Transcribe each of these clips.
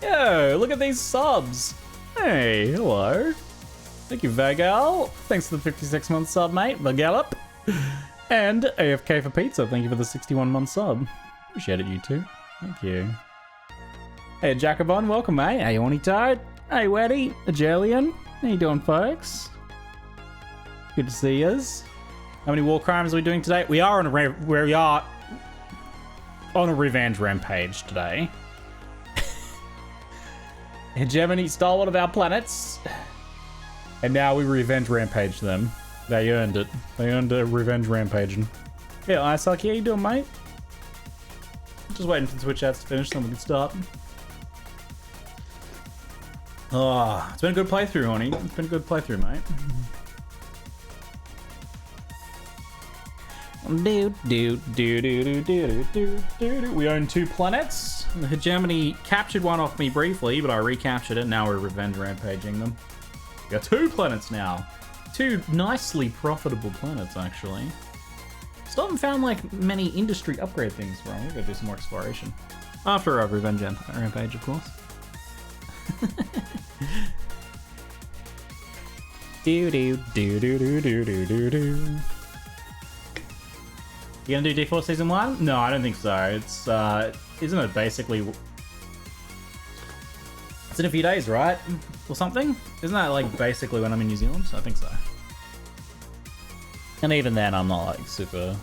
Yo, look at these subs. Hey, hello. Thank you, Vagal. Thanks for the 56-month sub, mate. Vagalop. And AFK for Pizza. Thank you for the 61-month sub. Appreciate it, you two. Thank you. Hey, Jacobon. Welcome, mate. Hey, Horny Toad. Hey, Weddy. Ajelian. How you doing, folks? Good to see yous. How many war crimes are we doing today? We are on a revenge rampage today. Hegemony stole one of our planets, and now we revenge rampage them. They earned it. They earned a revenge rampaging. Yeah, Isaki, how you doing, mate? Just waiting for the Twitch ads to finish, then we can start. Oh, it's been a good playthrough, honey. It's been a good playthrough, mate. We own 2 planets. The Hegemony captured one off me briefly, but I recaptured it. Now we're revenge rampaging them. We got 2 planets now. 2 nicely profitable planets, actually. Still haven't found like many industry upgrade things, bro. We gotta do some more exploration. After our revenge rampage, of course. You gonna do D4 Season 1? No, I don't think so. It's, isn't it basically... It's in a few days, right? Or something? Isn't that, like, basically when I'm in New Zealand? I think so. And even then, I'm not, like, super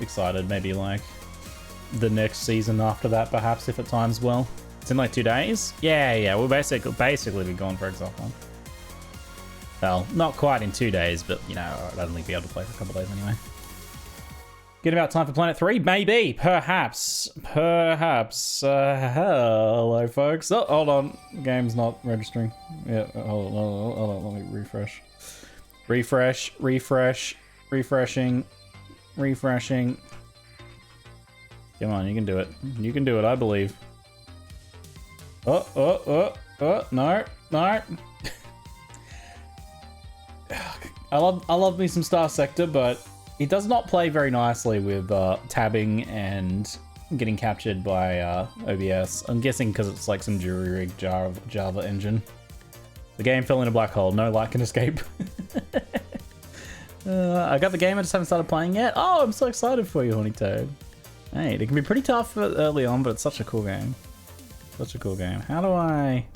excited. Maybe, like, the next season after that, perhaps, if it times well. It's in, like, 2 days? Yeah, we'll basically be gone for example. Well, not quite in 2 days, but, you know, I'd only be able to play for a couple days anyway. Get about time for Planet 3? Maybe. Perhaps. Hello, folks. Oh, hold on. Game's not registering. Yeah, hold on. Let me refresh. Refreshing. Come on, you can do it. You can do it, I believe. Oh, no. I love me some StarSector, but it does not play very nicely with tabbing and getting captured by OBS. I'm guessing because it's like some jury-rigged Java engine. The game fell in a black hole. No light can escape. I got the game. I just haven't started playing yet. Oh, I'm so excited for you, Horny Toad. Hey, it can be pretty tough early on, but it's such a cool game. Such a cool game. How do I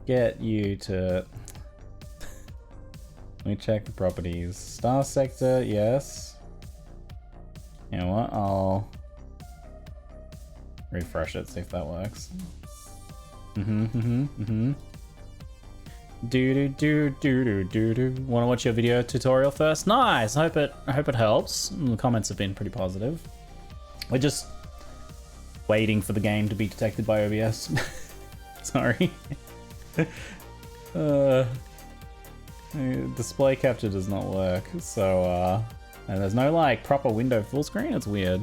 get you to... Let me check the properties. StarSector, yes. You know what? I'll refresh it, see if that works. Want to watch your video tutorial first? Nice. I hope it helps. The comments have been pretty positive. We're just waiting for the game to be detected by OBS. Sorry. Display capture does not work, so and there's no like proper window full screen. It's weird.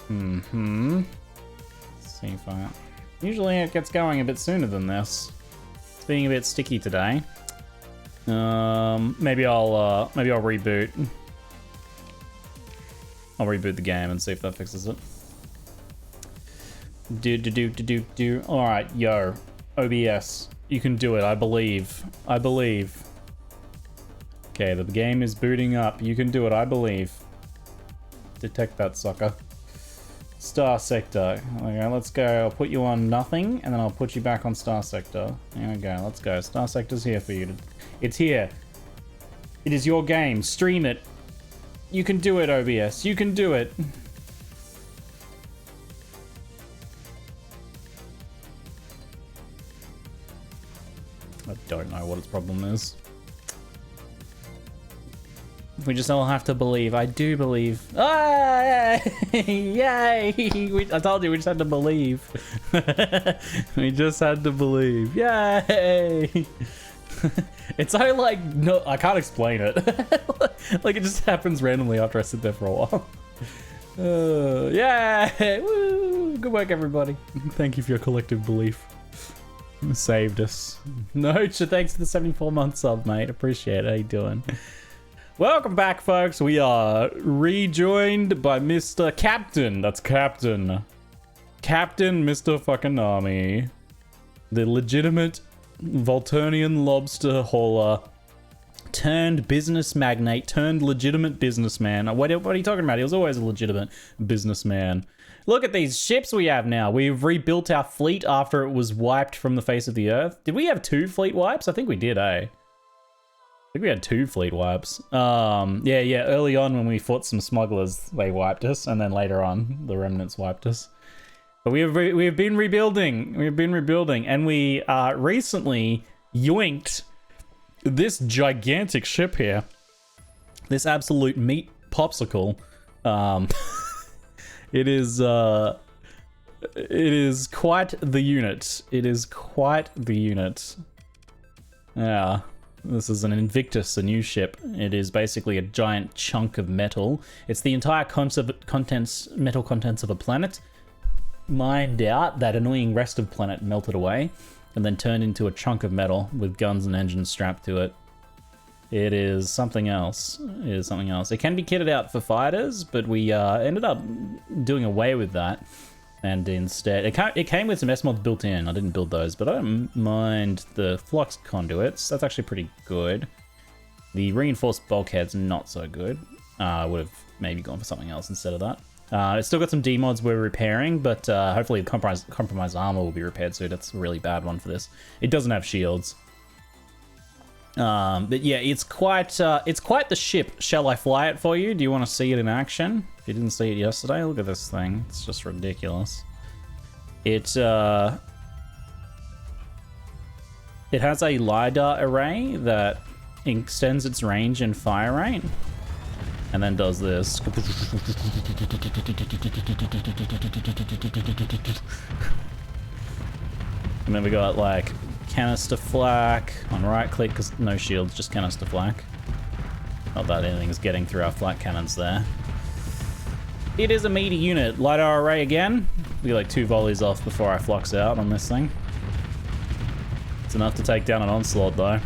Let's see if I... Usually it gets going a bit sooner than this. It's being a bit sticky today. Maybe I'll reboot. I'll reboot the game and see if that fixes it. Alright, yo. OBS. You can do it, I believe. Okay, the game is booting up. You can do it, I believe. Detect that sucker. StarSector. Okay, let's go. I'll put you on nothing, and then I'll put you back on StarSector. There we go, let's go. StarSector's here for you. It's here. It is your game. Stream it. You can do it, OBS. You can do it. I don't know what its problem is. We just all have to believe. I do believe. Ah, yay! I told you we just had to believe. We just had to believe. Yay! It's so like, no, I can't explain it. Like it just happens randomly after I sit there for a while. Yay! Woo! Good work, everybody. Thank you for your collective belief. Saved us. No, thanks for the 74-month sub, mate. Appreciate it. How you doing? Welcome back, folks. We are rejoined by Mr. Captain. That's Captain. Captain Mr. Fakename. The legitimate Volturnian lobster hauler turned business magnate turned legitimate businessman. What are you talking about? He was always a legitimate businessman. Look at these ships we have now. We've rebuilt our fleet after it was wiped from the face of the earth. Did we have 2 fleet wipes? I think we did, eh? I think we had 2 fleet wipes. Yeah. Early on when we fought some smugglers, they wiped us, and then later on, the remnants wiped us. But we have been rebuilding. We've been rebuilding, and we recently yoinked this gigantic ship here. This absolute meat popsicle. It is quite the unit. It is quite the unit. Yeah. This is an Invictus, a new ship. It is basically a giant chunk of metal. It's the entire metal contents of a planet mined out. That annoying rest of planet melted away and then turned into a chunk of metal with guns and engines strapped to it. It is something else. It is something else. It can be kitted out for fighters, but we ended up doing away with that. And instead, it came with some S-mods built in. I didn't build those, but I don't mind the flux conduits. That's actually pretty good. The reinforced bulkhead's not so good. I would have maybe gone for something else instead of that. It's still got some D-mods we're repairing, but hopefully the compromised armor will be repaired soon. That's a really bad one for this. It doesn't have shields. But yeah, it's quite the ship. Shall I fly it for you? Do you want to see it in action? If you didn't see it yesterday, look at this thing. It's just ridiculous. It has a LiDAR array that extends its range and fire rate, and then does this. And then we got like canister flak on right click, because no shields, just canister flak. Not that anything's getting through our flak cannons there. It is a meaty unit. LiDAR array again. We get like 2 volleys off before I flux out on this thing. It's enough to take down an onslaught though.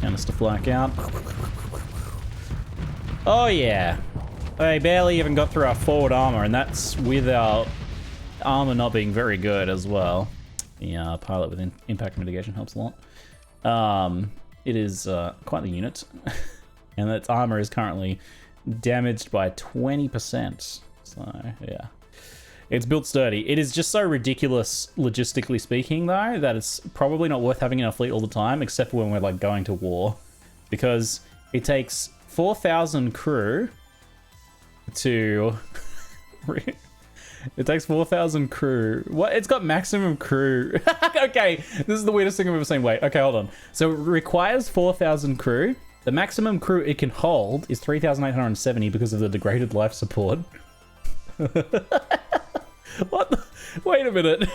Canister flak out. Oh yeah. They barely even got through our forward armor, and that's with our armor not being very good as well. The pilot with impact mitigation helps a lot. It is quite the unit. And its armor is currently damaged by 20%. So, yeah. It's built sturdy. It is just so ridiculous, logistically speaking, though, that it's probably not worth having in our fleet all the time, except for when we're, like, going to war. Because it takes 4,000 crew to... It takes 4,000 crew. What? It's got maximum crew. Okay, this is the weirdest thing I've ever seen. Wait, okay, hold on. So it requires 4,000 crew. The maximum crew it can hold is 3,870 because of the degraded life support. What the? Wait a minute.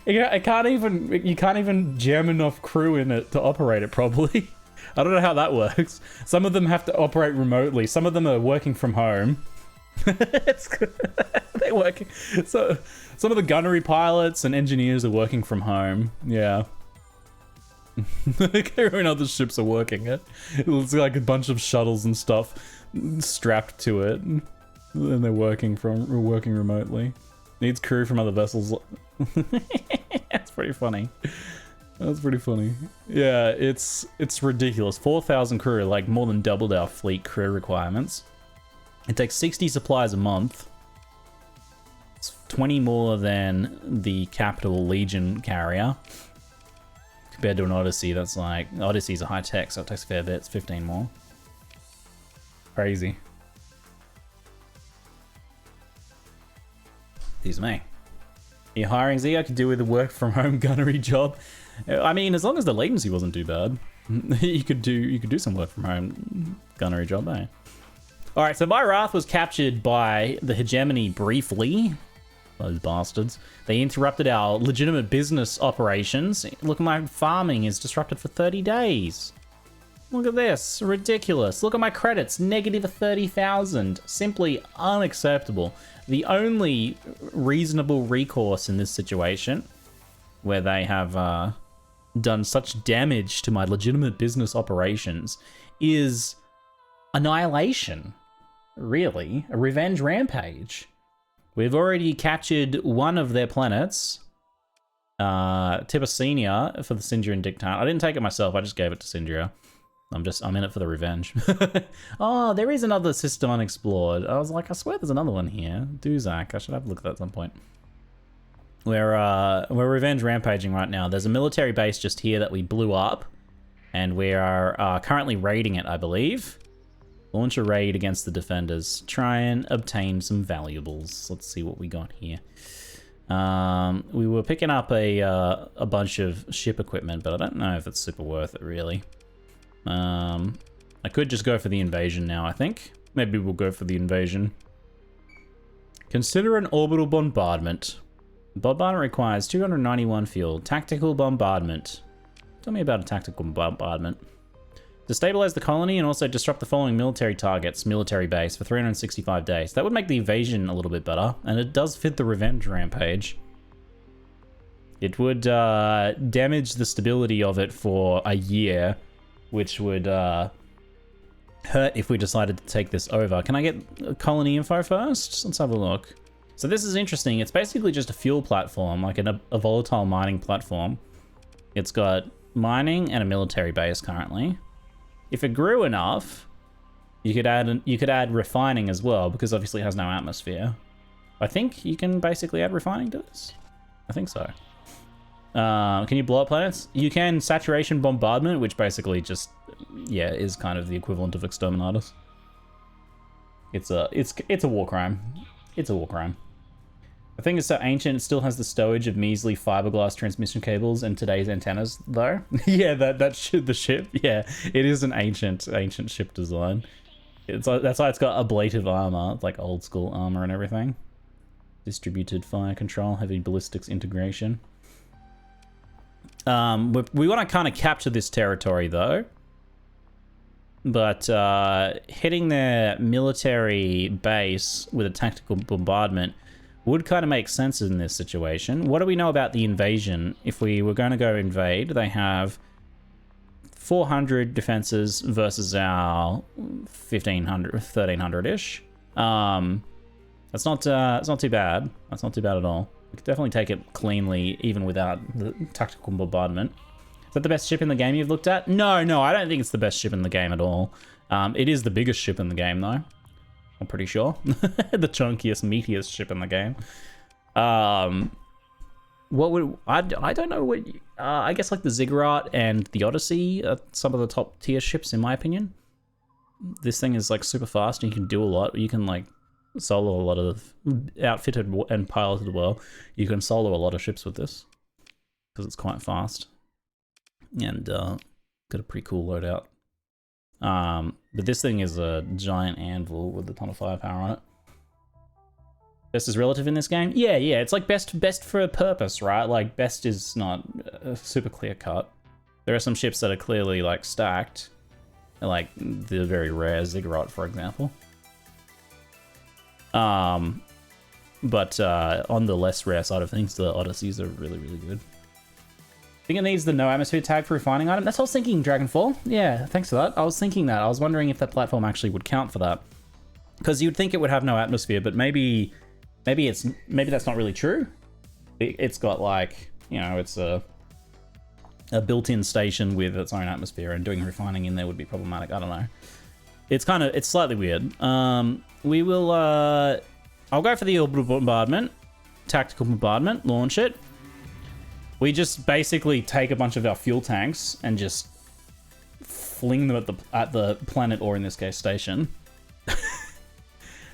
You can't even jam enough crew in it to operate it properly. I don't know how that works. Some of them have to operate remotely. Some of them are working from home. They're working. So some of the gunnery pilots and engineers are working from home. Yeah. Everyone other ships are working it. It looks like a bunch of shuttles and stuff strapped to it, and they're working remotely. Needs crew from other vessels. That's pretty funny. That's pretty funny. Yeah, it's ridiculous. 4,000 crew, like more than doubled our fleet crew requirements. It takes 60 supplies a month. It's 20 more than the Capital Legion carrier. Compared to an Odyssey, that's like... Odyssey's a high tech, so it takes a fair bit. It's 15 more. Crazy. Excuse me. You're hiring Z? I could do with a work from home gunnery job. I mean, as long as the latency wasn't too bad, you could do some work from home gunnery job, eh? All right, so my Wrath was captured by the Hegemony briefly. Those bastards. They interrupted our legitimate business operations. Look, my farming is disrupted for 30 days. Look at this, ridiculous. Look at my credits, negative 30,000. Simply unacceptable. The only reasonable recourse in this situation, where they have done such damage to my legitimate business operations, is annihilation. Really, a revenge rampage. We've already captured one of their planets, Tippasenia, for the Syndrian Dictator. I didn't take it myself, I just gave it to Syndria. I'm in it for the revenge. Oh, there is another system unexplored. I was like, I swear there's another one here. Duzak, I should have a look at that at some point. We're revenge rampaging right now. There's a military base just here that we blew up, and we are currently raiding it, I believe. Launch a raid against the defenders. Try and obtain some valuables. Let's see what we got here. We were picking up a bunch of ship equipment, but I don't know if it's super worth it, really. I could just go for the invasion now, I think. Maybe we'll go for the invasion. Consider an orbital bombardment. Bombardment requires 291 fuel. Tactical bombardment. Tell me about a tactical bombardment. Destabilize the colony and also disrupt the following military targets, military base, for 365 days. That would make the invasion a little bit better, and it does fit the revenge rampage. It would damage the stability of it for a year, which would hurt if we decided to take this over. Can I get colony info first? Let's have a look. So this is interesting. It's basically just a fuel platform, like a volatile mining platform. It's got mining and a military base currently. If it grew enough, you could add refining as well, because obviously it has no atmosphere. I think you can basically add refining to this. I think so. Can you blow up planets? You can saturation bombardment, which basically just, yeah, is kind of the equivalent of exterminatus. It's a war crime. It's a war crime. The thing is so ancient, it still has the stowage of measly fiberglass transmission cables and today's antennas, though. Yeah, the ship. Yeah, it is an ancient ship design. It's like, that's why it's got ablative armor. It's like old school armor and everything. Distributed fire control, heavy ballistics integration. We want to kind of capture this territory, though. But hitting their military base with a tactical bombardment would kind of make sense in this situation. What do we know about the invasion? If we were going to go invade, they have 400 defenses versus our 1,500, 1,300-ish. That's not too bad. That's not too bad at all. We could definitely take it cleanly, even without the tactical bombardment. Is that the best ship in the game you've looked at? No, I don't think it's the best ship in the game at all. It is the biggest ship in the game, though. I'm pretty sure. The chunkiest, meatiest ship in the game. What would... I don't know what... I guess like the Ziggurat and the Odyssey are some of the top tier ships, in my opinion. This thing is like super fast and you can do a lot. You can like solo a lot of... Outfitted and piloted well. You can solo a lot of ships with this. Because it's quite fast. And got a pretty cool loadout. But this thing is a giant anvil with a ton of firepower on it. Best is relative in this game? Yeah, it's like best for a purpose, right? Like best is not super clear cut. There are some ships that are clearly like stacked, like the very rare Ziggurat, for example. But on the less rare side of things, the Odysseys are really, really good. I think it needs the no atmosphere tag for refining item. That's what I was thinking, Dragonfall. Yeah, thanks for that. I was thinking that. I was wondering if that platform actually would count for that. Because you'd think it would have no atmosphere, but maybe that's not really true. It's got like, you know, it's a built-in station with its own atmosphere, and doing refining in there would be problematic. I don't know. It's slightly weird. We will, I'll go for the orbital bombardment, tactical bombardment, launch it. We just basically take a bunch of our fuel tanks and just fling them at the planet, or in this case, station.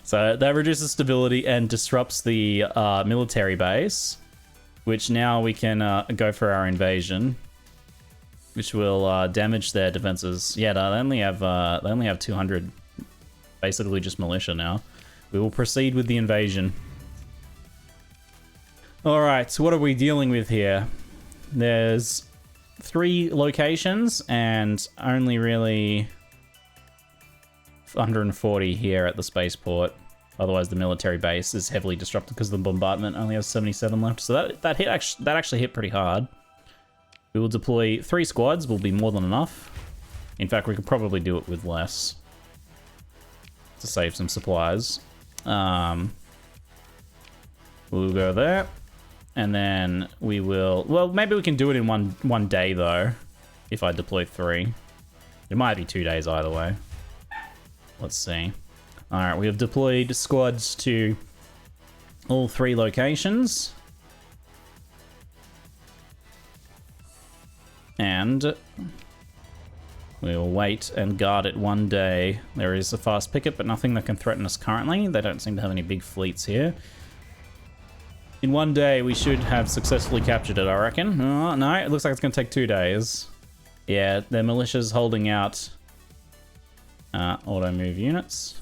So that reduces stability and disrupts the military base, which now we can go for our invasion, which will damage their defenses. Yeah, they only have 200, basically just militia now. We will proceed with the invasion. Alright, so what are we dealing with here? There's 3 locations and only really 140 here at the spaceport. Otherwise the military base is heavily disrupted because the bombardment only has 77 left. So that actually hit pretty hard. We will deploy 3 squads, will be more than enough. In fact, we could probably do it with less to save some supplies. We'll go there. And then we will... Well, maybe we can do it in one day, though, if I deploy 3. It might be 2 days either way. Let's see. All right, we have deployed squads to all 3 locations. And we will wait and guard it 1 day. There is a fast picket, but nothing that can threaten us currently. They don't seem to have any big fleets here. In 1 day, we should have successfully captured it, I reckon. Oh, no, it looks like it's going to take 2 days. Yeah, their militia's holding out auto move units.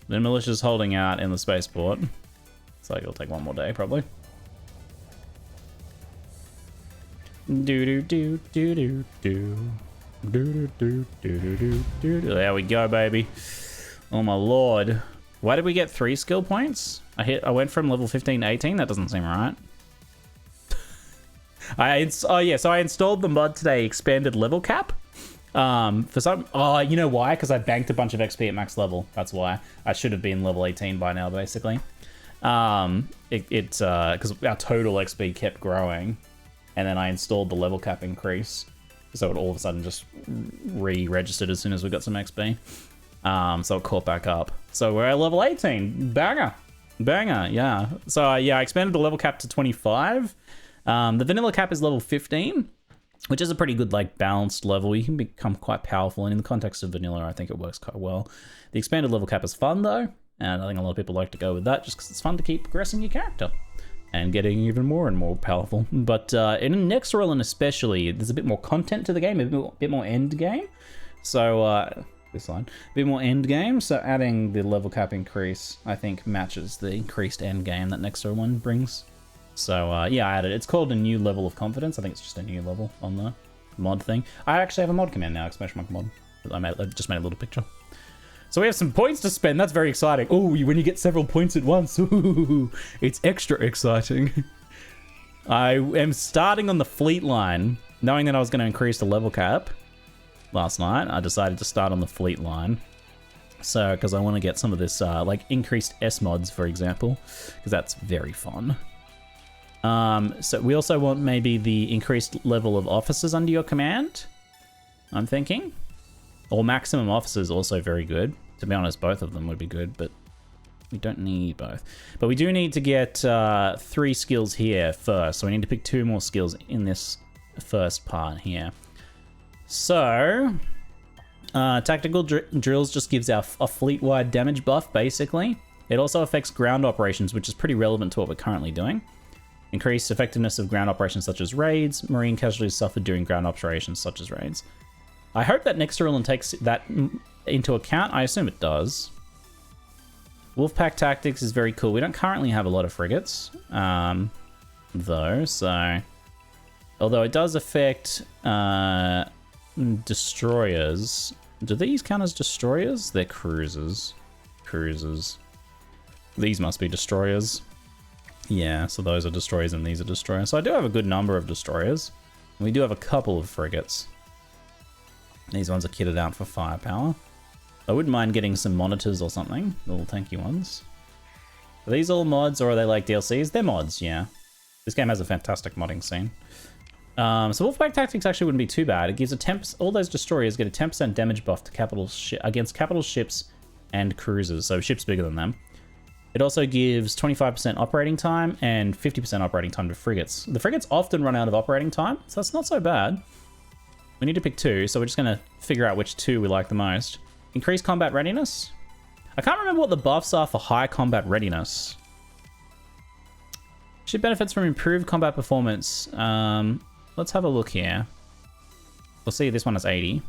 The militia's holding out in the spaceport. So it'll take 1 more day, probably. There we go, baby. Oh my lord. Why did we get 3 skill points? I went from level 15 to 18. That doesn't seem right. So I installed the mod today, expanded level cap. For some, you know why? Because I banked a bunch of XP at max level. That's why. I should have been level 18 by now, basically. Because our total XP kept growing, and then I installed the level cap increase, so it all of a sudden just re-registered as soon as we got some XP. So it caught back up. So we're at level 18. Banger, yeah. So yeah, I expanded the level cap to 25. The vanilla cap is level 15, which is a pretty good, like, balanced level. You can become quite powerful, and in the context of vanilla, I think it works quite well. The expanded level cap is fun, though, and I think a lot of people like to go with that just because it's fun to keep progressing your character and getting even more and more powerful. But in Next Roland especially, there's a bit more content to the game, a bit more end game. So, this line, a bit more end game, so adding the level cap increase, I think, matches the increased end game that Next Roland brings. So, yeah, I added it. It's called a new level of confidence. I think it's just a new level on the mod thing. I actually have a mod command now, exclamation mark mod. I just made a little picture. So we have some points to spend. That's very exciting. Oh, when you get several points at once, ooh, it's extra exciting. I am starting on the fleet line, knowing that I was going to increase the level cap last night. I decided to start on the fleet line. So, because I want to get some of this, like, increased S mods, for example, because that's very fun. So we also want maybe the increased level of officers under your command, I'm thinking. Or maximum officers, also very good. To be honest, both of them would be good, but we don't need both. But we do need to get 3 skills here first, so we need to pick 2 more skills in this first part here. So, tactical drills just gives our a fleet-wide damage buff, basically. It also affects ground operations, which is pretty relevant to what we're currently doing. Increased effectiveness of ground operations such as raids. Marine casualties suffered during ground operations such as raids. I hope that Next Roland takes that into account. I assume it does. Wolfpack tactics is very cool. We don't currently have a lot of frigates, though, so... Although it does affect destroyers. Do these count as destroyers? They're cruisers. These must be destroyers. Yeah, so those are destroyers and these are destroyers. So I do have a good number of destroyers. We do have a couple of frigates. These ones are kitted out for firepower. I wouldn't mind getting some monitors or something, little tanky ones. Are these all mods or are they like DLCs? They're mods, yeah. This game has a fantastic modding scene. So Wolfpack Tactics actually wouldn't be too bad. It gives a 10%, all those destroyers get a 10% damage buff to against capital ships and cruisers, so ships bigger than them. It also gives 25% operating time and 50% operating time to frigates. The frigates often run out of operating time, so that's not so bad. We need to pick 2, so we're just going to figure out which 2 we like the most. Increased combat readiness. I can't remember what the buffs are for high combat readiness. Ship benefits from improved combat performance. Let's have a look here. We'll see, this one is 80.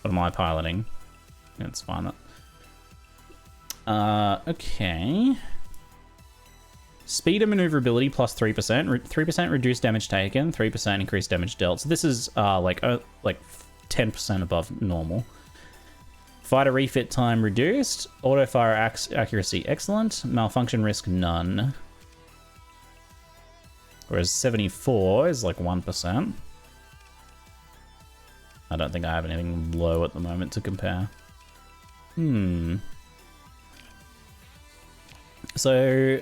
What am I piloting? That's fine. Okay. Speed and maneuverability plus 3%. 3% reduced damage taken, 3% increased damage dealt. So this is like 10% above normal. Fighter refit time reduced. Auto fire accuracy excellent. Malfunction risk none. Whereas 74 is like 1%. I don't think I have anything low at the moment to compare. So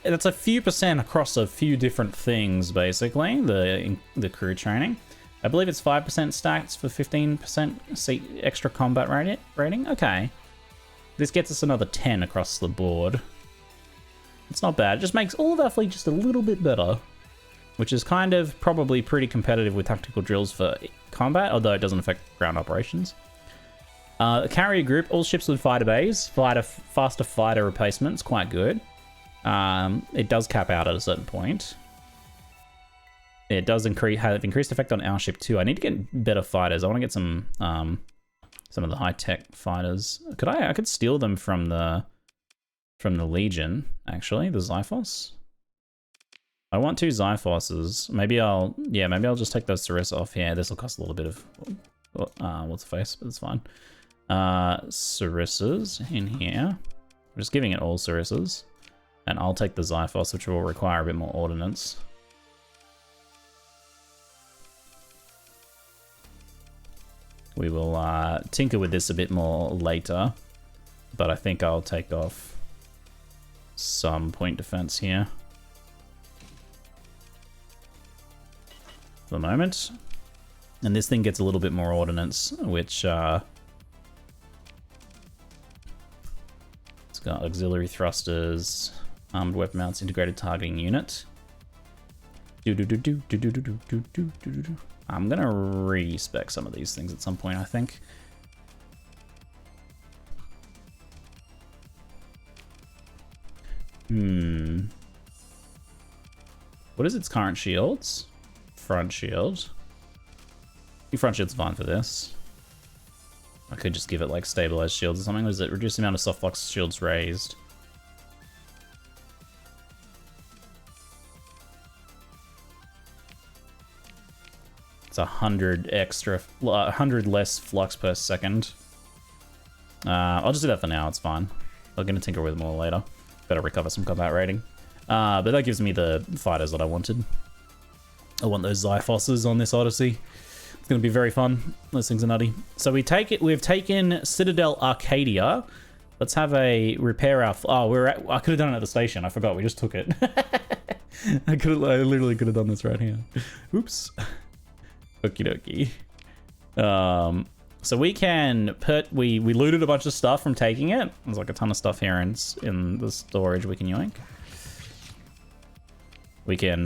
that's a few percent across a few different things, basically, the crew training. I believe it's 5% stats for 15% extra combat rating. Okay. This gets us another 10 across the board. It's not bad. It just makes all of our fleet just a little bit better, which is kind of probably pretty competitive with tactical drills for combat, although it doesn't affect ground operations. Carrier group, all ships with fighter bays, faster fighter replacements, quite good. It does cap out at a certain point. It does have increased effect on our ship too. I need to get better fighters. I want to get some of the high-tech fighters. I could steal them from the Legion, actually, the Xiphos. I want 2 Xiphoses. Maybe I'll just take those Sarissa off here. This will cost a little bit of what's the face, but it's fine. Sarissas in here. I'm just giving it all Sarissas. And I'll take the Xiphos, which will require a bit more ordnance. We will tinker with this a bit more later, but I think I'll take off some point defense here for the moment. And this thing gets a little bit more ordnance, which it's got auxiliary thrusters, armed weapon mounts, integrated targeting unit. I'm gonna respec some of these things at some point, I think. What is its current shields? Front shield. I think front shield's fine for this. I could just give it like stabilized shields or something. Or does it reduce the amount of soft flux shields raised? It's 100 less flux per second. I'll just do that for now, it's fine. I'm gonna tinker with more later. Better recover some combat rating. But that gives me the fighters that I wanted. I want those Xiphoses on this Odyssey. It's gonna be very fun. Those things are nutty. So we've taken Citadel Arcadia. Let's have a repair our... I could have done it at the station. I forgot, we just took it. I literally could have done this right here. Oops. Okie dokie. So we can we looted a bunch of stuff from taking it. There's like a ton of stuff here in the storage we can yoink. We can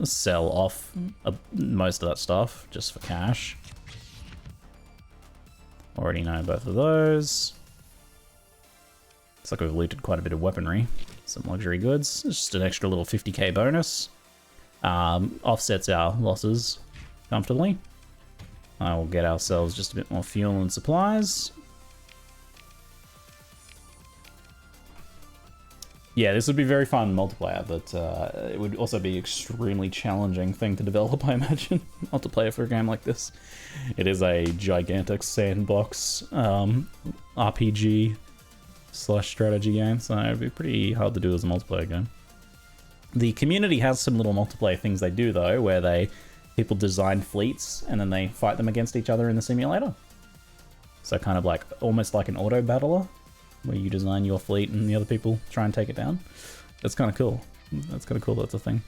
sell off most of that stuff just for cash. Already know both of those. Looks like we've looted quite a bit of weaponry. Some luxury goods. It's just an extra little 50k bonus. Offsets our losses comfortably. I will get ourselves just a bit more fuel and supplies. Yeah, this would be very fun multiplayer, but it would also be extremely challenging thing to develop, I imagine. Multiplayer for a game like this. It is a gigantic sandbox RPG / strategy game, so it'd be pretty hard to do as a multiplayer game. The community has some little multiplayer things they do though, where people design fleets and then they fight them against each other in the simulator. So kind of like almost like an auto battler, where you design your fleet and the other people try and take it down. That's kind of cool. That's kind of cool. That's a thing.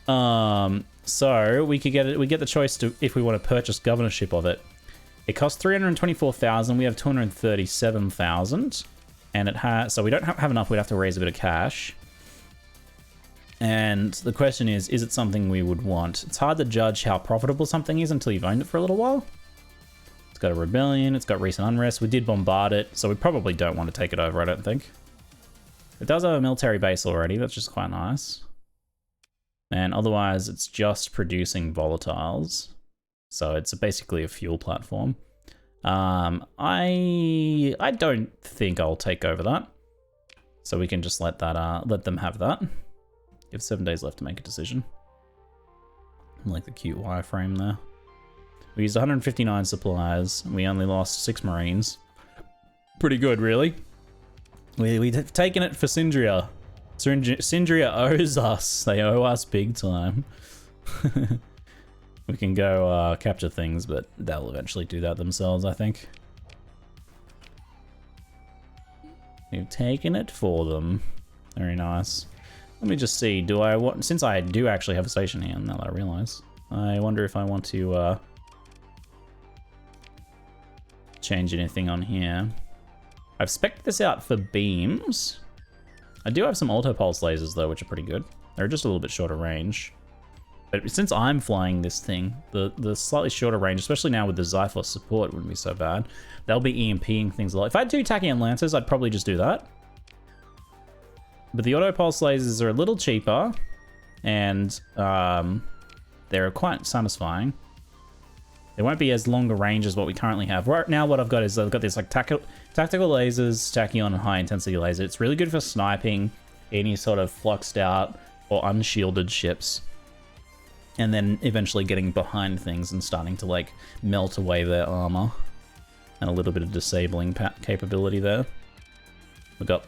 So we could get it. We get the choice to if we want to purchase governorship of it. It costs 324,000. We have 237,000, and it has. So we don't have enough. We'd have to raise a bit of cash. And the question is it something we would want? It's hard to judge how profitable something is until you've owned it for a little while. It's got a rebellion, it's got recent unrest. We did bombard it, so we probably don't want to take it over, I don't think. It does have a military base already, that's just quite nice. And otherwise, it's just producing volatiles. So it's basically a fuel platform. I don't think I'll take over that. So we can just let them have that. You have 7 days left to make a decision. I like the cute wireframe there. We used 159 supplies. We only lost 6 Marines. Pretty good, really. We've taken it for Syndria. Syndria owes us. They owe us big time. We can go capture things, but they'll eventually do that themselves, I think. We've taken it for them. Very nice. Let me just see, do I want, since I do actually have a station here, now that I realize, I wonder if I want to change anything on here. I've spec'd this out for beams. I do have some auto pulse lasers though, which are pretty good. They're just a little bit shorter range. But since I'm flying this thing, the slightly shorter range, especially now with the Zyphos support, wouldn't be so bad. They'll be EMPing things a lot. If I had 2 Tachyon Lancers, I'd probably just do that. But the auto pulse lasers are a little cheaper, and they're quite satisfying. They won't be as long a range as what we currently have. Right now, what I've got is I've got this like tactical lasers, Tachyon, and high intensity laser. It's really good for sniping any sort of fluxed out or unshielded ships, and then eventually getting behind things and starting to like melt away their armor, and a little bit of disabling capability there. We've got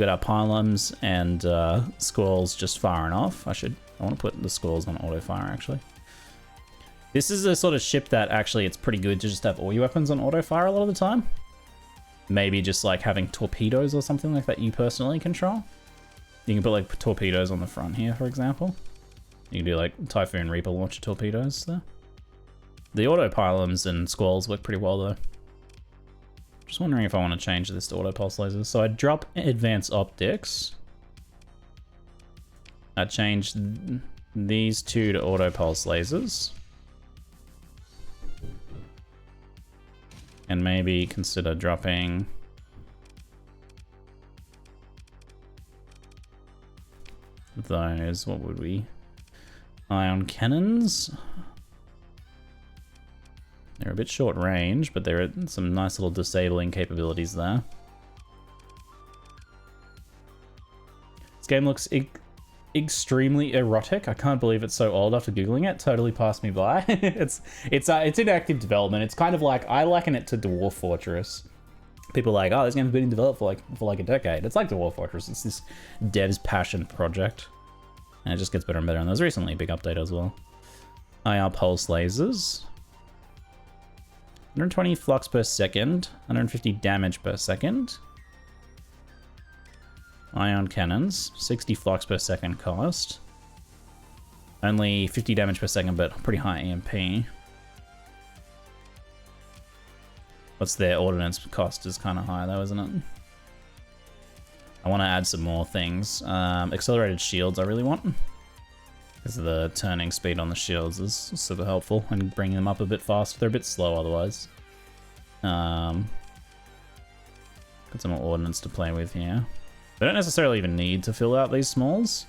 our pylons and squirrels just firing off. I want to put the squirrels on auto fire actually. This is a sort of ship that actually it's pretty good to just have all your weapons on auto fire a lot of the time. Maybe just like having torpedoes or something like that you personally control. You can put like torpedoes on the front here, for example. You can do like Typhoon Reaper launcher torpedoes there. The auto pylons and squalls work pretty well though. Just wondering if I want to change this to auto pulse lasers. So I drop advanced optics. I change these 2 to auto pulse lasers. And maybe consider dropping those, what would we? Ion cannons. They're a bit short range, but there are some nice little disabling capabilities there. This game looks extremely erotic. I can't believe it's so old after Googling it. Totally passed me by. It's in active development. It's kind of like, I liken it to Dwarf Fortress. People are like, oh, this game's been developed for like a decade. It's like Dwarf Fortress. It's this dev's passion project. And it just gets better and better. And there's recently a big update as well. IR pulse lasers. 120 flux per second. 150 damage per second. Ion cannons, 60 flux per second cost. Only 50 damage per second, but pretty high EMP. What's their ordnance cost is kind of high though, isn't it? I want to add some more things. Accelerated shields I really want. Because the turning speed on the shields is super helpful and bringing them up a bit faster. They're a bit slow otherwise. Got some more ordnance to play with here. They don't necessarily even need to fill out these smalls.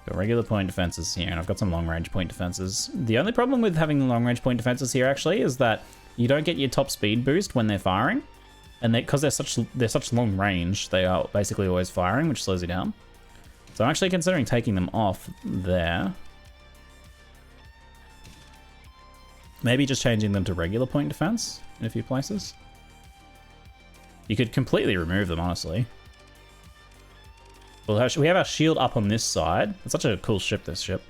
Got regular point defenses here, and I've got some long-range point defenses. The only problem with having the long-range point defenses here actually is that you don't get your top speed boost when they're firing, and because they're such long range, they are basically always firing, which slows you down. So I'm actually considering taking them off there. Maybe just changing them to regular point defense in a few places. You could completely remove them, honestly. Well, we have our shield up on this side. It's such a cool ship, this ship.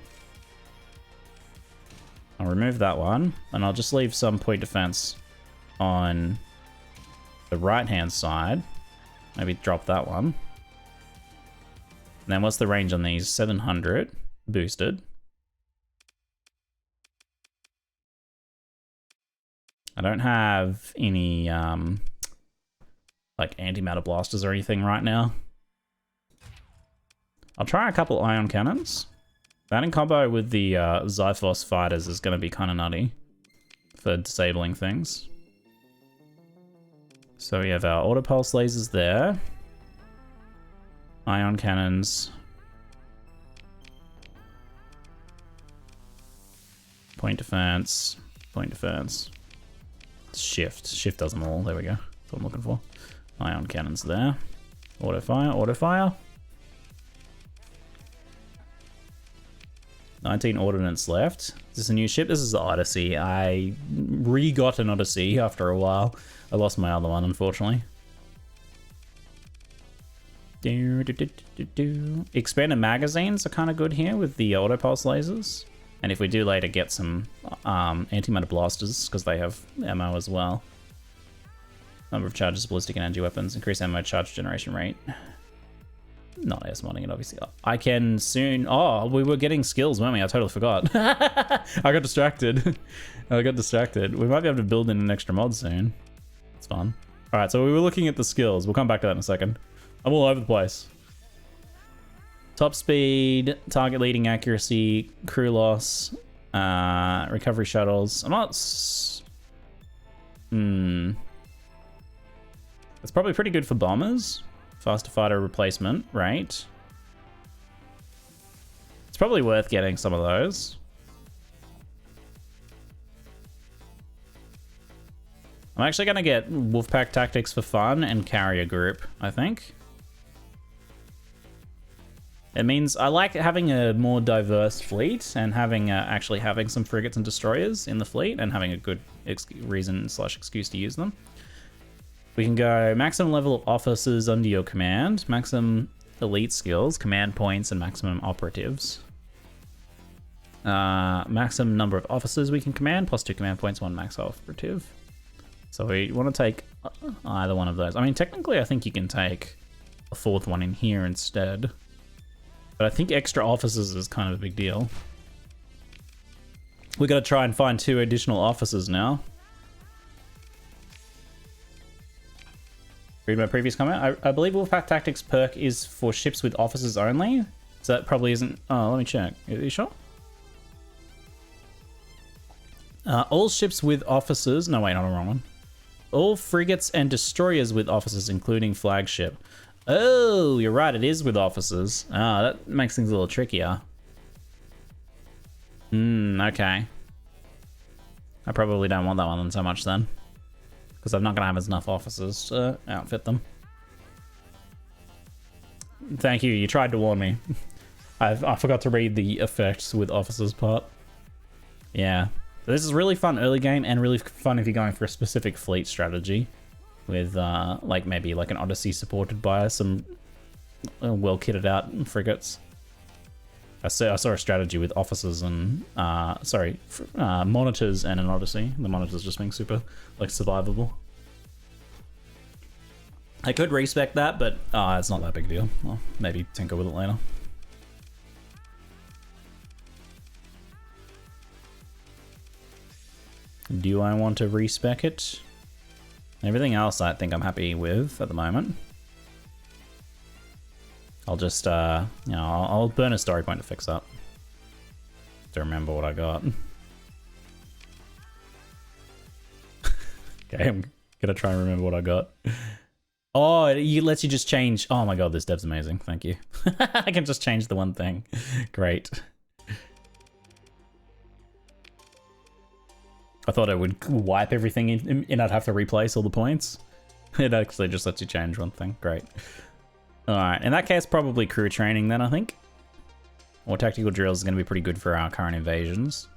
I'll remove that one, and I'll just leave some point defense on the right-hand side. Maybe drop that one. And then what's the range on these? 700 boosted. I don't have any like antimatter blasters or anything right now. I'll try a couple ion cannons. That in combo with the Zyphos fighters is going to be kind of nutty for disabling things. So we have our auto pulse lasers there. Ion cannons. Point defense. Point defense. Shift. Shift does them all. There we go. That's what I'm looking for. Ion cannons there. Auto fire. Auto fire. 19 ordnance left. Is this a new ship? This is the Odyssey. I re-got an Odyssey after a while. I lost my other one, unfortunately. Expanded magazines are kind of good here with the auto pulse lasers. And if we do later get some antimatter blasters, because they have ammo as well. Number of charges, ballistic and energy weapons, increase ammo charge generation rate. Not AS modding it, obviously. I can soon... Oh, we were getting skills, weren't we? I totally forgot. I got distracted. We might be able to build in an extra mod soon. It's fun. All right, so we were looking at the skills. We'll come back to that in a second. I'm all over the place. Top speed, target leading accuracy, crew loss, recovery shuttles. I'm not... It's probably pretty good for bombers. Faster fighter replacement, right? It's probably worth getting some of those. I'm actually going to get Wolfpack Tactics for fun and Carrier Group, I think. It means I like having a more diverse fleet and having actually having some frigates and destroyers in the fleet and having a good reason/excuse to use them. We can go maximum level of officers under your command, maximum elite skills, command points, and maximum operatives. Maximum number of officers we can command, +2 command points, 1 max operative. So we want to take either one of those. I mean, technically, I think you can take a 4th one in here instead. But I think extra officers is kind of a big deal. We got to try and find 2 additional officers now. Read my previous comment. I believe Wolfpack Tactics perk is for ships with officers only. So that probably isn't... Oh, let me check. Are you sure? All ships with officers... No, wait, not the wrong one. All frigates and destroyers with officers, including flagship. Oh, you're right. It is with officers. Ah, that makes things a little trickier. Okay. I probably don't want that one so much then. Because I'm not going to have enough officers to outfit them. Thank you. You tried to warn me. I forgot to read the effects with officers part. Yeah. This is really fun early game and really fun if you're going for a specific fleet strategy. With like maybe like an Odyssey supported by some well kitted out frigates. I saw a strategy with officers and monitors and an Odyssey. The monitors just being super like survivable. I could respec that, but it's not that big a deal. Well, maybe tinker with it later. Do I want to respec it? Everything else I think I'm happy with at the moment. I'll just, I'll burn a story point to fix up. To remember what I got. Okay, I'm gonna try and remember what I got. Oh, it lets you just change. Oh my god, this dev's amazing. Thank you. I can just change the one thing. Great. I thought it would wipe everything and I'd have to replace all the points. It actually just lets you change one thing. Great. Alright, in that case, probably crew training then, I think. Or tactical drills is going to be pretty good for our current invasions.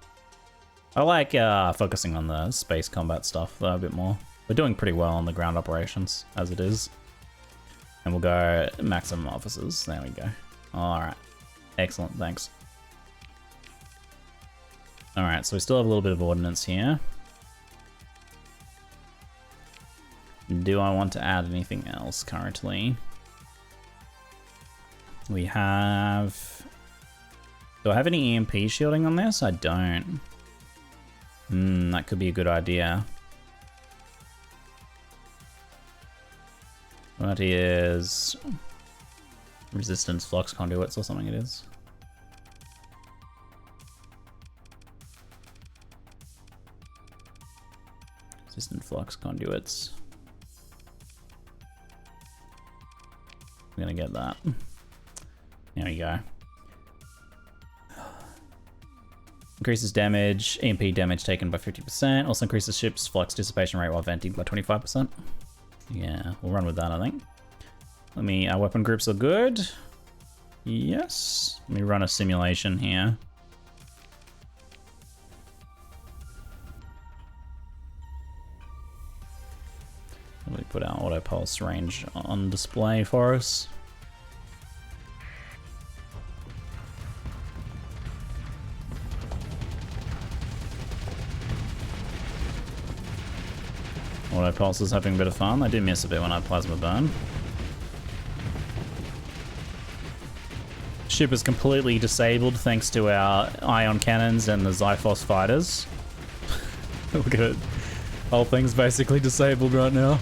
I like focusing on the space combat stuff though a bit more. We're doing pretty well on the ground operations as it is. And we'll go maximum officers. There we go. Alright. Excellent, thanks. Alright, so we still have a little bit of ordnance here. Do I want to add anything else currently? We have... Do I have any EMP shielding on this? I don't. That could be a good idea. What is... resistance flux conduits or something it is. Resistant flux conduits. I'm gonna get that. There we go. Increases damage, EMP damage taken by 50%. Also increases ship's flux dissipation rate while venting by 25%. Yeah, we'll run with that, I think. Our weapon groups are good. Yes. Let me run a simulation here. Let me put our auto pulse range on display for us. Auto Pulse is having a bit of fun. I do miss a bit when I Plasma Burn. Ship is completely disabled thanks to our ion cannons and the Xiphos fighters. Look at it. Whole thing's basically disabled right now.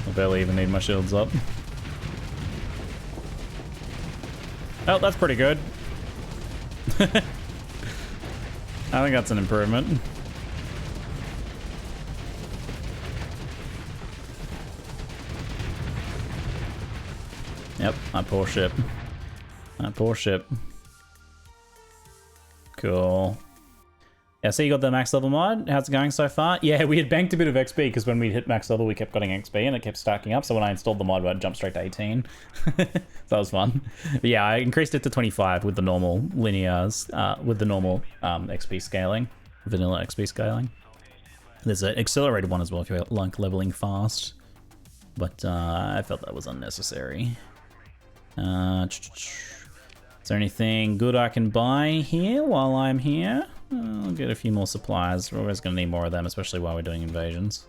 I barely even need my shields up. Oh, that's pretty good. I think that's an improvement. Yep, that poor ship. That poor ship. Cool. Yeah, so you got the max level mod. How's it going so far? Yeah, we had banked a bit of XP because when we hit max level, we kept getting XP and it kept stacking up. So when I installed the mod, it jumped straight to 18. So that was fun. But yeah, I increased it to 25 with the normal linears, with the normal XP scaling, vanilla XP scaling. There's an accelerated one as well if you're like leveling fast. But I felt that was unnecessary. Is there anything good I can buy here while I'm here? I'll get a few more supplies. We're always going to need more of them, especially while we're doing invasions.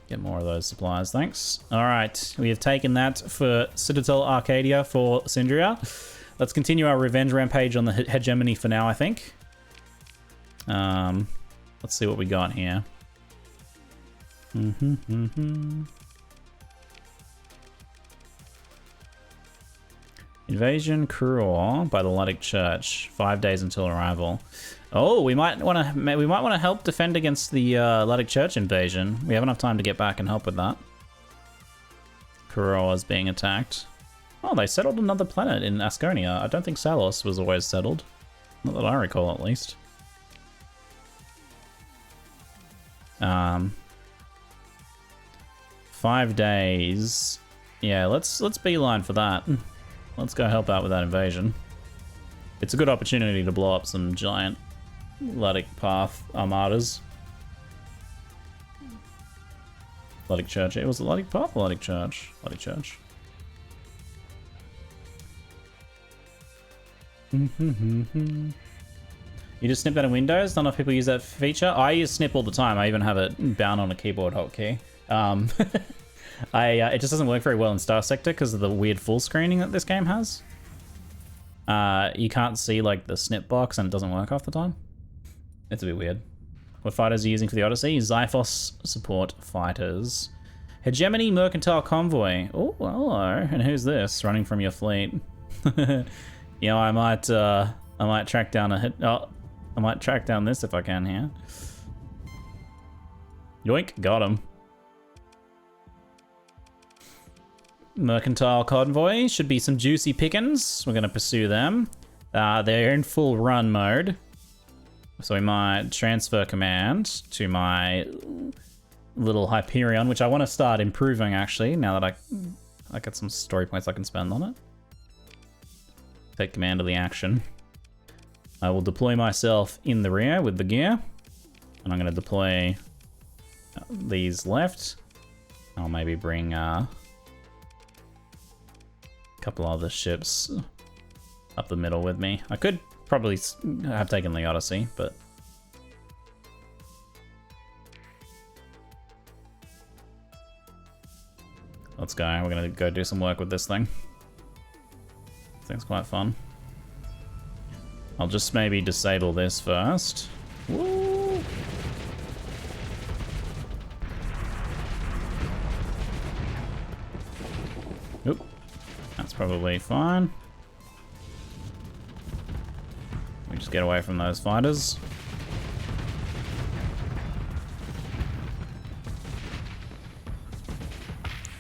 Get more of those supplies, thanks. Alright, we have taken that for Citadel Arcadia for Syndria. Let's continue our revenge rampage on the hegemony for now, I think. Let's see what we got here. Invasion Cruel by the Luddic Church. 5 days until arrival. Oh, we might want to help defend against the Luddic Church invasion. We have enough time to get back and help with that. Cruel is being attacked. Oh, they settled another planet in Asconia. I don't think Salos was always settled. Not that I recall, at least. 5 days. Yeah, let's beeline for that. Let's go help out with that invasion. It's a good opportunity to blow up some giant Luddic Path armadas. Luddic Church. It was a Luddic Path or Luddic Church? Luddic Church. You just snip that in Windows? Not enough people use that feature. I use snip all the time. I even have it bound on a keyboard hotkey. It just doesn't work very well in StarSector because of the weird full screening that this game has. You can't see like the snip box and it doesn't work half the time. It's a bit weird. What fighters are you using for the Odyssey? Xiphos support fighters. Hegemony Mercantile Convoy. Oh, hello. And who's this running from your fleet? You know, I might track down I might track down this if I can here. Yoink, got him. Mercantile Convoy should be some juicy pickings. We're going to pursue them. They're in full run mode. So we might transfer command to my little Hyperion, which I want to start improving actually, now that I got some story points I can spend on it. Take command of the action. I will deploy myself in the rear with the gear. And I'm going to deploy these left. I'll maybe bring a couple other ships up the middle with me. I could probably have taken the Odyssey, but let's go. We're gonna go do some work with this thing. This thing's quite fun. I'll just maybe disable this first. Woo! Oop. That's probably fine. We just get away from those fighters.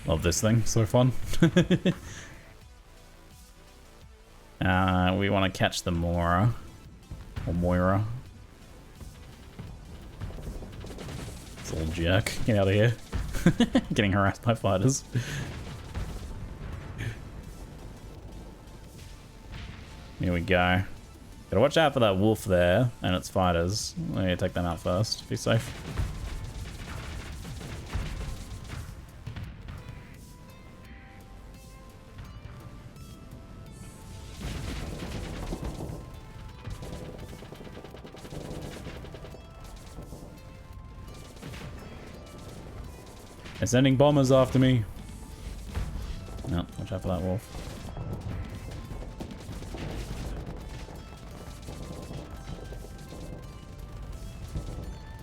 Love this thing, so fun. We want to catch the Moira. Or Moira. This little jerk. Get out of here. Getting harassed by fighters. Here we go. Gotta watch out for that wolf there and its fighters. We need to take them out first. Be safe. They're sending bombers after me. No, watch out for that wolf.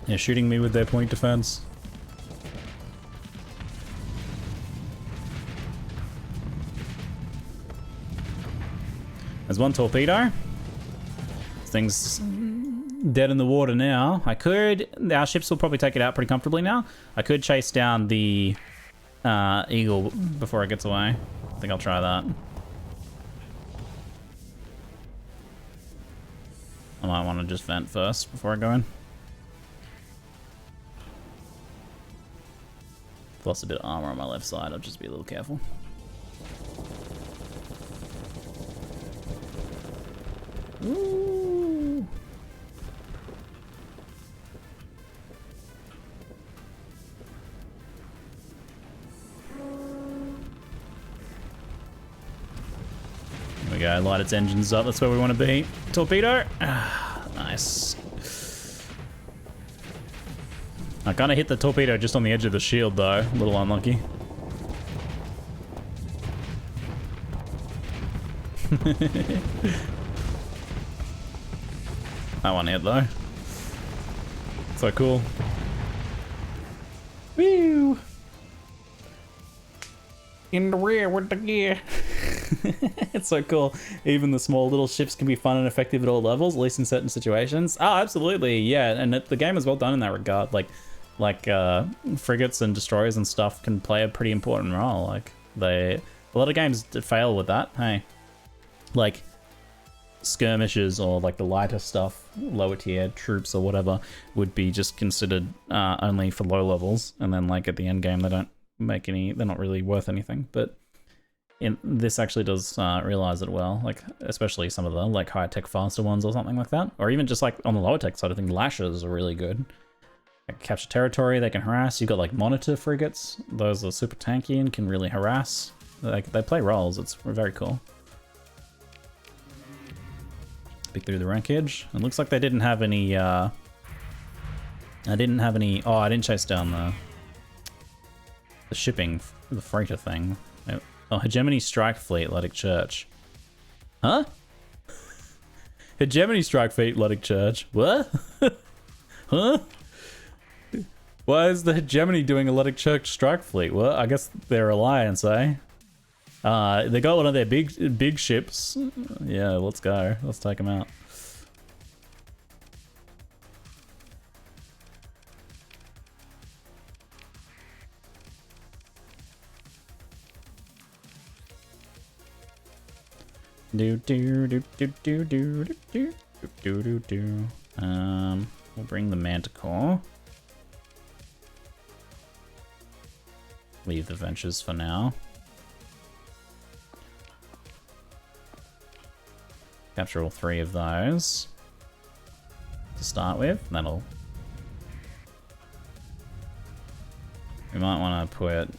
They're shooting me with their point defense. There's one torpedo. This thing's dead in the water now. Our ships will probably take it out pretty comfortably now. I could chase down the eagle before it gets away. I think I'll try that. I might want to just vent first before I go in. Lost a bit of armor on my left side, I'll just be a little careful. Ooh. There we go, light its engines up, that's where we want to be. Torpedo! Ah, nice. I kind of hit the torpedo just on the edge of the shield though, a little unlucky. That one hit though. So cool. Woo! In the rear with the gear. It's so cool. Even the small little ships can be fun and effective at all levels, at least in certain situations. Oh, absolutely, yeah. And the game is well done in that regard. Like frigates and destroyers and stuff can play a pretty important role. Like a lot of games fail with that. Hey, like skirmishes or like the lighter stuff, lower tier troops or whatever would be just considered only for low levels, and then like at the end game they don't make any. They're not really worth anything. But this actually does realize it well. Like especially some of the like high tech faster ones or something like that, or even just like on the lower tech side, I think lashes are really good. Capture territory, they can harass. You've got like monitor frigates, those are super tanky and can really harass. They play roles, it's very cool. Pick through the wreckage. It looks like they didn't have any I didn't chase down the shipping, the freighter thing. Oh, Hegemony Strike Fleet, Atlantic Church. Huh? Hegemony Strike Fleet, Atlantic Church. What? Huh? Why is the Hegemony doing Atlantic Church Strike Fleet? Well, I guess their alliance, eh? They got one of their big ships. Yeah, let's go. Let's take them out. We'll bring the Manticore. Leave the ventures for now. Capture all 3 of those to start with. That'll. We might want to put.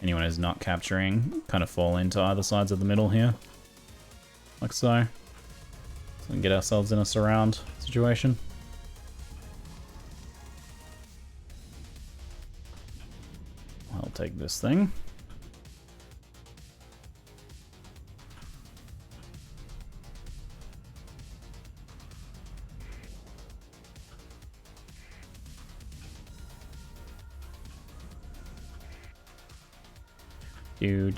Anyone who's not capturing kind of fall into either sides of the middle here, like so. So we can get ourselves in a surround situation. I'll take this thing. We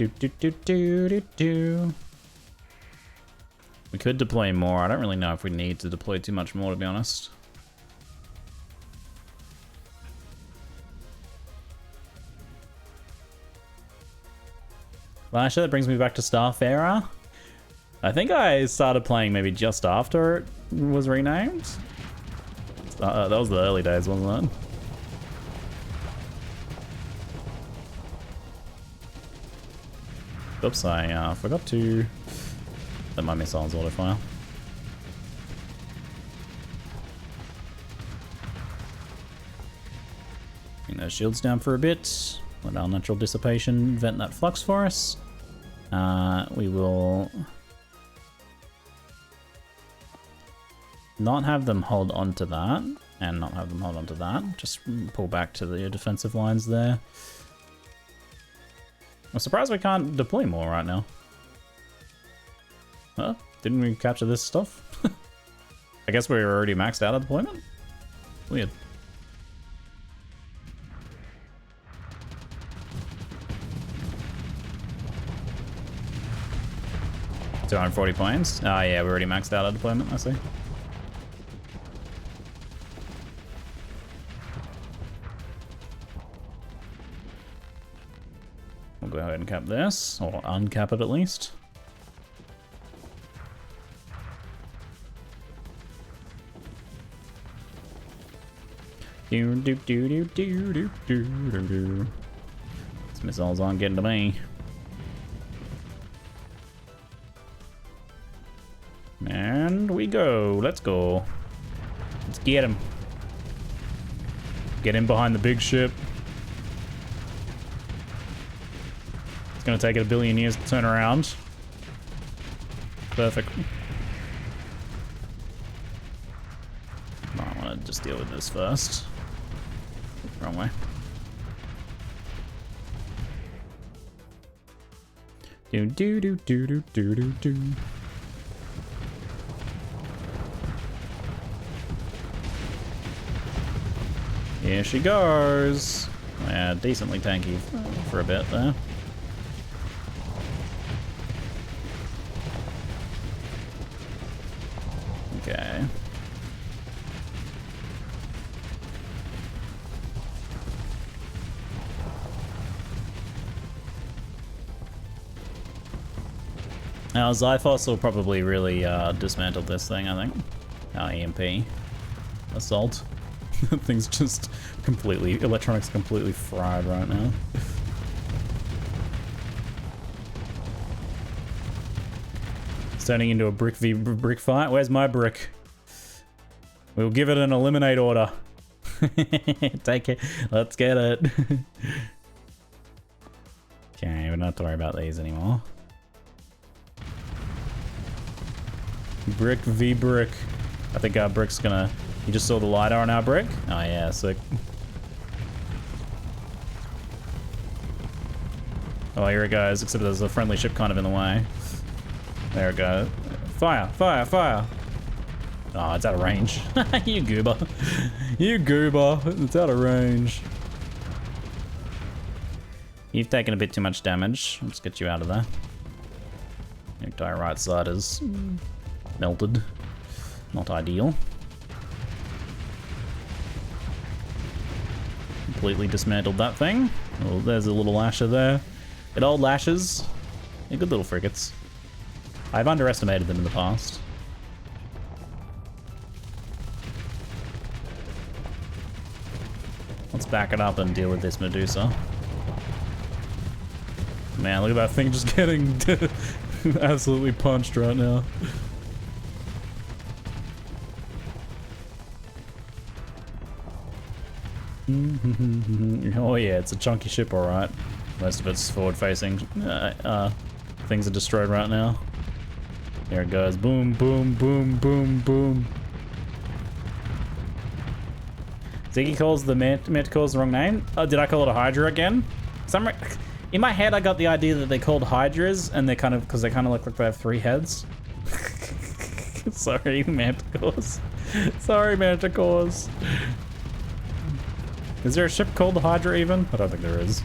could deploy more. I don't really know if we need to deploy too much more, to be honest. Well, actually, that brings me back to Starfarer. I think I started playing maybe just after it was renamed. That was the early days, wasn't it? Oops, I forgot to let my missiles auto-fire. Bring those shields down for a bit. Let our natural dissipation vent that flux for us. We will not have them hold on to that, and not have them hold on to that. Just pull back to the defensive lines there. I'm surprised we can't deploy more right now. Huh? Didn't we capture this stuff? I guess we were already maxed out of deployment? Weird. $240 points. Oh yeah, we already maxed out our deployment, I see. We'll go ahead and cap this, or uncap it at least. This missiles aren't getting to me. And we go. Let's go. Let's get him. Get in behind the big ship. It's gonna take it a billion years to turn around. Perfect. I want to just deal with this first. Wrong way. Do do do do do do do do. Here she goes. Yeah, decently tanky for a bit there. Okay. Now, Zyphos will probably really dismantle this thing, I think. EMP. Assault. Thing's just completely, electronics completely fried right now. It's turning into a brick v brick fight. Where's my brick? We'll give it an eliminate order. Take it. Let's get it. Okay, we don't have to worry about these anymore. Brick v brick. I think our brick's gonna... You just saw the LiDAR on our brick? Oh yeah, sick. Oh, here it goes, except there's a friendly ship kind of in the way. There it goes. Fire, fire, fire. Oh, it's out of range. You goober. You goober. It's out of range. You've taken a bit too much damage. Let's get you out of there. Your entire right side is melted. Not ideal. Completely dismantled that thing. Oh, there's a little lasher there. Good old lashers. Yeah, good little frigates. I've underestimated them in the past. Let's back it up and deal with this Medusa. Man, look at that thing just getting absolutely punched right now. Oh yeah, it's a chunky ship, alright. Most of it's forward-facing. Things are destroyed right now. There it goes. Boom, boom, boom, boom, boom. Ziggy calls the Manticores the wrong name. Oh, did I call it a Hydra again? In my head, I got the idea that they called Hydras, and they're kind of, because they kind of look like they have 3 heads. Sorry, Manticores. Sorry, Manticores. Is there a ship called the Hydra even? I don't think there is.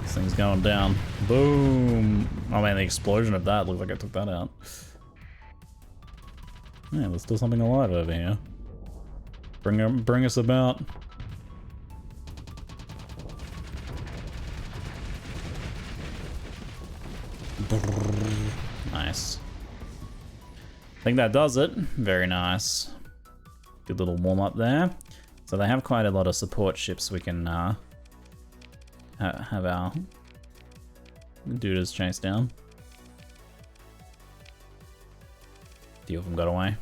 This thing's going down. Boom. Oh man, the explosion of that looked like I took that out. Yeah, there's still something alive over here. Bring us about. Nice. I think that does it. Very nice. Good little warm up there. So they have quite a lot of support ships we can have our dudes chase down. A few of them got away.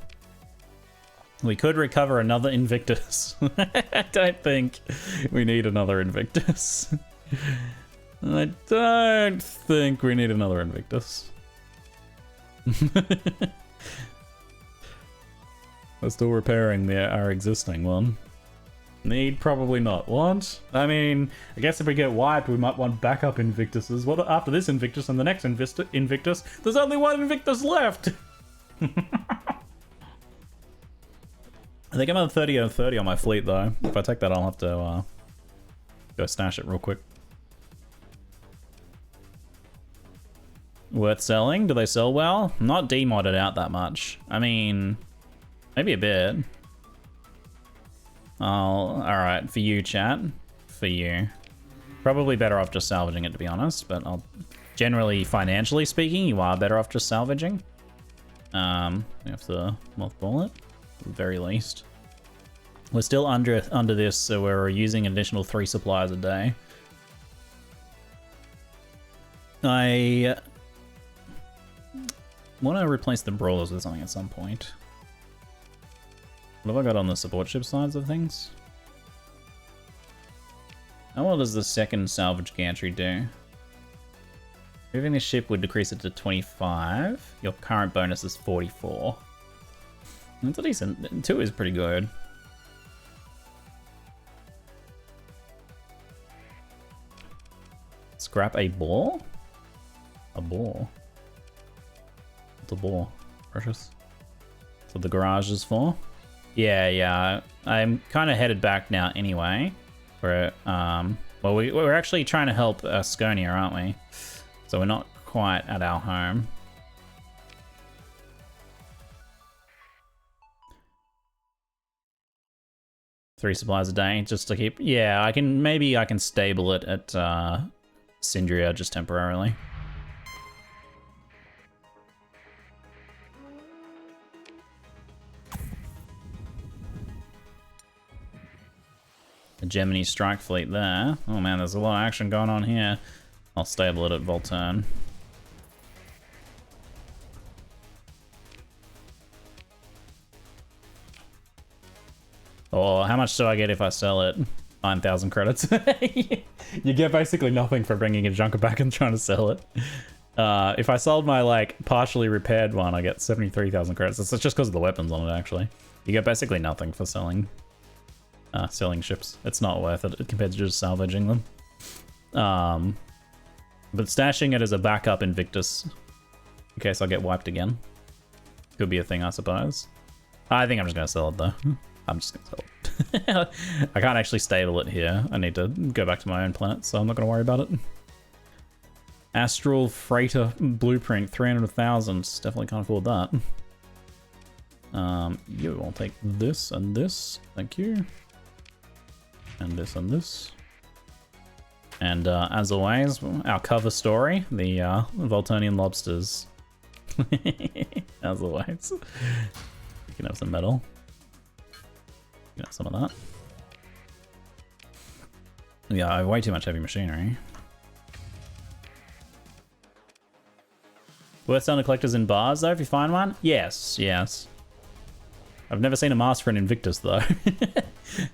We could recover another Invictus. I don't think we need another Invictus. I don't think we need another Invictus. We're still repairing our existing one. Need probably not. What? I mean, I guess if we get wiped, we might want backup Invictuses. What after this Invictus and the next Invictus? There's only one Invictus left! I think I'm at 30 out of 30 on my fleet though. If I take that, I'll have to go stash it real quick. Worth selling? Do they sell well? Not demodded out that much. I mean, maybe a bit. Alright, for you, chat. For you. Probably better off just salvaging it, to be honest, but generally, financially speaking, you are better off just salvaging. We have to mothball it, at the very least. We're still under this, so we're using an additional 3 supplies a day. I want to replace the brawlers with something at some point. What have I got on the support ship sides of things? How well does the second salvage gantry do? Moving the ship would decrease it to 25. Your current bonus is 44. That's a decent. 2 is pretty good. Scrap a bore? A bore? What's a bore? Precious? That's what the garage is for? Yeah. I'm kind of headed back now anyway. We're, well, we're actually trying to help Asconia, aren't we? So we're not quite at our home. Three supplies a day, just to keep... Yeah, maybe I can stable it at Syndria just temporarily. A Gemini strike fleet there. Oh man, there's a lot of action going on here. I'll stable it at Volturn. Oh, how much do I get if I sell it? 9,000 credits. You get basically nothing for bringing a junker back and trying to sell it. If I sold my like partially repaired one, I get 73,000 credits. It's just because of the weapons on it, actually. You get basically nothing for selling ships. It's not worth it compared to just salvaging them. But stashing it as a backup Invictus in case I get wiped again could be a thing, I suppose. I think I'm just gonna sell it though. I'm just gonna sell it. I can't actually stable it here. I need to go back to my own planet, so I'm not gonna worry about it. Astral Freighter Blueprint, 300,000. Definitely can't afford that. I'll take this and this. Thank you. And this and this. And as always, our cover story, the Volturnian lobsters. As always. You can have some metal. You can have some of that. Yeah, I have way too much heavy machinery. Worth selling to collectors in bars though, if you find one? Yes. I've never seen a mask for an Invictus though.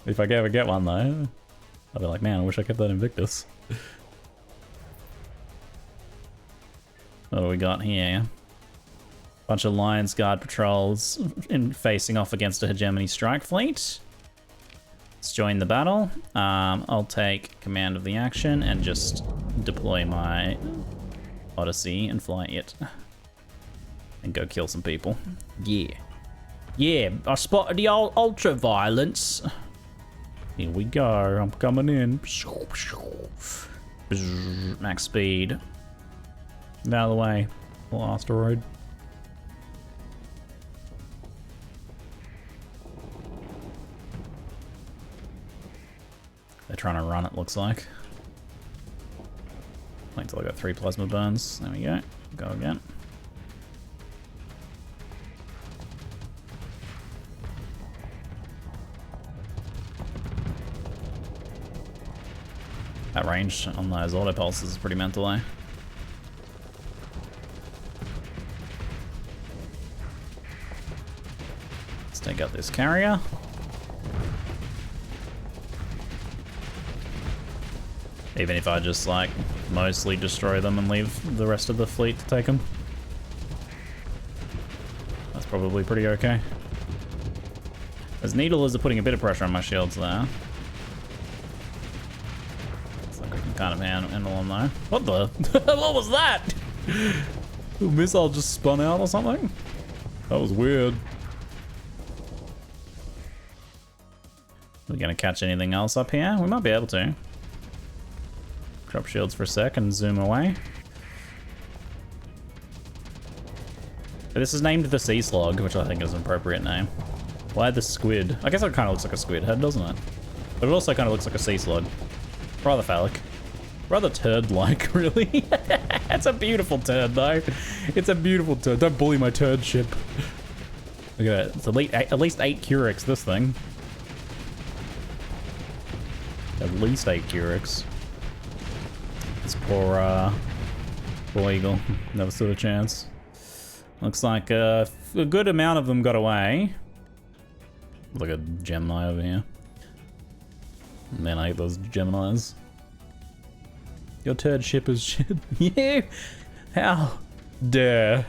If I ever get one though, I'll be like, man, I wish I kept that Invictus. What do we got here? Bunch of Lions Guard patrols facing off against a hegemony strike fleet. Let's join the battle. I'll take command of the action and just deploy my Odyssey and fly it. And go kill some people. Yeah, I spotted the old ultra-violence. Here we go, I'm coming in. Max speed. Out of the way, little asteroid. They're trying to run, it looks like. Wait until I got 3 plasma burns. There we go. Go again. That range on those auto pulses is pretty mental, eh? Let's take out this carrier. Even if I just like mostly destroy them and leave the rest of the fleet to take them. probably pretty okay. Those needlers are putting a bit of pressure on my shields there. Looks like I can kind of handle them though. What the? What was that? A missile just spun out or something? That was weird. Are we gonna catch anything else up here? We might be able to. Drop shields for a sec and zoom away. But this is named the Sea Slug, which I think is an appropriate name. Why the squid? I guess it kind of looks like a squid head, doesn't it? But it also kind of looks like a sea slug. Rather phallic. Rather turd-like, really. It's a beautiful turd, though. It's a beautiful turd. Don't bully my turd ship. Look at it. It's at least 8 Curix, this thing. At least 8 Curix. This poor eagle. Never stood a chance. Looks like a good amount of them got away. Look at Gemini over here. Man, I hate those Geminis. Your turd ship is shit. You? How dare?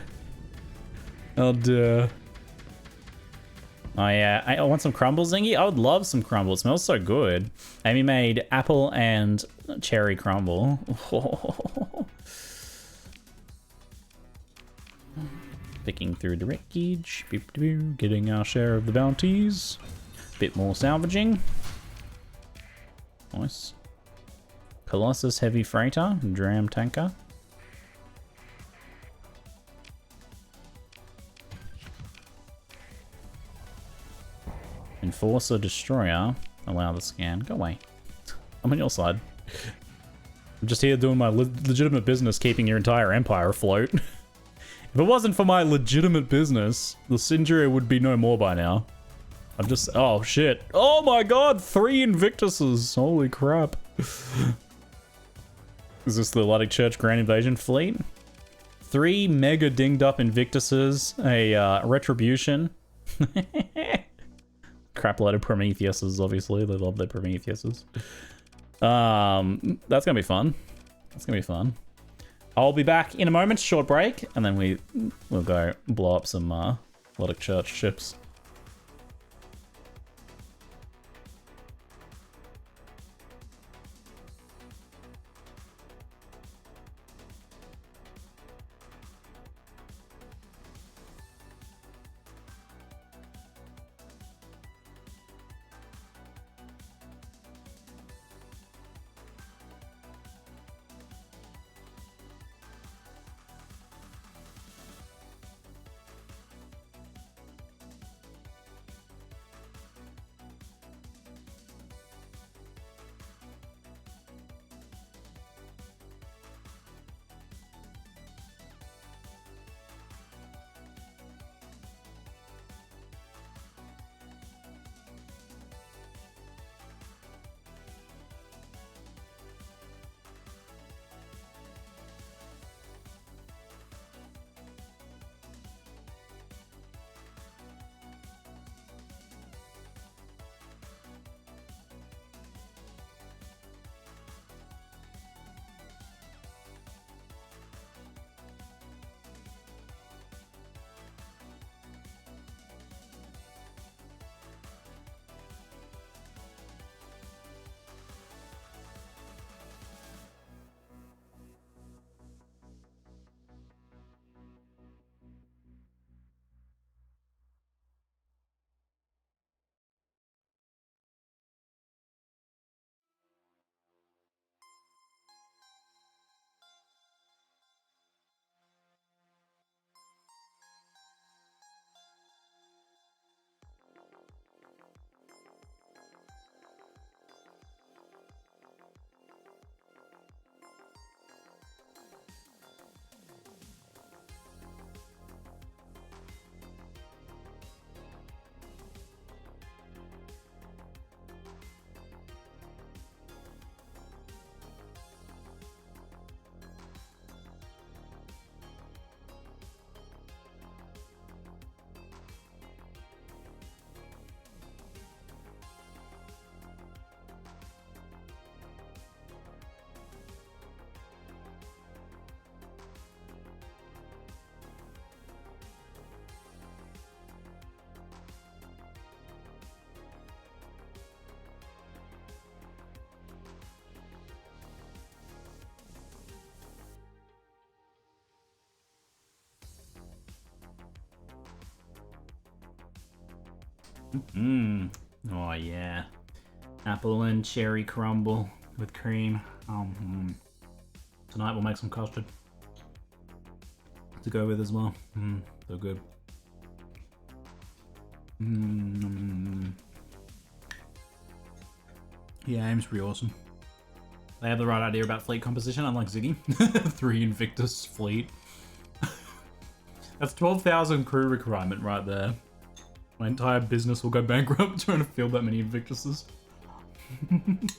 How dare? Oh yeah, I want some crumble, Zingy. I would love some crumble. It smells so good. Amy made apple and cherry crumble. Picking through the wreckage, getting our share of the bounties. Bit more salvaging. Nice. Colossus heavy freighter, dram tanker. Enforcer destroyer. Allow the scan. Go away. I'm on your side. I'm just here doing my legitimate business, keeping your entire empire afloat. If it wasn't for my legitimate business, the Sindria would be no more by now. I'm just... Oh, shit. Oh my god! 3 Invictuses! Holy crap. Is this the Luddic Church Grand Invasion fleet? 3 mega dinged up Invictuses, a Retribution. Crap load of Prometheuses, obviously. They love their Prometheuses. That's gonna be fun. That's gonna be fun. I'll be back in a moment, short break, and then we'll go blow up some Luddic Church ships. Oh yeah. Apple and cherry crumble with cream. Tonight we'll make some custard to go with as well. So good. Yeah, aim's pretty awesome. They have the right idea about fleet composition, unlike Ziggy. 3 Invictus fleet. That's 12,000 crew requirement right there. My entire business will go bankrupt trying to field that many Invictuses. And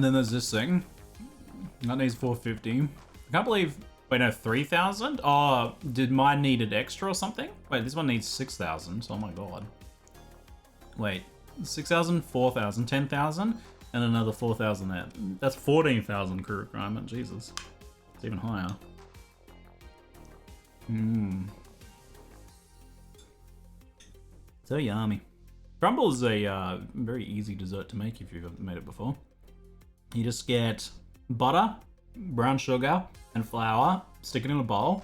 then there's this thing. That needs 450. I can't believe... Wait, no, 3,000? Oh, did mine need an extra or something? Wait, this one needs 6,000. Oh my god. Wait, 6,000, 4,000, 10,000, and another 4,000 there. That's 14,000 crew requirement. Jesus. It's even higher. So yummy. Crumble is a very easy dessert to make if you've made it before. You just get butter, brown sugar, and flour, stick it in a bowl,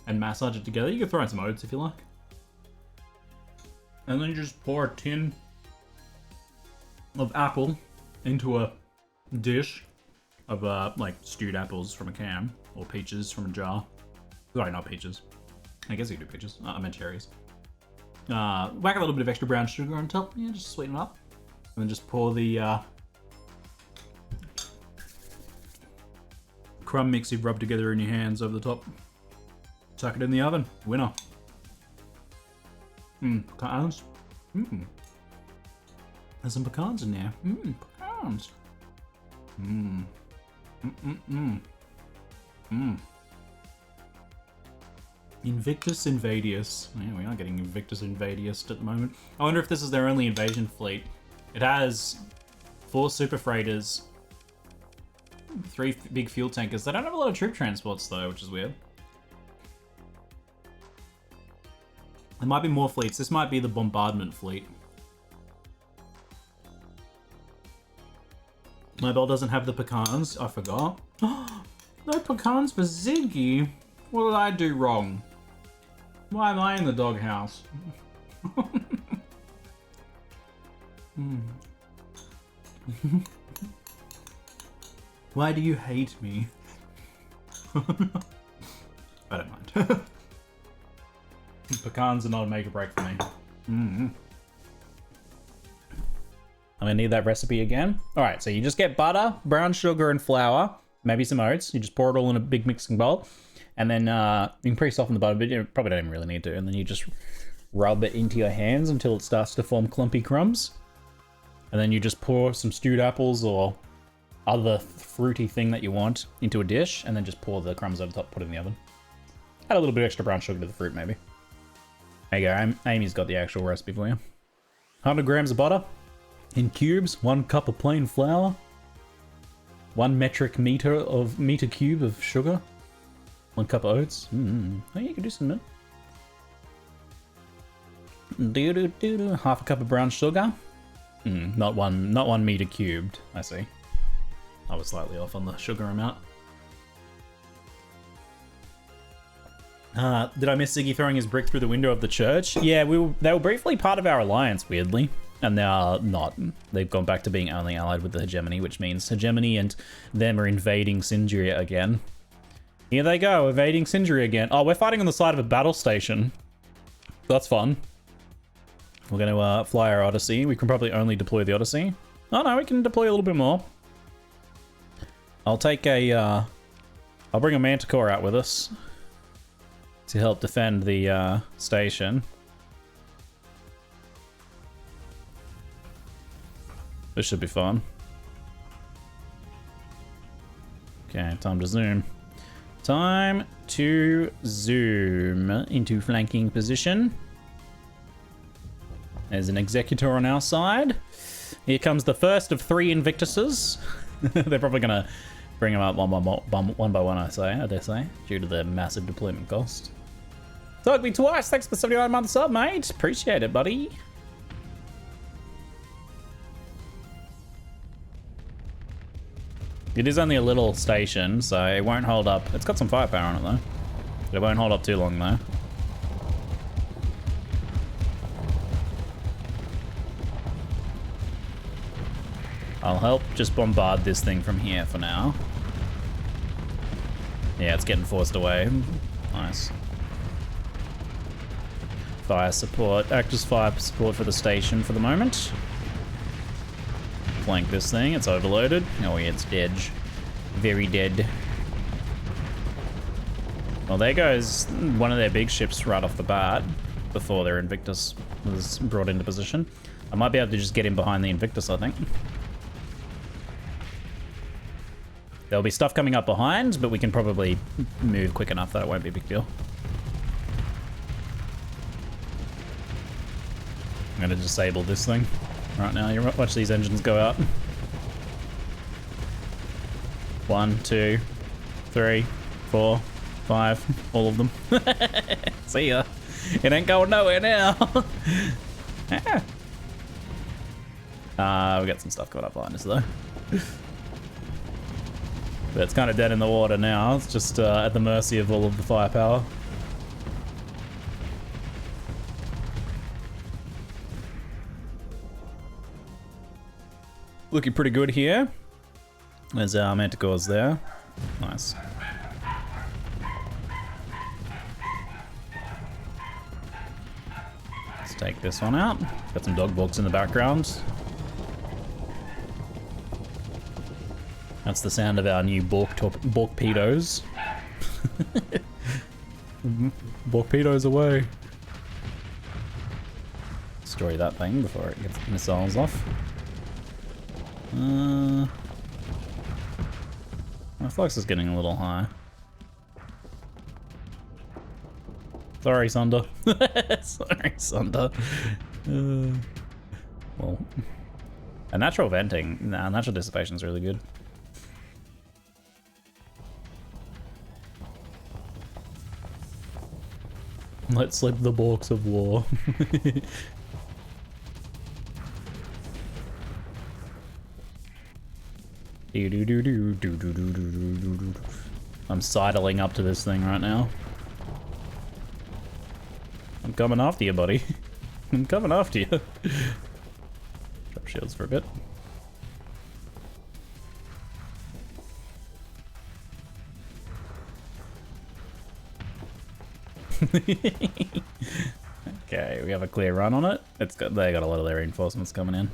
and massage it together. You can throw in some oats if you like. And then you just pour a tin of apple into a dish of like stewed apples from a can, or peaches from a jar. Sorry, not peaches. I guess you could do peaches. I meant cherries. Whack a little bit of extra brown sugar on top. Yeah, just sweeten it up. And then just pour the crumb mix you've rubbed together in your hands over the top. Tuck it in the oven. Winner. Pecans. There's some pecans in there. Pecans. Invictus Invadius. Yeah, we are getting Invictus Invadius at the moment. I wonder if this is their only invasion fleet. It has 4 super freighters, 3 big fuel tankers. They don't have a lot of troop transports though, which is weird. There might be more fleets. This might be the bombardment fleet. Mobile doesn't have the pecans. I forgot. No pecans for Ziggy. What did I do wrong? Why am I in the doghouse? Why do you hate me? I don't mind. Pecans are not a make or break for me. I'm gonna need that recipe again. All right, so you just get butter, brown sugar, and flour, maybe some oats. You just pour it all in a big mixing bowl, and then you can pre-soften the butter, but you probably don't even really need to. And then you just rub it into your hands until it starts to form clumpy crumbs. And then you just pour some stewed apples or other fruity thing that you want into a dish, and then just pour the crumbs over the top, put it in the oven. Add a little bit extra brown sugar to the fruit, maybe. There you go, Amy's got the actual recipe for you. 100 grams of butter in cubes, 1 cup of plain flour, 1 metric meter cube of sugar, 1 cup of oats. Oh, you can do some, man. Half a cup of brown sugar. Not one meter cubed. I see. I was slightly off on the sugar amount. Did I miss Ziggy throwing his brick through the window of the church? Yeah, they were briefly part of our alliance, weirdly. And they are not. They've gone back to being only allied with the hegemony, which means hegemony and them are invading Sindria again. Here they go, invading Sindria again. Oh, we're fighting on the side of a battle station. That's fun. We're going to fly our Odyssey. We can probably only deploy the Odyssey. Oh no, we can deploy a little bit more. I'll take a... I'll bring a Manticore out with us to help defend the station. This should be fun. Okay, time to zoom. Time to zoom into flanking position. There's an Executor on our side. Here comes the first of 3 Invictuses. They're probably going to bring them up one by one, I dare say, due to the massive deployment cost. Talk me twice. Thanks for the 79-month sub, mate. Appreciate it, buddy. It is only a little station, so it won't hold up. It's got some firepower on it, though. It won't hold up too long, though. I'll help just bombard this thing from here for now. Yeah, it's getting forced away. Nice. Fire support. Act as fire support for the station for the moment. Flank this thing. It's overloaded. Oh yeah, it's dead. Very dead. Well, there goes one of their big ships right off the bat before their Invictus was brought into position. I might be able to just get in behind the Invictus, I think. There'll be stuff coming up behind, but we can probably move quick enough that it won't be a big deal. I'm gonna disable this thing right now. You watch these engines go out. 1, 2, 3, 4, 5, all of them. See ya. It ain't going nowhere now. We got some stuff coming up behind us though. But it's kind of dead in the water now. It's just at the mercy of all of the firepower. Looking pretty good here. There's our Manticores there. Nice. Let's take this one out. Got some dog balks in the background. That's the sound of our new Borkpedos. Borkpedos away. Destroy that thing before it gets missiles off. My flux is getting a little high. Sorry, Sunder. Sorry, Sunder. Well, a natural venting, natural dissipation is really good. Let's slip the Borks of war. I'm sidling up to this thing right now. I'm coming after you, buddy. I'm coming after you. Drop shields for a bit. Okay, we have a clear run on it. They got a lot of their reinforcements coming in.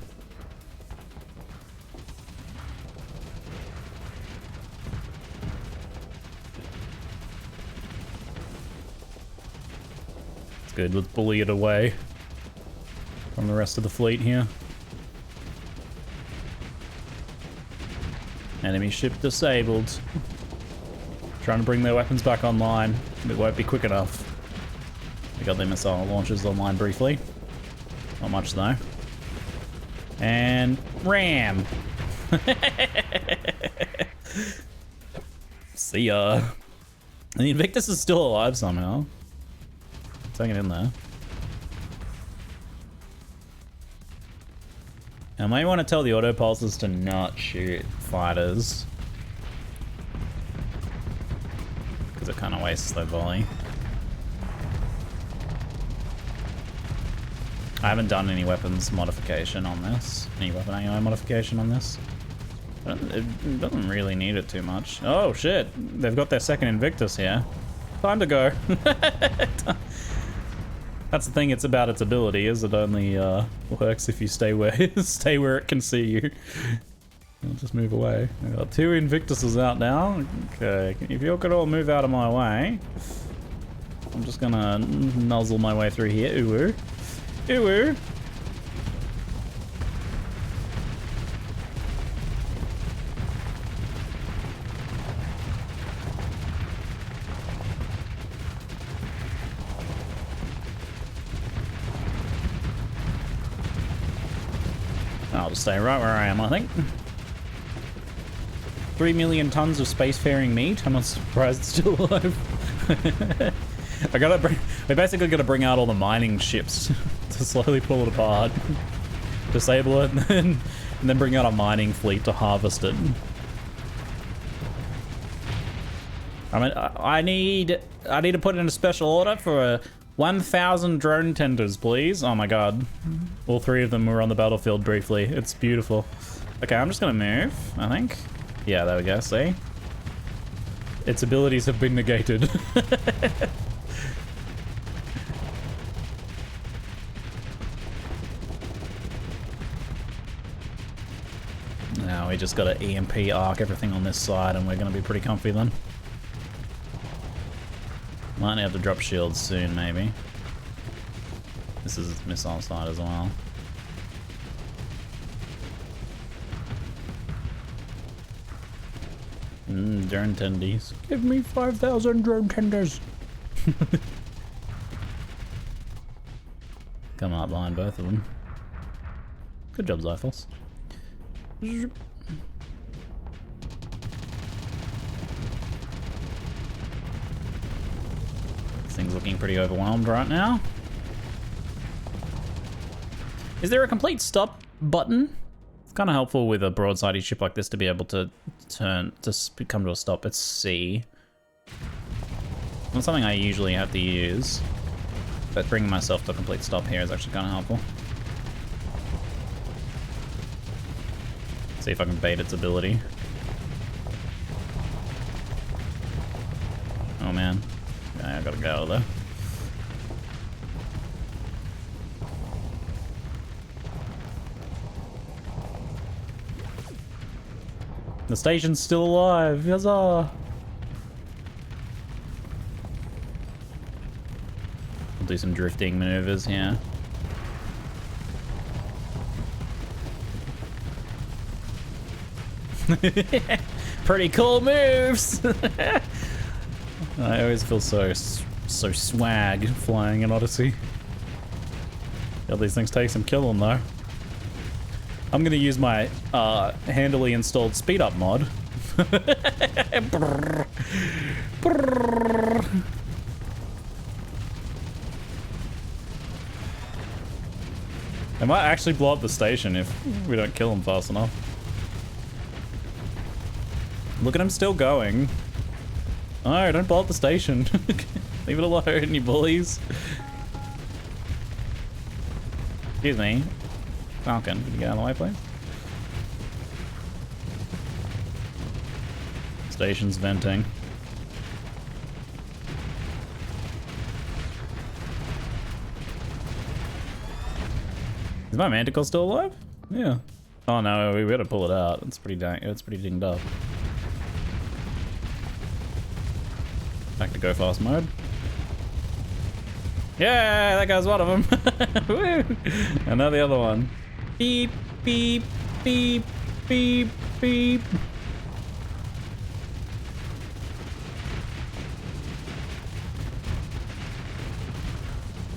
It's good. Let's bully it away from the rest of the fleet here. Enemy ship disabled. Trying to bring their weapons back online. It won't be quick enough. We got their missile launchers online briefly. Not much though. And ram. See ya. And the Invictus is still alive somehow. Let's hang it in there. I might want to tell the autopulsers to not shoot fighters. Because it kind of wastes their volley. I haven't done any weapons modification on this. Any weapon AI modification on this. It doesn't really need it too much. Oh shit, they've got their second Invictus here. Time to go. That's the thing, it's about its ability, is it only works if you stay where it can see you. I'll just move away. I've got 2 Invictuses out now. Okay, if you could all move out of my way. I'm just gonna nuzzle my way through here. Ooh. Ooh. I'll just stay right where I am, I think. 3 million tons of spacefaring meat. I'm not surprised it's still alive. We basically gotta bring out all the mining ships to slowly pull it apart. Disable it and then bring out a mining fleet to harvest it. I mean, I need to put in a special order for 1,000 drone tenders, please. Oh my god. All 3 of them were on the battlefield briefly. It's beautiful. Okay, I'm just gonna move, I think. Yeah, there we go, see? Its abilities have been negated. Now we just gotta EMP arc everything on this side and we're gonna be pretty comfy then. Might have to drop shields soon, maybe. This is missile side as well. Drone tendies. Give me 5,000 drone tenders. Come out behind both of them. Good job, Zyphos. This thing's looking pretty overwhelmed right now. Is there a complete stop button? It's kind of helpful with a broadside ship like this to be able to come to a stop at sea. Not something I usually have to use, but bringing myself to a complete stop here is actually kind of helpful. See if I can bait its ability. Oh man, yeah, I gotta get out of there. The station's still alive, huzzah! We'll do some drifting maneuvers here. Pretty cool moves! I always feel so swag flying in Odyssey. God, these things take some killing though. I'm gonna use my handily installed speed up mod. I might actually blow up the station if we don't kill him fast enough. Look at him still going. Oh, don't blow up the station. Leave it alone, you bullies. Excuse me. Falcon, can you get out of the way, please? Station's venting. Is my manticore still alive? Yeah. Oh no, we gotta pull it out. It's pretty dinged up. Back to go fast mode. Yeah, that guy's one of them. Woo! And now the other one. Beep, beep, beep, beep, beep.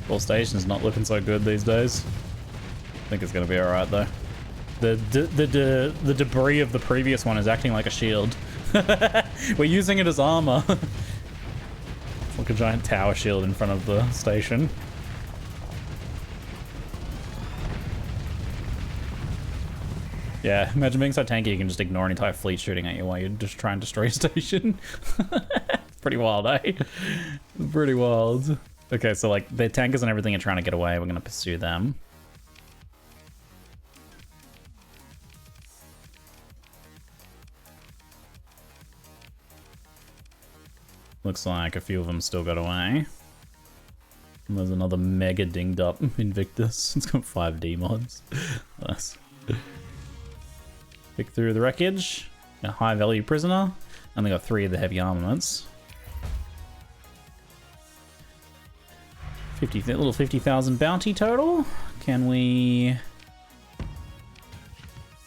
Well, station's not looking so good these days. I think it's gonna be alright though. The debris of the previous one is acting like a shield. We're using it as armor. It's like a giant tower shield in front of the station. Yeah, imagine being so tanky you can just ignore an entire fleet shooting at you while you're just trying to destroy a station. It's pretty wild, eh? It's pretty wild. Okay, so like the tankers and everything are trying to get away. We're gonna pursue them. Looks like a few of them still got away. And there's another mega dinged up Invictus. It's got 5D mods. Nice. Pick through the wreckage. A high value prisoner. Only got 3 of the heavy armaments. Little 50,000 bounty total. Can we...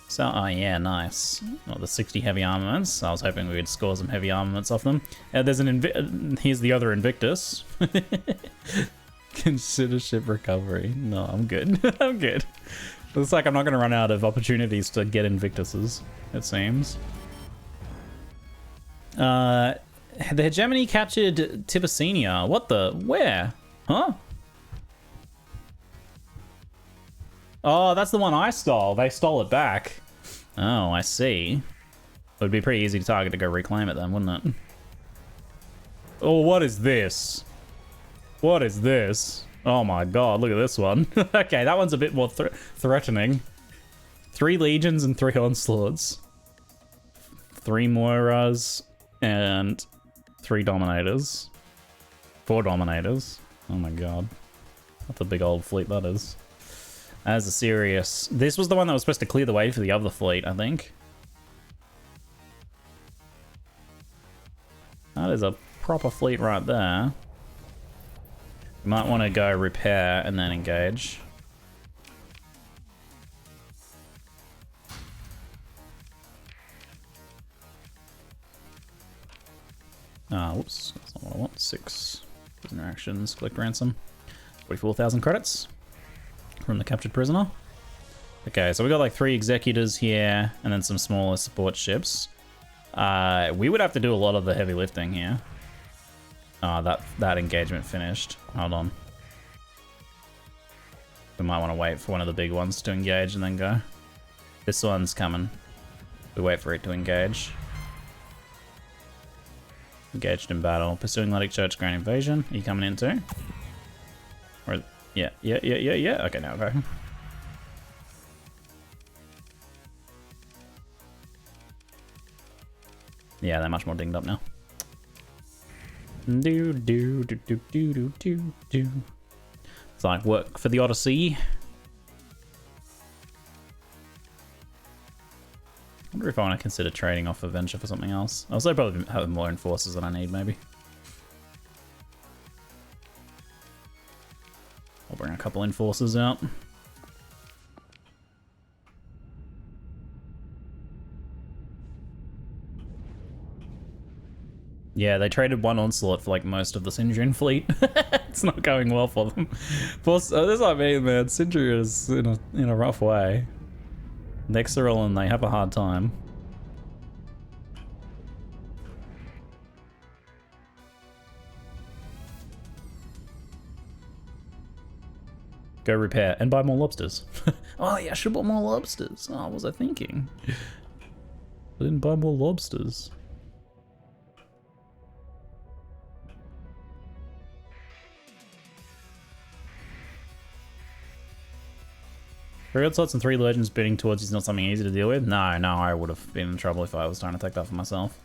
So, oh yeah, nice. Well, the 60 heavy armaments. I was hoping we would score some heavy armaments off them. There's an here's the other Invictus. Consider ship recovery. No, I'm good. I'm good. Looks like I'm not going to run out of opportunities to get Invictuses, it seems. The hegemony captured Tibicenia. What the? Where? Huh? Oh, that's the one I stole. They stole it back. Oh, I see. It would be pretty easy to target to go reclaim it then, wouldn't it? Oh, what is this? What is this? Oh my god, look at this one. Okay, that one's a bit more threatening. 3 legions and 3 onslaughts. 3 Moiras and 3 dominators. 4 dominators. Oh my god. That's a big old fleet that is. That is a serious... This was the one that was supposed to clear the way for the other fleet, I think. That is a proper fleet right there. You might want to go repair and then engage. Whoops, that's not what I want. 6 prisoner actions, collect ransom. 44,000 credits from the captured prisoner. Okay, so we got like 3 executors here and then some smaller support ships. We would have to do a lot of the heavy lifting here. That engagement finished. Hold on. We might want to wait for one of the big ones to engage and then go. This one's coming. We wait for it to engage. Engaged in battle. Pursuing Lytic Church Grand Invasion. Are you coming in too? Or, yeah. Okay, now go. Yeah, they're much more dinged up now. It's like work for the Odyssey. I wonder if I want to consider trading off Avenger for something else. Also, probably have more enforcers than I need, maybe. I'll bring a couple enforcers out. Yeah, they traded 1 onslaught for like most of the Syndrian fleet. It's not going well for them. Plus, that's what I mean, man. Syndria is in a rough way. Nexeril and they have a hard time. Go repair and buy more lobsters. Oh yeah, I should buy more lobsters. Oh, what was I thinking? I didn't buy more lobsters. Three outslots and 3 legends bidding towards you is not something easy to deal with? No, I would have been in trouble if I was trying to take that for myself.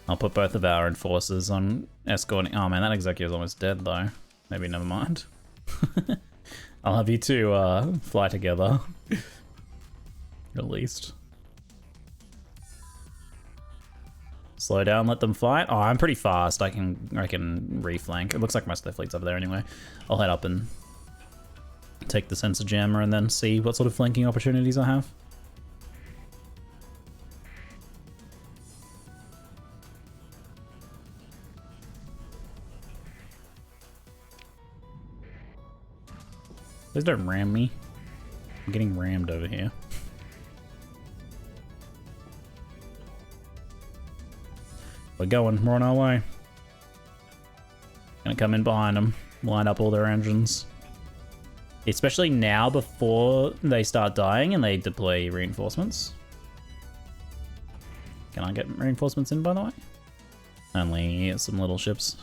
I'll put both of our enforcers on escorting. Oh man, that executive's almost dead though. Maybe never mind. I'll have you two fly together. At least. Slow down, let them fight. Oh, I'm pretty fast. I can reflank. It looks like most of their fleet's over there anyway. I'll head up and take the sensor jammer and then see what sort of flanking opportunities I have. Please don't ram me. I'm getting rammed over here. We're going, we're on our way. Gonna come in behind them, line up all their engines. Especially now before they start dying and they deploy reinforcements. Can I get reinforcements in, by the way? Only some little ships.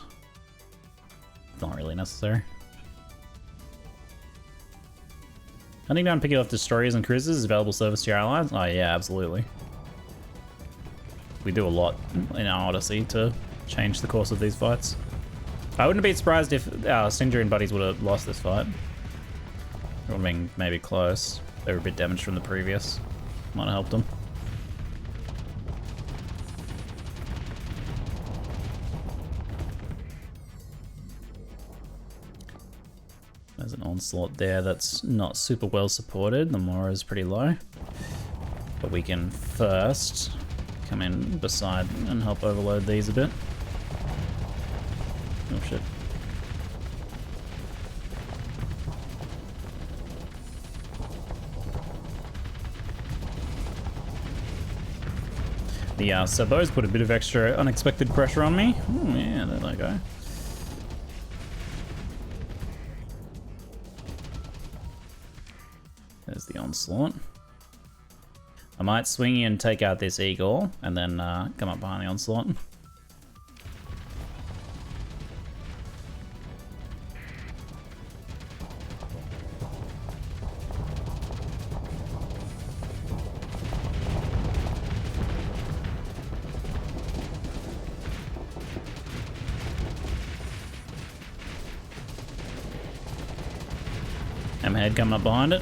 It's not really necessary. Hunting down picking off destroyers and cruisers is available service to your allies? Oh yeah, absolutely. We do a lot in our Odyssey to change the course of these fights. I wouldn't be surprised if our Syndrian buddies would have lost this fight. It would have been maybe close. They were a bit damaged from the previous. Might have helped them. There's an onslaught there that's not super well supported. The Mora is pretty low. But we can first come in beside and help overload these a bit. Oh shit. The Sabos put a bit of extra unexpected pressure on me. Oh yeah, there they go. There's the onslaught. I might swing in and take out this eagle, and then come up behind the onslaught. hammerhead coming up behind it.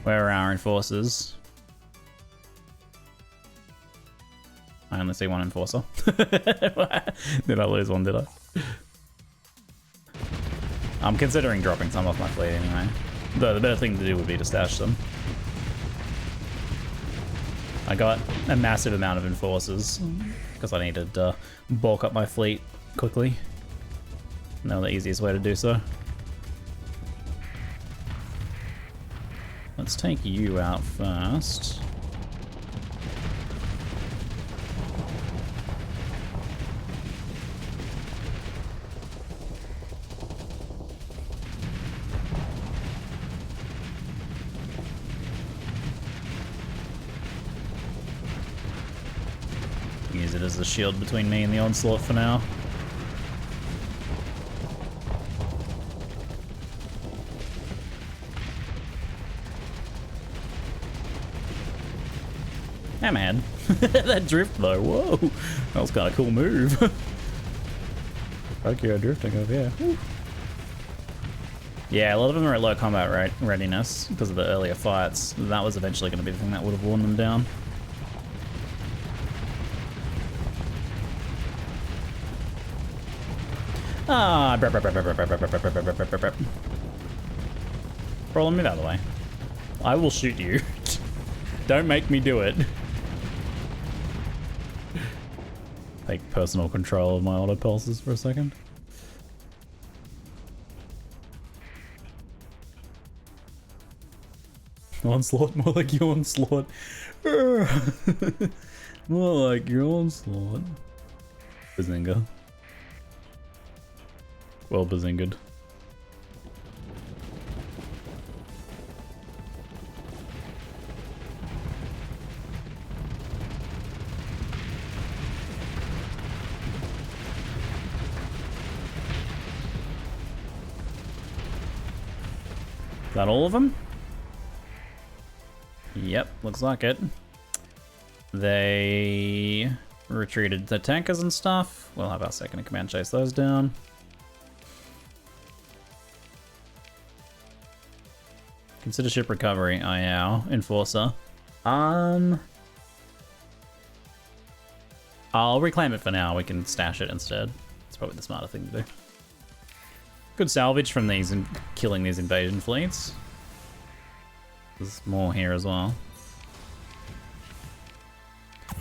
Where are our enforcers? I only see one enforcer. Did I lose one, did I? I'm considering dropping some off my fleet anyway. Though the better thing to do would be to stash them. I got a massive amount of enforcers because I needed to bulk up my fleet quickly. Now the easiest way to do so. Let's take you out first. Use it as a shield between me and the onslaught for now. Hammerhead. That drift though, whoa. That was kind of a cool move. Fuck yeah, drifting over here. Woo. Yeah, a lot of them are at low combat readiness because of the earlier fights. That was eventually going to be the thing that would have worn them down. Ah, roll me out of the way. I will shoot you. Don't make me do it. Take personal control of my auto pulses for a second. Onslaught, more like your onslaught. More like your onslaught. Bazinga. Well bazinged. Is that all of them? Yep, looks like it. They retreated the tankers and stuff. We'll have our second in command chase those down. Consider ship recovery. Oh yeah, enforcer. I'll reclaim it for now. We can stash it instead. It's probably the smarter thing to do. Good salvage from these and killing these invasion fleets. There's more here as well.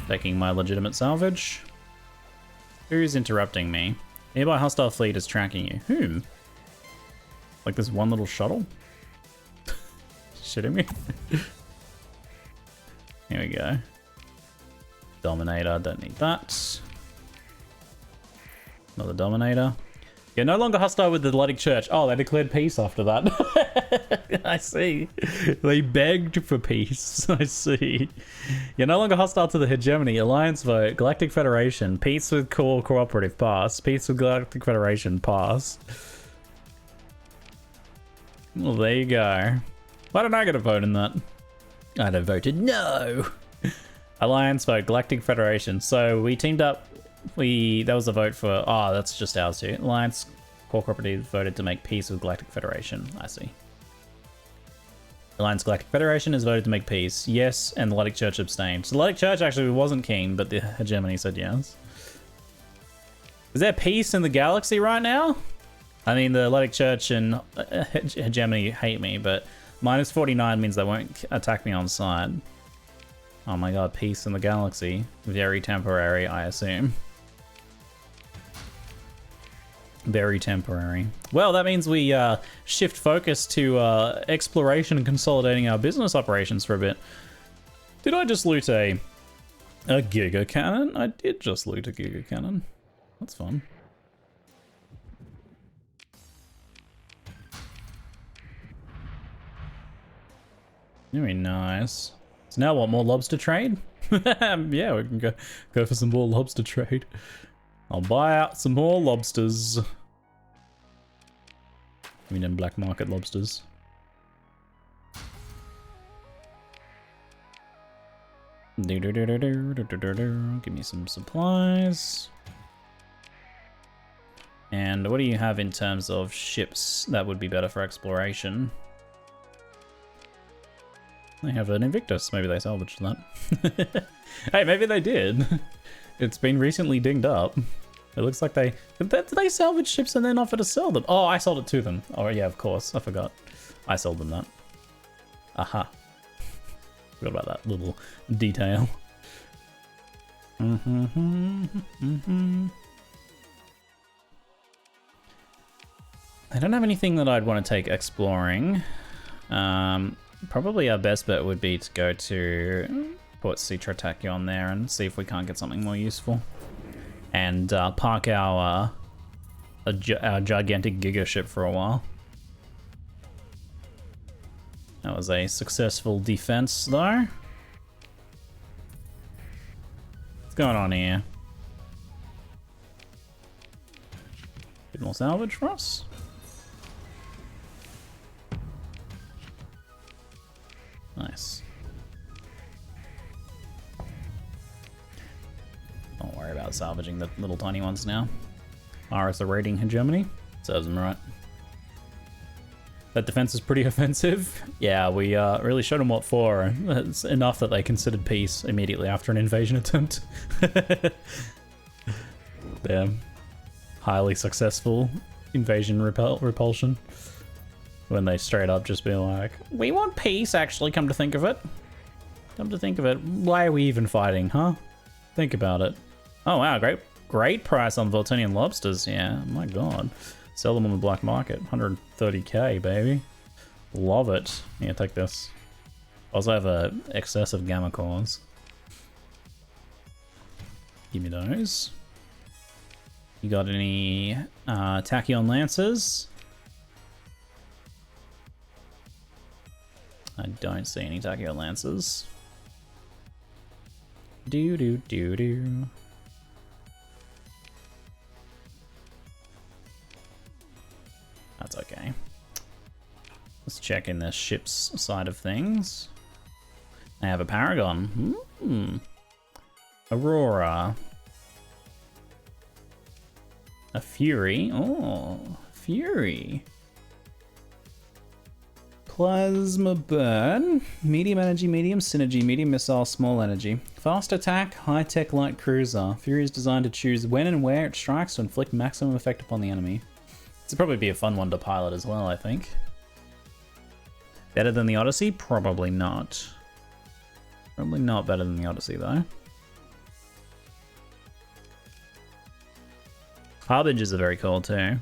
Taking my legitimate salvage. Who's interrupting me? Nearby hostile fleet is tracking you. Whom? Like this one little shuttle? Shitting me? Here we go. Dominator, don't need that. Another Dominator. You're no longer hostile with the Luddic Church. Oh, they declared peace after that. I see. They begged for peace. I see. You're no longer hostile to the hegemony. Alliance vote. Galactic Federation. Peace with core cooperative. Pass. Peace with Galactic Federation. Pass. Well, there you go. Why didn't I get a vote in that? I'd have voted no. Alliance vote. Galactic Federation. So we teamed up. That was a vote for, oh, that's just ours too. Alliance Core Cooperative voted to make peace with Galactic Federation. I see. Alliance Galactic Federation has voted to make peace. Yes, and the Luddic Church abstained. So the Luddic Church actually wasn't keen, but the hegemony said yes. Is there peace in the galaxy right now? I mean, the Luddic Church and hegemony hate me, but minus 49 means they won't attack me on sight. Oh my god, peace in the galaxy. Very temporary, I assume. Very temporary. Well, that means we shift focus to exploration and consolidating our business operations for a bit. Did I just loot a Giga Cannon? I did just loot a Giga Cannon. That's fun. Very nice. So now what, more lobster trade? Yeah, we can go for some more lobster trade. I'll buy out some more lobsters. I mean, in black market lobsters. Give me some supplies. And what do you have in terms of ships that would be better for exploration? They have an Invictus. Maybe they salvaged that. Hey, maybe they did. It's been recently dinged up. It looks like they... Did they salvage ships and then offer to sell them? Oh, I sold it to them. Oh, yeah, of course. I forgot. I sold them that. Aha. Forgot about that little detail. I don't have anything that I'd want to take exploring. Probably our best bet would be to go to Port Citra Tachyon there and see if we can't get something more useful. And park our gigantic giga ship for a while. That was a successful defense though. What's going on here? Bit more salvage for us. Nice. Don't worry about salvaging the little tiny ones now. RS are raiding hegemony. Serves them right. That defense is pretty offensive. Yeah, we really showed them what for. It's enough that they considered peace immediately after an invasion attempt. Damn. Highly successful invasion repulsion. When they straight up just be like, we want peace, actually, come to think of it. Come to think of it, why are we even fighting, huh? Think about it. Oh wow, great price on Voltunian lobsters, yeah, my god. Sell them on the black market, 130k, baby. Love it. Yeah, take this. Also have a excess of gamma cores. Give me those. You got any Tachyon Lancers? I don't see any Tachyon Lancers. Do. That's okay. Let's check in the ship's side of things. I have a Paragon. Aurora. A Fury. Oh, Fury. Plasma Burn. Medium energy, medium synergy, medium missile, small energy. Fast attack, high-tech light cruiser. Fury is designed to choose when and where it strikes to inflict maximum effect upon the enemy. This would probably be a fun one to pilot as well, I think. Better than the Odyssey? Probably not. Probably not better than the Odyssey, though. Harbingers are very cool, too.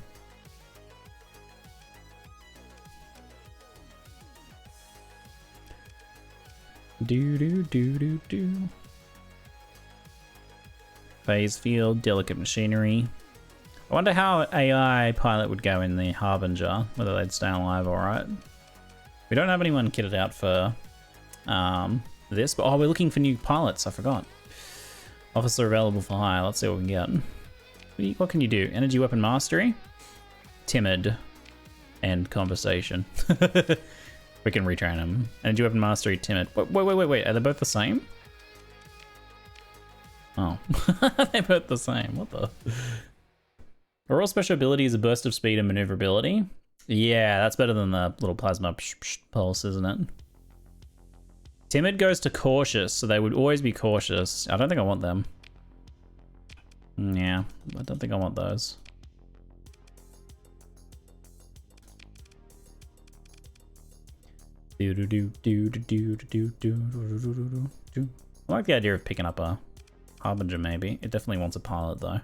Do. Phase field, delicate machinery. I wonder how AI pilot would go in the Harbinger, whether they'd stay alive alright. We don't have anyone kitted out for this, but oh, we're looking for new pilots, I forgot. Officer available for hire, let's see what we can get. What can you do? Energy weapon mastery? Timid. And conversation. We can retrain him. Energy weapon mastery, timid. Wait, are they both the same? Oh, they're both the same, what the? Overall special ability is a burst of speed and maneuverability. Yeah, that's better than the little plasma pulse, isn't it? Timid goes to cautious, so they would always be cautious. I don't think I want them. Yeah, I don't think I want those. I like the idea of picking up a Harbinger, maybe. It definitely wants a pilot, though.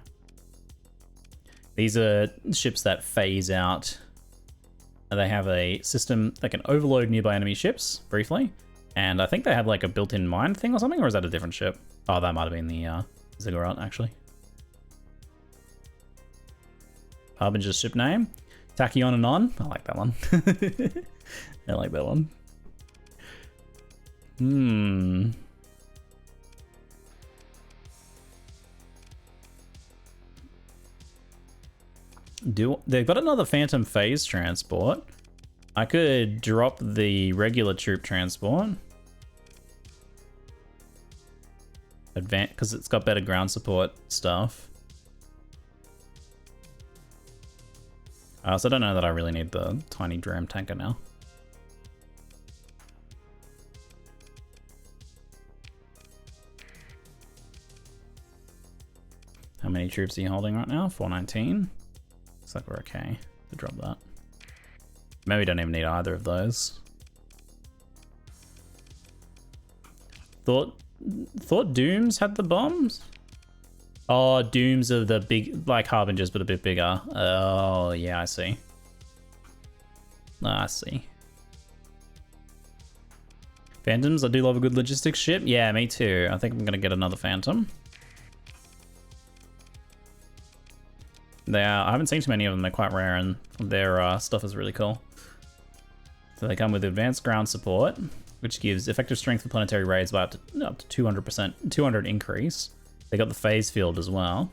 These are ships that phase out. They have a system that can overload nearby enemy ships, briefly. And I think they have like a built-in mine thing or something, or is that a different ship? Oh, that might have been the Ziggurat, actually. Harbinger's ship name. Tachyon Anon. I like that one. I like that one. They've got another Phantom Phase transport. I could drop the regular troop transport. Because it's got better ground support stuff. So I don't know that I really need the tiny dram tanker now. How many troops are you holding right now? 419. Looks like we're okay to drop that. Maybe we don't even need either of those. Thought Dooms had the bombs? Oh, Dooms are the big, like Harbingers, but a bit bigger. Oh, yeah, I see. I see. Phantoms, I do love a good logistics ship. Yeah, me too. I think I'm gonna get another Phantom. I haven't seen too many of them. They're quite rare, and their stuff is really cool. So they come with advanced ground support, which gives effective strength for planetary raids by up to 200%, 200 increase. They got the phase field as well.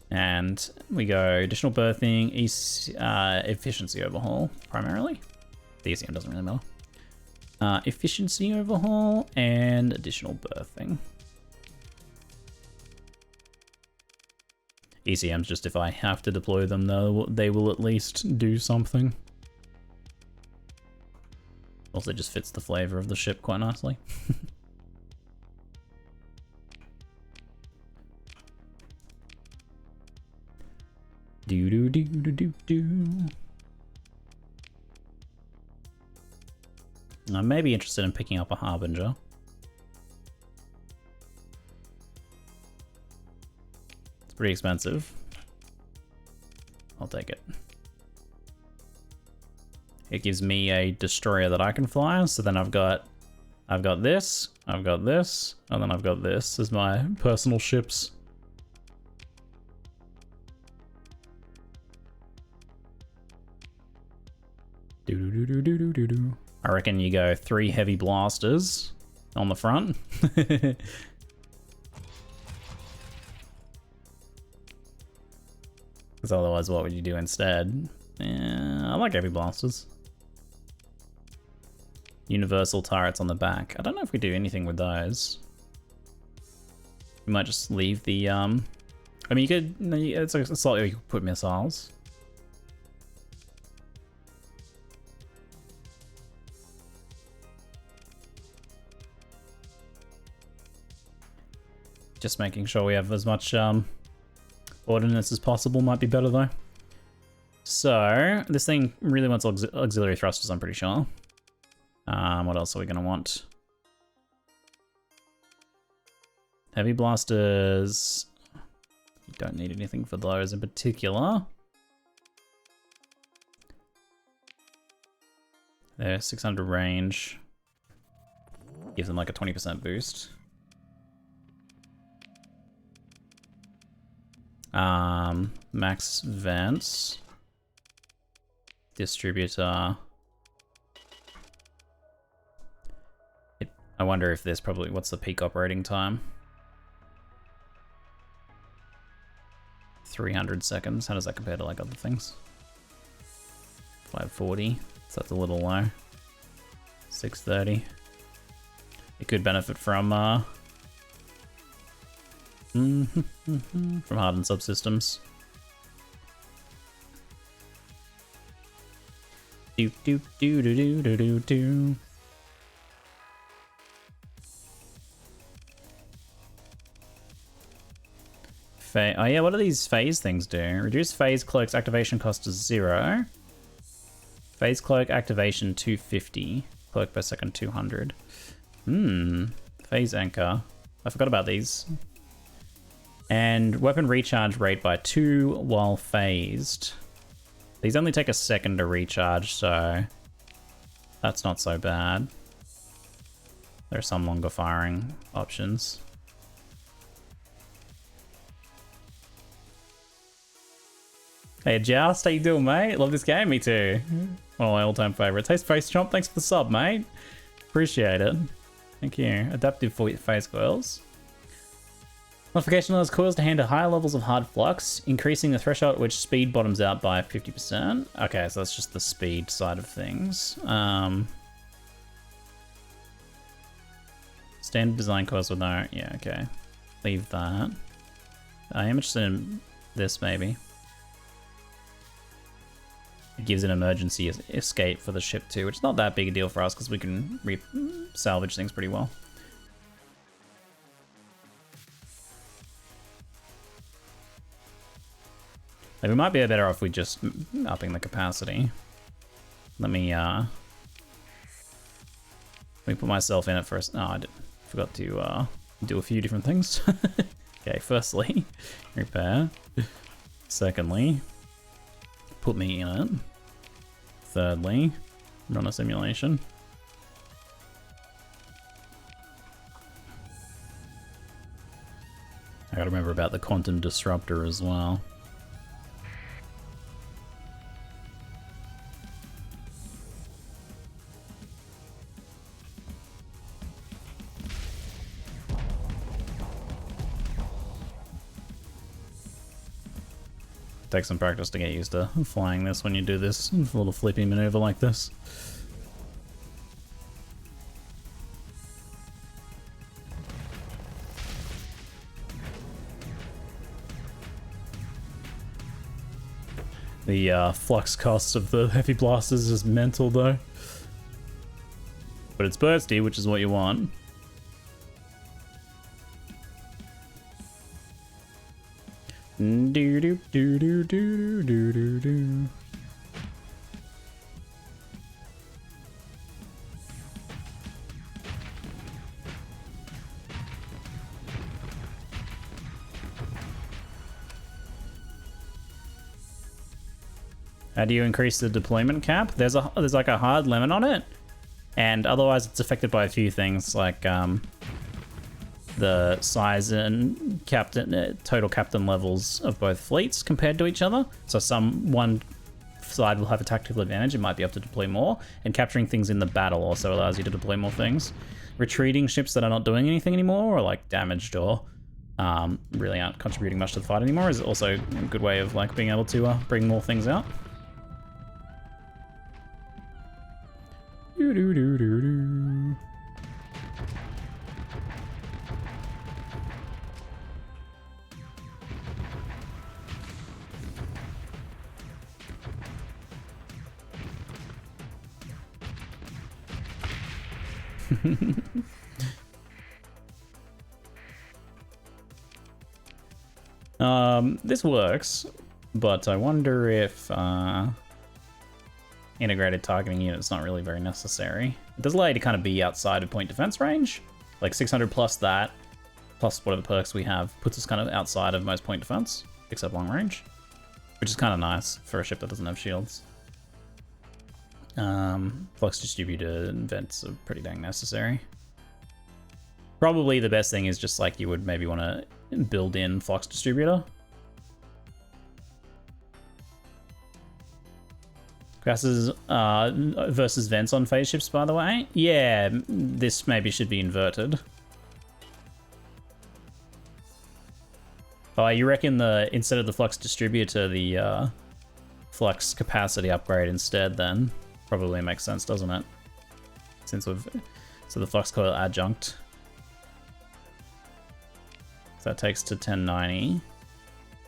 And we go additional berthing, efficiency overhaul, primarily. The ECM doesn't really matter. Efficiency overhaul and additional berthing. ECMs, just if I have to deploy them, though, they will at least do something. Also just fits the flavor of the ship quite nicely. Do do do do do do. I may be interested in picking up a Harbinger. It's pretty expensive. I'll take it. It gives me a destroyer that I can fly, so then I've got this, I've got this, and then I've got this as my personal ships. I reckon you go 3 heavy blasters on the front. Because otherwise, what would you do instead? I like heavy blasters. Universal turrets on the back. I don't know if we do anything with those. We might just leave the, I mean, you could, it's like a slot where you could put missiles. Just making sure we have as much ordnance as possible might be better though. So this thing really wants auxiliary thrusters, I'm pretty sure. What else are we gonna want? Heavy blasters. You don't need anything for those in particular. They're 600 range. Gives them like a 20% boost. Max vents. Distributor. I wonder if there's probably, what's the peak operating time? 300 seconds. How does that compare to like other things? 540. So that's a little low. 630. It could benefit from hardened subsystems. Do do do do do do do do. Oh yeah, what do these phase things do? Reduce phase cloak's activation cost to 0. Phase cloak activation 250. Cloak per second 200. Phase anchor. I forgot about these. And weapon recharge rate by 2 while phased. These only take a second to recharge, so that's not so bad. There are some longer firing options. Hey Joust, how you doing, mate? Love this game, me too. One of my all-time favorites. Hey Space Chomp, thanks for the sub, mate. Appreciate it. Thank you. Adaptive phase coils. Modification allows coils to handle higher levels of hard flux, increasing the threshold at which speed bottoms out by 50%. Okay, so that's just the speed side of things. Standard design coils with no... Yeah, okay. Leave that. I am interested in this, maybe. It gives an emergency escape for the ship too, which is not that big a deal for us because we can salvage things pretty well. Like, we might be better off with just upping the capacity. Let me put myself in it first. Oh, I forgot to do a few different things. Okay, firstly, repair. Secondly, put me in it. Thirdly, run a simulation. I gotta remember about the quantum disruptor as well. Take some practice to get used to flying this when you do this little flippy maneuver like this. The flux cost of the heavy blasters is mental though. But it's bursty, which is what you want. Do do do do do do do do. How do you increase the deployment cap? There's like a hard limit on it, and otherwise it's affected by a few things like the size and total captain levels of both fleets compared to each other. So one side will have a tactical advantage, it might be able to deploy more, and capturing things in the battle also allows you to deploy more things. Retreating ships that are not doing anything anymore, or like damaged or really aren't contributing much to the fight anymore, is also a good way of like being able to bring more things out. Do do do do do. This works, but I wonder if integrated targeting unit's not really very necessary. It does allow you to kind of be outside of point defense range, like 600 plus that, plus whatever perks we have, puts us kind of outside of most point defense, except long range, which is kind of nice for a ship that doesn't have shields. Flux distributor vents are pretty dang necessary. Probably the best thing is just like you would maybe want to build in flux distributor. Gases versus vents on phase ships, by the way. Yeah, this maybe should be inverted. Oh, you reckon instead of the flux distributor, the flux capacity upgrade instead then? Probably makes sense, doesn't it? Since so the flux coil adjunct. So that takes to 1090,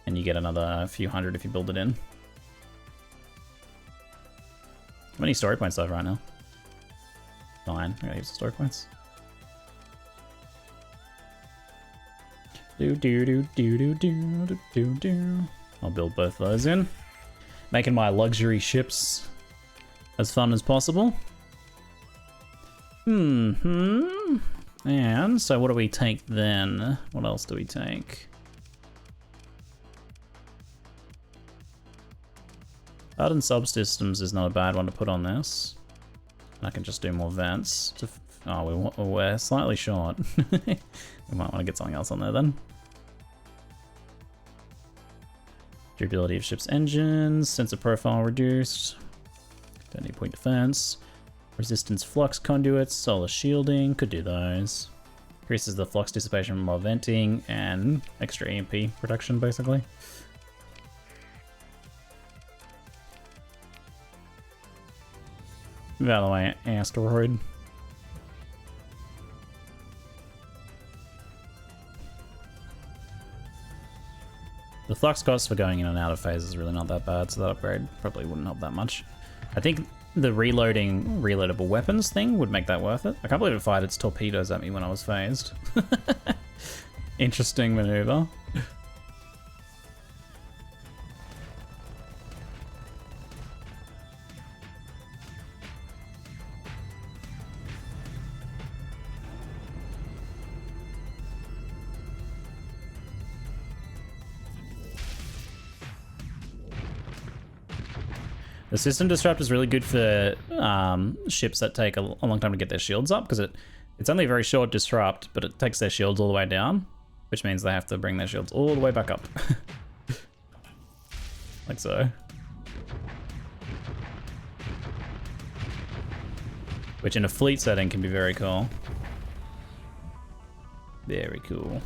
and you get another few hundred if you build it in. How many story points do I have right now? 9. I gotta use the story points. Do do do do do do do do do. I'll build both of those in, making my luxury ships as fun as possible. And so what do we take then? What else do we take? Hardened subsystems is not a bad one to put on this. I can just do more vents. Oh, we're slightly short. We might want to get something else on there then. Durability of ship's engines, sensor profile reduced. Don't need point defense. Resistance flux conduits, solar shielding, could do those. Increases the flux dissipation while venting, and extra EMP production basically. Move out of the way, asteroid. The flux cost for going in and out of phase is really not that bad, so that upgrade probably wouldn't help that much. I think the reloading reloadable weapons thing would make that worth it. I can't believe it fired its torpedoes at me when I was phased. Interesting maneuver. The system disrupt is really good for ships that take a long time to get their shields up, because it's only a very short disrupt, but it takes their shields all the way down, which means they have to bring their shields all the way back up. Like so. Which in a fleet setting can be very cool. Very cool.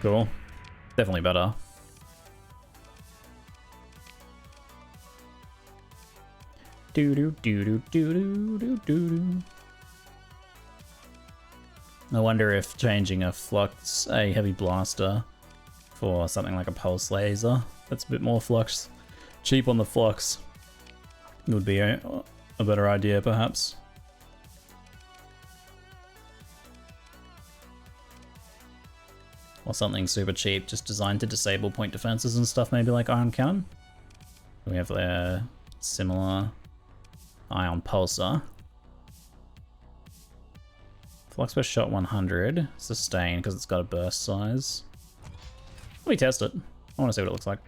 Cool. Definitely better. Do do do do do do do do. I wonder if changing a heavy blaster for something like a pulse laser that's a bit more flux, cheap on the flux, would be a better idea perhaps. Or something super cheap, just designed to disable point defenses and stuff, maybe like Ion Cannon. We have a similar Ion Pulsar. Flux per shot 100, sustain because it's got a burst size. Let me test it. I want to see what it looks like.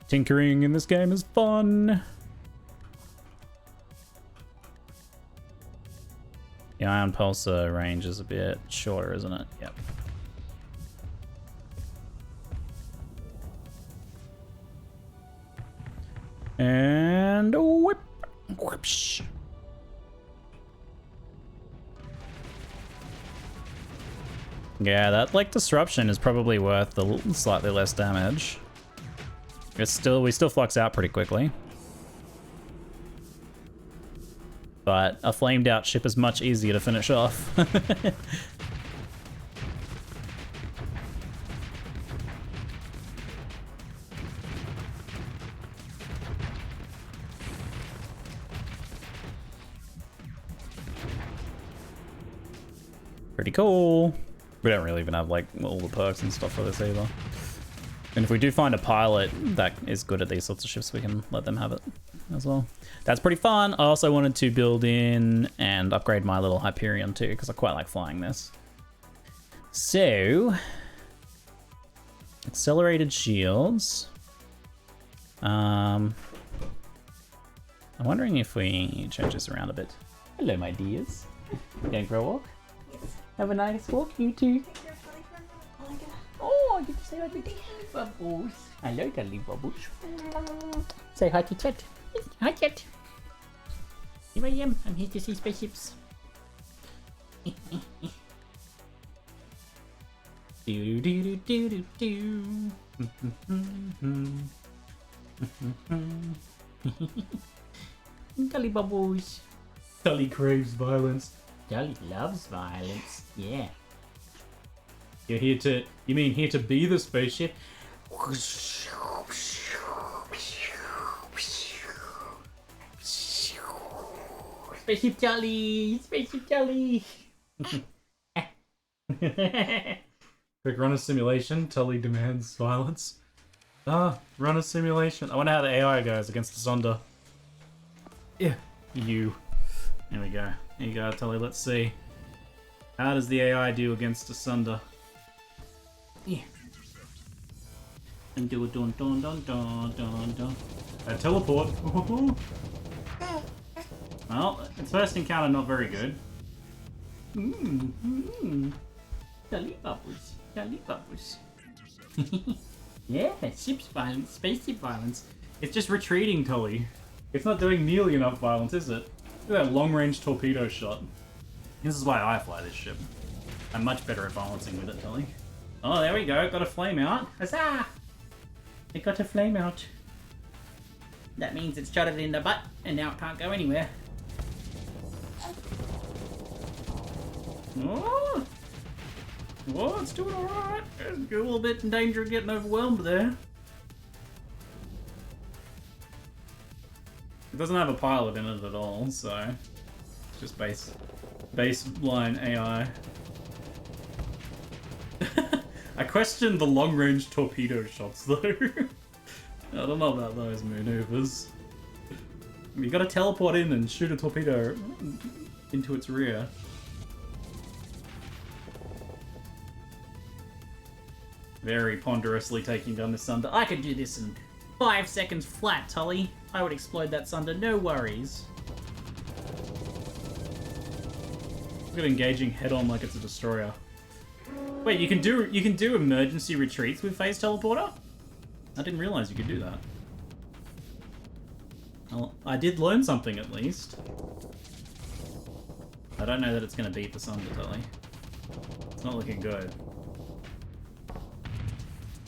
Tinkering in this game is fun. The Ion Pulsar range is a bit shorter, isn't it? Yep. And whip. Whoosh. Yeah, that like disruption is probably worth the slightly less damage. We still flux out pretty quickly. But a flamed out ship is much easier to finish off. Pretty cool. We don't really even have like all the perks and stuff for this either. And if we do find a pilot that is good at these sorts of ships, we can let them have it as well. That's pretty fun. I also wanted to build in and upgrade my little Hyperion too, because I quite like flying this. So, accelerated shields. I'm wondering if we change this around a bit. Hello, my dears. Going for a walk? Have a nice walk, you two. Oh, I get to say hi to Daddy Bubbles. Hello, Daddy Bubbles. Say hi to Chet. Hi, Chet. Here I am. I'm here to see spaceships. Do do do do do do. Daddy Bubbles. Daddy craves violence. Daddy loves violence. Yeah. You're here to... You mean here to be the spaceship? Spaceship Charlie! Spaceship Charlie! Quick, run a simulation. Tully demands violence. Run a simulation. I wonder how the AI goes against the Sonder. Yeah. You. There we go. There you go, Tully. Let's see. How does the AI do against a Sonder? Yeah. And do a dun dun dun dun dun dun. Teleport. Well, its first encounter not very good. Jelly bubbles. Jelly bubbles. Yeah, ship's violence, spaceship violence. It's just retreating, Tully. It's not doing nearly enough violence, is it? Look at that long-range torpedo shot. This is why I fly this ship. I'm much better at balancing with it, Tully. Oh, there we go. Got a flame out. Huzzah! It got a flame out. That means it's shot it in the butt, and now it can't go anywhere. Oh! Oh, it's doing alright. It's a little bit in danger of getting overwhelmed there. It doesn't have a pilot in it at all, so it's just baseline AI. I question the long-range torpedo shots though. I don't know about those maneuvers. You gotta teleport in and shoot a torpedo into its rear. Very ponderously taking down the Sunder. I could do this in 5 seconds flat, Tully. I would explode that Sunder, no worries. Look at engaging head-on like it's a destroyer. Wait, you can do emergency retreats with phase teleporter? I didn't realize you could do that. Well, I did learn something at least. I don't know that it's going to beat the Sunder, Tully. It's not looking good.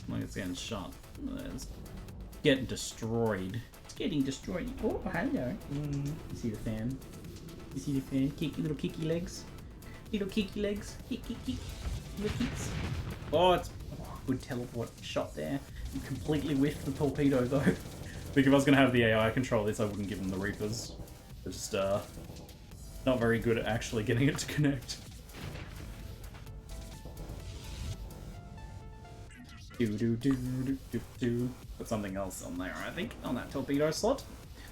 Like it's getting shot. It's getting destroyed. It's getting destroyed. Oh, hello. You see the fan? You see the fan? Little kicky legs. Little kicky legs. Kick, kick, kick. Little kicks. Oh, it's good teleport shot there. You completely whiffed the torpedo though. I think if I was going to have the AI control this, I wouldn't give them the Reapers. They're just not very good at actually getting it to connect. Put something else on there, I think, on that torpedo slot.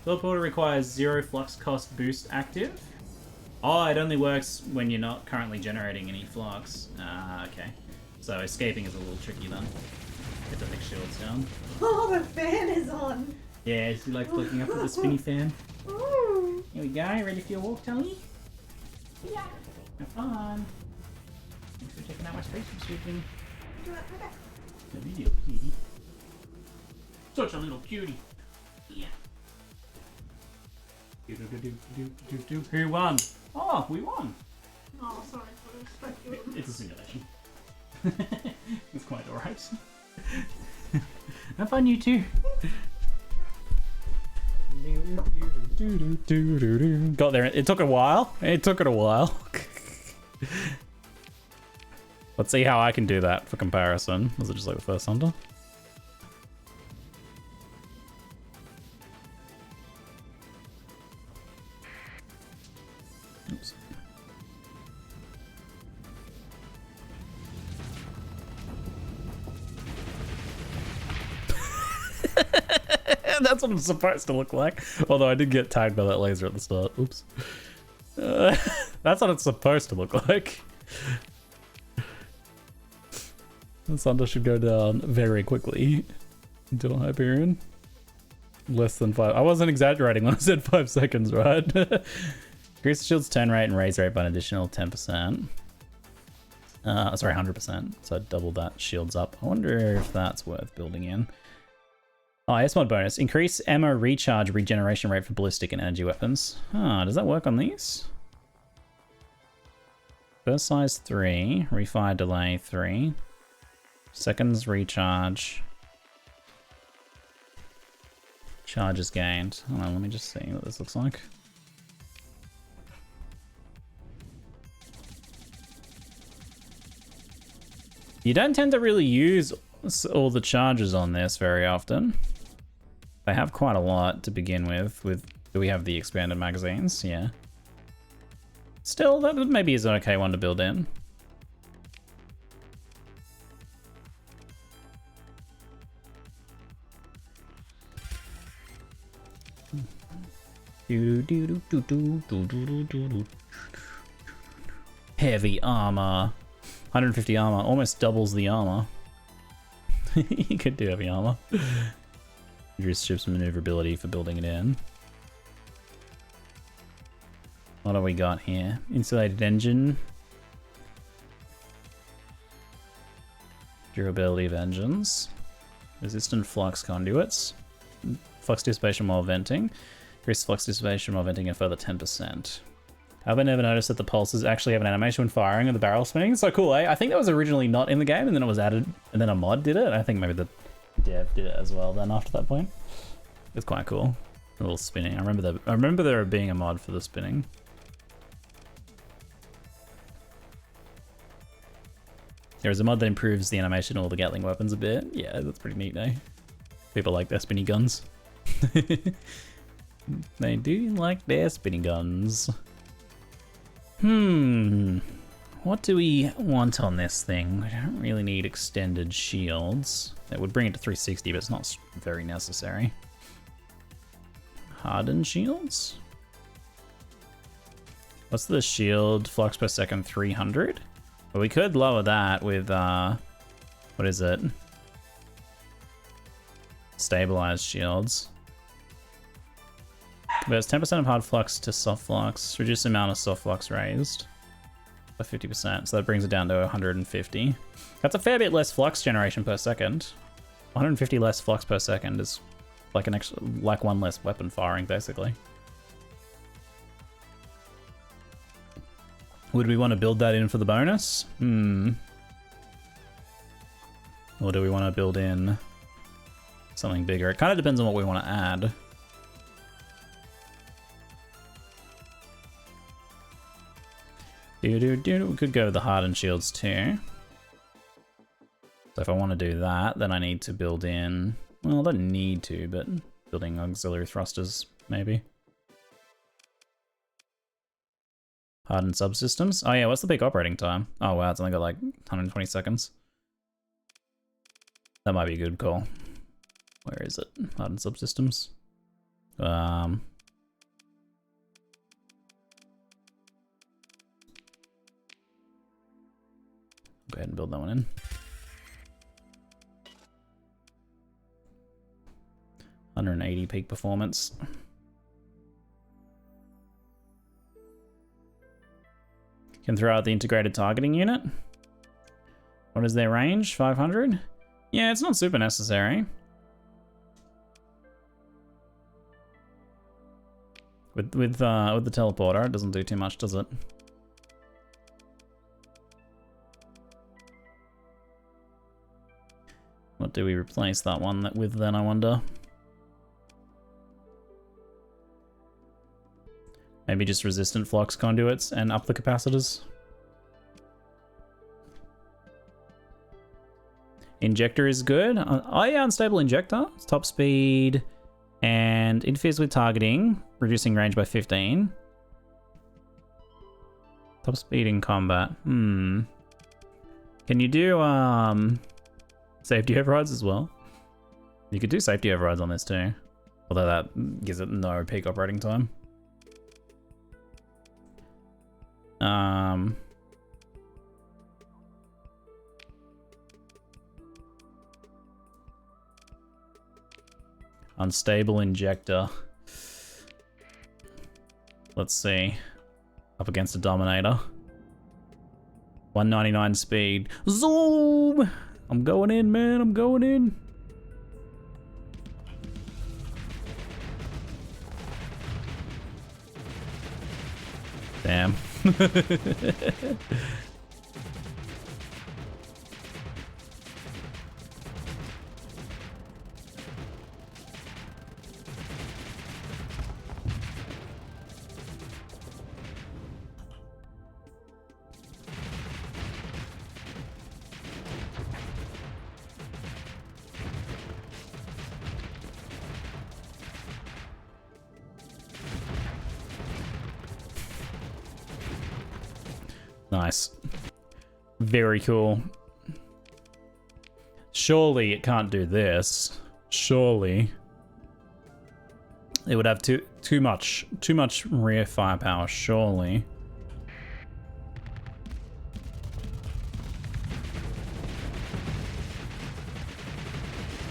Teleporter requires 0 flux cost boost active. Oh, it only works when you're not currently generating any flux. Ah, okay. So escaping is a little tricky then. Get the big shields down. Oh, the fan is on! Yeah, you like looking up at the spinny fan. Ooh. Here we go, ready for your walk, Tully? Yeah. Have fun. Thanks for checking out my space shooting. The video cutie. Such a little cutie. Yeah. Who won? Oh, we won. Oh, sorry for the speculation. It's a simulation. It's quite alright. Have fun, you two. Got there. It took a while. It took it a while. Let's see how I can do that for comparison. Was it just like the first Sunder? Oops. That's what it's supposed to look like. Although I did get tagged by that laser at the start. Oops. That's what it's supposed to look like. The Sunder should go down very quickly into a Hyperion. Less than 5. I wasn't exaggerating when I said 5 seconds, right? Increase the shield's turn rate and raise rate by an additional 10%. Sorry, 100%. So I doubled that shields up. I wonder if that's worth building in. Oh, S-mod bonus. Increase ammo recharge regeneration rate for ballistic and energy weapons. Ah, does that work on these? Burst size 3. Refire delay 3. Seconds recharge. Charges gained. Hold on, let me just see what this looks like. You don't tend to really use all the charges on this very often. They have quite a lot to begin with. Do we have the expanded magazines? Yeah. Still, that maybe is an okay one to build in. Heavy armor. 150 armor. Almost doubles the armor. You could do heavy armor. Reduce ship's maneuverability for building it in. What do we got here? Insulated engine. Durability of engines. Resistant flux conduits. Flux dissipation while venting. Increase flux dissipation while venting a further 10%. I've never noticed that the pulses actually have an animation when firing and the barrel spinning. So cool, eh? I think that was originally not in the game and then it was added and then a mod did it. I think maybe the dev did it as well then after that point. It's quite cool. A little spinning. I remember there being a mod for the spinning. There is a mod that improves the animation of all the Gatling weapons a bit. Yeah, that's pretty neat, eh? People like their spinny guns. They do like their spinny guns. What do we want on this thing? We don't really need extended shields. It would bring it to 360, but it's not very necessary. Hardened shields? What's the shield flux per second? 300? But we could lower that with, what is it? Stabilized shields. But it's 10% of hard flux to soft flux. Reduce the amount of soft flux raised by 50%. So that brings it down to 150. That's a fair bit less flux generation per second. 150 less flux per second is like like one less weapon firing, basically. Would we want to build that in for the bonus? Or do we want to build in something bigger? It kind of depends on what we want to add. We could go with the hardened shields too. So if I want to do that, then I need to build in... Well, I don't need to, but building auxiliary thrusters, maybe. Hardened subsystems. Oh yeah, what's the peak operating time? Oh wow, it's only got like 120 seconds. That might be a good call. Where is it? Hardened subsystems. Go ahead and build that one in. $180 peak performance. Can throw out the integrated targeting unit. What is their range? 500? Yeah, it's not super necessary. With the teleporter, it doesn't do too much, does it? What do we replace that one with then, I wonder? Maybe just resistant flux conduits and up the capacitors. Injector is good. Oh yeah, unstable injector. It's top speed and interferes with targeting, reducing range by 15. Top speed in combat. Can you do safety overrides as well? You could do safety overrides on this too. Although that gives it no peak operating time. Unstable injector. Let's see. Up against a Dominator. 199 speed. Zoom! I'm going in, man. I'm going in. Damn. Nice. Very cool. Surely it can't do this. Surely. It would have too much rear firepower, surely.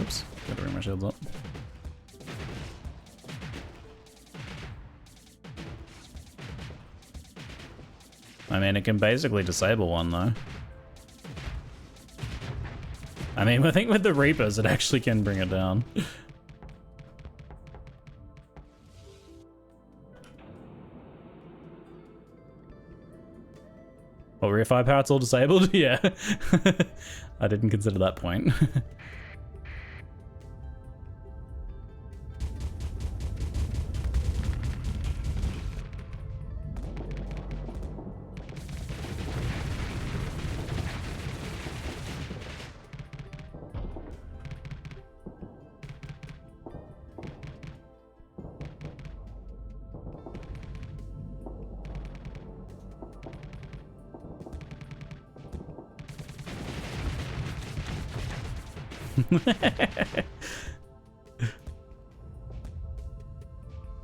Oops, gotta bring my shields up. I mean, it can basically disable one, though. I mean, I think with the Reapers, it actually can bring it down. Oh, rear firepower, it's all disabled? Yeah. I didn't consider that point.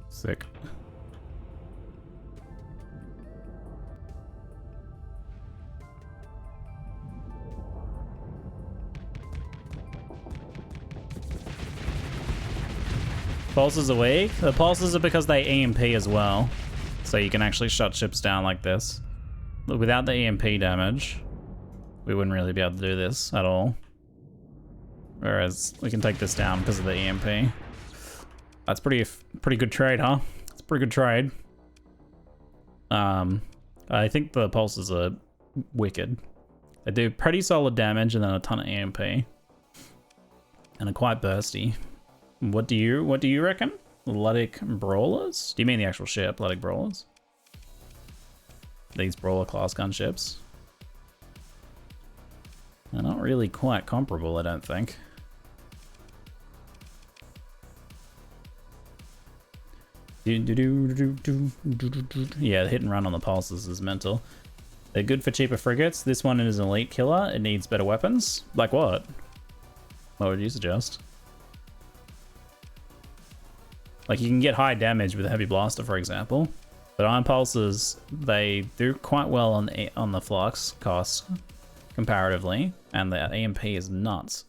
Sick. Pulses are weak. The pulses are because they EMP as well. So you can actually shut ships down like this. Without the EMP damage, we wouldn't really be able to do this at all. Whereas we can take this down because of the EMP. That's pretty good trade, huh? It's a pretty good trade. I think the pulses are wicked. They do pretty solid damage and then a ton of EMP. And are quite bursty. What do you reckon? Luddic Brawlers? Do you mean the actual ship, Luddic Brawlers? These Brawler class gunships. They're not really quite comparable, I don't think. Yeah, the hit and run on the pulses is mental. They're good for cheaper frigates. This one is an elite killer. It needs better weapons. Like what? What would you suggest? Like, you can get high damage with a heavy blaster, for example. But iron pulses, they do quite well on the flux cost comparatively, and the EMP is nuts.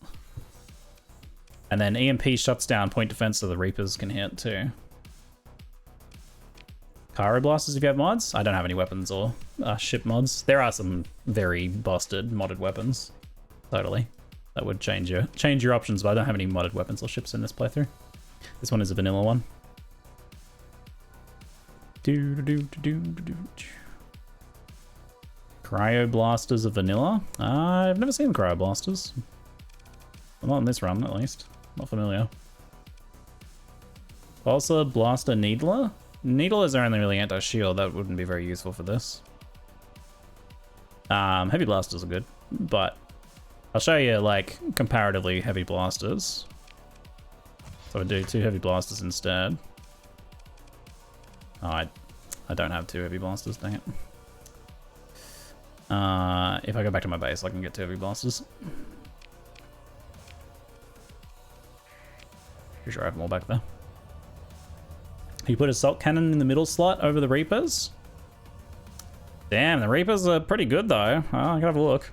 And then EMP shuts down point defense, so the Reapers can hit too. Cairo blasters if you have mods. I don't have any weapons or ship mods. There are some very busted modded weapons. Totally. That would change your options, but I don't have any modded weapons or ships in this playthrough. This one is a vanilla one. Cryo blasters are vanilla. I've never seen cryo blasters. Well, not in this run, at least. Not familiar. Pulsar, blaster, needler. Needlers are only really anti-shield. That wouldn't be very useful for this. Heavy blasters are good, but I'll show you like comparatively heavy blasters. So I do 2 heavy blasters instead. Oh, I don't have 2 heavy blasters, dang it. If I go back to my base, I can get 2 heavy blasters. Pretty sure I have more back there. You put assault cannon in the middle slot over the Reapers. Damn, the Reapers are pretty good though. I can have a look.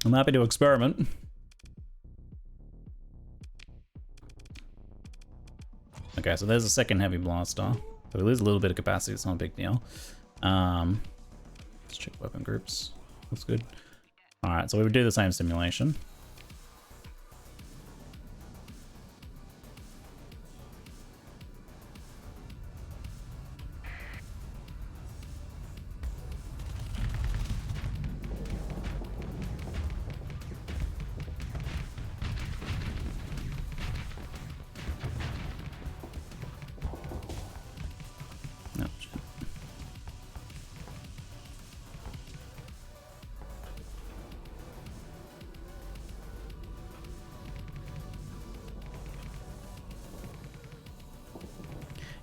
I'm happy to experiment. Okay, so there's a second heavy blaster. So we lose a little bit of capacity, it's not a big deal. Let's check weapon groups. That's good. Alright, so we would do the same simulation.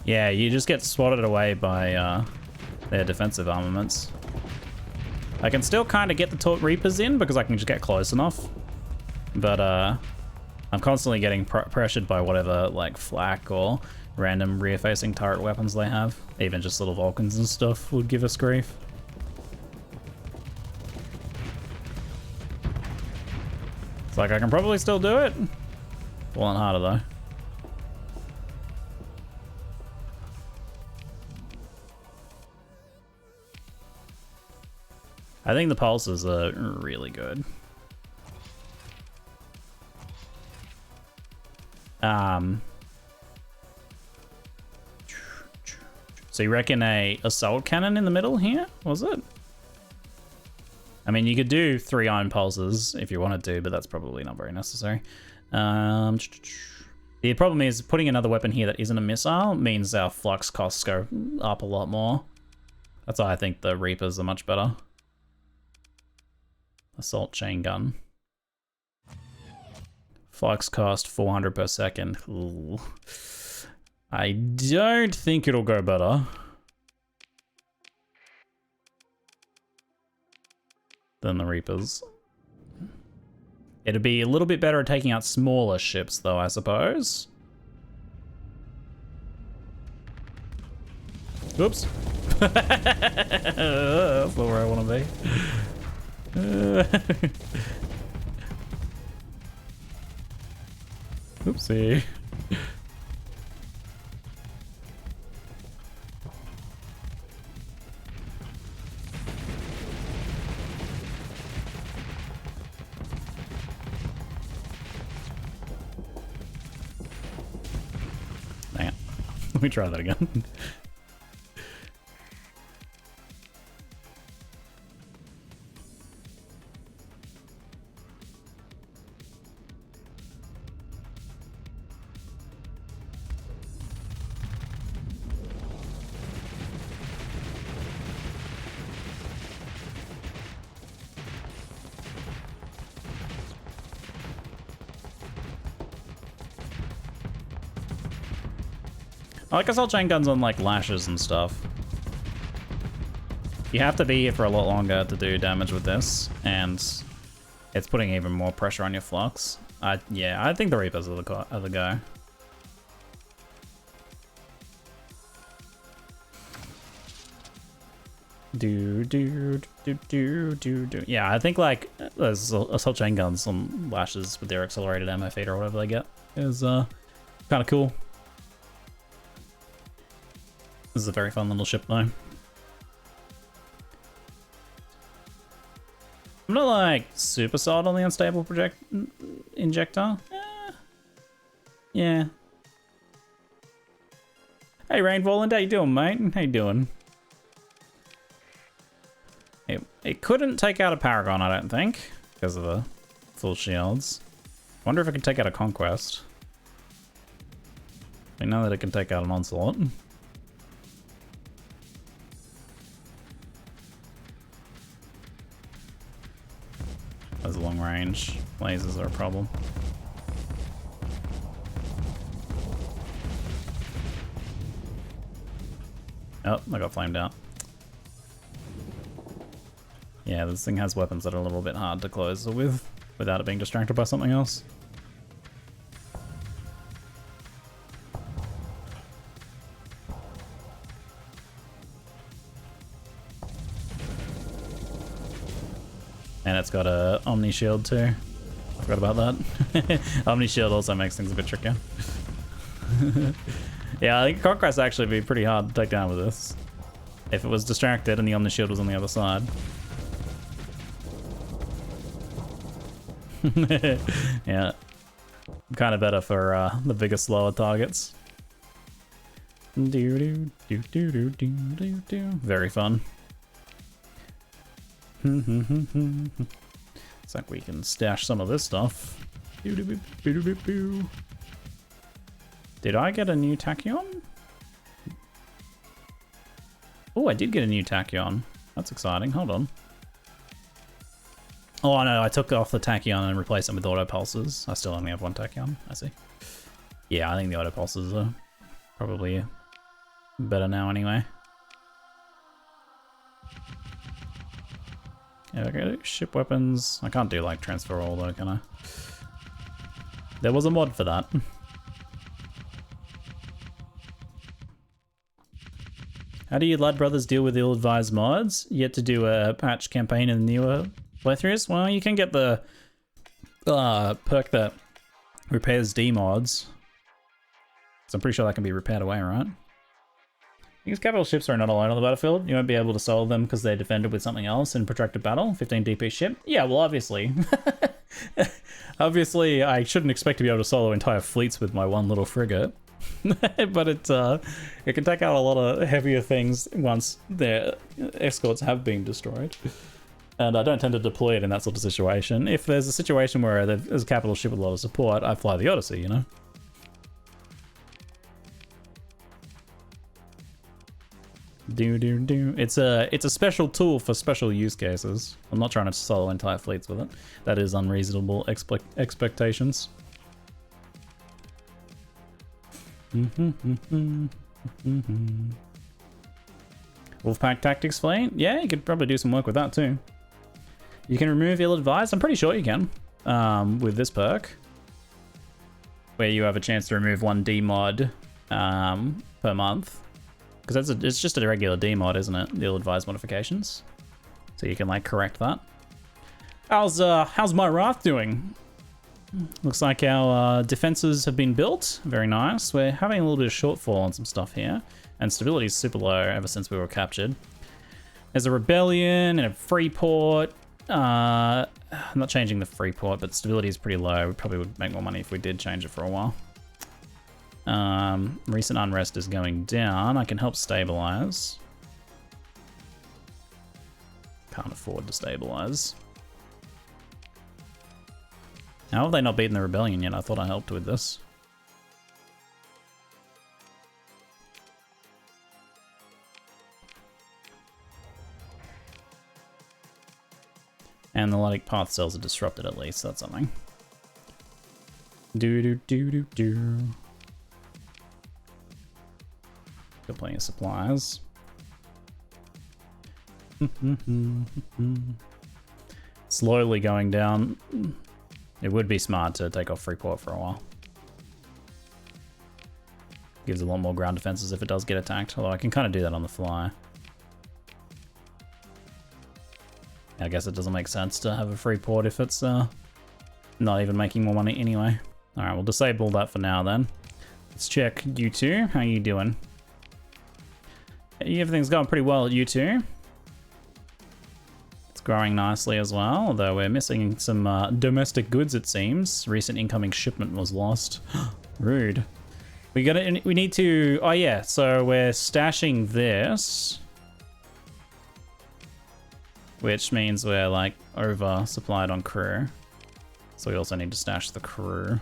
Yeah, you just get swatted away by their defensive armaments. I can still kind of get the Reapers in because I can just get close enough. But I'm constantly getting pressured by whatever, like, flak or random rear-facing turret weapons they have. Even just little Vulcans and stuff would give us grief. It's like, I can probably still do it. A lot harder, though. I think the pulses are really good. So you reckon a assault cannon in the middle here, was it? I mean, you could do 3 iron pulses if you wanted to, but that's probably not very necessary. The problem is putting another weapon here that isn't a missile means our flux costs go up a lot more. That's why I think the Reapers are much better. Assault chain gun. Flux cost 400 per second. Ooh. I don't think it'll go better than the Reapers. It'd be a little bit better at taking out smaller ships, though, I suppose. Oops. That's not where I want to be. Oopsie. Dang it. Let me try that again. I like assault chain guns on like lashes and stuff. You have to be here for a lot longer to do damage with this, and it's putting even more pressure on your flux. Yeah, I think the Reapers are the go. Yeah, I think like those assault chain guns on lashes with their accelerated ammo feed or whatever they get is kind of cool. This is a very fun little ship, though. I'm not like super sold on the unstable injector. Yeah. Hey, Rainfall, how you doing, mate? How you doing? It couldn't take out a Paragon, I don't think, because of the full shields. Wonder if it can take out a Conquest. We know that it can take out an Onslaught. Those long range lasers are a problem. Oh, I got flamed out. Yeah, this thing has weapons that are a little bit hard to close with without it being distracted by something else. And it's got a Omni Shield too. Forgot about that. Omni Shield also makes things a bit trickier. Yeah, I think Conquest actually be pretty hard to take down with this. If it was distracted and the Omni Shield was on the other side. Yeah. Kind of better for the bigger, slower targets. Very fun. It's like we can stash some of this stuff. Did I get a new Tachyon? Oh, I did get a new Tachyon. That's exciting. Hold on. Oh no, I took off the Tachyon and replaced it with auto pulses. I still only have one Tachyon. I see. Yeah, I think the auto pulses are probably better now anyway. Yeah, okay, ship weapons. I can't do like transfer all though, can I? There was a mod for that. How do you Lad Brothers deal with ill-advised mods? Yet to do a patch campaign in the newer playthroughs? Well, you can get the perk that repairs D mods. So I'm pretty sure that can be repaired away, right? Because capital ships are not alone on the battlefield. You won't be able to solo them because they're defended with something else in protracted battle. 15 DP ship. Yeah, well, obviously. Obviously, I shouldn't expect to be able to solo entire fleets with my one little frigate. But it can take out a lot of heavier things once their escorts have been destroyed. And I don't tend to deploy it in that sort of situation. If there's a situation where there's a capital ship with a lot of support, I fly the Odyssey, you know? It's a special tool for special use cases. I'm not trying to solo entire fleets with it. That is unreasonable expectations. Wolfpack Tactics Fleet? Yeah, you could probably do some work with that too. You can remove ill-advised? I'm pretty sure you can. with this perk, where you have a chance to remove 1 demod per month. Because it's just a regular demod, isn't it? The ill-advised modifications. So you can like correct that. How's my Wrath doing? Looks like our defenses have been built. Very nice. We're having a little bit of shortfall on some stuff here. And stability is super low ever since we were captured. There's a rebellion and a free port. I'm not changing the free port, but stability is pretty low. We probably would make more money if we did change it for a while. Recent unrest is going down. I can help stabilize. Can't afford to stabilize. How have they not beaten the rebellion yet? I thought I helped with this. And the Melodic Path cells are disrupted at least. That's something. Do. Got plenty of supplies. Slowly going down. It would be smart to take off Freeport for a while. Gives a lot more ground defenses if it does get attacked, although I can kind of do that on the fly. I guess it doesn't make sense to have a free port if it's not even making more money anyway. Alright, we'll disable that for now then. Let's check U2. How you doing? Everything's going pretty well at U2. It's growing nicely as well, although we're missing some domestic goods it seems. Recent incoming shipment was lost. Rude. We need to... Oh yeah, so we're stashing this. Which means we're like oversupplied on crew. So we also need to stash the crew.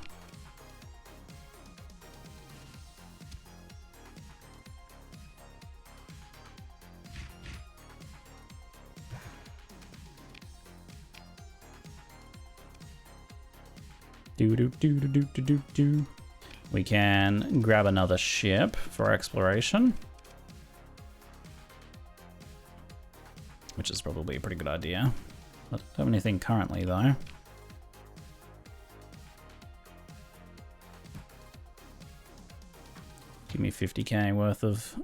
Do. We can grab another ship for exploration. Which is probably a pretty good idea. I don't have anything currently though. Give me 50k worth of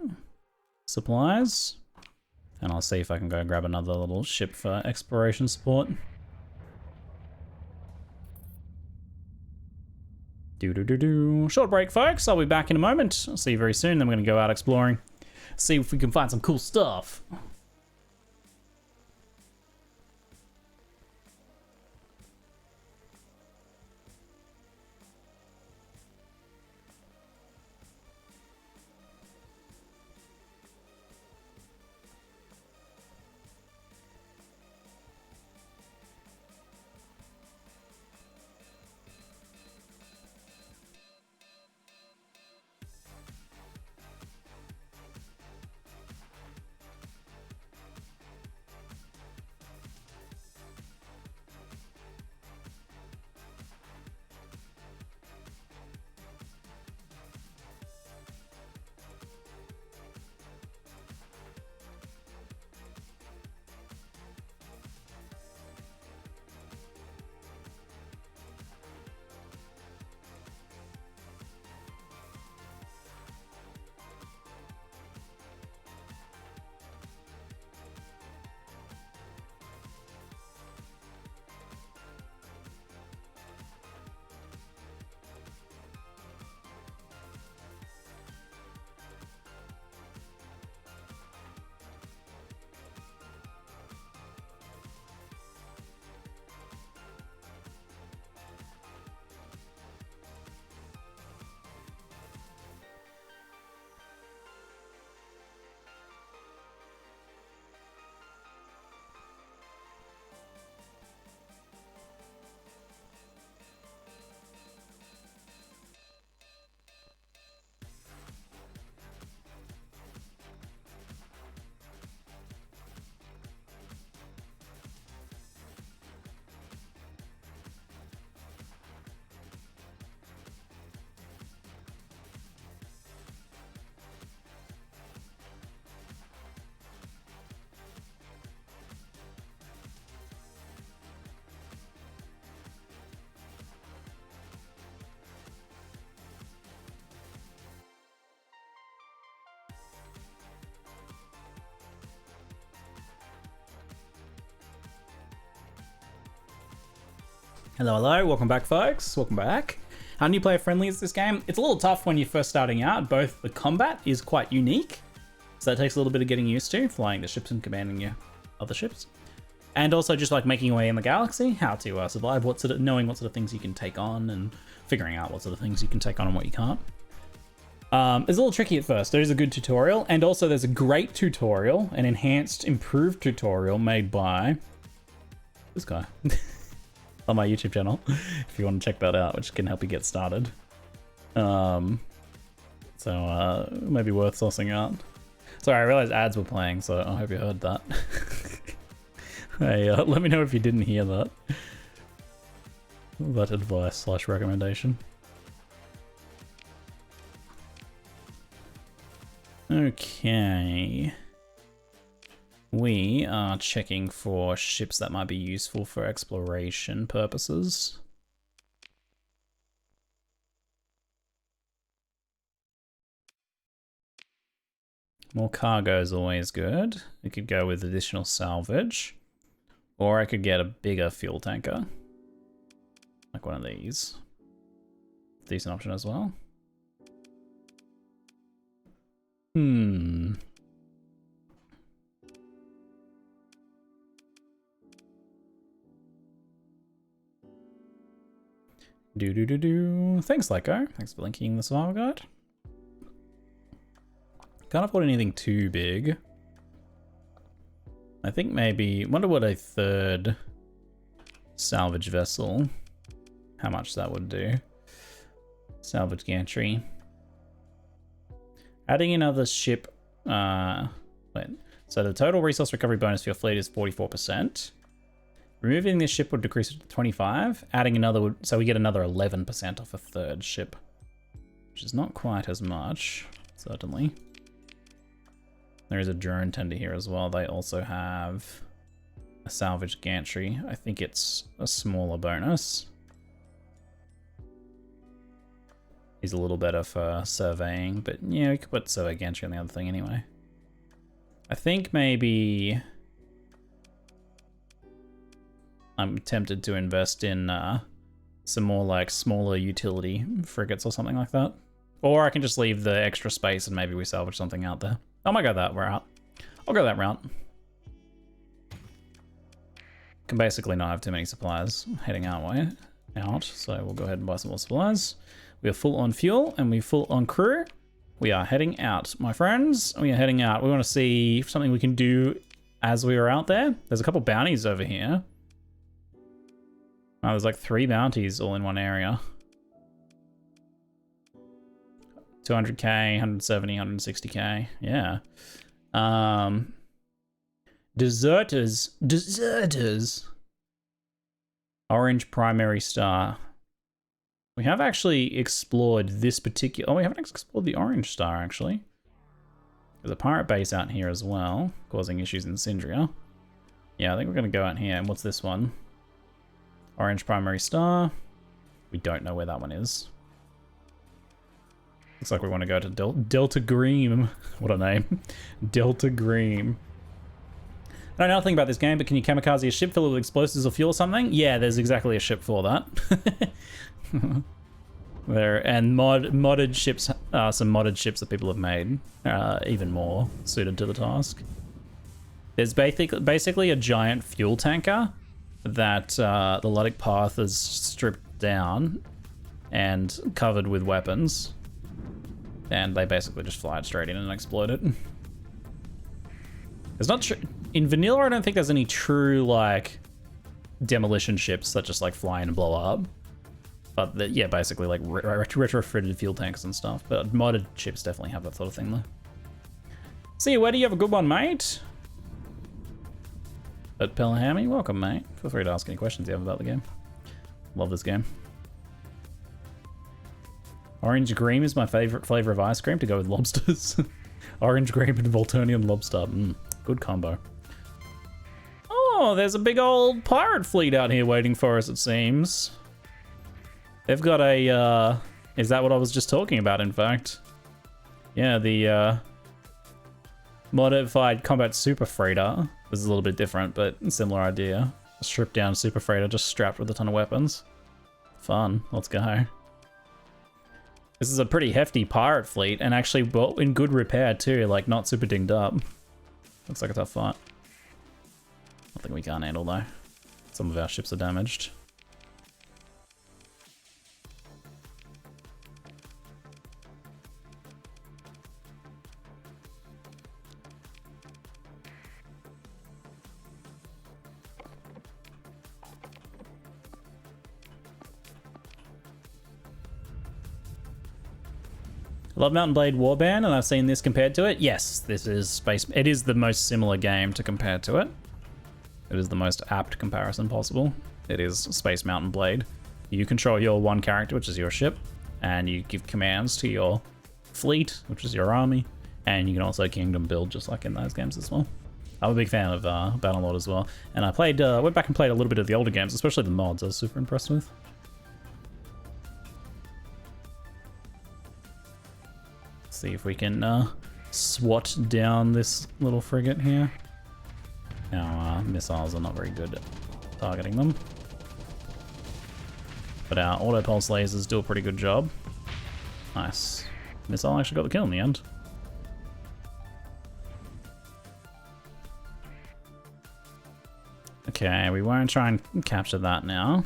supplies. And I'll see if I can go grab another little ship for exploration support. Short break, folks. I'll be back in a moment. I'll see you very soon. Then we're going to go out exploring. See if we can find some cool stuff. Hello, hello, welcome back, folks. Welcome back. How new player friendly is this game? It's a little tough when you're first starting out. Both the combat is quite unique, so it takes a little bit of getting used to, flying the ships and commanding your other ships. And also just like making your way in the galaxy, how to survive, knowing what sort of things you can take on and figuring out what sort of things you can take on and what you can't. It's a little tricky at first. There is a good tutorial, and also there's a great tutorial, an enhanced, improved tutorial made by this guy on my YouTube channel, if you want to check that out, which can help you get started. So maybe worth sourcing out. Sorry, I realized ads were playing, so I hope you heard that. Hey, let me know if you didn't hear that. That advice / recommendation. Okay. We are checking for ships that might be useful for exploration purposes. More cargo is always good. We could go with additional salvage. Or I could get a bigger fuel tanker. Like one of these. Decent option as well. Thanks, Lyco. Thanks for linking the survival guide. Can't afford anything too big. I think maybe, wonder what a third salvage vessel, how much that would do. Salvage gantry. Adding another ship, so the total resource recovery bonus for your fleet is 44%. Removing this ship would decrease it to 25. Adding another would, so we get another 11% off a third ship, which is not quite as much, certainly. There is a drone tender here as well. They also have a salvage gantry. I think it's a smaller bonus. He's a little better for surveying, but yeah, we could put survey gantry on the other thing anyway. I think maybe I'm tempted to invest in some more like smaller utility frigates or something like that. Or I can just leave the extra space and maybe we salvage something out there. I might go that route. I'll go that route. Can basically not have too many supplies heading our way out, so we'll go ahead and buy some more supplies. We are full on fuel and we're full on crew. We are heading out, my friends. We are heading out. We want to see something we can do as we are out there. There's a couple bounties over here. Oh, there's like 3 bounties all in one area. 200k, 170, 160k. Yeah. Deserters. Orange primary star. We have actually explored this particular... Oh, we haven't explored the orange star, actually. There's a pirate base out here as well, causing issues in Syndria. Yeah, I think we're going to go out here. And what's this one? Orange primary star. We don't know where that one is. Looks like we want to go to Delta Green. What a name. Delta Green. I don't know nothing about this game, but can you kamikaze a ship filled with explosives or fuel or something? Yeah, there's exactly a ship for that. There, and modded ships, some modded ships that people have made, even more suited to the task. There's basically a giant fuel tanker that the Luddic path is stripped down and covered with weapons. And they basically just fly it straight in and explode it. There's not in vanilla, I don't think there's any true like demolition ships that just like fly in and blow up. But yeah, basically like retrofitted fuel tanks and stuff. But modded ships definitely have that sort of thing though. See you, Weddy, you have a good one, mate. But Pelhamy, welcome, mate. Feel free to ask any questions you have about the game. Love this game. Orange cream is my favorite flavor of ice cream to go with lobsters. Orange cream and Volturnian lobster. Good combo. Oh, there's a big old pirate fleet out here waiting for us, it seems. They've got a, is that what I was just talking about, in fact? Yeah, the modified combat super freighter. This is a little bit different, but similar idea. A stripped down super freighter just strapped with a ton of weapons. Fun. Let's go. This is a pretty hefty pirate fleet, and actually well, in good repair too, like not super dinged up. Looks like a tough fight. Nothing we can't handle though. Some of our ships are damaged. Love Mountain Blade Warband, and I've seen this compared to it. Yes, this is Space. It is the most similar game to compare to it. It is the most apt comparison possible. It is Space Mountain Blade. You control your one character, which is your ship, and you give commands to your fleet, which is your army, and you can also kingdom build just like in those games as well. I'm a big fan of Battlelord as well, and I played, went back and played a little bit of the older games, especially the mods. I was super impressed with. See if we can swat down this little frigate here. Our missiles are not very good at targeting them, but our auto pulse lasers do a pretty good job. Nice. Missile actually got the kill in the end. Okay, we won't try and capture that now.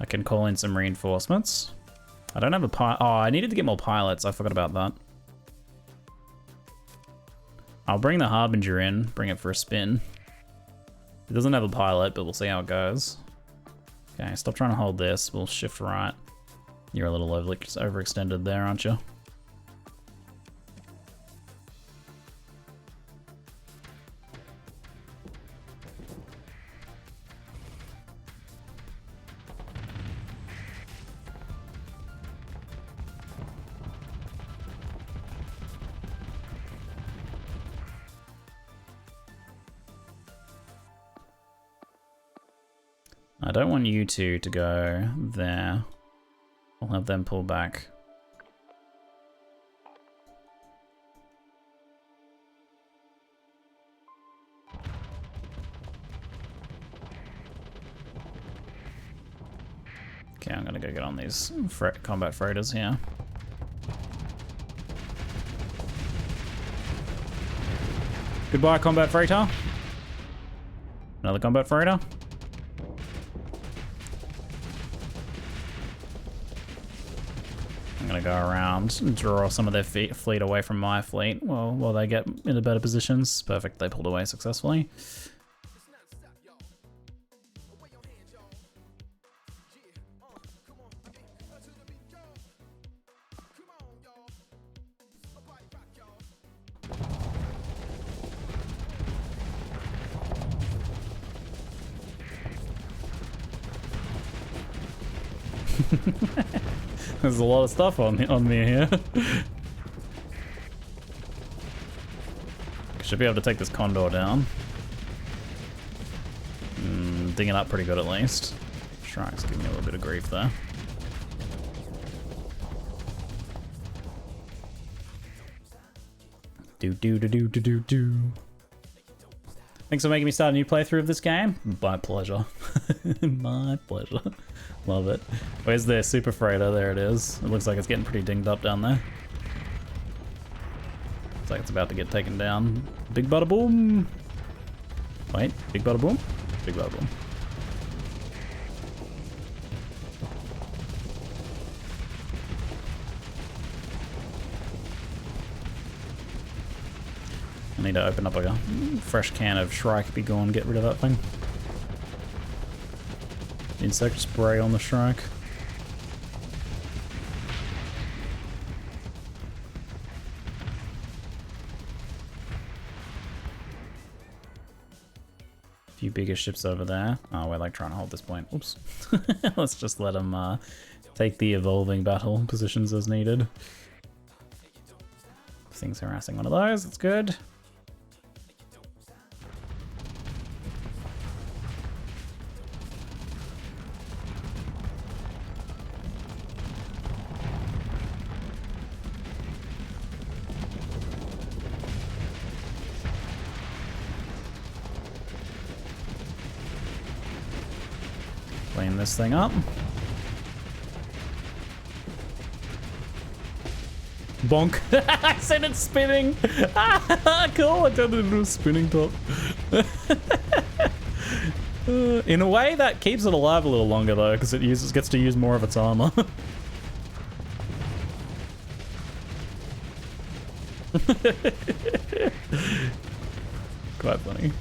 I can call in some reinforcements. I don't have a pilot. Oh, I needed to get more pilots. I forgot about that. I'll bring the Harbinger in, bring it for a spin. It doesn't have a pilot, but we'll see how it goes. Okay, stop trying to hold this. We'll shift right. You're a little overextended there, aren't you? I don't want you two to go there. I'll have them pull back. Okay, I'm gonna go get on these combat freighters here. Goodbye, combat freighter. Another combat freighter. I'm gonna go around and draw some of their fleet away from my fleet while they get into better positions. Perfect, they pulled away successfully. There's a lot of stuff on me here. Should be able to take this Condor down. Ding it up pretty good at least. Shrike's giving me a little bit of grief there. Do. Thanks for making me start a new playthrough of this game. My pleasure. My pleasure. Love it. Where's their super freighter? There it is. It looks like it's getting pretty dinged up down there. Looks like it's about to get taken down. Big bada boom. Wait, big bada boom? Big bada boom. I need to open up like a fresh can of Shrike. Be gone, get rid of that thing. Insect spray on the Shrike. A few bigger ships over there. Oh, we're like trying to hold this point. Oops. Let's just let them take the evolving battle positions as needed. Things harassing one of those. That's good. clean this thing up. Bonk. I said it's spinning. Cool, I turned it into a spinning top. In a way, that keeps it alive a little longer though, because it gets to use more of its armor. Quite funny.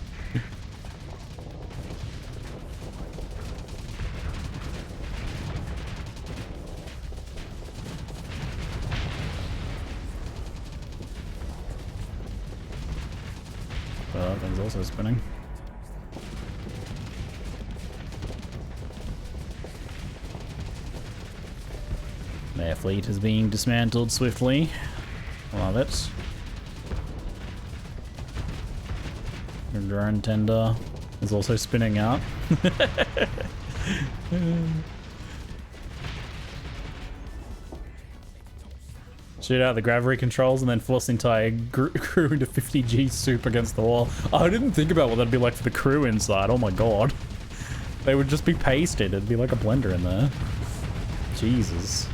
Oh, that thing's also spinning. Their fleet is being dismantled swiftly. Love it. Your drone tender is also spinning out. Shoot out the gravity controls and then force the entire crew into 50G soup against the wall. Oh, I didn't think about what that'd be like for the crew inside. Oh my god. They would just be pasted. It'd be like a blender in there. Jesus.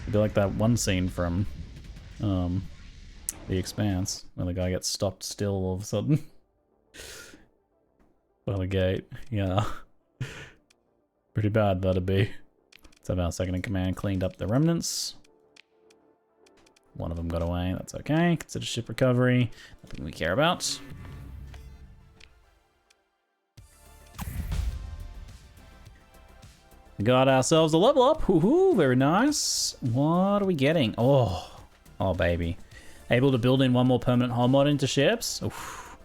It'd be like that one scene from The Expanse, where the guy gets stopped still all of a sudden. By the gate. Yeah. Pretty bad that'd be. Let's have our second in command cleaned up the remnants. One of them got away, that's okay. Consider ship recovery. Nothing we care about. We got ourselves a level up. Woohoo, very nice. What are we getting? Oh, baby. Able to build in one more permanent hull mod into ships. Oof.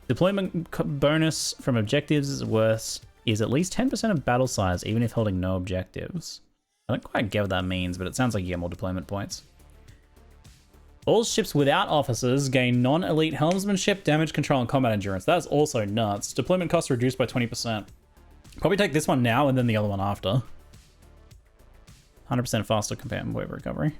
Deployment bonus from objectives is at least 10% of battle size, even if holding no objectives. I don't quite get what that means, but it sounds like you get more deployment points. All ships without officers gain non-elite helmsmanship, damage control, and combat endurance. That's also nuts. Deployment costs reduced by 20%. Probably take this one now and then the other one after. 100% faster combat wave recovery.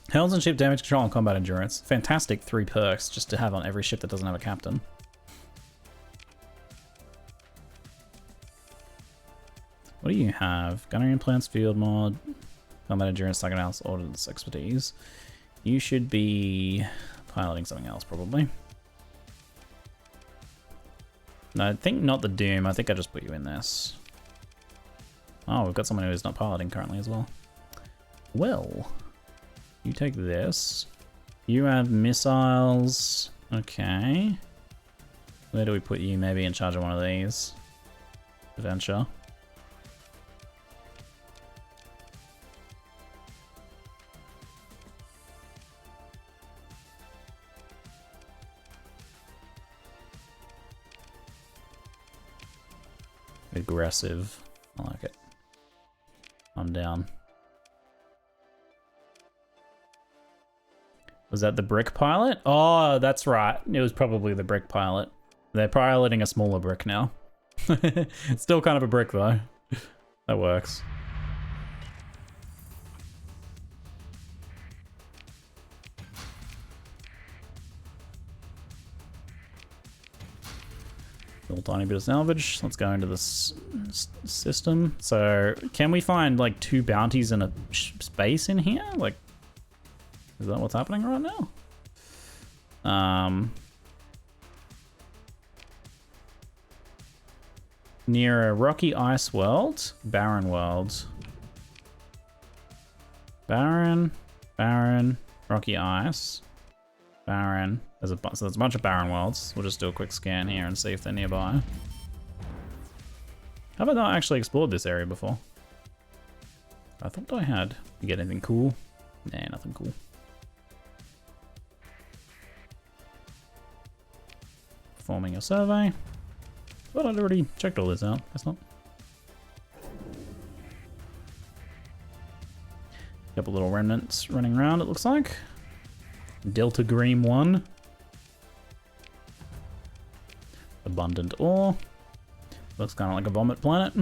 Helmsmanship, damage control, and combat endurance. Fantastic 3 perks just to have on every ship that doesn't have a captain. What do you have? Gunnery implants, field mod, combat endurance, second house, ordnance expertise. You should be piloting something else, probably. No, I think not the Doom. I think I just put you in this. Oh, we've got someone who is not piloting currently as well. Well, you take this. You have missiles. Okay. Where do we put you? Maybe in charge of one of these. Adventure. Aggressive. I like it. I'm down. Was that the brick pilot? Oh, that's right. It was probably the brick pilot. They're piloting a smaller brick now. It's still kind of a brick though. That works. Little tiny bit of salvage. Let's go into this system. So, can we find like 2 bounties in a space in here? Like, is that what's happening right now? Near a rocky ice world, barren world. Barren, rocky ice, barren. So there's a bunch of barren worlds. We'll just do a quick scan here and see if they're nearby. Have I not actually explored this area before? I thought I had. You get anything cool? Nah, nothing cool. Performing a survey. Thought I'd already checked all this out. Guess not. Couple little remnants running around, it looks like. Delta Green 1. Abundant ore. Looks kind of like a vomit planet.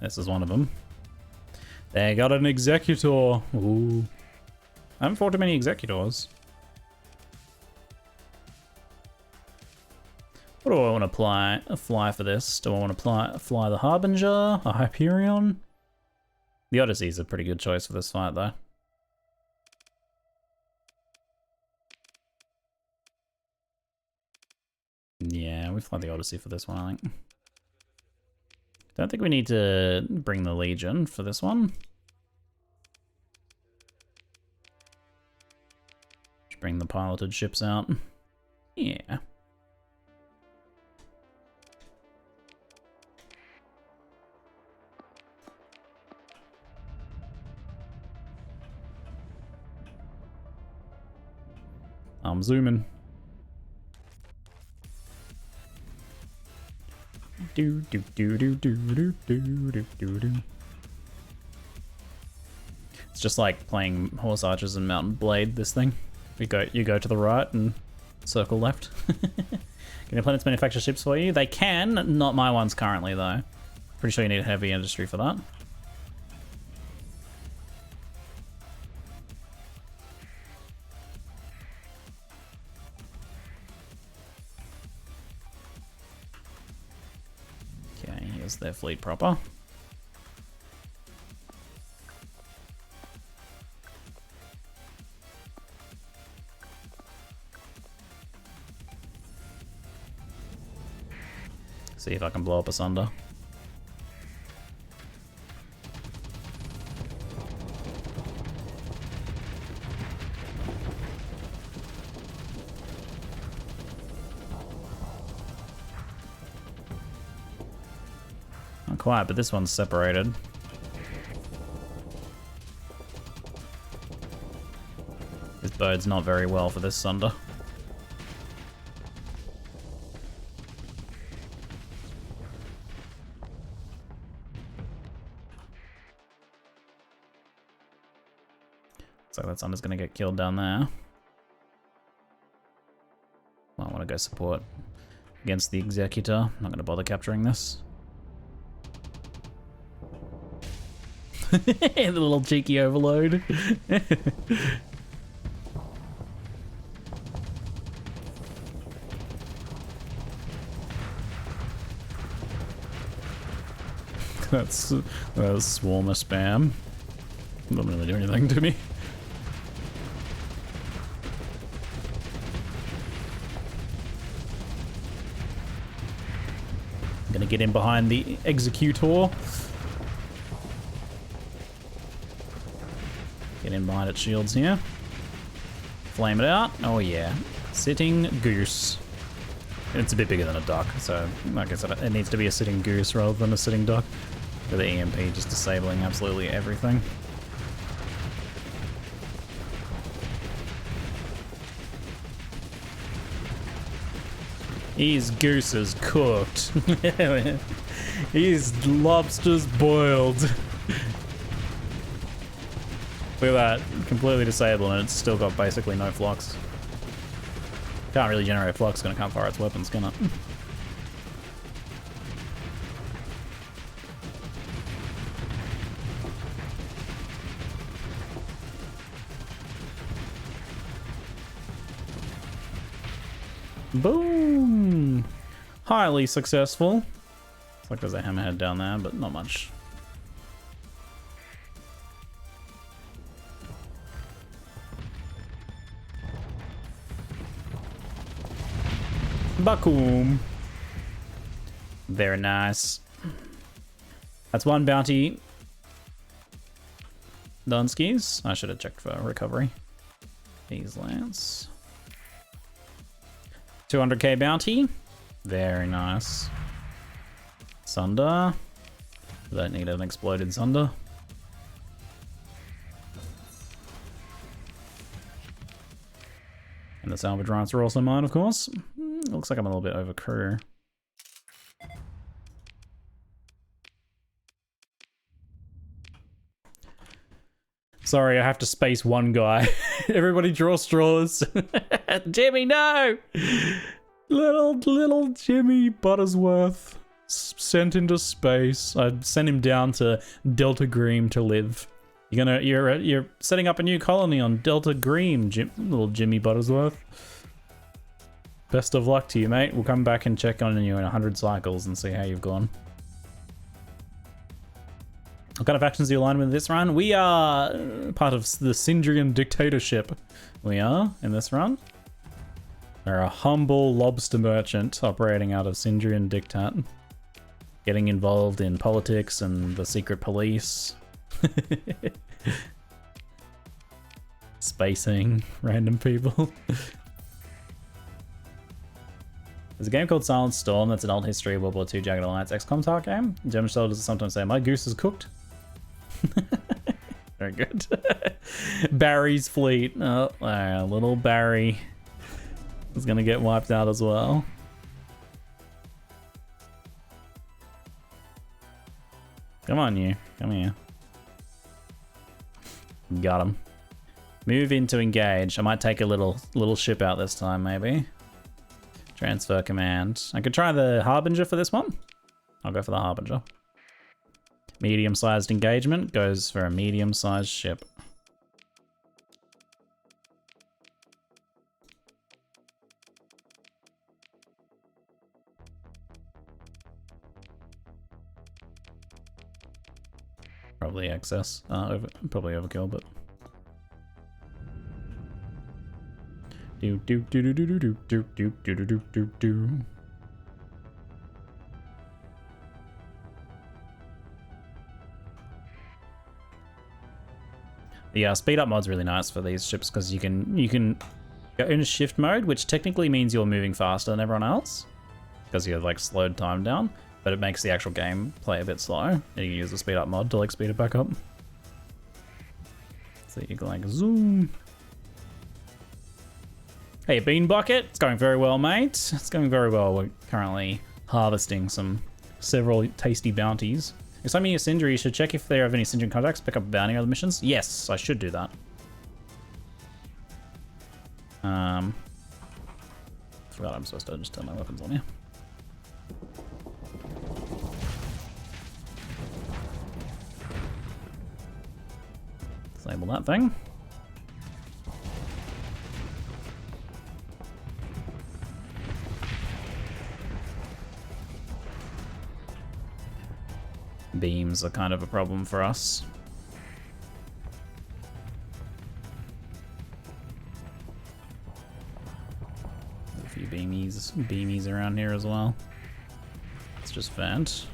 This is one of them. They got an executor. Ooh. I haven't fought too many executors. What do I want to fly for this? Do I want to fly the Harbinger, a Hyperion? The Odyssey is a pretty good choice for this fight, though. Yeah, we fly the Odyssey for this one, I think. Don't think we need to bring the Legion for this one. Just bring the piloted ships out. Yeah. I'm zooming. Do do do do do do do do do do. It's just like playing Horse Archers and Mountain Blade. This thing, you go to the right and circle left. Can your planets manufacture ships for you? They can, not my ones currently though. Pretty sure you need heavy industry for that. Their fleet proper. See if I can blow up asunder. Quite, but this one's separated. This bodes not very well for this Sunder. So that Sunder's gonna get killed down there. Well, I want to go support against the Executor. I'm not gonna bother capturing this. The little cheeky overload. That's swarmer spam. Doesn't really do anything to me. I'm gonna get in behind the Executor. Get in behind its shields here. Flame it out. Oh yeah. Sitting goose. It's a bit bigger than a duck, so like I said, it needs to be a sitting goose rather than a sitting duck. With the EMP just disabling absolutely everything. His goose is cooked. His lobster's boiled. Look at that, completely disabled and it's still got basically no flux. Can't really generate flux, gonna can't fire its weapons, can it? Boom! Highly successful. Looks like there's a hammerhead down there, but not much. Bakum. Very nice. That's one bounty. Dunskies. I should have checked for recovery. These lance. 200k bounty. Very nice. Sunder. Don't need an exploded Sunder. And the salvage rights are also mine, of course. Looks like I'm a little bit over crew. Sorry, I have to space one guy. Everybody draw straws. Jimmy, no! Little Jimmy Buttersworth sent into space. I'd send him down to Delta Green to live. You're setting up a new colony on Delta Green, little Jimmy Buttersworth. Best of luck to you, mate. We'll come back and check on you in 100 cycles and see how you've gone. What kind of factions do you align with this run? We are part of the Syndrian dictatorship. We are in this run. We're a humble lobster merchant operating out of Syndrian Dictat. Getting involved in politics and the secret police. Spacing random people. There's a game called Silent Storm that's an old history of World War II Jagged Alliance XCOM type game. German soldiers sometimes say, "My goose is cooked." Very good. Barry's fleet. Oh, little Barry is gonna get wiped out as well. Come on, you. Come here. Got him. Move in to engage. I might take a little ship out this time, maybe. Transfer command. I could try the Harbinger for this one. I'll go for the Harbinger. Medium-sized engagement goes for a medium-sized ship. Probably excess. Probably overkill, but. Do do do do do do do do do do do do do. Yeah, speed up mod's really nice for these ships because you can go in shift mode, which technically means you're moving faster than everyone else because you're like slowed time down, but it makes the actual game play a bit slow. And you can use the speed up mod to like speed it back up. So you can like zoom. Hey, Bean Bucket, it's going very well, mate. It's going very well. We're currently harvesting several tasty bounties. Next time you use Syndra, you should check if there are any Syndrian contacts, pick up a bounty on the missions. Yes, I should do that. Forgot I'm supposed to just turn my weapons on here. Disable that thing. Beams are kind of a problem for us. There's a few beamies around here as well. Let's just vent.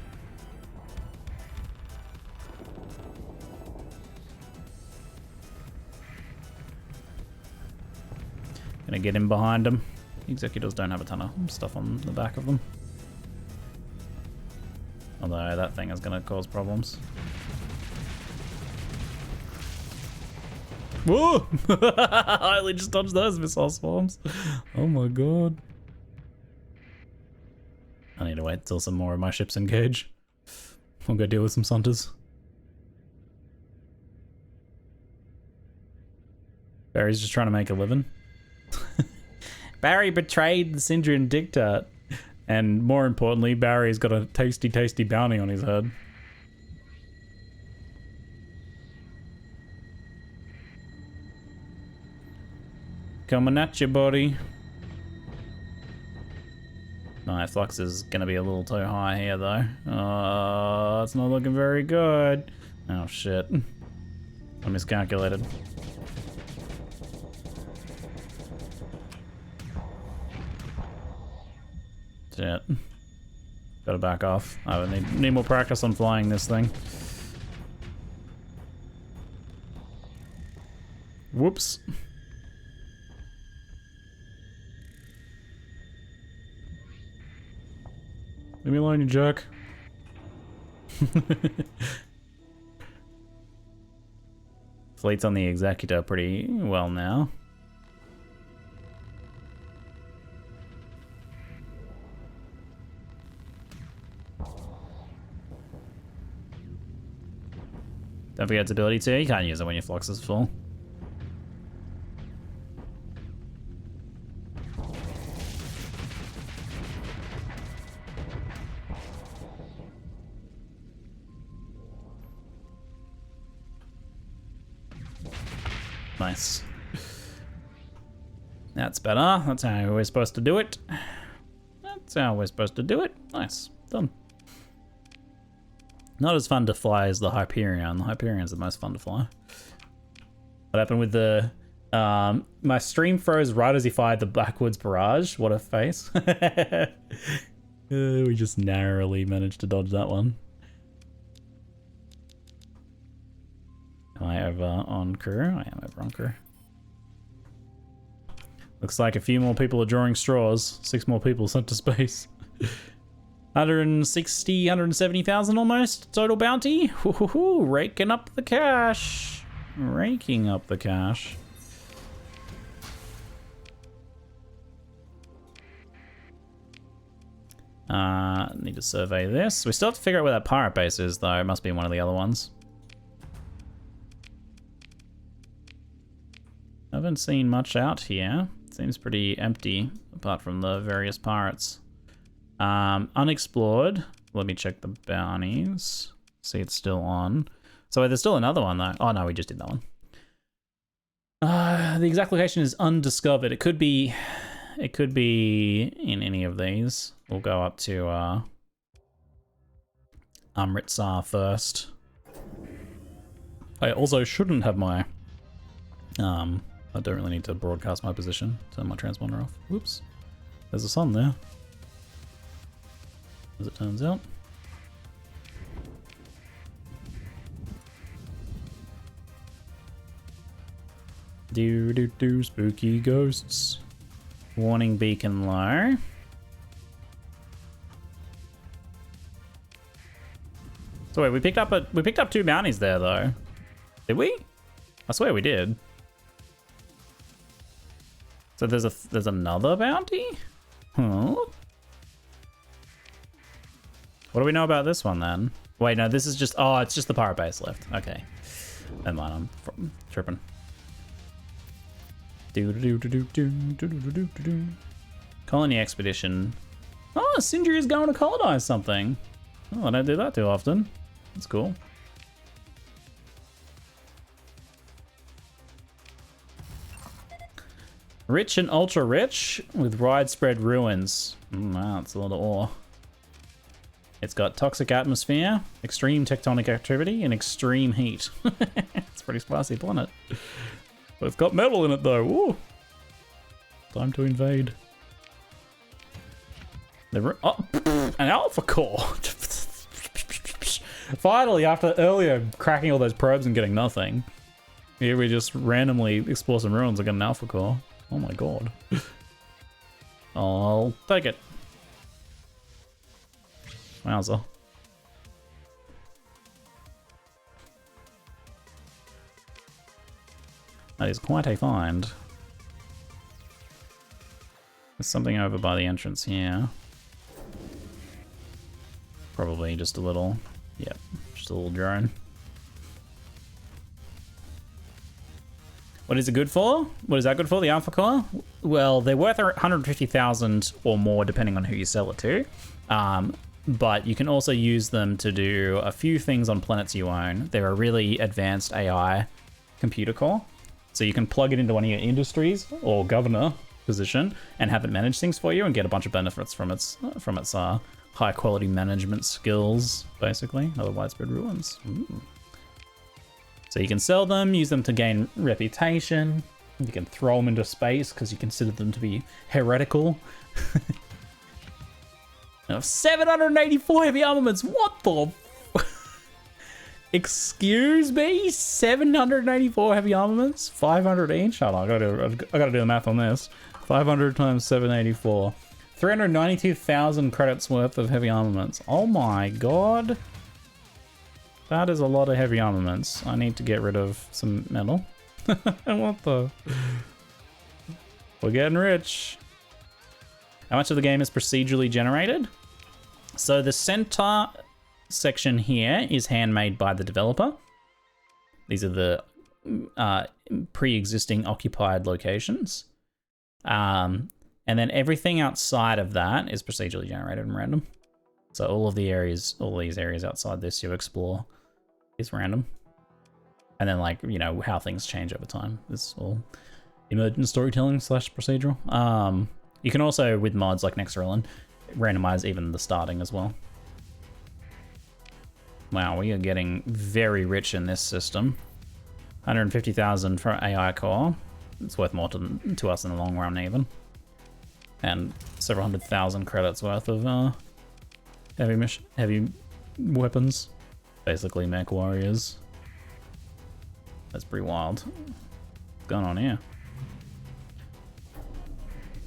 Gonna get in behind them. Executors don't have a ton of stuff on the back of them. Although that thing is going to cause problems. Whoa! I only just dodged those missile swarms. Oh my god. I need to wait till some more of my ships engage. We'll go deal with some Sunters. Barry's just trying to make a living. Barry betrayed the Syndrian Dictat. And more importantly, Barry's got a tasty, tasty bounty on his head. Coming at you, buddy. My flux is going to be a little too high here, though. Oh, it's not looking very good. Oh, shit. I miscalculated. Shit. Gotta back off. I would need more practice on flying this thing. Whoops. Leave me alone, you jerk. Fleet's on the Executor pretty well now. Don't forget its ability too. You can't use it when your flux is full. Nice. That's better. That's how we're supposed to do it. That's how we're supposed to do it. Nice. Done. Not as fun to fly as the Hyperion. The Hyperion's the most fun to fly. What happened with the... my stream froze right as he fired the backwards barrage. What a face. We just narrowly managed to dodge that one. Am I over on crew? I am over on crew. Looks like a few more people are drawing straws. 6 more people sent to space. 160, 170,000 almost total bounty. Woo-hoo-hoo, raking up the cash. Raking up the cash. Need to survey this. We still have to figure out where that pirate base is, though. It must be one of the other ones. Haven't seen much out here. Seems pretty empty, apart from the various pirates. Unexplored. Let me check the bounties. See, it's still on. So wait, there's still another one, though. Oh, no, we just did that one. The exact location is undiscovered. It could be in any of these. We'll go up to Amritsar first. I also shouldn't have my I don't really need to broadcast my position. Turn my transponder off. Whoops. There's a sun there, as it turns out. Do spooky ghosts. Warning beacon low. So wait, we picked up 2 bounties there though. Did we? I swear we did. So there's another bounty? Huh? What do we know about this one then? Wait, no, this is just, oh, it's just the pirate base left. Okay. Never mind, I'm tripping. Colony expedition. Oh, Sindri is going to colonize something. Oh, I don't do that too often. That's cool. Rich and ultra rich with widespread ruins. Wow, that's a lot of ore. It's got toxic atmosphere, extreme tectonic activity, and extreme heat. It's a pretty spicy planet. But it's got metal in it though. Ooh. Time to invade. Oh, an alpha core. Finally, after earlier cracking all those probes and getting nothing, here we just randomly explore some ruins and get an alpha core. Oh my god. I'll take it. Wowza. That is quite a find. There's something over by the entrance here. Probably just a little, yep, just a little drone. What is it good for? What is that good for, the Alpha Core? Well, they're worth 150,000 or more depending on who you sell it to. But you can also use them to do a few things on planets you own. They're a really advanced AI computer core. So you can plug it into one of your industries or governor position and have it manage things for you and get a bunch of benefits from its high quality management skills, basically. Other widespread ruins. Ooh. So you can sell them, use them to gain reputation. You can throw them into space because you consider them to be heretical. Now, 784 heavy armaments. What the? Excuse me? 784 heavy armaments? 500 each? Hold on, I gotta do the math on this. 500 times 784. 392,000 credits worth of heavy armaments. Oh my god. That is a lot of heavy armaments. I need to get rid of some metal. What the? We're getting rich. How much of the game is procedurally generated? So the center section here is handmade by the developer. These are the pre-existing occupied locations. And then everything outside of that is procedurally generated and random. So all these areas outside this you explore is random. And then, like, you know, how things change over time is all emergent storytelling / procedural. You can also, with mods like Nexerlin, randomize even the starting as well. Wow, we are getting very rich in this system. 150,000 for AI core. It's worth more to us in the long run even. And several 100,000 credits worth of heavy weapons. Basically mech warriors. That's pretty wild. What's going on here?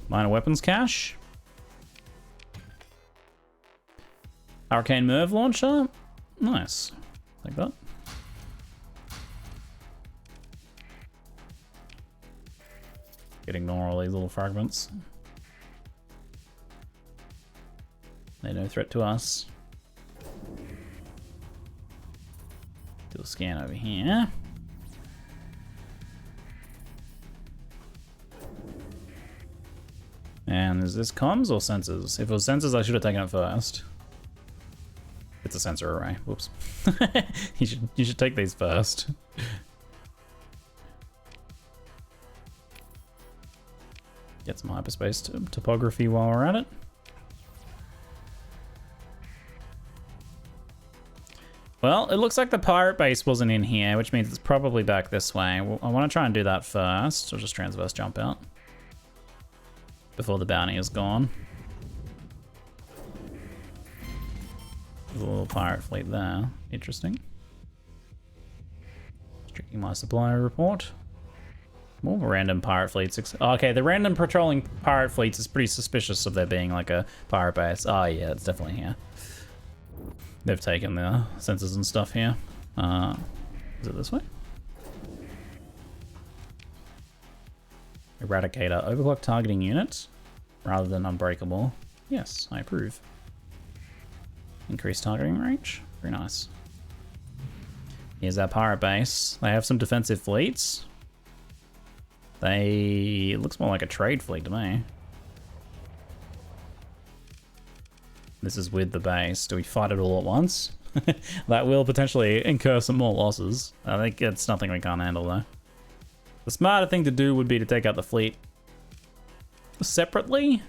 Minor weapons cache. Arcane Merv launcher. Nice. Like that. Could ignore all these little fragments. They're no threat to us. Do a scan over here. And is this comms or sensors? If it was sensors, I should have taken it first. It's a sensor array. Whoops. you should take these first. Get some hyperspace topography while we're at it. Well, it looks like the pirate base wasn't in here, which means it's probably back this way. I want to try and do that first. I'll just transverse jump out before the bounty is gone. There's a little pirate fleet there. Interesting. Just checking my supplier report. More random pirate fleets. Okay, the random patrolling pirate fleets is pretty suspicious of there being like a pirate base. Oh yeah, it's definitely here. They've taken the sensors and stuff here. Is it this way? Eradicator. Overclock targeting unit rather than unbreakable. Yes, I approve. Increased targeting range. Very nice. Here's our pirate base. They have some defensive fleets. It looks more like a trade fleet to me. This is with the base. Do we fight it all at once? That will potentially incur some more losses. I think it's nothing we can't handle though. The smarter thing to do would be to take out the fleet separately.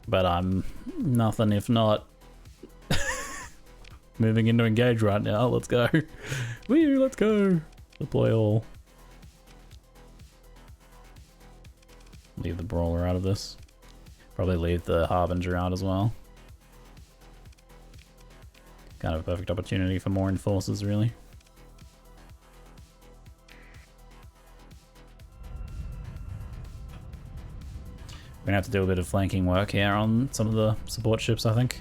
But I'm nothing if not moving into engage right now. Let's go. Woo, let's go. Deploy all. Leave the brawler out of this. Probably leave the harbinger out as well. Kind of a perfect opportunity for more enforcers, really. We're gonna have to do a bit of flanking work here on some of the support ships, I think.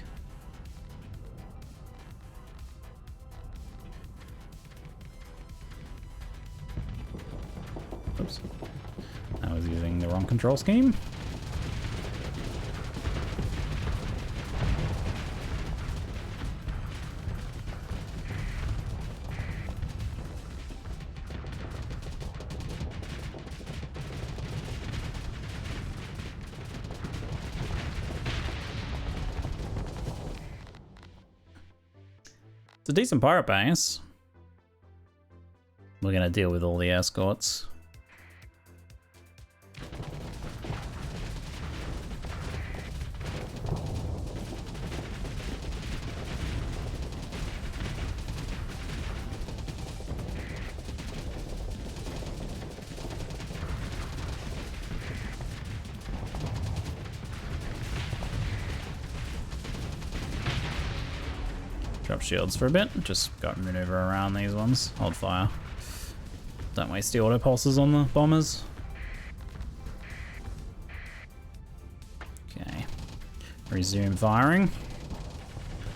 Oops. I was using the wrong control scheme. It's a decent pirate base. We're gonna deal with all the escorts. Drop shields for a bit. Just got maneuver around these ones. Hold fire. Don't waste the auto pulses on the bombers. Okay. Resume firing.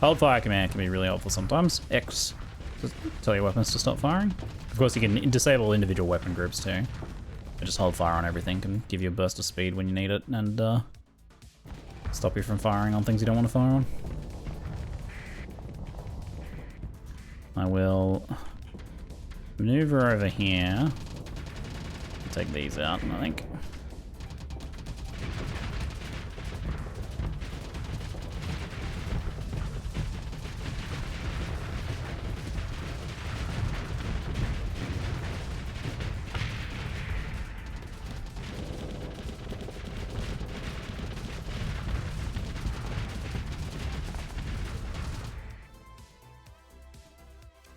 Hold fire command can be really helpful sometimes. X to tell your weapons to stop firing. Of course, you can disable individual weapon groups too. But just hold fire on everything can give you a burst of speed when you need it and stop you from firing on things you don't want to fire on. I will maneuver over here. Take these out, I think.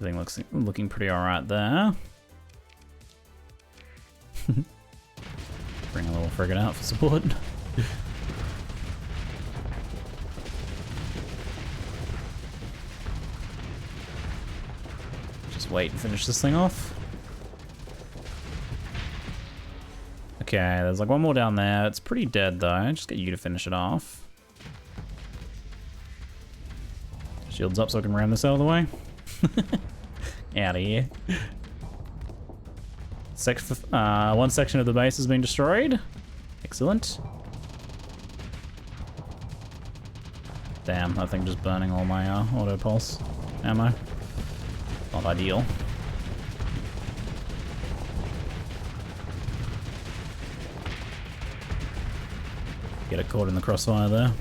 Everything looks looking pretty alright there. Bring a little frigate out for support. Just wait and finish this thing off. Okay, there's like one more down there. It's pretty dead though. Just get you to finish it off. Shields up so I can ram this out of the way. Out of here. One section of the base has been destroyed. Excellent. Damn, that thing just burning all my auto pulse ammo. Not ideal. Get it caught in the crossfire there.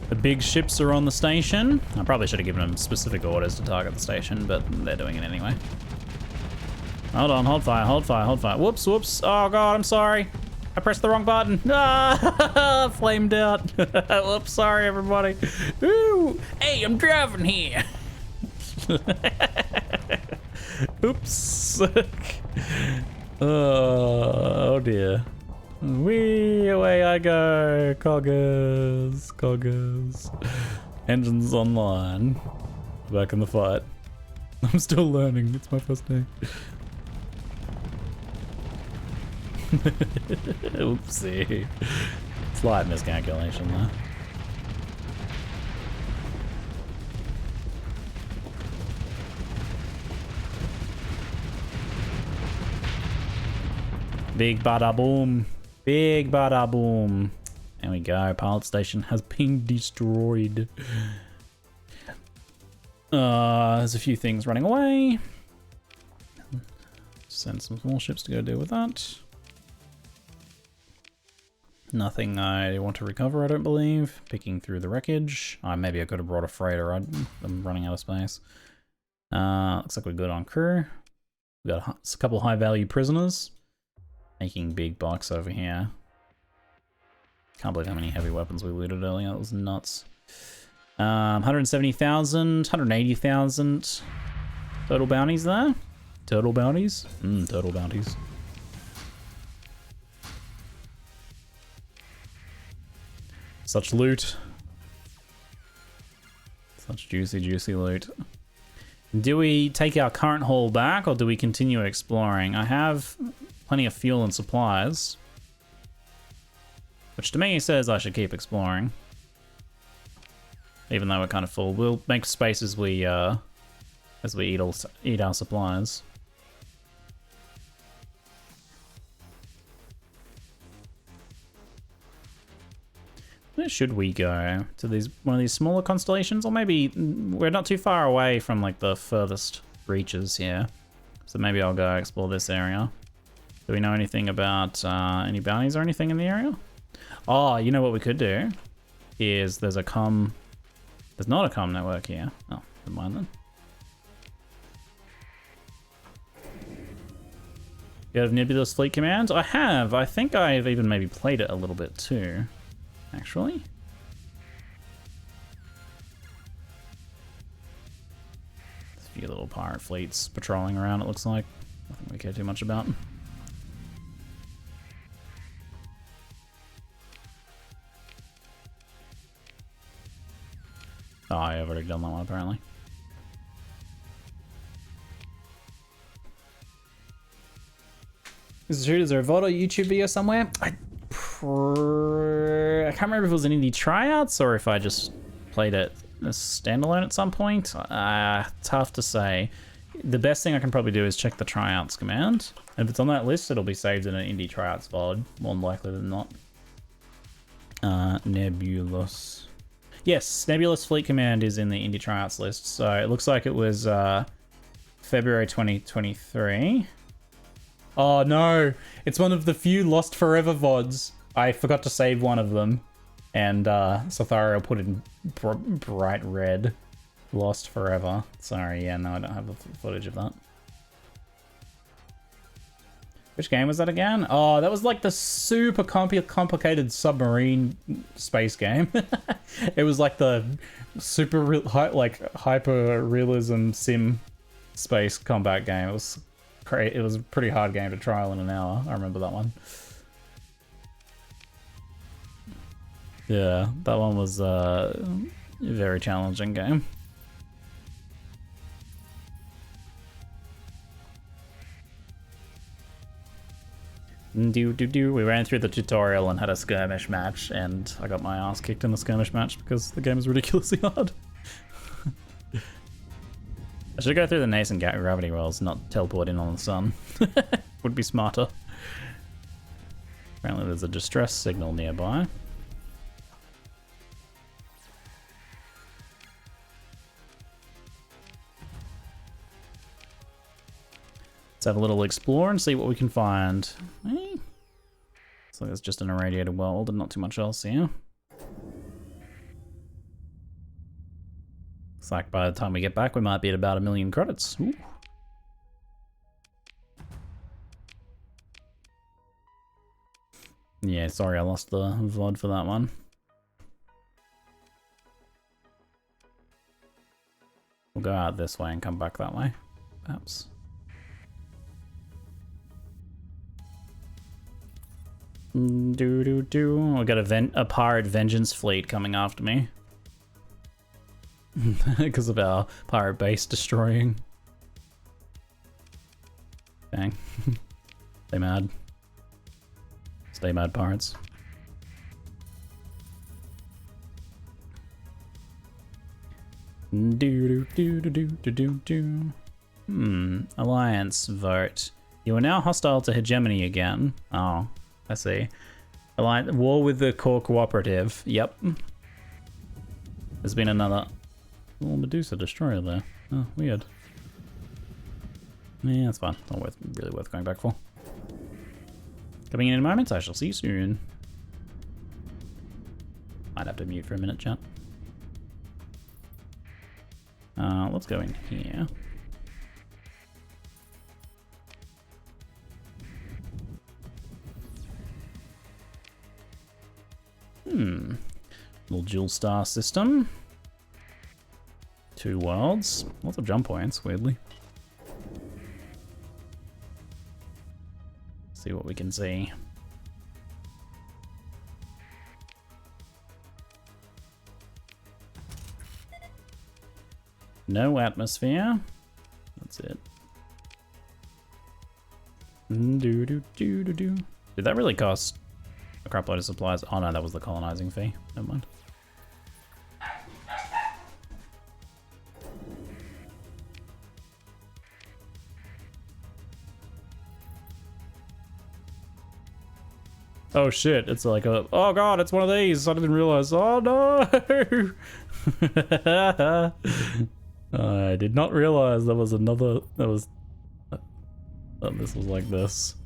The big ships are on the station. I probably should have given them specific orders to target the station, but they're doing it anyway. Hold on, hold fire, hold fire, hold fire. Whoops, whoops. Oh god, I'm sorry. I pressed the wrong button. Ah, flamed out. Whoops, sorry everybody. Ooh, hey, I'm driving here. Oops. Oh dear. Wee, away I go. Coggers, coggers. Engines online. Back in the fight. I'm still learning. It's my first day. Oopsie. Slight miscalculation there. Big bada boom. Big bada boom. There we go. Pilot station has been destroyed. There's a few things running away. Send some small ships to go deal with that. Nothing I want to recover, I don't believe. Picking through the wreckage. Maybe I could have brought a freighter. I'm running out of space. Looks like we're good on crew. We got a couple high value prisoners. Making big bucks over here. Can't believe how many heavy weapons we looted earlier. That was nuts. 170,000, 180,000 total bounties there. Total bounties? Total bounties. Such loot. Such juicy, juicy loot. Do we take our current haul back or do we continue exploring? I have plenty of fuel and supplies, which to me says I should keep exploring, even though we're kind of full. We'll make space as we eat our supplies. Where should we go? To one of these smaller constellations, or maybe we're not too far away from like the furthest reaches here, so maybe I'll go explore this area. Do we know anything about any bounties or anything in the area? Oh, you know what we could do? Is there's a comm... There's not a comm network here. Oh, never mind then. You have Nebulous Fleet Command? I have. I think I've even maybe played it a little bit too, actually. There's a few little pirate fleets patrolling around, it looks like. Nothing we care too much about. Oh, I've already done that one, apparently. Is there a VOD or YouTube video somewhere? I can't remember if it was an indie tryouts or if I just played it as standalone at some point. Tough to say. The best thing I can probably do is check the tryouts command. If it's on that list, it'll be saved in an indie tryouts VOD, more than likely than not. Nebulous. Yes, Nebulous Fleet Command is in the indie tryouts list, so it looks like it was February 2023. Oh no, it's one of the few Lost Forever VODs. I forgot to save one of them, and Sothario put it in bright red. Lost Forever. Sorry, yeah, no, I don't have the footage of that. Which game was that again? Oh, that was like the super complicated submarine space game. It was like the super hyper realism sim space combat game. It was great. It was a pretty hard game to trial in an hour. I remember that one. Yeah, that one was a very challenging game. We ran through the tutorial and had a skirmish match, and I got my ass kicked in the skirmish match because the game is ridiculously hard. I should go through the nascent gravity wells, not teleport in on the sun. Would be smarter. Apparently there's a distress signal nearby. Let's have a little explore and see what we can find. Looks like it's just an irradiated world and not too much else here. Looks like by the time we get back, we might be at about 1 million credits. Ooh. Yeah, sorry, I lost the VOD for that one. We'll go out this way and come back that way, perhaps. We got a pirate vengeance fleet coming after me. Because of our pirate base destroying. Dang. Stay mad. Stay mad, pirates. Alliance vote. You are now hostile to hegemony again. Oh, I see. Alliance war with the core cooperative. Yep. There's been another little Medusa destroyer there. Oh, weird. Yeah, that's fine. Not really worth going back for. Coming in a moment. I shall see you soon. Might have to mute for a minute, chat. Let's go in here. Little dual star system. 2 worlds. Lots of jump points, weirdly. See what we can see. No atmosphere. That's it. Did that really cost a crap load of supplies? Oh no, that was the colonizing fee. Never mind. Oh shit, it's like a, oh god, it's one of these. I didn't realize. Oh no! I did not realize there was another, that this was like this.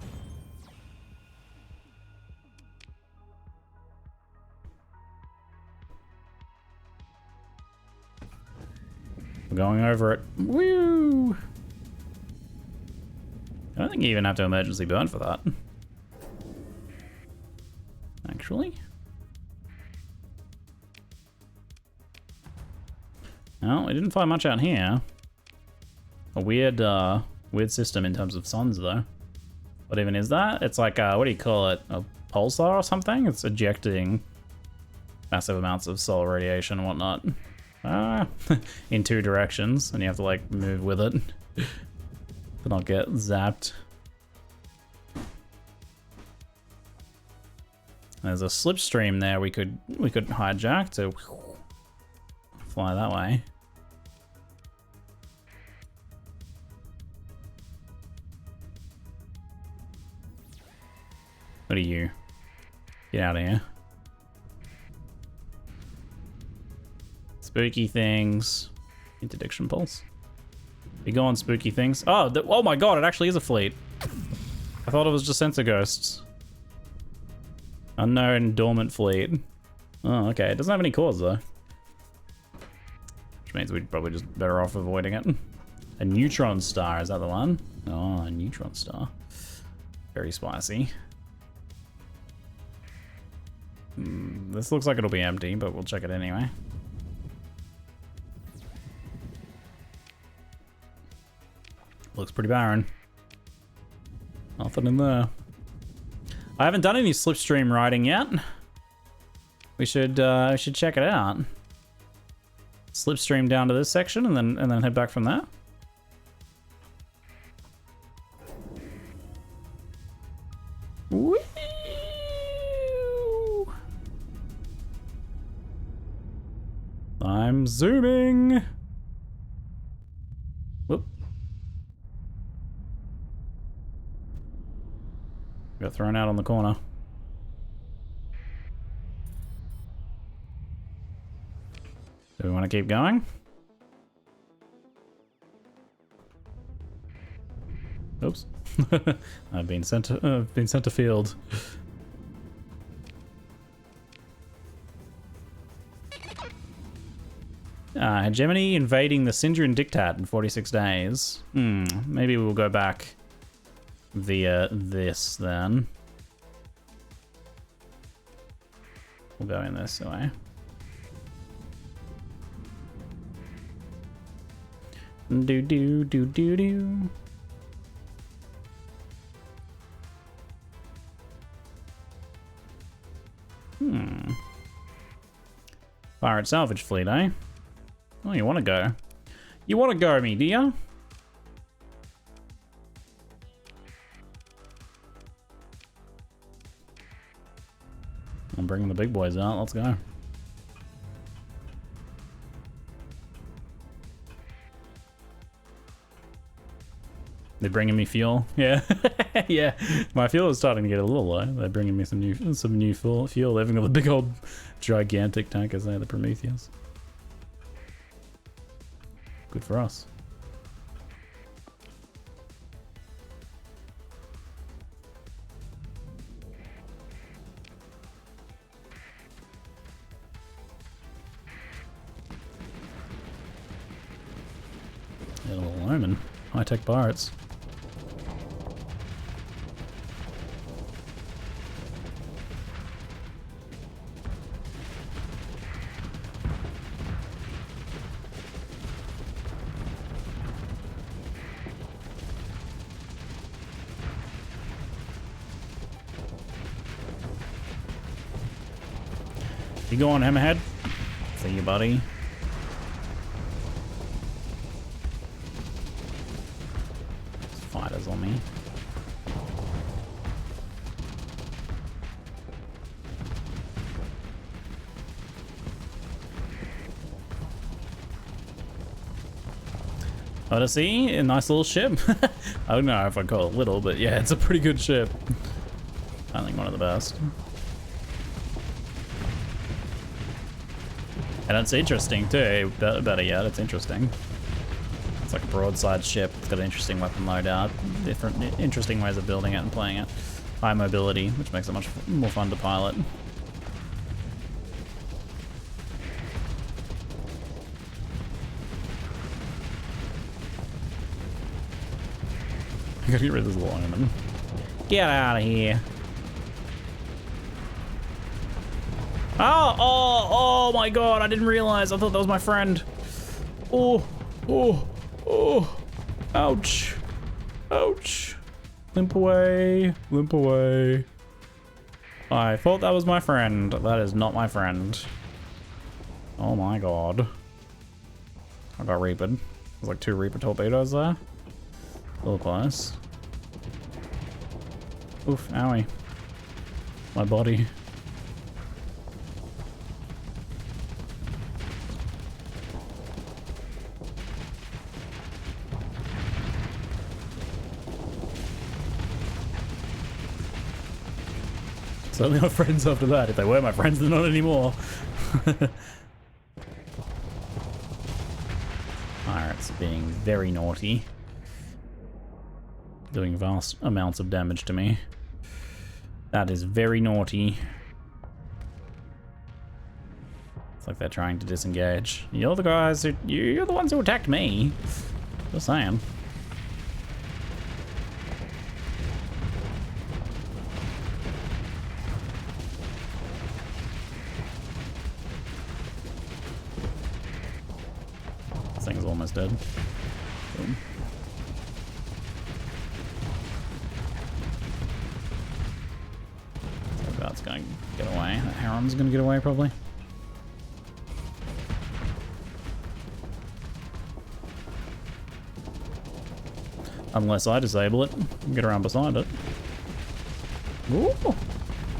We're going over it. Woo! I don't think you even have to emergency burn for that. Actually. No, we didn't find much out here. A weird system in terms of suns, though. What even is that? It's like, what do you call it? A pulsar or something? It's ejecting massive amounts of solar radiation and whatnot. In 2 directions, and you have to, like, move with it to not get zapped. There's a slipstream there we could hijack to fly that way. What are you? Get out of here. Spooky things. Interdiction pulse. We go on spooky things. Oh, oh my god, it actually is a fleet. I thought it was just sensor ghosts. Unknown dormant fleet. Oh, okay. It doesn't have any cores though. Which means we'd probably just better off avoiding it. A neutron star, is that the one? Oh, a neutron star. Very spicy. This looks like it'll be empty, but we'll check it anyway. Looks pretty barren. Nothing in there. I haven't done any slipstream riding yet. We should check it out. Slipstream down to this section and then head back from there. Whee! I'm zooming. Whoop. Got thrown out on the corner. Do we want to keep going? Oops. I've been sent to field. Hegemony invading the Syndrian Dictat in 46 days. Maybe we'll go back via this then. We'll go in this way. Do do do do do. Pirate salvage fleet, eh? Oh, you want to go? You want to go, me, do ya? I'm bringing the big boys out. Let's go. They're bringing me fuel. Yeah, yeah. My fuel is starting to get a little low. They're bringing me some new fuel. They've got the big old gigantic tankers there, the Prometheus. Good for us. Yeah, a little omen. High-tech pirates. You going, Hammerhead? See you, buddy. There's fighters on me. Odyssey, a nice little ship. I don't know if I call it little, but yeah, it's a pretty good ship. I think one of the best. And it's interesting too, better yet, it's interesting. It's like a broadside ship, it's got an interesting weapon loadout, different interesting ways of building it and playing it. High mobility, which makes it much more fun to pilot. I gotta get rid of this little ornament. Get out of here. Oh my god, I didn't realize. I thought that was my friend. Oh. Ouch. Ouch. Limp away. Limp away. I thought that was my friend. That is not my friend. Oh my god. I got reapered. There's like 2 Reaper torpedoes there. A little close. Oof, owie. My body. Certainly not friends after that. If they were my friends, they're not anymore. Pirates being very naughty. Doing vast amounts of damage to me. That is very naughty. It's like they're trying to disengage. You're the guys who... You're the ones who attacked me. Just saying. thing's almost dead. Boom. So that's gonna get away. That Harem's gonna get away probably. Unless I disable it and get around beside it. Ooh.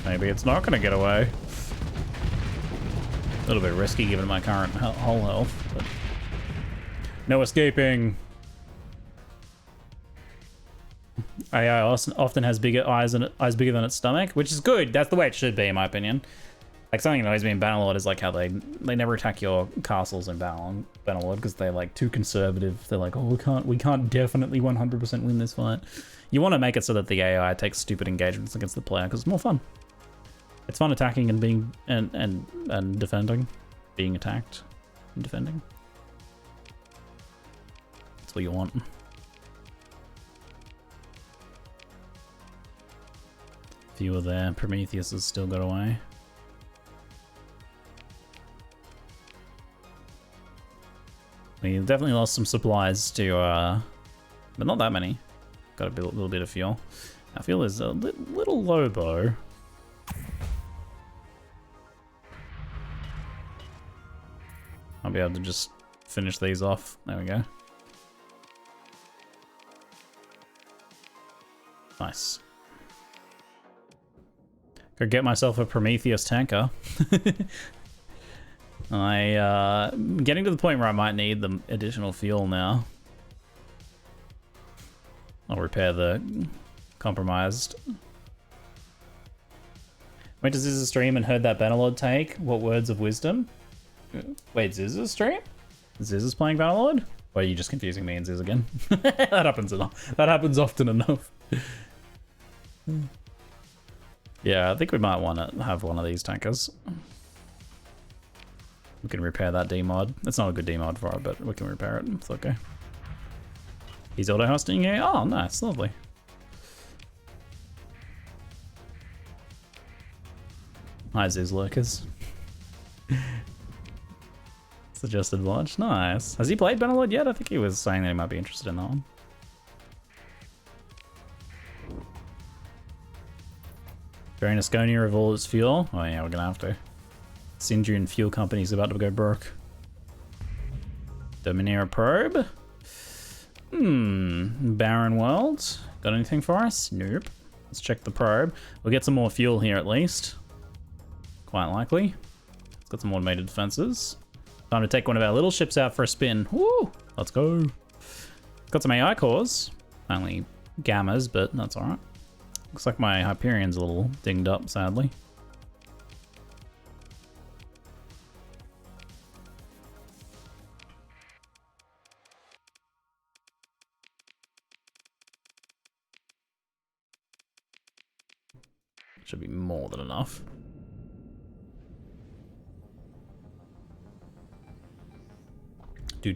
Maybe it's not gonna get away. A little bit risky given my current hull health, but no escaping. AI often has bigger eyes and eyes bigger than its stomach, which is good. That's the way it should be, in my opinion. Like something that annoys me in Bannerlord is like how they never attack your castles in Bannerlord because they're like too conservative. They're like, oh, we can't definitely 100% win this fight. You want to make it so that the AI takes stupid engagements against the player because it's more fun. It's fun attacking and being and defending, being attacked and defending. That's what you want. Few are there. Prometheus has still got away. We definitely lost some supplies to, but not that many. Got a little bit of fuel. Our fuel is a little low though. I'll be able to just finish these off. There we go. Nice. Go get myself a Prometheus tanker. Getting to the point where I might need the additional fuel now. I'll repair the compromised. Went to Ziz's stream and heard that Bannerlord take. What words of wisdom? Wait, Ziz's stream? Ziz's playing Bannerlord? Or are you just confusing me and Ziz again? That happens enough. That happens often enough. Yeah, I think we might want to have one of these tankers. We can repair that demod. It's not a good demod for it, but we can repair it. It's okay. He's auto-hosting here. Oh, nice. Lovely. Hi, Ziz Lurkers. Suggested watch. Nice. Has he played Bannerlord yet? I think he was saying that he might be interested in that one. Drain Asconia of all its fuel. Oh yeah, we're gonna have to. Syndrian Fuel Company's about to go broke. Dominaria Probe. Barren World. Got anything for us? Nope. Let's check the probe. We'll get some more fuel here at least. Quite likely. It's got some automated defenses. Time to take one of our little ships out for a spin. Woo! Let's go. Got some AI cores. Only gammas, but that's alright. Looks like my Hyperion's a little dinged up, sadly. Should be more than enough. Do.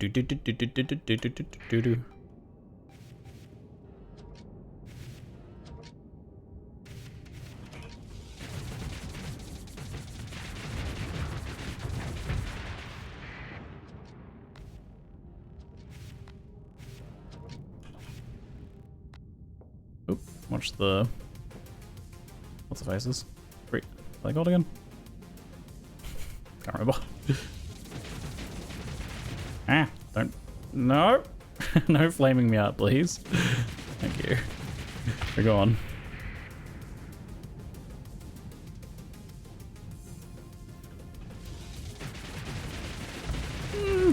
Oop, watch the... What's the faces? Wait, play gold again? Can't remember. Ah, don't... No! No flaming me up, please. Thank you. We're going.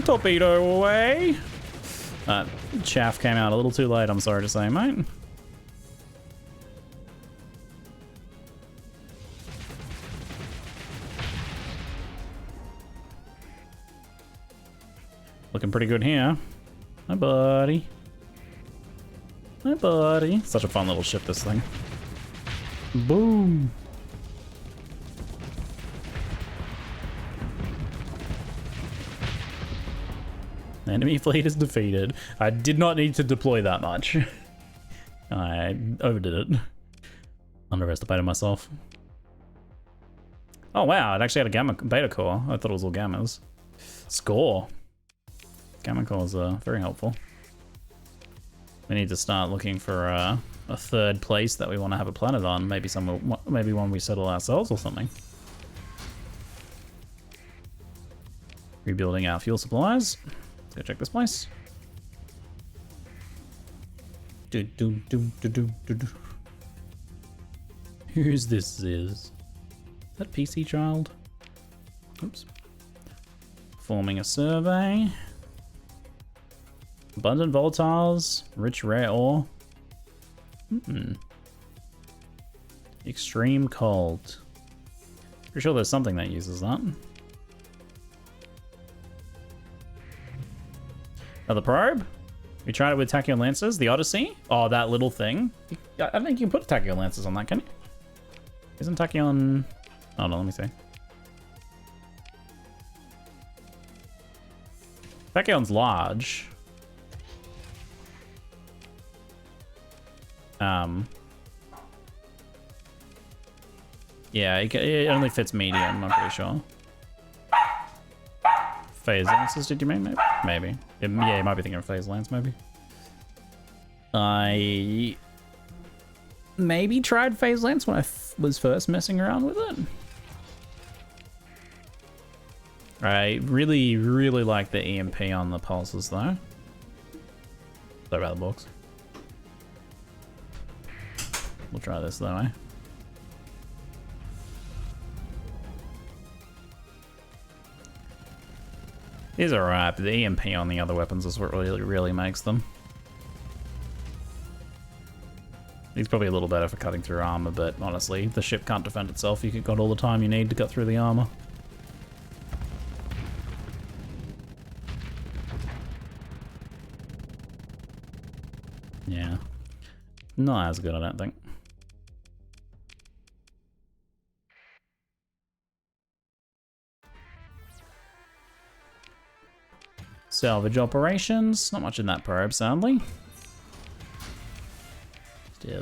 Torpedo away! That chaff came out a little too late, I'm sorry to say, mate. Looking pretty good here. Hi, buddy. Hi, buddy. Such a fun little ship, this thing. Boom. Enemy fleet is defeated. I did not need to deploy that much. I overdid it. Underestimated myself. Oh wow, it actually had a gamma beta core. I thought it was all gammas. Score. Gamma cores are very helpful. We need to start looking for a third place that we want to have a planet on. Maybe maybe one we settle ourselves or something. Rebuilding our fuel supplies. Let's go check this place. Who's this is? That PC child? Oops. Forming a survey. Abundant volatiles, rich rare ore. Extreme cold. Pretty sure there's something that uses that. Another probe? We tried it with Tachyon Lancers, the Odyssey. Oh, that little thing. I don't think you can put Tachyon Lancers on that, can you? Isn't Tachyon... Oh no, let me see. Tachyon's large. Yeah, it only fits medium, I'm pretty sure. Phase lances, did you mean? Maybe. Yeah, you might be thinking of phase lance, maybe. I maybe tried phase lance when I was first messing around with it. I really, really like the EMP on the pulses, though. Sorry about the box. We'll try this, though, eh? These are alright, but the EMP on the other weapons is what really makes them. These probably a little better for cutting through armor, but honestly, the ship can't defend itself. You've got all the time you need to cut through the armor. Yeah. Not as good, I don't think. Salvage operations. Not much in that probe, sadly. Yeah,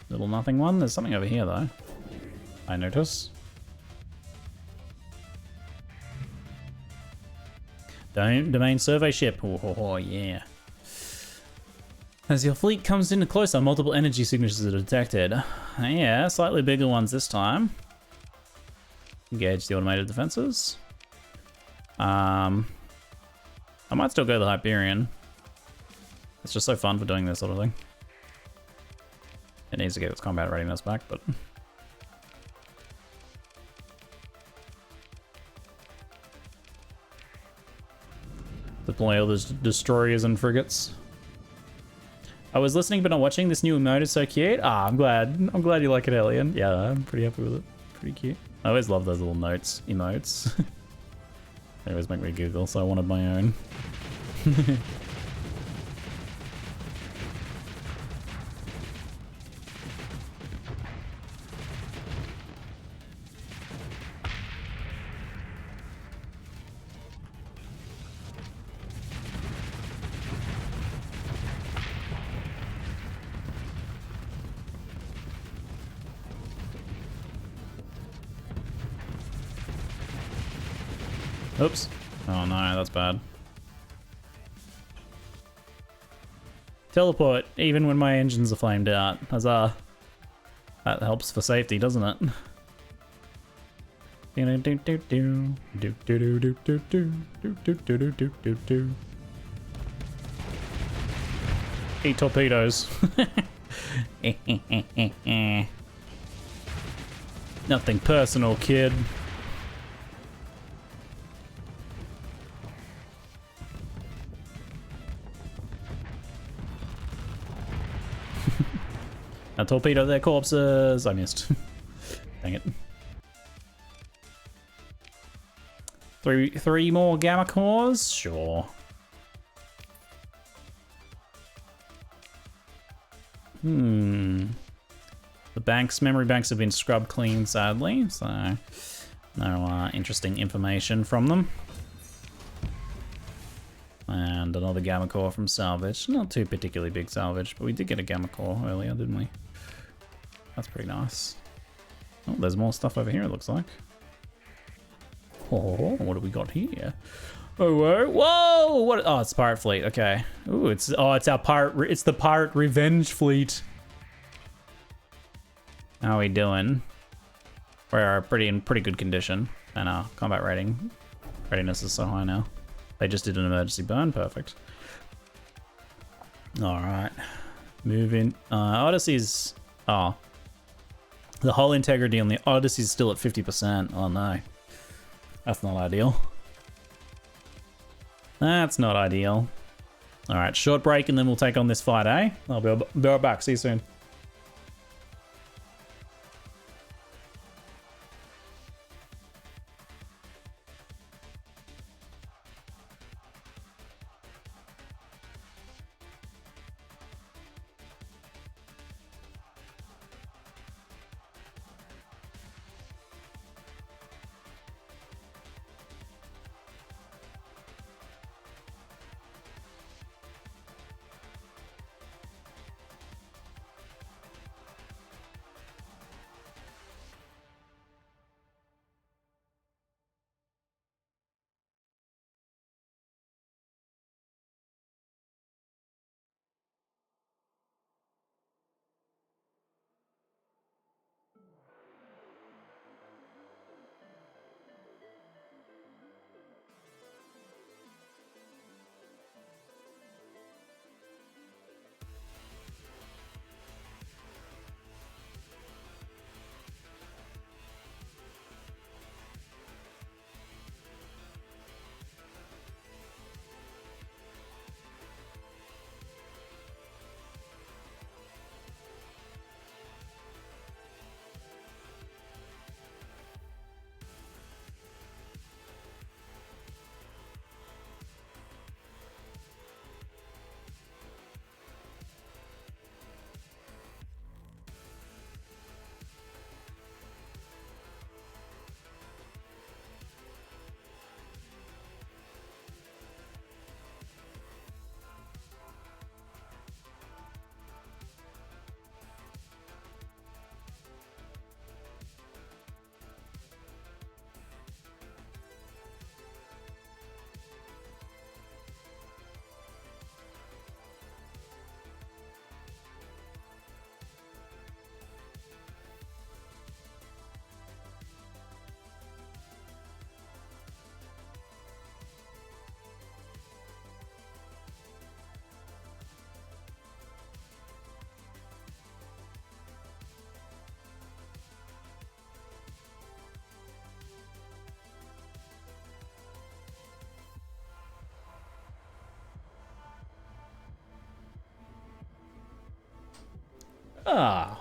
little nothing one. There's something over here, though. I notice. Domain survey ship. Oh, yeah. As your fleet comes in closer, multiple energy signatures are detected. Yeah, slightly bigger ones this time. Engage the automated defenses. I might still go the Hyperion. It's just so fun for doing this sort of thing. It needs to get its combat readiness back, but... Deploy all those destroyers and frigates. I was listening but not watching. This new emote is so cute. Ah, I'm glad you like it, Alien. Yeah, I'm pretty happy with it. Pretty cute. I always love those little emotes. They always make me giggle, so I wanted my own. Oops. Oh no, that's bad. Teleport, even when my engines are flamed out. Huzzah. That helps for safety, doesn't it? Eat torpedoes. Nothing personal, kid. Now torpedo their corpses. I missed. Dang it. Three more gamma cores? Sure. The memory banks have been scrubbed clean, sadly, so no interesting information from them. And another gamma core from salvage. Not too particularly big salvage, but we did get a gamma core earlier, didn't we? That's pretty nice. Oh, there's more stuff over here, it looks like. Oh, what have we got here? Oh, whoa, whoa! What? Oh, it's pirate fleet. Okay. Ooh, it's our pirate. It's the pirate revenge fleet. How are we doing? We're in pretty good condition, and our combat readiness is so high now. They just did an emergency burn. Perfect. All right. Moving. Odyssey's. Oh. The whole integrity on the Odyssey's still at 50%. Oh no. That's not ideal. That's not ideal. All right, short break and then we'll take on this fight, eh? I'll be right back. See you soon.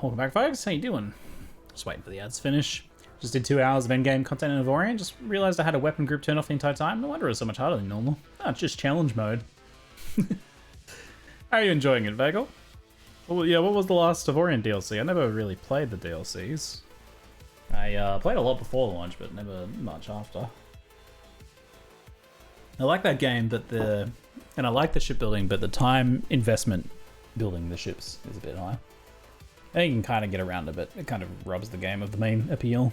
Welcome back, folks. How you doing? Just waiting for the ads to finish. Just did 2 hours of endgame content in Avorion. Just realized I had a weapon group turned off the entire time. No wonder it was so much harder than normal. Ah, it's just challenge mode. How are you enjoying it, Vagel? Well, yeah, what was the last Avorion DLC? I never really played the DLCs. I played a lot before launch, but never much after. I like that game, but and I like the shipbuilding, but the time investment building the ships is a bit high. I think you can kind of get around it, but it kind of robs the game of the main appeal.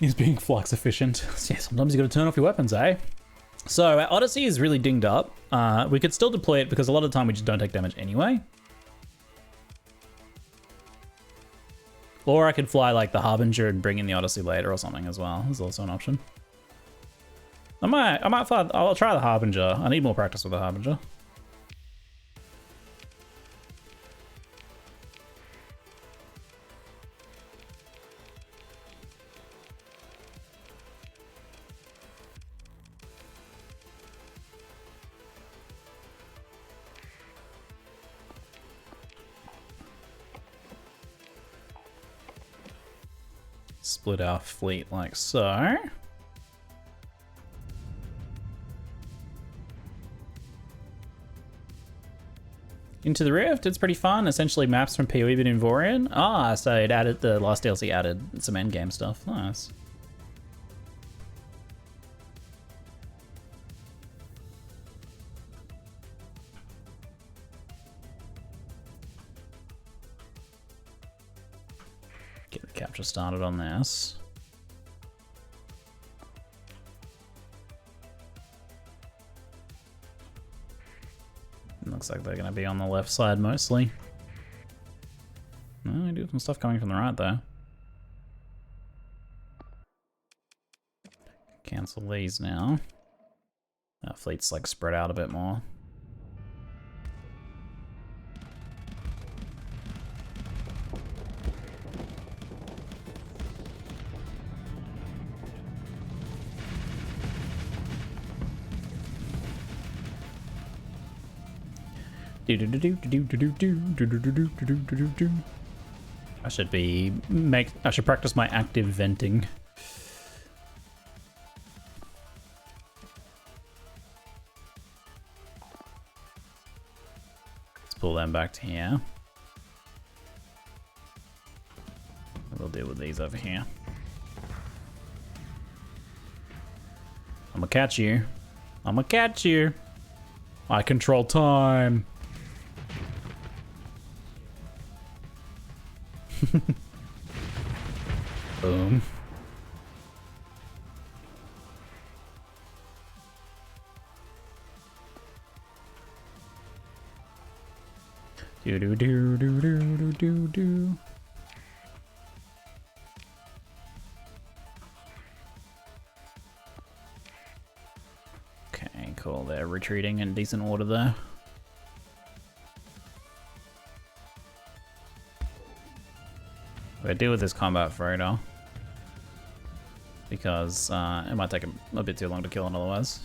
Is being flux efficient. Yeah, sometimes you got to turn off your weapons, eh? So our Odyssey is really dinged up. We could still deploy it because a lot of the time we just don't take damage anyway. Or I could fly like the Harbinger and bring in the Odyssey later or something as well. There's also an option. I might fly. I'll try the Harbinger. I need more practice with the Harbinger. Split our fleet like so. Into the Rift, it's pretty fun. Essentially maps from PoE but in Vorian. Ah, so it added, the last DLC added some endgame stuff. Nice. Get the capture started on this. Looks like they're gonna be on the left side mostly. Oh, I do have some stuff coming from the right though. Cancel these now. Our fleet's like spread out a bit more. I should practice my active venting. Let's pull them back to here. We'll deal with these over here. I'm gonna catch you. I'm gonna catch you. I control time. Boom. Do do do do do do do do. Okay, cool. They're retreating in decent order there. I deal with this combat freighter because it might take a bit too long to kill him otherwise.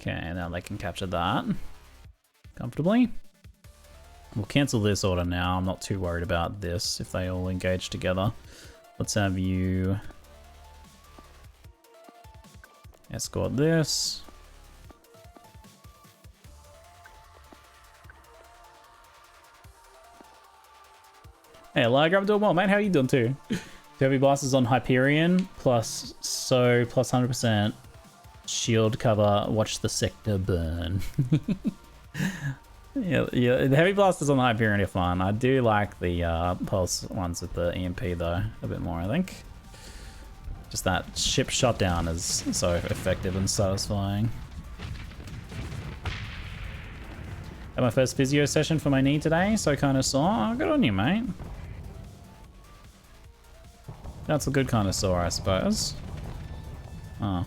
Okay, now they can capture that comfortably. We'll cancel this order now. I'm not too worried about this if they all engage together. Let's have you escort this. Hey, hello, grab a well, mate. How are you doing too? Heavy blasters on Hyperion plus 100% shield cover. Watch the sector burn. yeah, the heavy blasters on the Hyperion are fun. I do like the pulse ones with the EMP though a bit more. I think. Just that ship shutdown is so effective and satisfying. Had my first physio session for my knee today, so kind of sore. Oh, good on you, mate. That's a good kind of sore, I suppose. Oh.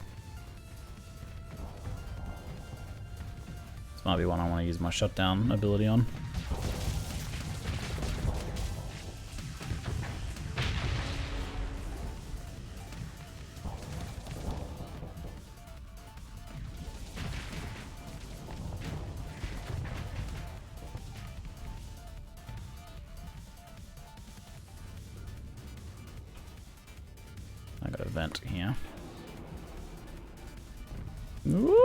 This might be one I want to use my shutdown ability on. I got a vent here. Whoop!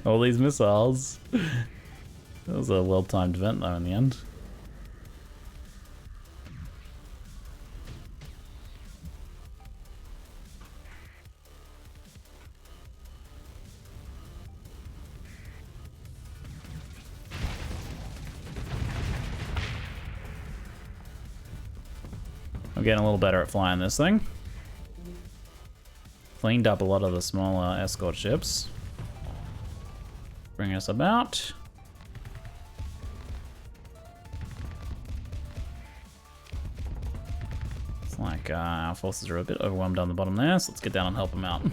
All these missiles. That was a well-timed vent though in the end. I'm getting a little better at flying this thing. Cleaned up a lot of the smaller escort ships. Bring us about. It's like our forces are a bit overwhelmed down the bottom there, so let's get down and help them out.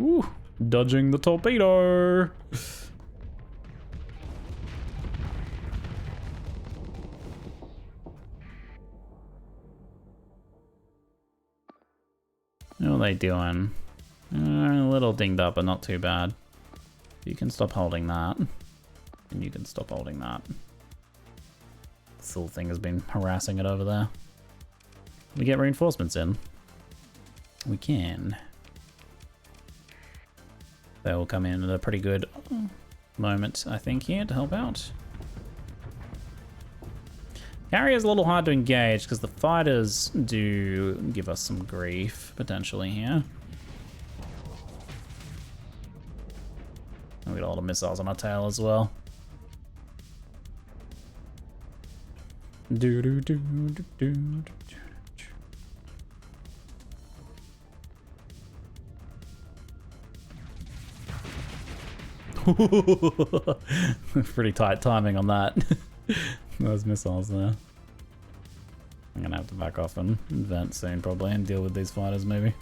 Ooh, dodging the torpedo. What are they doing? A little dinged up, but not too bad. You can stop holding that. And you can stop holding that. This little thing has been harassing it over there. We get reinforcements in. We can. They will come in at a pretty good moment, I think, here to help out. Carrier's a little hard to engage because the fighters do give us some grief, potentially, here. And we got a lot of missiles on our tail as well. Do do do do do do. Pretty tight timing on that. Those missiles there. I'm gonna have to back off and vent soon probably and deal with these fighters maybe.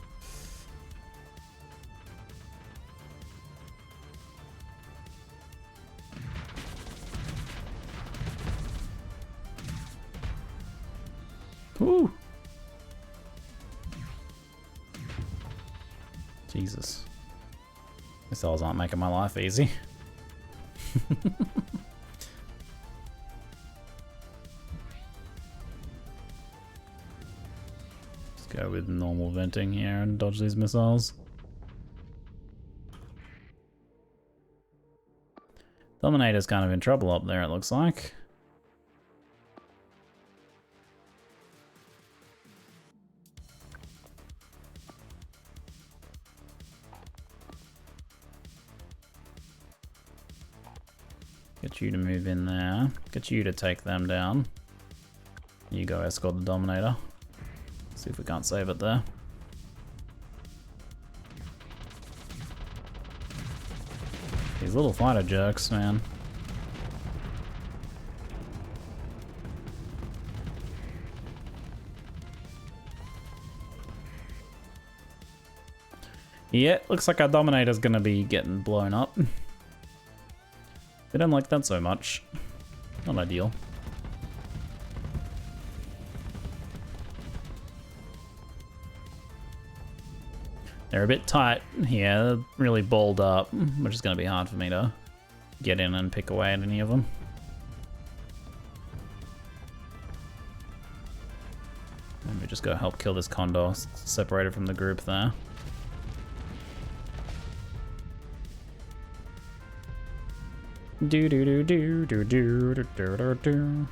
Woo! Jesus. Missiles aren't making my life easy. Let's go with normal venting here and dodge these missiles. Dominator's kind of in trouble up there, it looks like. Get you to move in there. Get you to take them down. You go escort the Dominator. See if we can't save it there. These little fighter jerks, man. Yeah, looks like our Dominator's gonna be getting blown up. They don't like that so much. Not ideal. They're a bit tight here, really balled up, which is going to be hard for me to get in and pick away at any of them. Let me just go help kill this Condor, separated from the group there. Do do do do do do do do do do.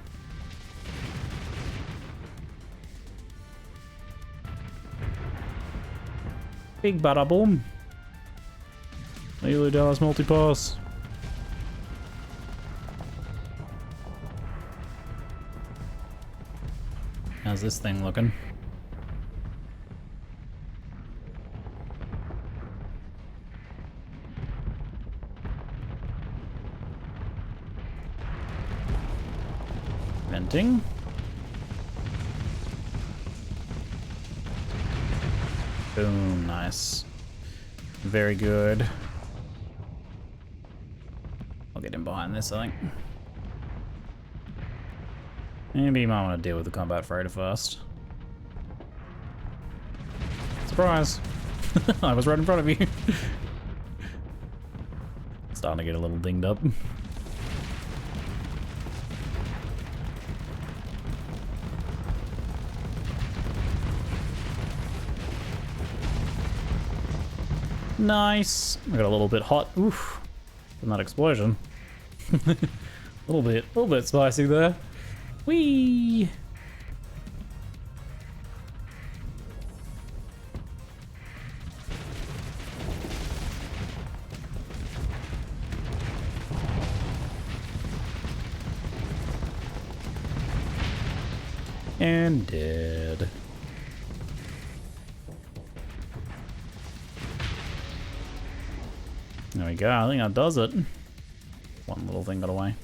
Big bada boom. Lulu Dallas multi-pass. How's this thing looking? Venting. Boom, nice. Very good. I'll get him behind this, I think. Maybe you might want to deal with the combat freighter first. Surprise! I was right in front of you. Starting to get a little dinged up. Nice. I got a little bit hot. Oof. From that explosion. A little bit spicy there. Whee! And dead. There we go, I think that does it. One little thing got away.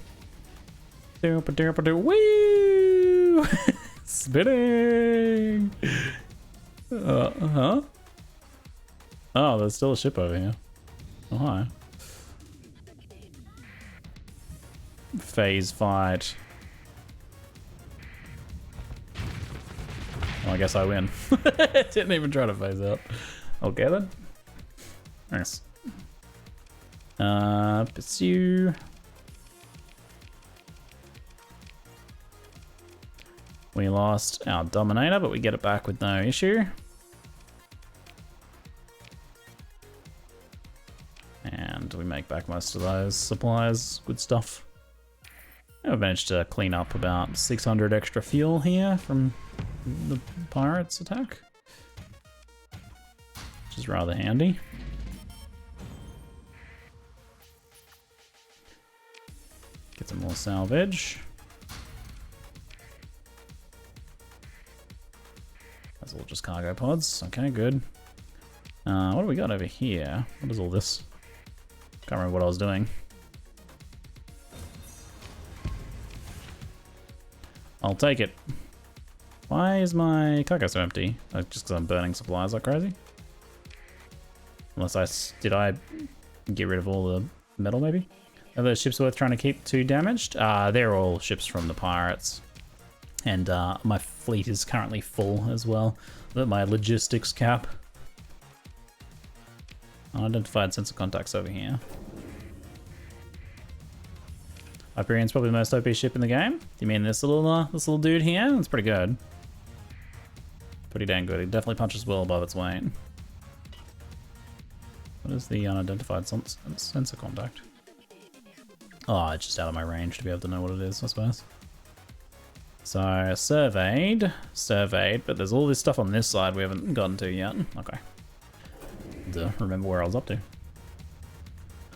Woo! Spinning! Huh? Oh, there's still a ship over here. Oh, hi. Phase fight. Well, I guess I win. Didn't even try to phase out. Okay then. Nice. Pursue. We lost our Dominator, but we get it back with no issue. And we make back most of those supplies. Good stuff. I've managed to clean up about 600 extra fuel here from the pirates' attack, which is rather handy. Get some more salvage. That's all just cargo pods. Okay, good. What do we got over here? What is all this? Can't remember what I was doing. I'll take it. Why is my cargo so empty? Just because I'm burning supplies like crazy? Unless did I get rid of all the metal maybe? Are those ships worth trying to keep too damaged? They're all ships from the pirates. And my fleet is currently full as well. Look at my logistics cap. Unidentified sensor contacts over here. Hyperion's probably the most OP ship in the game. Do you mean this little dude here? That's pretty good. Pretty dang good. It definitely punches well above its weight. What is the unidentified sensor contact? Oh, it's just out of my range to be able to know what it is, I suppose. So, surveyed, but there's all this stuff on this side we haven't gotten to yet. Okay. To remember where I was up to.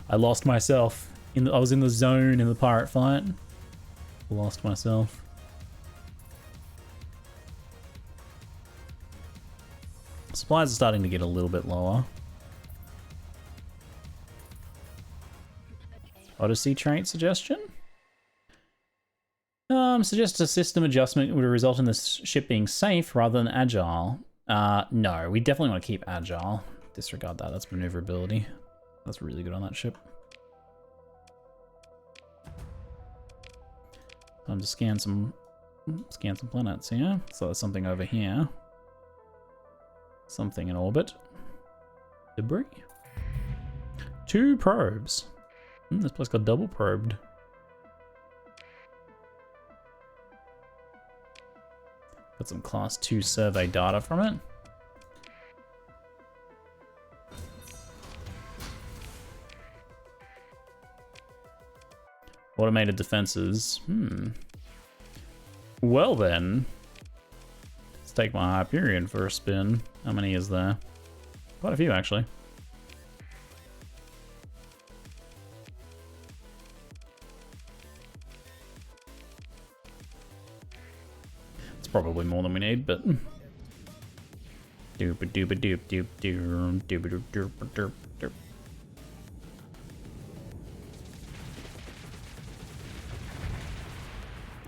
I lost myself. I was in the zone in the pirate fight. Lost myself. Supplies are starting to get a little bit lower. Odyssey trait suggestion? Suggest a system adjustment would result in this ship being safe rather than agile. No, we definitely want to keep agile. Disregard that, that's maneuverability. That's really good on that ship. Time to scan some planets here. So there's something over here. Something in orbit. Debris. 2 probes. This place got double probed. Got some class 2 survey data from it. Automated defenses. Well then. Let's take my Hyperion for a spin. How many is there? Quite a few actually. It's probably more than we need, but doop doop doop doop doop doop doop doop doop.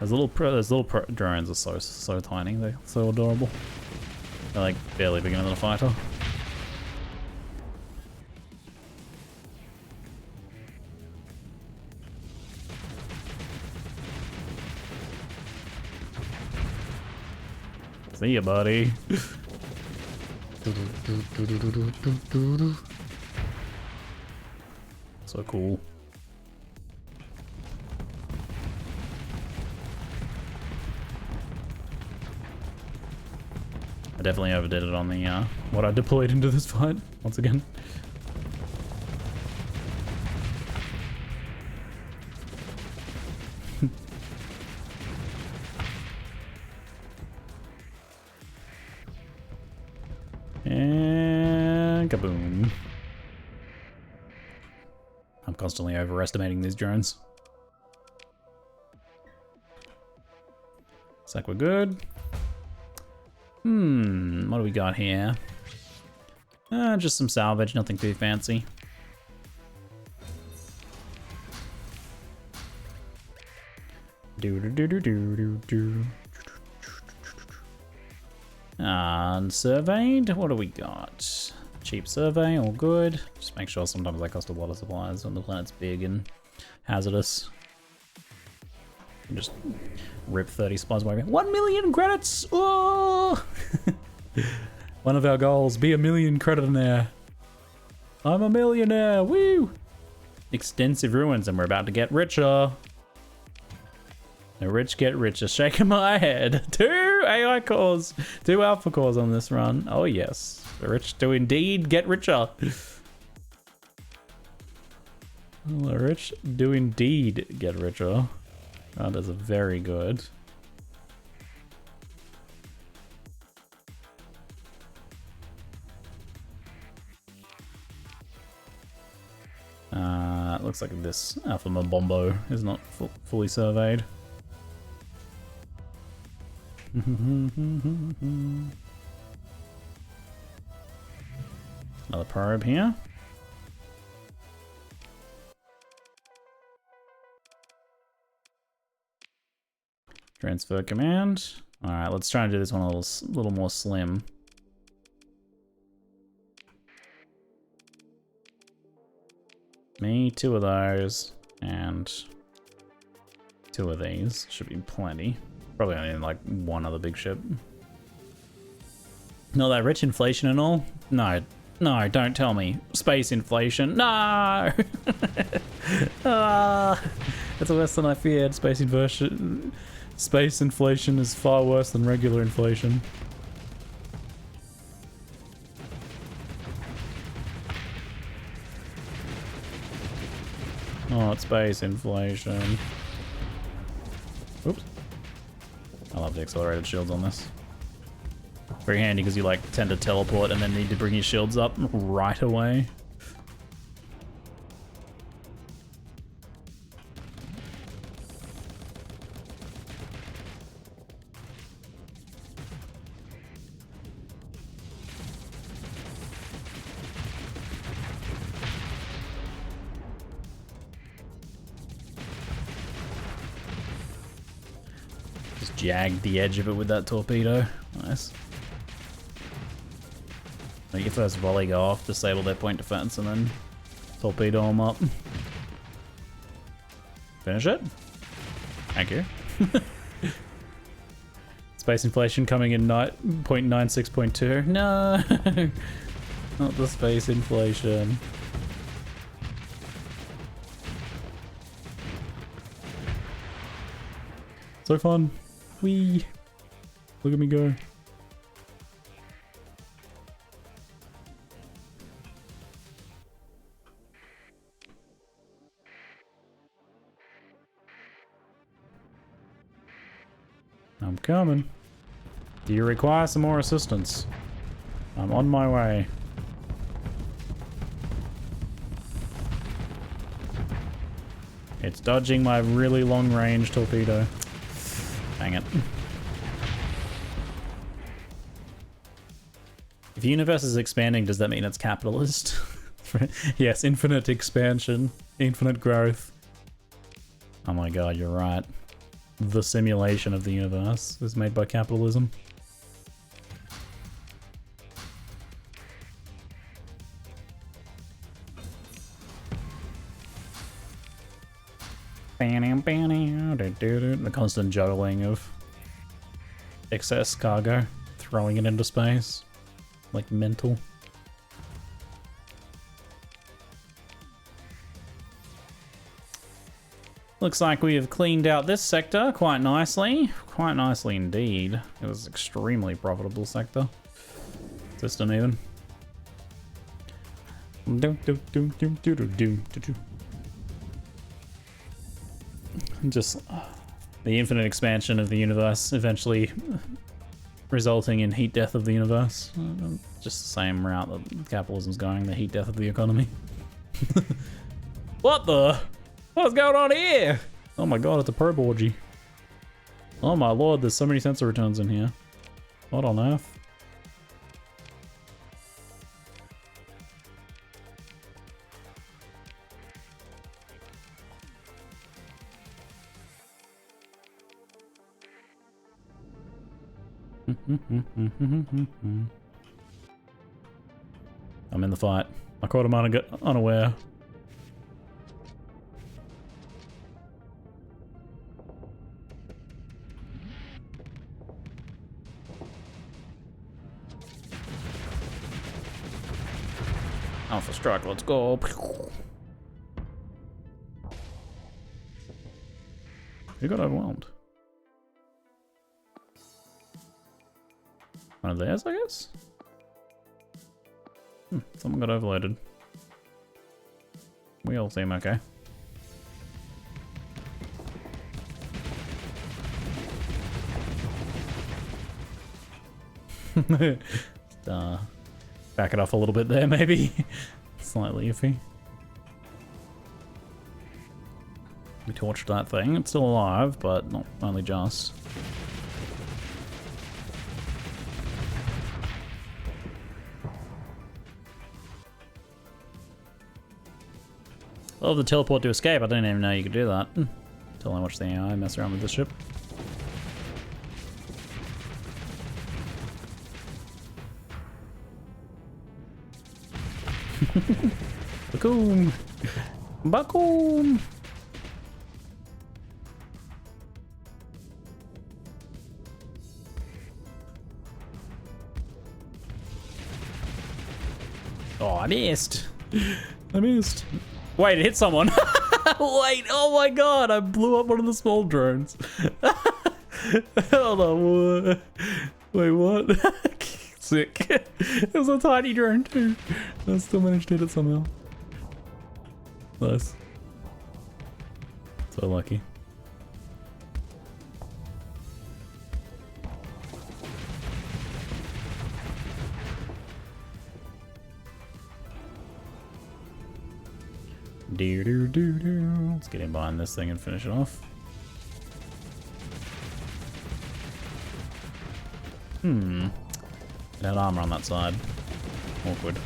Those little drones are so tiny. They're so adorable. They're like barely bigger than a fighter. See ya, buddy. So cool. I definitely overdid it on the what I deployed into this fight once again. And kaboom. I'm constantly overestimating these drones. Looks like we're good. What do we got here? Just some salvage, nothing too fancy. Unsurveyed, what do we got? Cheap survey, all good. Just make sure sometimes they cost a lot of supplies when the planet's big and hazardous. Just rip 30 supplies away. 1 million credits! Oh! One of our goals, be a million creditonaire. I'm a millionaire, woo! Extensive ruins and we're about to get richer. The rich get richer, shaking my head. 2 AI cores, 2 alpha cores on this run. Oh yes, the rich do indeed get richer. The rich do indeed get richer. That is very good. Looks like this Alpha Mabombo is not fully surveyed. Another probe here. Transfer command. Alright, let's try and do this one a little more slim. Me, 2 of those, and 2 of these. Should be plenty. Probably only like 1 other big ship. Not that rich inflation and all? No, no, don't tell me. Space inflation. No! That's worse than I feared. Space inflation is far worse than regular inflation. Oh, it's space inflation. Oops. I love the accelerated shields on this. Very handy because you like tend to teleport and then need to bring your shields up right away. Just jagged the edge of it with that torpedo. Nice. Make your first volley go off, disable their point defense, and then torpedo them up. Finish it. Thank you. Space inflation coming in 0.96.2. No! Not the space inflation. So fun. Whee! Look at me go. I'm coming. Do you require some more assistance? I'm on my way. It's dodging my really long range torpedo. Dang it. If the universe is expanding, does that mean it's capitalist? Yes, infinite expansion, infinite growth. Oh my god, you're right. The simulation of the universe is made by capitalism. The constant juggling of excess cargo, throwing it into space, like mental. Looks like we have cleaned out this sector quite nicely. Quite nicely indeed. It was an extremely profitable sector. System even. Just the infinite expansion of the universe eventually resulting in heat death of the universe. Just the same route that capitalism's going, the heat death of the economy. What the? What's going on here? Oh my god, it's a probe orgy. Oh my lord, there's so many sensor returns in here. What on earth? I'm in the fight. I caught him unaware. Alpha strike, let's go. Who got overwhelmed? One of theirs, I guess? Someone got overloaded. We all seem okay. Just, back it off a little bit there, maybe. Slightly iffy. We torched that thing. It's still alive, but not only just. Love the teleport to escape. I didn't even know you could do that. Until I watched the AI mess around with this ship. Bakoom! Bakoom! Oh, I missed. I missed. Wait, it hit someone. Wait, oh my god, I blew up one of the small drones. Hold on. Wait, what? Sick. It was a tiny drone too. I still managed to hit it somehow. Nice. So lucky. Let's get in behind this thing and finish it off. It had armor on that side. Awkward.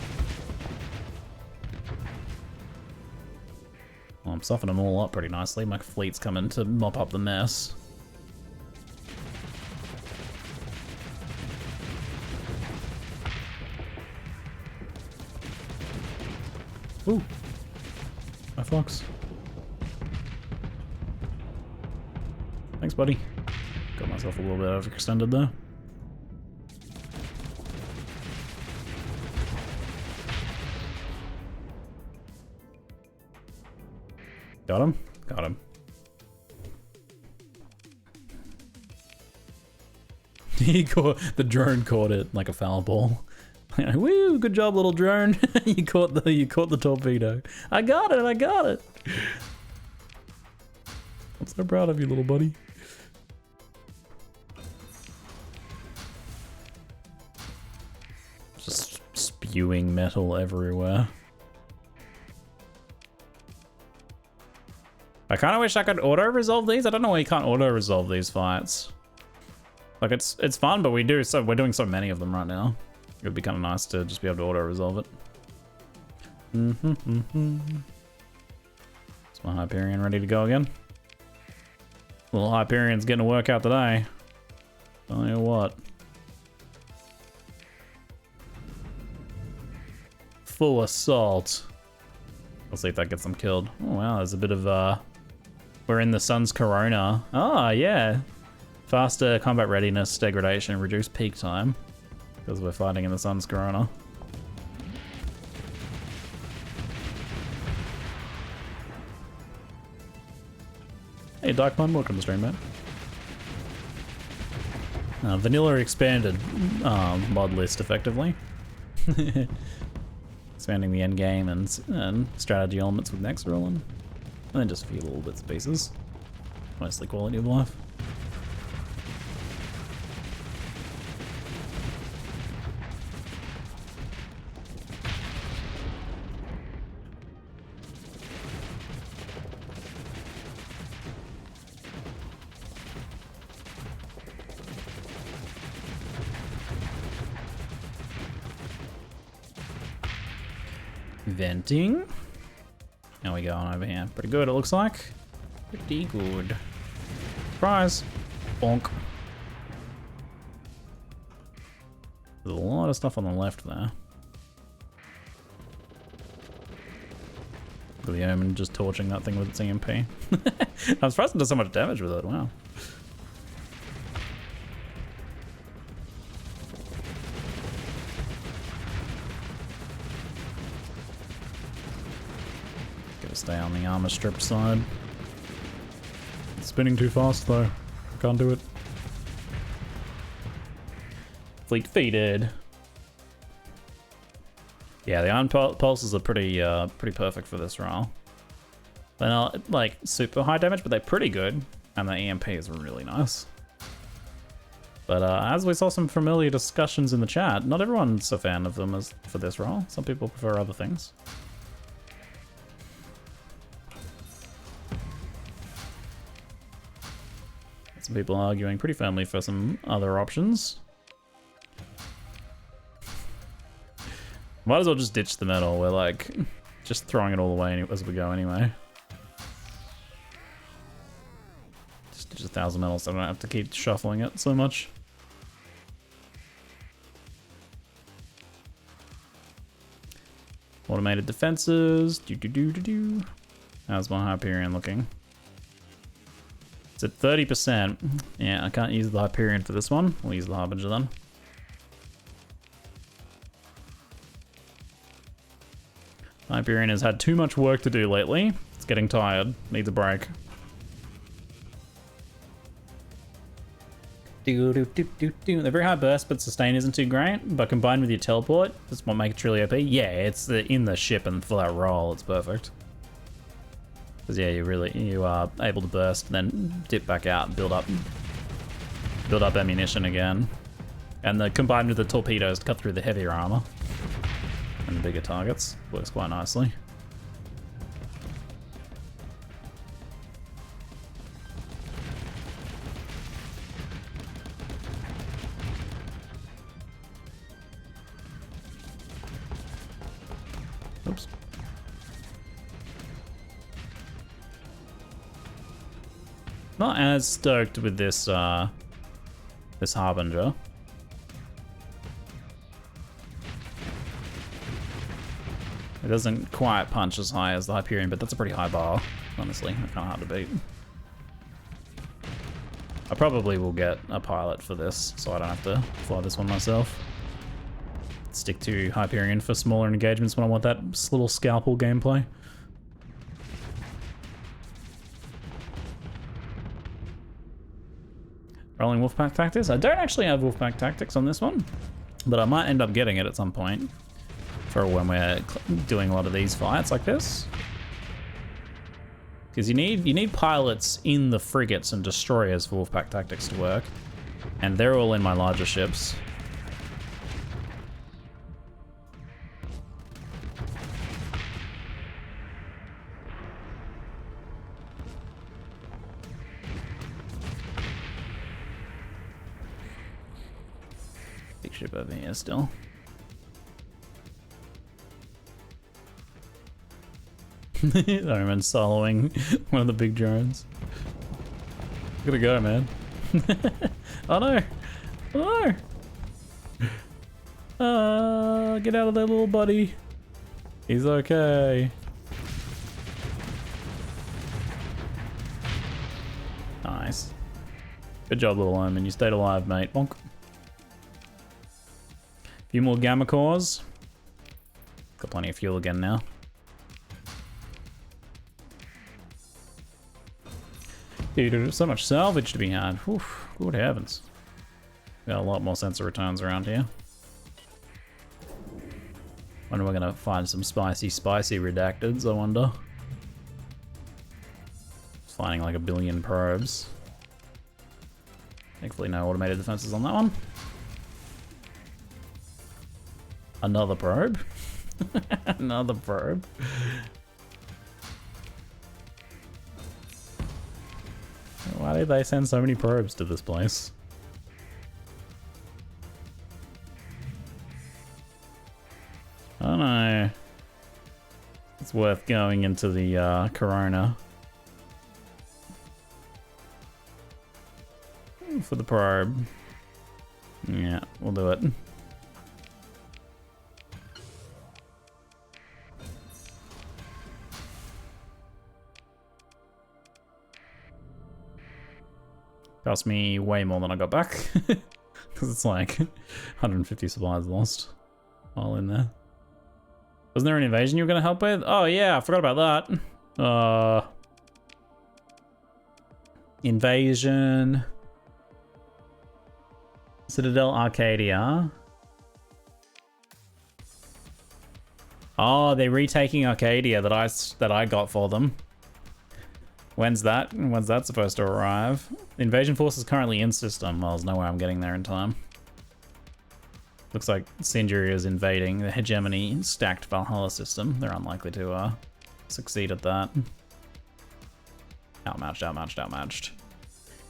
Well, I'm softening them all up pretty nicely. My fleet's coming to mop up the mess. Ooh. My fox. Thanks, buddy. Got myself a little bit overextended there. Got him? Got him. The drone caught it like a foul ball. Woo, good job, little drone. you caught the torpedo. I got it, I got it. I'm so proud of you, little buddy. Just spewing metal everywhere. I kind of wish I could auto-resolve these. I don't know why you can't auto-resolve these fights. Like, it's fun, but we're doing so many of them right now. It would be kind of nice to just be able to auto-resolve it. Is my Hyperion ready to go again? Little Hyperion's getting a workout today. Tell you what. Full assault. Let's see if that gets them killed. Oh wow, there's a bit of we're in the sun's corona. Ah, yeah. Faster combat readiness, degradation, reduced peak time. Because we're fighting in the sun's corona. Hey Darkman, welcome to stream, mate. Vanilla expanded mod list effectively. Expanding the end game and strategy elements with next rolling. And then just a few little bits and pieces. Mostly quality of life. Venting. How we going over here? Pretty good, it looks like. Pretty good. Surprise. Bonk. There's a lot of stuff on the left there. Look at the Omen just torching that thing with its EMP. I'm surprised it does so much damage with it, wow. Stay on the armor strip side. It's spinning too fast though. Can't do it. Fleet defeated. Yeah, the iron pulses are pretty perfect for this role. They're not like super high damage, but they're pretty good. And the EMP is really nice. But as we saw some familiar discussions in the chat, not everyone's a fan of them as for this role. Some people prefer other things. Some people arguing pretty firmly for some other options. Might as well just ditch the metal. We're like just throwing it all away as we go anyway. Just ditch 1,000 metal so I don't have to keep shuffling it so much. Automated defenses. How's my Hyperion looking? It's at 30%. Yeah, I can't use the Hyperion for this one. We'll use the Harbinger then. Hyperion has had too much work to do lately. It's getting tired. Needs a break. They're very high burst, but sustain isn't too great. But combined with your teleport, that's what makes it truly OP. Yeah, it's in the ship and for that roll, it's perfect. Because yeah, you are able to burst, then dip back out and build up ammunition again. And combined with the torpedoes to cut through the heavier armor and the bigger targets, works quite nicely. Oops. Not as stoked with this this Harbinger. It doesn't quite punch as high as the Hyperion, but that's a pretty high bar, honestly. Kind of hard to beat. I probably will get a pilot for this, so I don't have to fly this one myself. Stick to Hyperion for smaller engagements when I want that little scalpel gameplay. Rolling Wolfpack Tactics. I don't actually have Wolfpack Tactics on this one, but I might end up getting it at some point for when we're doing a lot of these fights like this. Because you need pilots in the frigates and destroyers for Wolfpack Tactics to work, and they're all in my larger ships. Big ship over here still. Omen soloing one of the big drones. Gotta go, man. Oh no! Oh no! Get out of there, little buddy. He's okay. Nice. Good job, little Omen. You stayed alive, mate. Bonk. Few more gamma cores. Got plenty of fuel again now. Dude, there's so much salvage to be had. Oof, good heavens. Got a lot more sensor returns around here. Wonder we're gonna find some spicy redacteds, I wonder. Finding like 1 billion probes. Thankfully no automated defenses on that one. Another probe. Another probe. Why did they send so many probes to this place? I don't know. It's worth going into the Corona for the probe. Yeah, we'll do it. Cost me way more than I got back. Because it's like 150 supplies lost all in there. Wasn't there an invasion you were going to help with? Oh yeah, I forgot about that. Invasion. Citadel Arcadia. Oh, they're retaking Arcadia that I got for them. When's that? When's that supposed to arrive? The invasion force is currently in system. Well, there's no way I'm getting there in time. Looks like Sindri is invading the hegemony stacked Valhalla system. They're unlikely to succeed at that. Outmatched, outmatched, outmatched.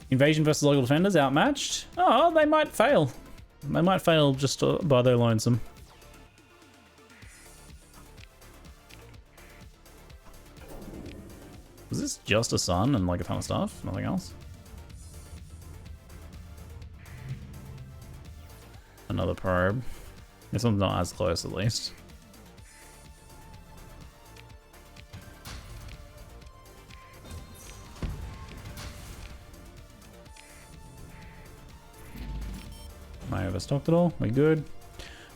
Invasion versus local defenders, outmatched. Oh, they might fail. They might fail just by their lonesome. Was this just a sun and like a ton of stuff? Nothing else? Another probe. This one's not as close, at least. Am I overstocked at all? We good?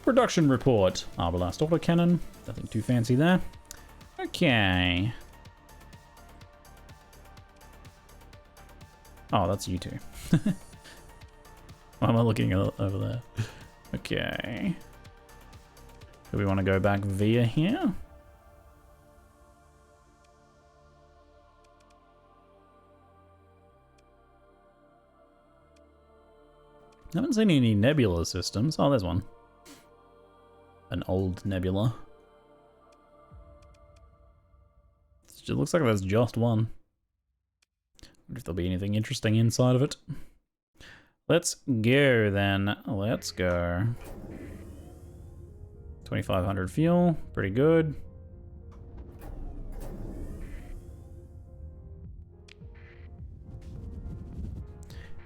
Production report. Arbalast autocannon. Nothing too fancy there. Okay. Oh, that's you two. Why am I looking over there? Okay. Do we want to go back via here? I haven't seen any nebula systems. Oh, there's one. An old nebula. It looks like there's just one. Wonder if there'll be anything interesting inside of it. Let's go then. Let's go. 2,500 fuel. Pretty good.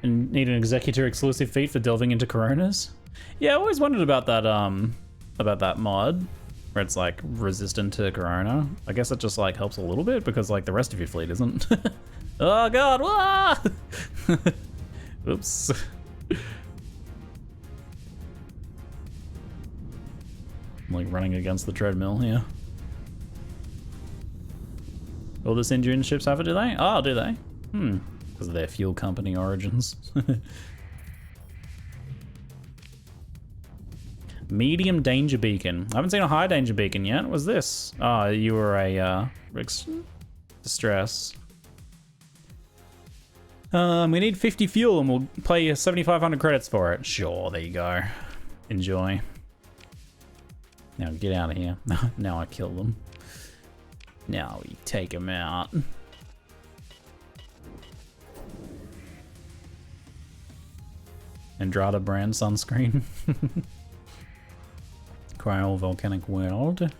And need an executor exclusive feat for delving into coronas. Yeah, I always wondered about that mod where it's like resistant to corona. I guess it just like helps a little bit because like the rest of your fleet isn't. Oh god, wah! Oops. I'm like running against the treadmill here. All the Indian ships have it, do they? Oh, do they? Because of their fuel company origins. Medium danger beacon. I haven't seen a high danger beacon yet. What's this? Oh, you were a distress. We need 50 fuel and we'll pay you 7,500 credits for it. Sure, there you go. Enjoy. Now get out of here. Now I kill them. Now we take them out. Andrada brand sunscreen. Cryo volcanic world.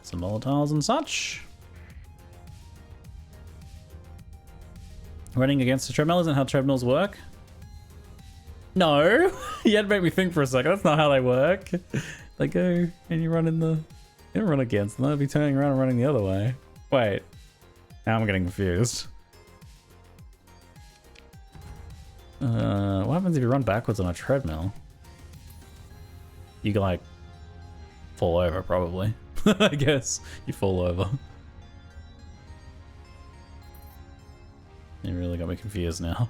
Some volatiles and such. Running against the treadmill isn't how treadmills work. No, you had to make me think for a second. That's not how they work. They go and you run in the. You don't run against them. They'll be turning around and running the other way. Wait, now I'm getting confused. What happens if you run backwards on a treadmill? You can like fall over, probably. I guess you fall over. You really got me confused now.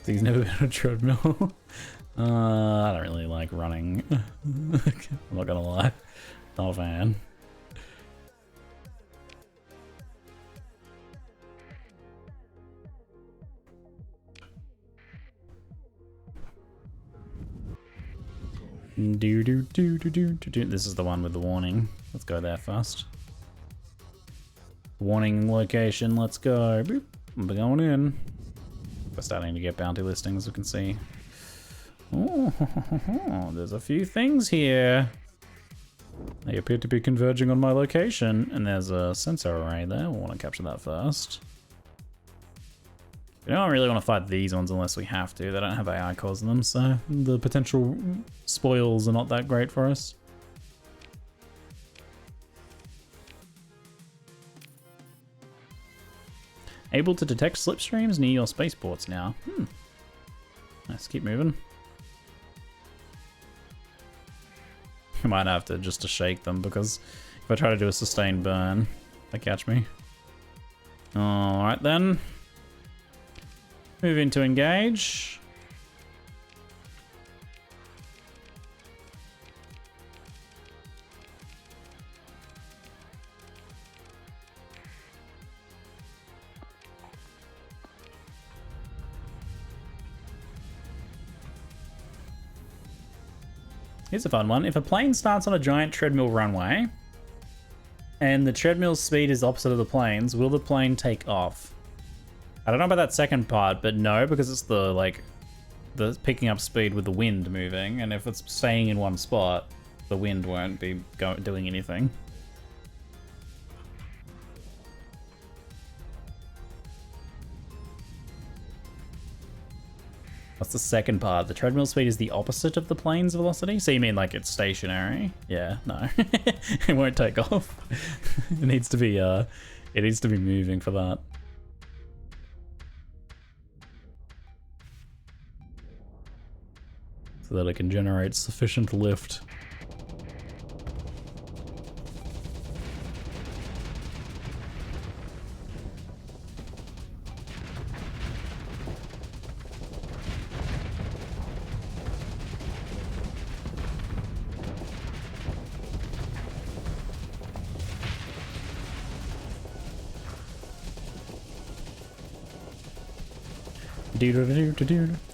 He's never been on a treadmill. I don't really like running. I'm not gonna lie. Not a fan. This is the one with the warning. Let's go there first. Warning location, let's go. Boop. We're going in. We're starting to get bounty listings, we can see. Oh, there's a few things here. They appear to be converging on my location, and there's a sensor array there. We'll want to capture that first. We don't really want to fight these ones unless we have to. They don't have AI cores in them, so the potential spoils are not that great for us. Able to detect slipstreams near your spaceports now. Let's keep moving. I might have to just to shake them because if I try to do a sustained burn, they catch me. Alright then. Move into engage. Here's a fun one. If a plane starts on a giant treadmill runway and the treadmill's speed is opposite of the plane's, will the plane take off? I don't know about that second part, but no, because it's the picking up speed with the wind moving, and if it's staying in one spot, the wind won't be doing anything. What's the second part? The treadmill speed is the opposite of the plane's velocity? So you mean like it's stationary? Yeah, no. It won't take off. It needs to be moving for that. So that it can generate sufficient lift.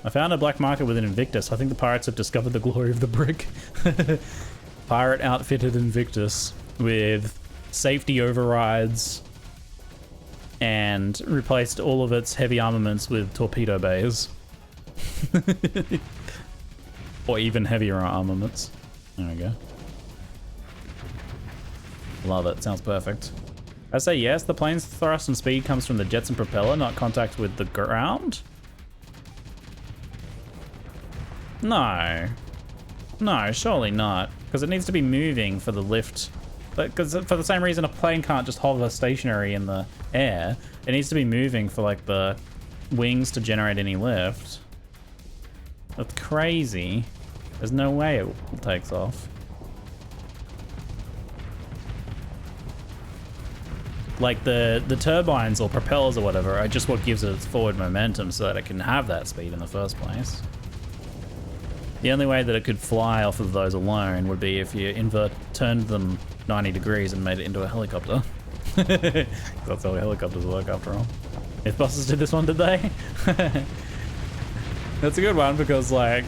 I found a black market with an Invictus. I think the pirates have discovered the glory of the brick. Pirate outfitted Invictus with safety overrides and replaced all of its heavy armaments with torpedo bays. Or even heavier armaments. There we go. Love it. Sounds perfect. I say yes, the plane's thrust and speed comes from the jets and propeller, not contact with the ground. No. No, surely not. Because it needs to be moving for the lift. Because for the same reason a plane can't just hover stationary in the air. It needs to be moving for like the wings to generate any lift. That's crazy. There's no way it takes off. Like the turbines or propellers or whatever are just what gives it its forward momentum so that it can have that speed in the first place. The only way that it could fly off of those alone would be if you turned them 90 degrees and made it into a helicopter. That's how helicopters work after all. Mythbusters did this one, did they? That's a good one because like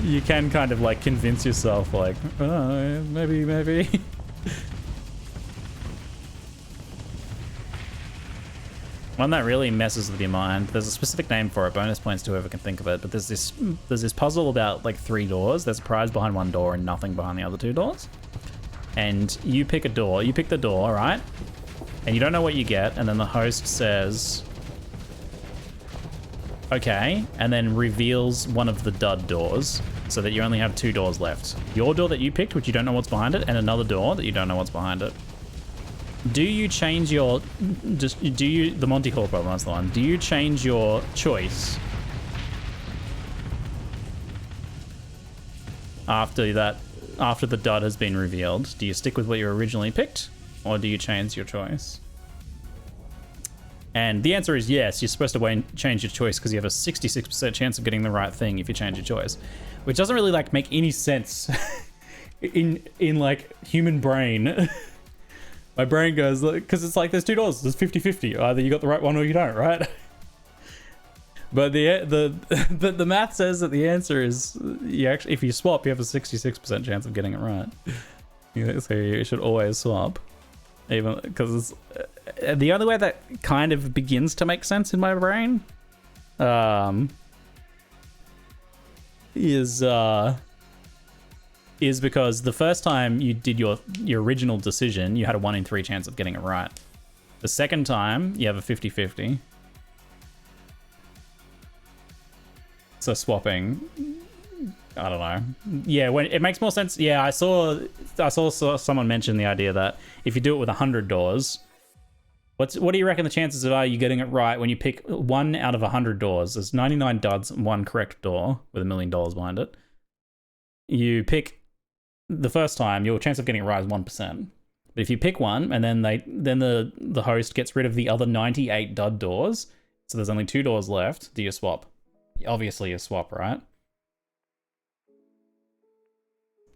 you can kind of like convince yourself like, oh, maybe. One that really messes with your mind. There's a specific name for it. Bonus points to whoever can think of it. But there's this puzzle about like 3 doors. There's a prize behind one door and nothing behind the other 2 doors. And you pick a door. You pick the door, right? And you don't know what you get. And then the host says, okay, and then reveals one of the dud doors so that you only have 2 doors left. Your door that you picked, which you don't know what's behind it, and another door that you don't know what's behind it. Do you change your, the Monty Hall problem, that's the one. Do you change your choice after the dud has been revealed? Do you stick with what you originally picked, or do you change your choice? And the answer is yes, you're supposed to change your choice because you have a 66% chance of getting the right thing if you change your choice. Which doesn't really like make any sense in like human brain. My brain goes, because it's like there's 2 doors, there's 50-50. Either you got the right one or you don't, right? But the math says that the answer is you actually, if you swap, you have a 66% chance of getting it right. Yeah, so you should always swap, even because the only way that kind of begins to make sense in my brain, is because the first time you did your original decision, you had a 1 in 3 chance of getting it right. The second time, you have a 50-50. So swapping, I don't know. Yeah, when it makes more sense. Yeah, I saw someone mention the idea that if you do it with 100 doors, what do you reckon the chances are you getting it right when you pick 1 out of 100 doors? There's 99 duds and 1 correct door with $1 million behind it. You pick the first time, your chance of getting it right is 1%. But if you pick one and then the host gets rid of the other 98 dud doors, so there's only 2 doors left, do you swap? Obviously you swap, right?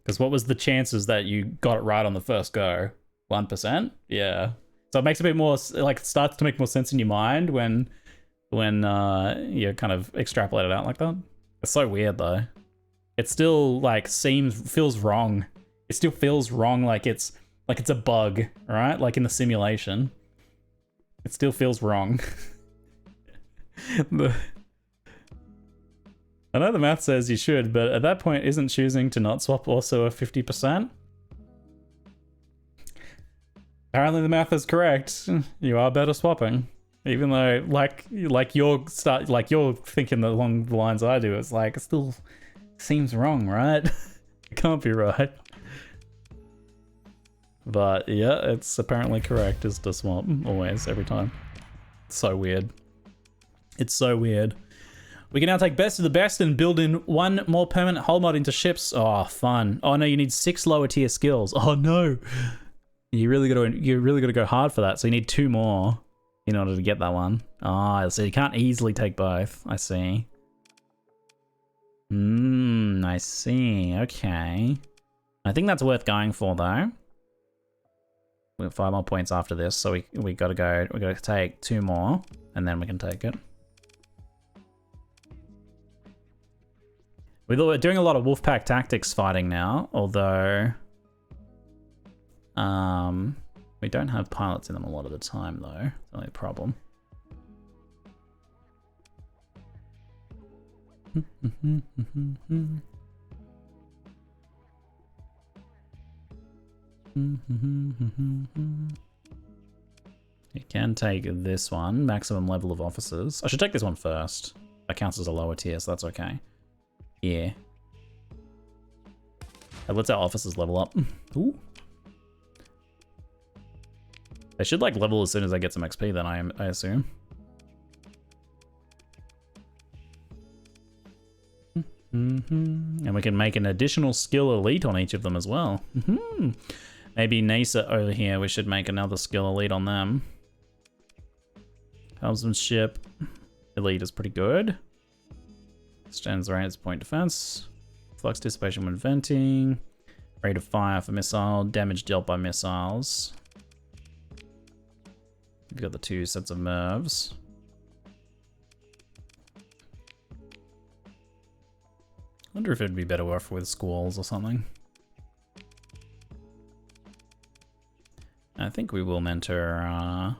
Because what was the chances that you got it right on the first go? 1%? Yeah. So it makes a bit more, like, it starts to make more sense in your mind when you kind of extrapolate it out like that. It's so weird though. it still like feels wrong. It still feels wrong, like it's a bug, right? Like in the simulation. It still feels wrong. I know the math says you should, but at that point, isn't choosing to not swap also a 50%? Apparently the math is correct. You are better swapping. Even though, like you're thinking along the lines I do, it's like, it still seems wrong, right? It can't be right. But yeah, it's apparently correct is to swap, always, every time. It's so weird. It's so weird. We can now take best of the best and build in one more permanent hull mod into ships. Oh, fun. Oh no, you need 6 lower tier skills. Oh no. You really gotta go hard for that. So you need 2 more in order to get that one. Ah, so you can't easily take both. I see. I see. Okay. I think that's worth going for though. We have 5 more points after this, so we gotta take 2 more, and then we can take it. We're doing a lot of Wolfpack tactics fighting now, although we don't have pilots in them a lot of the time though. It's only a problem. You can take this one, maximum level of officers. I should take this one first. That counts as a lower tier, so that's okay. Yeah. Let's our officers level up. Ooh. They should like level as soon as I get some XP then, I assume. And we can make an additional skill elite on each of them as well. Maybe NASA over here, we should make another skill elite on them. Helmsmanship elite is pretty good. Extends the range point defense. Flux dissipation when venting. Rate of fire for missile. Damage dealt by missiles. We've got the 2 sets of nerves. Wonder if it'd be better off with squalls or something. I think we will mentor I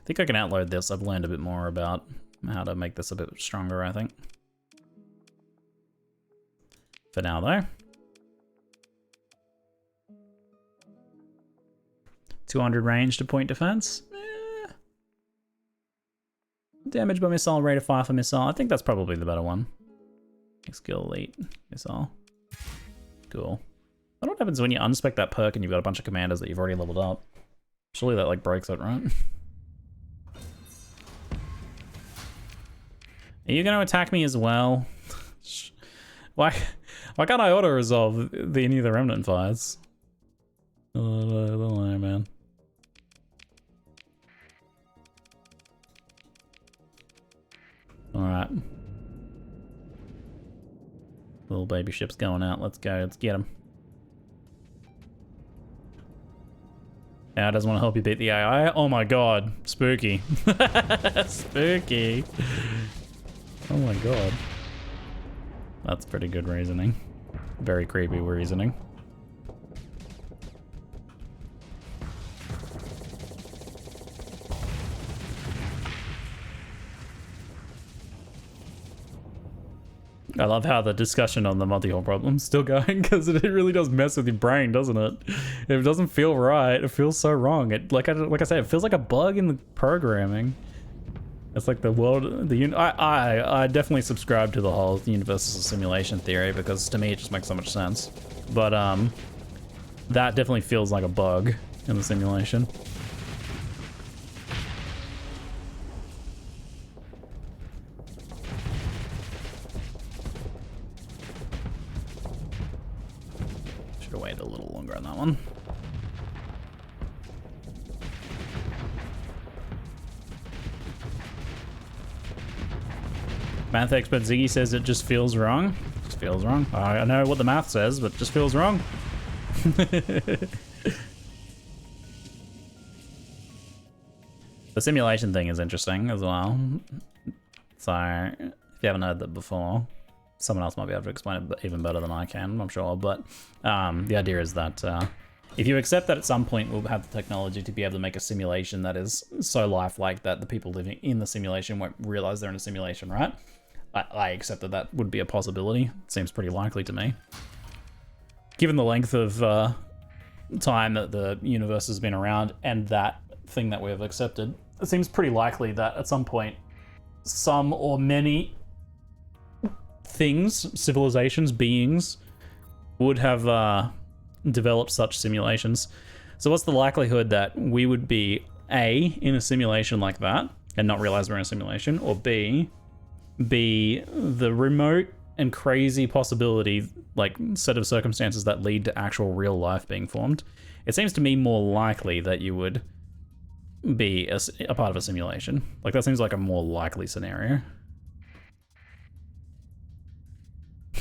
think I can outload this. I've learned a bit more about how to make this a bit stronger, I think. For now, though. 200 range to point defense. Damage by missile, rate of fire for missile. I think that's probably the better one. Skill elite missile. Cool. I don't know what happens when you unspec that perk and you've got a bunch of commanders that you've already leveled up. Surely that like breaks it, right? Are you going to attack me as well? Why can't I auto-resolve any of the remnant fires? I don't know, man. Alright. Little baby ship's going out. Let's go. Let's get him. AI doesn't want to help you beat the AI. Oh my god. Spooky. Spooky. Oh my god. That's pretty good reasoning. Very creepy reasoning. I love how the discussion on the multi-hull problem's still going, because it really does mess with your brain, doesn't it? If it doesn't feel right, it feels so wrong. It like I said, it feels like a bug in the programming. It's like the world, I definitely subscribe to the whole universal simulation theory, because to me it just makes so much sense. But that definitely feels like a bug in the simulation. Should have waited a little longer on that one. Math expert Ziggy says it just feels wrong. Just feels wrong. I know what the math says, but it just feels wrong. The simulation thing is interesting as well. So, if you haven't heard that before, someone else might be able to explain it even better than I can, I'm sure. But the idea is that if you accept that at some point we'll have the technology to be able to make a simulation that is so lifelike that the people living in the simulation won't realize they're in a simulation, right? I accept that that would be a possibility. It seems pretty likely to me. Given the length of time that the universe has been around and that thing that we have accepted, it seems pretty likely that at some point some or many things, civilizations, beings would have developed such simulations. So what's the likelihood that we would be A, in a simulation like that and not realize we're in a simulation, or B, the remote and crazy possibility, like, set of circumstances that lead to actual real life being formed? It seems to me more likely that you would be a part of a simulation. Like, that seems like a more likely scenario.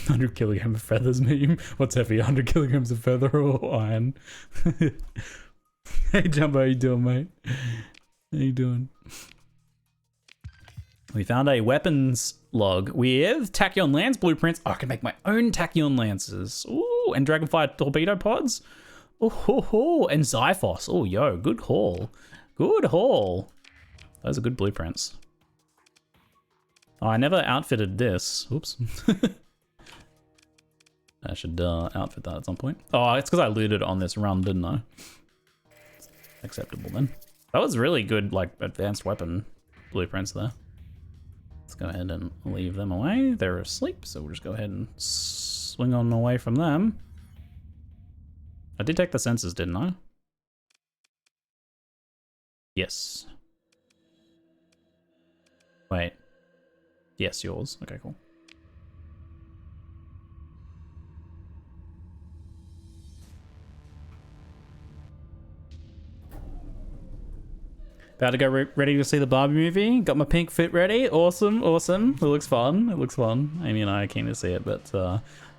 100 kilogram of feathers meme. What's heavy, 100 kilograms of feather or iron? Hey Jumbo, how you doing, mate? How you doing? We found a weapons log with tachyon lance blueprints. Oh, I can make my own tachyon lances. Ooh, and dragonfire torpedo pods. Oh, and Xiphos. Oh, yo, good haul. Good haul. Those are good blueprints. Oh, I never outfitted this. Oops. I should outfit that at some point. Oh, it's because I looted on this run, didn't I? Acceptable then. That was really good, like, advanced weapon blueprints there. Let's go ahead and leave them away. They're asleep, so we'll just go ahead and swing on away from them. I did take the sensors, didn't I? Yes. Wait. Yes, yours. Okay, cool. About to go ready to see the Barbie movie. Got my pink fit ready. Awesome, awesome. It looks fun. It looks fun. Amy and I are keen to see it, but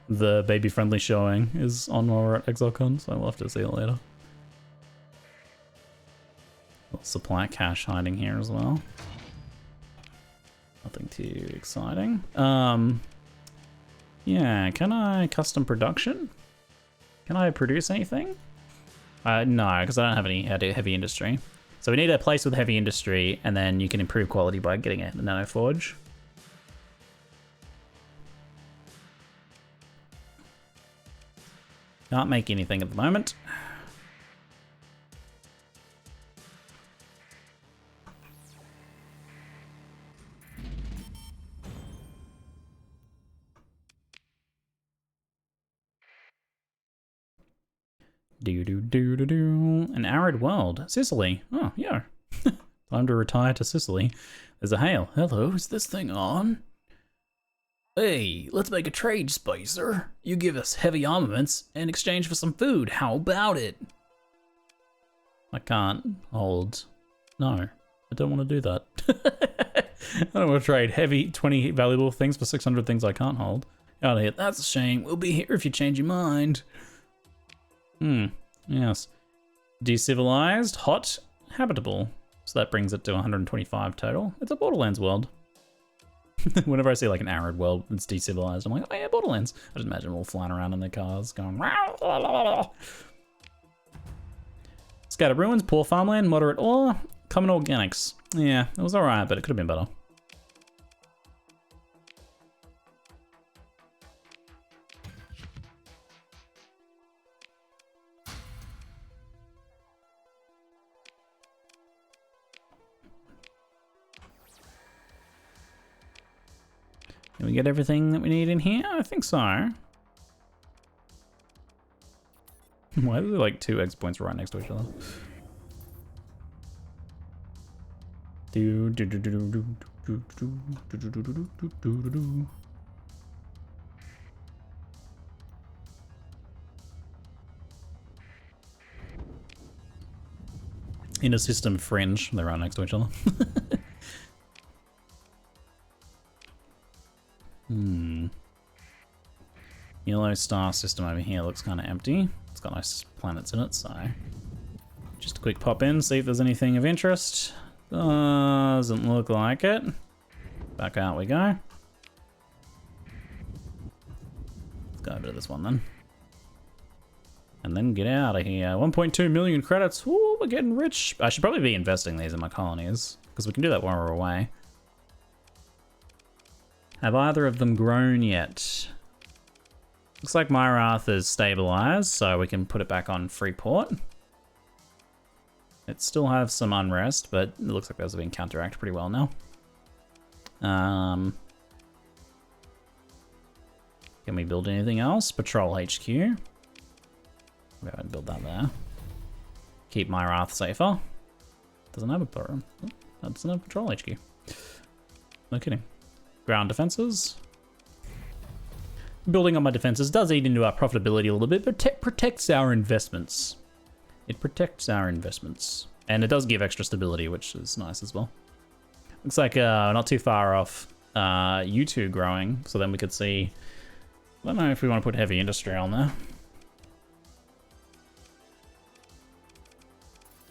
the baby-friendly showing is on while we're at ExileCon, so we'll have to see it later. Little supply cache hiding here as well. Nothing too exciting. Yeah, can I custom production? Can I produce anything? No, because I don't have any heavy industry. So we need a place with heavy industry, and then you can improve quality by getting a nano forge. Can't make anything at the moment. An arid world. Sicily. Oh, yeah. Time to retire to Sicily. There's a hail. Hello, is this thing on? Hey, let's make a trade, Spicer. You give us heavy armaments in exchange for some food. How about it? I can't hold. No, I don't want to do that. I don't want to trade heavy 20 valuable things for 600 things I can't hold. Out of here. That's a shame. We'll be here if you change your mind. Yes. Decivilized, hot, habitable. So that brings it to 125 total. It's a Borderlands world. Whenever I see like an arid world that's decivilized, I'm like, oh yeah, Borderlands. I just imagine them all flying around in their cars going, Scattered ruins, poor farmland, moderate ore, common organics. Yeah, it was alright, but it could have been better. Can we get everything that we need in here? I think so. Why are there like two exit points right next to each other? In a system fringe, they're right next to each other. Yellow star system over here looks kind of empty. It's got nice planets in it, so just a quick pop in, see if there's anything of interest. Doesn't look like it. Back out we go. Let's go over to this one then. And then get out of here. 1.2 million credits. Ooh, we're getting rich. I should probably be investing these in my colonies, because we can do that while we're away. Have either of them grown yet? Looks like Myrath is stabilized, so we can put it back on Freeport. It still has some unrest, but it looks like those have been counteracted pretty well now. Can we build anything else? Patrol HQ. Go ahead and build that there. Keep Myrath safer. Doesn't have a patrol HQ. No kidding. Ground defenses. Building on my defenses does eat into our profitability a little bit, but protects our investments. It protects our investments. And it does give extra stability, which is nice as well. Looks like not too far off U2 growing, so then we could see... I don't know if we want to put heavy industry on there.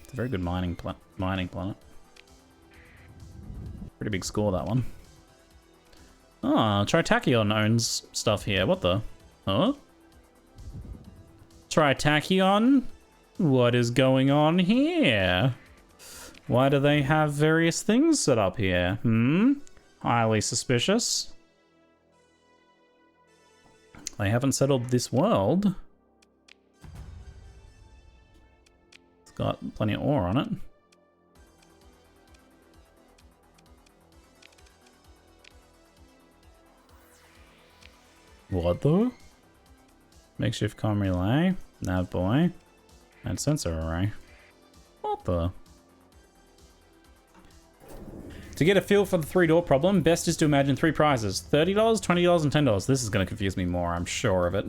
It's a very good mining planet. Pretty big score, that one. Oh, Tritachyon owns stuff here. What the? Huh? Tritachyon? What is going on here? Why do they have various things set up here? Highly suspicious. They haven't settled this world. It's got plenty of ore on it. What the? Makeshift comm relay, nav boy, and sensor array. What the? To get a feel for the 3-door problem, best is to imagine 3 prizes. $30, $20, and $10. This is going to confuse me more, I'm sure of it.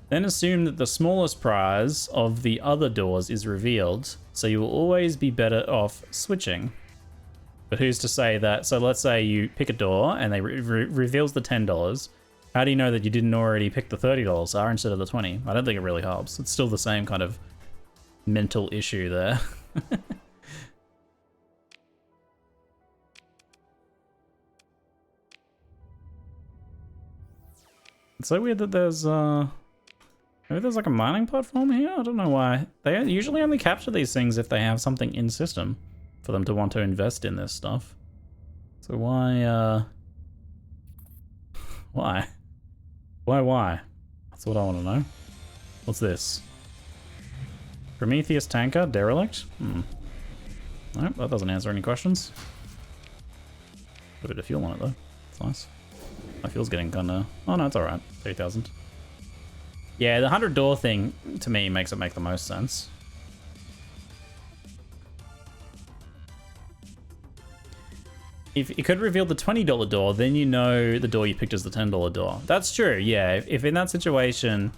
Then assume that the smallest prize of the other doors is revealed, so you will always be better off switching. But who's to say that? So let's say you pick a door and they reveals the $10. How do you know that you didn't already pick the $30 R instead of the 20? I don't think it really helps. It's still the same kind of mental issue there. It's so weird that there's maybe there's like a mining platform here? I don't know why. They usually only capture these things if they have something in system for them to want to invest in this stuff. So why why? Why? That's what I want to know. What's this? Prometheus tanker, derelict? Nope, that doesn't answer any questions. Put a bit of fuel on it though. It's nice. My fuel's getting kinda... Oh no, it's alright. 3,000. Yeah, the 100 door thing, to me, makes it make the most sense. If it could reveal the $20 door, then you know the door you picked is the $10 door. That's true, yeah. If in that situation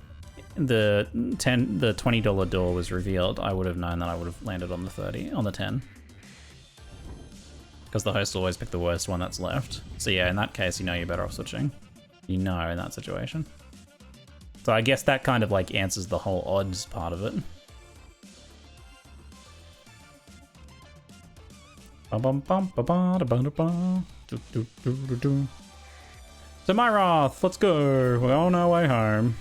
the $20 door was revealed, I would have known that I would have landed on the 10. Because the host always pick the worst one that's left. So yeah, in that case, you know you're better off switching. You know, in that situation. So I guess that kind of like answers the whole odds part of it. So Myrath, let's go. We're on our way home.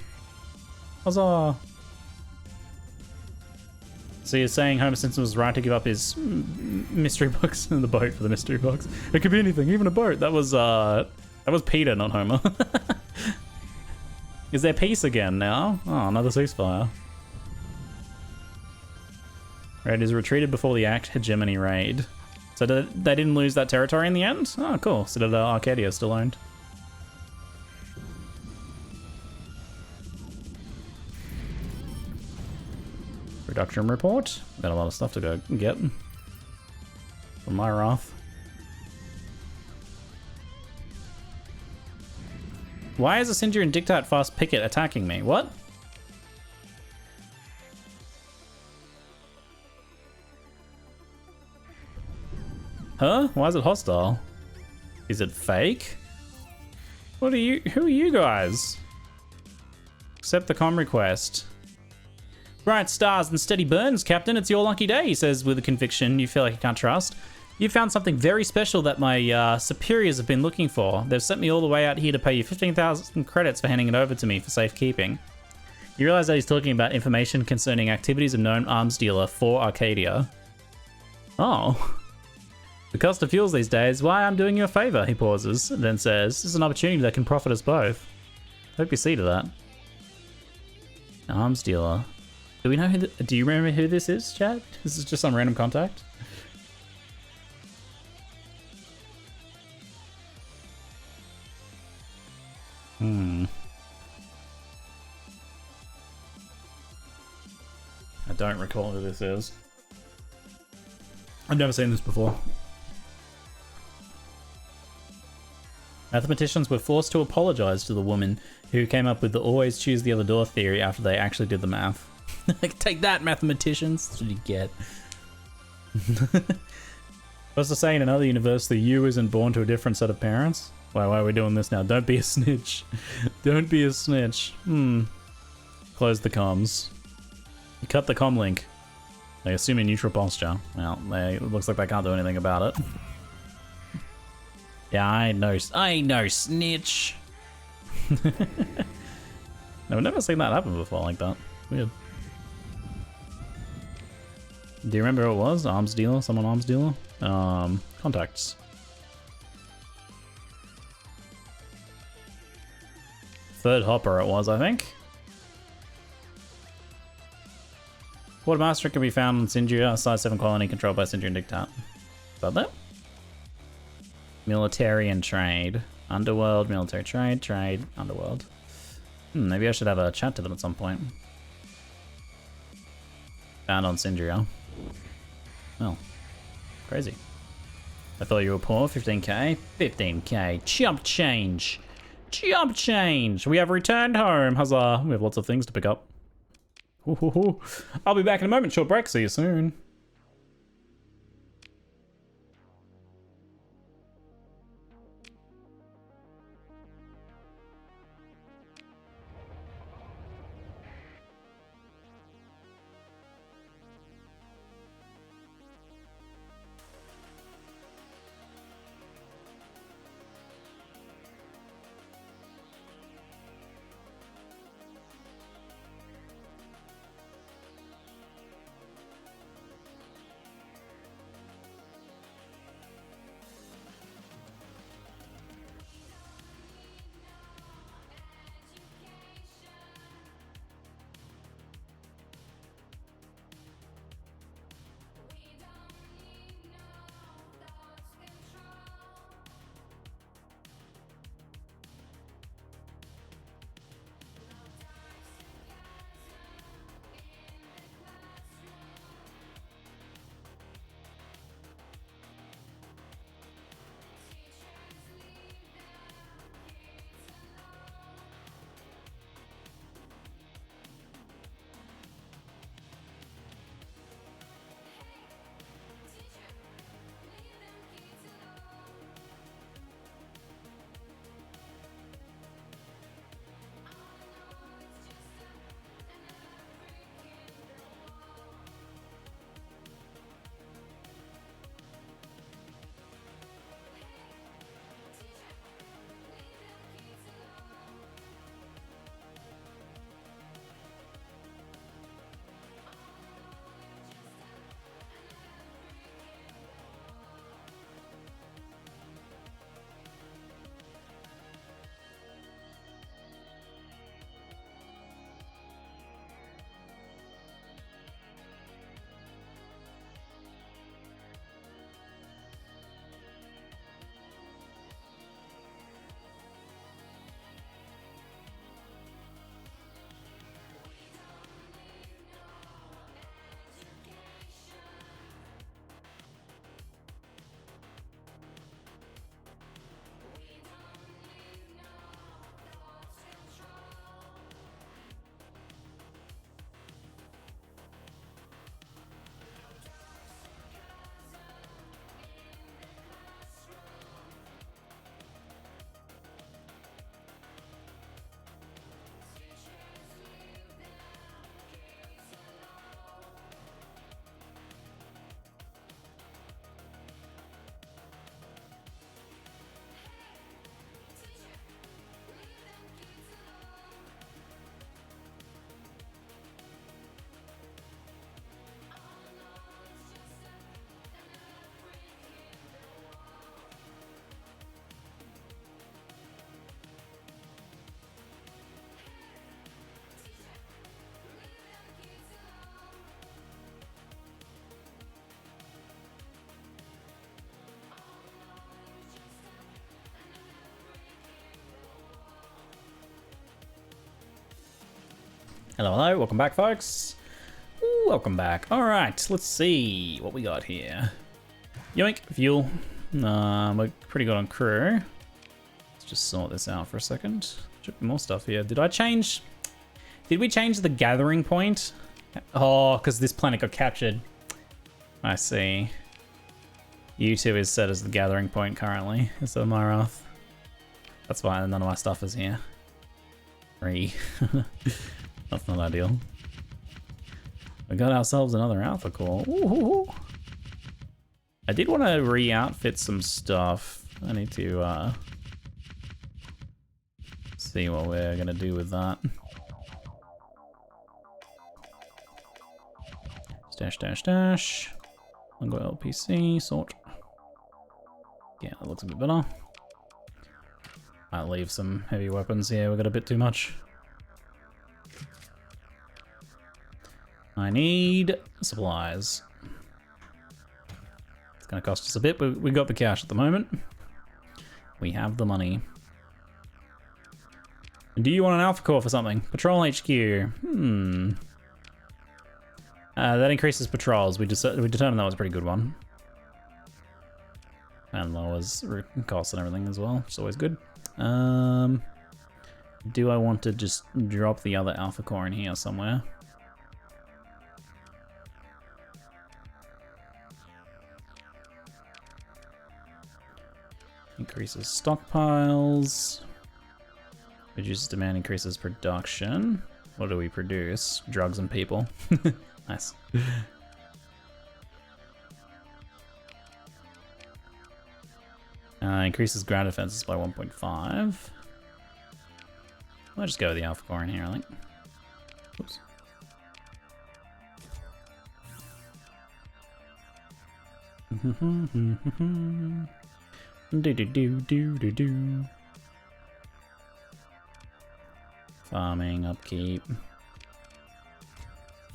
Huzzah. So you're saying Homer Simpson was right to give up his mystery box in the boat for the mystery box? It could be anything, even a boat. That was Peter, not Homer. Is there peace again now? Oh, another ceasefire. Red is retreated before the hegemony raid. So they didn't lose that territory in the end? Oh, cool. So did Arcadia still owned? Production report. Got a lot of stuff to go get from Myrath. Why is a Cinder and Dictate Fast Picket attacking me? What? Huh? Why is it hostile? Is it fake? What are you? Who are you guys? Accept the comm request. Bright stars and steady burns, Captain. It's your lucky day, he says with a conviction you feel like you can't trust. You found something very special that my superiors have been looking for. They've sent me all the way out here to pay you 15,000 credits for handing it over to me for safekeeping. You realize that he's talking about information concerning activities of known arms dealer for Arcadia. Oh. The cost of fuels these days, why I'm doing you a favor, he pauses, and then says, this is an opportunity that can profit us both. Hope you see to that. Arms dealer. Do we know who do you remember who this is, Chad? This is just some random contact? I don't recall who this is. I've never seen this before. Mathematicians were forced to apologize to the woman who came up with the always choose the other door theory after they actually did the math. Take that, mathematicians. That's what you get. What's the saying in another universe? The you isn't born to a different set of parents? Why are we doing this now? Don't be a snitch. Don't be a snitch. Close the comms. You cut the comm link. They assume a neutral posture. Well, it looks like they can't do anything about it. Yeah, I know snitch. No, I've never seen that happen before like that. Weird. Do you remember who it was? Arms dealer? Someone arms dealer? Contacts. Third hopper it was, I think. Quartermaster can be found in Sindria, size 7 colony controlled by Sindrian Dictat. About that? Military and trade. Underworld, military trade, underworld. Maybe I should have a chat to them at some point. Found on Sindria. Well, crazy. I thought you were poor. 15k. 15k. Chump change. Chump change. We have returned home. Huzzah. We have lots of things to pick up. I'll be back in a moment. Short break. See you soon. Hello, hello, welcome back, folks. Ooh, welcome back. All right, let's see what we got here. Yoink, fuel. We're pretty good on crew. Let's just sort this out for a second. Should be more stuff here. Did we change the gathering point? Oh, because this planet got captured. I see. U2 is set as the gathering point currently. It's a Myroth. That's why none of my stuff is here. 3. That's not ideal. We got ourselves another alpha core. Ooh. I did want to re-outfit some stuff. I need to see what we're gonna do with that. Stash. I'll go LPC, sort. Yeah, that looks a bit better. Might leave some heavy weapons here, we got a bit too much. I need supplies. It's gonna cost us a bit, but we got the cash at the moment. We have the money. Do you want an alpha core for something? Patrol HQ. That increases patrols. We determined that was a pretty good one. And lowers costs and everything as well, which is always good. Do I want to just drop the other alpha core in here somewhere? Increases stockpiles. Reduces demand, increases production. What do we produce? Drugs and people. Nice. Increases ground defenses by 1.5. I'll just go with the alpha core in here, I think. Oops. Do. Farming, upkeep.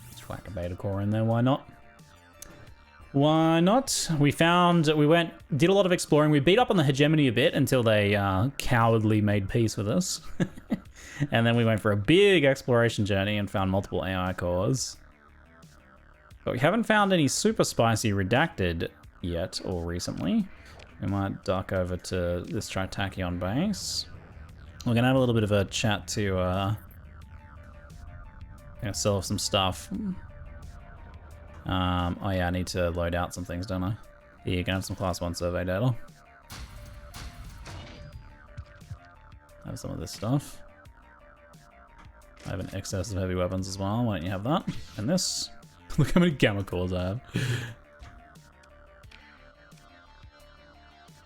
Let's whack a beta core in there, why not? Why not? We did a lot of exploring. We beat up on the hegemony a bit until they cowardly made peace with us. And then we went for a big exploration journey and found multiple AI cores. But we haven't found any super spicy redacted yet or recently. We might duck over to this Tritachyon base. We're gonna have a little bit of a chat to sell off some stuff. Oh yeah, I need to load out some things, don't I? Yeah, you can have some class 1 survey data. Have some of this stuff. I have an excess of heavy weapons as well. Why don't you have that? And this. Look how many gamma cores I have.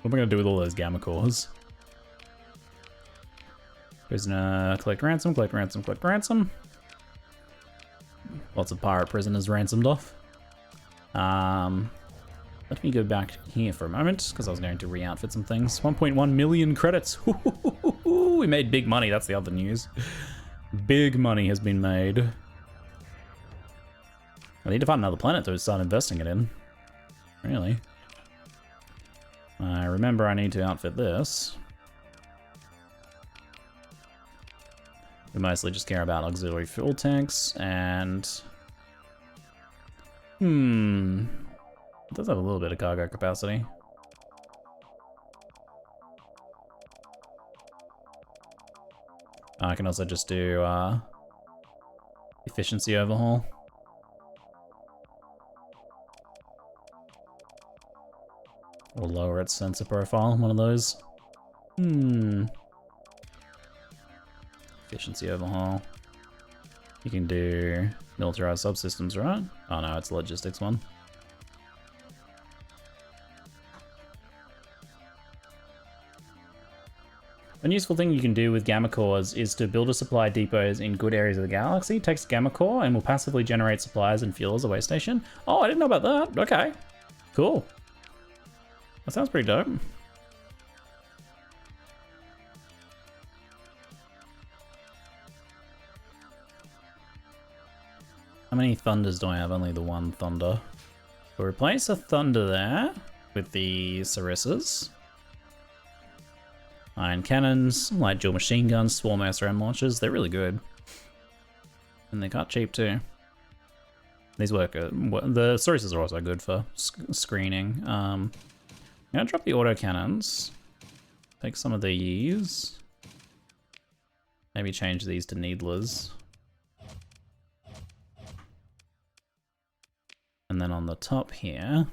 What am I gonna do with all those gamma cores? Prisoner, collect ransom, collect ransom, collect ransom. Lots of pirate prisoners ransomed off. Let me go back here for a moment, because I was going to re-outfit some things. 1.1 million credits. We made big money, that's the other news. Big money has been made. I need to find another planet to start investing it in. Really. I remember I need to outfit this. We mostly just care about auxiliary fuel tanks and... It does have a little bit of cargo capacity. I can also just do efficiency overhaul. Or lower its sensor profile, one of those. Efficiency overhaul. You can do militarized subsystems, right? Oh no, it's a logistics one. One useful thing you can do with gamma cores is to build a supply depots in good areas of the galaxy. Takes gamma core and will passively generate supplies and fuel as a way station. Oh, I didn't know about that. Okay, cool. That sounds pretty dope. How many thunders do I have? Only the one thunder. We'll replace a thunder there with the Sarissas. Iron cannons, light dual machine guns, swarm SRM launchers. They're really good. And they cut cheap too. These work. The sources are also good for screening. I'm gonna drop the autocannons. Take some of these. Maybe change these to needlers. And then on the top here,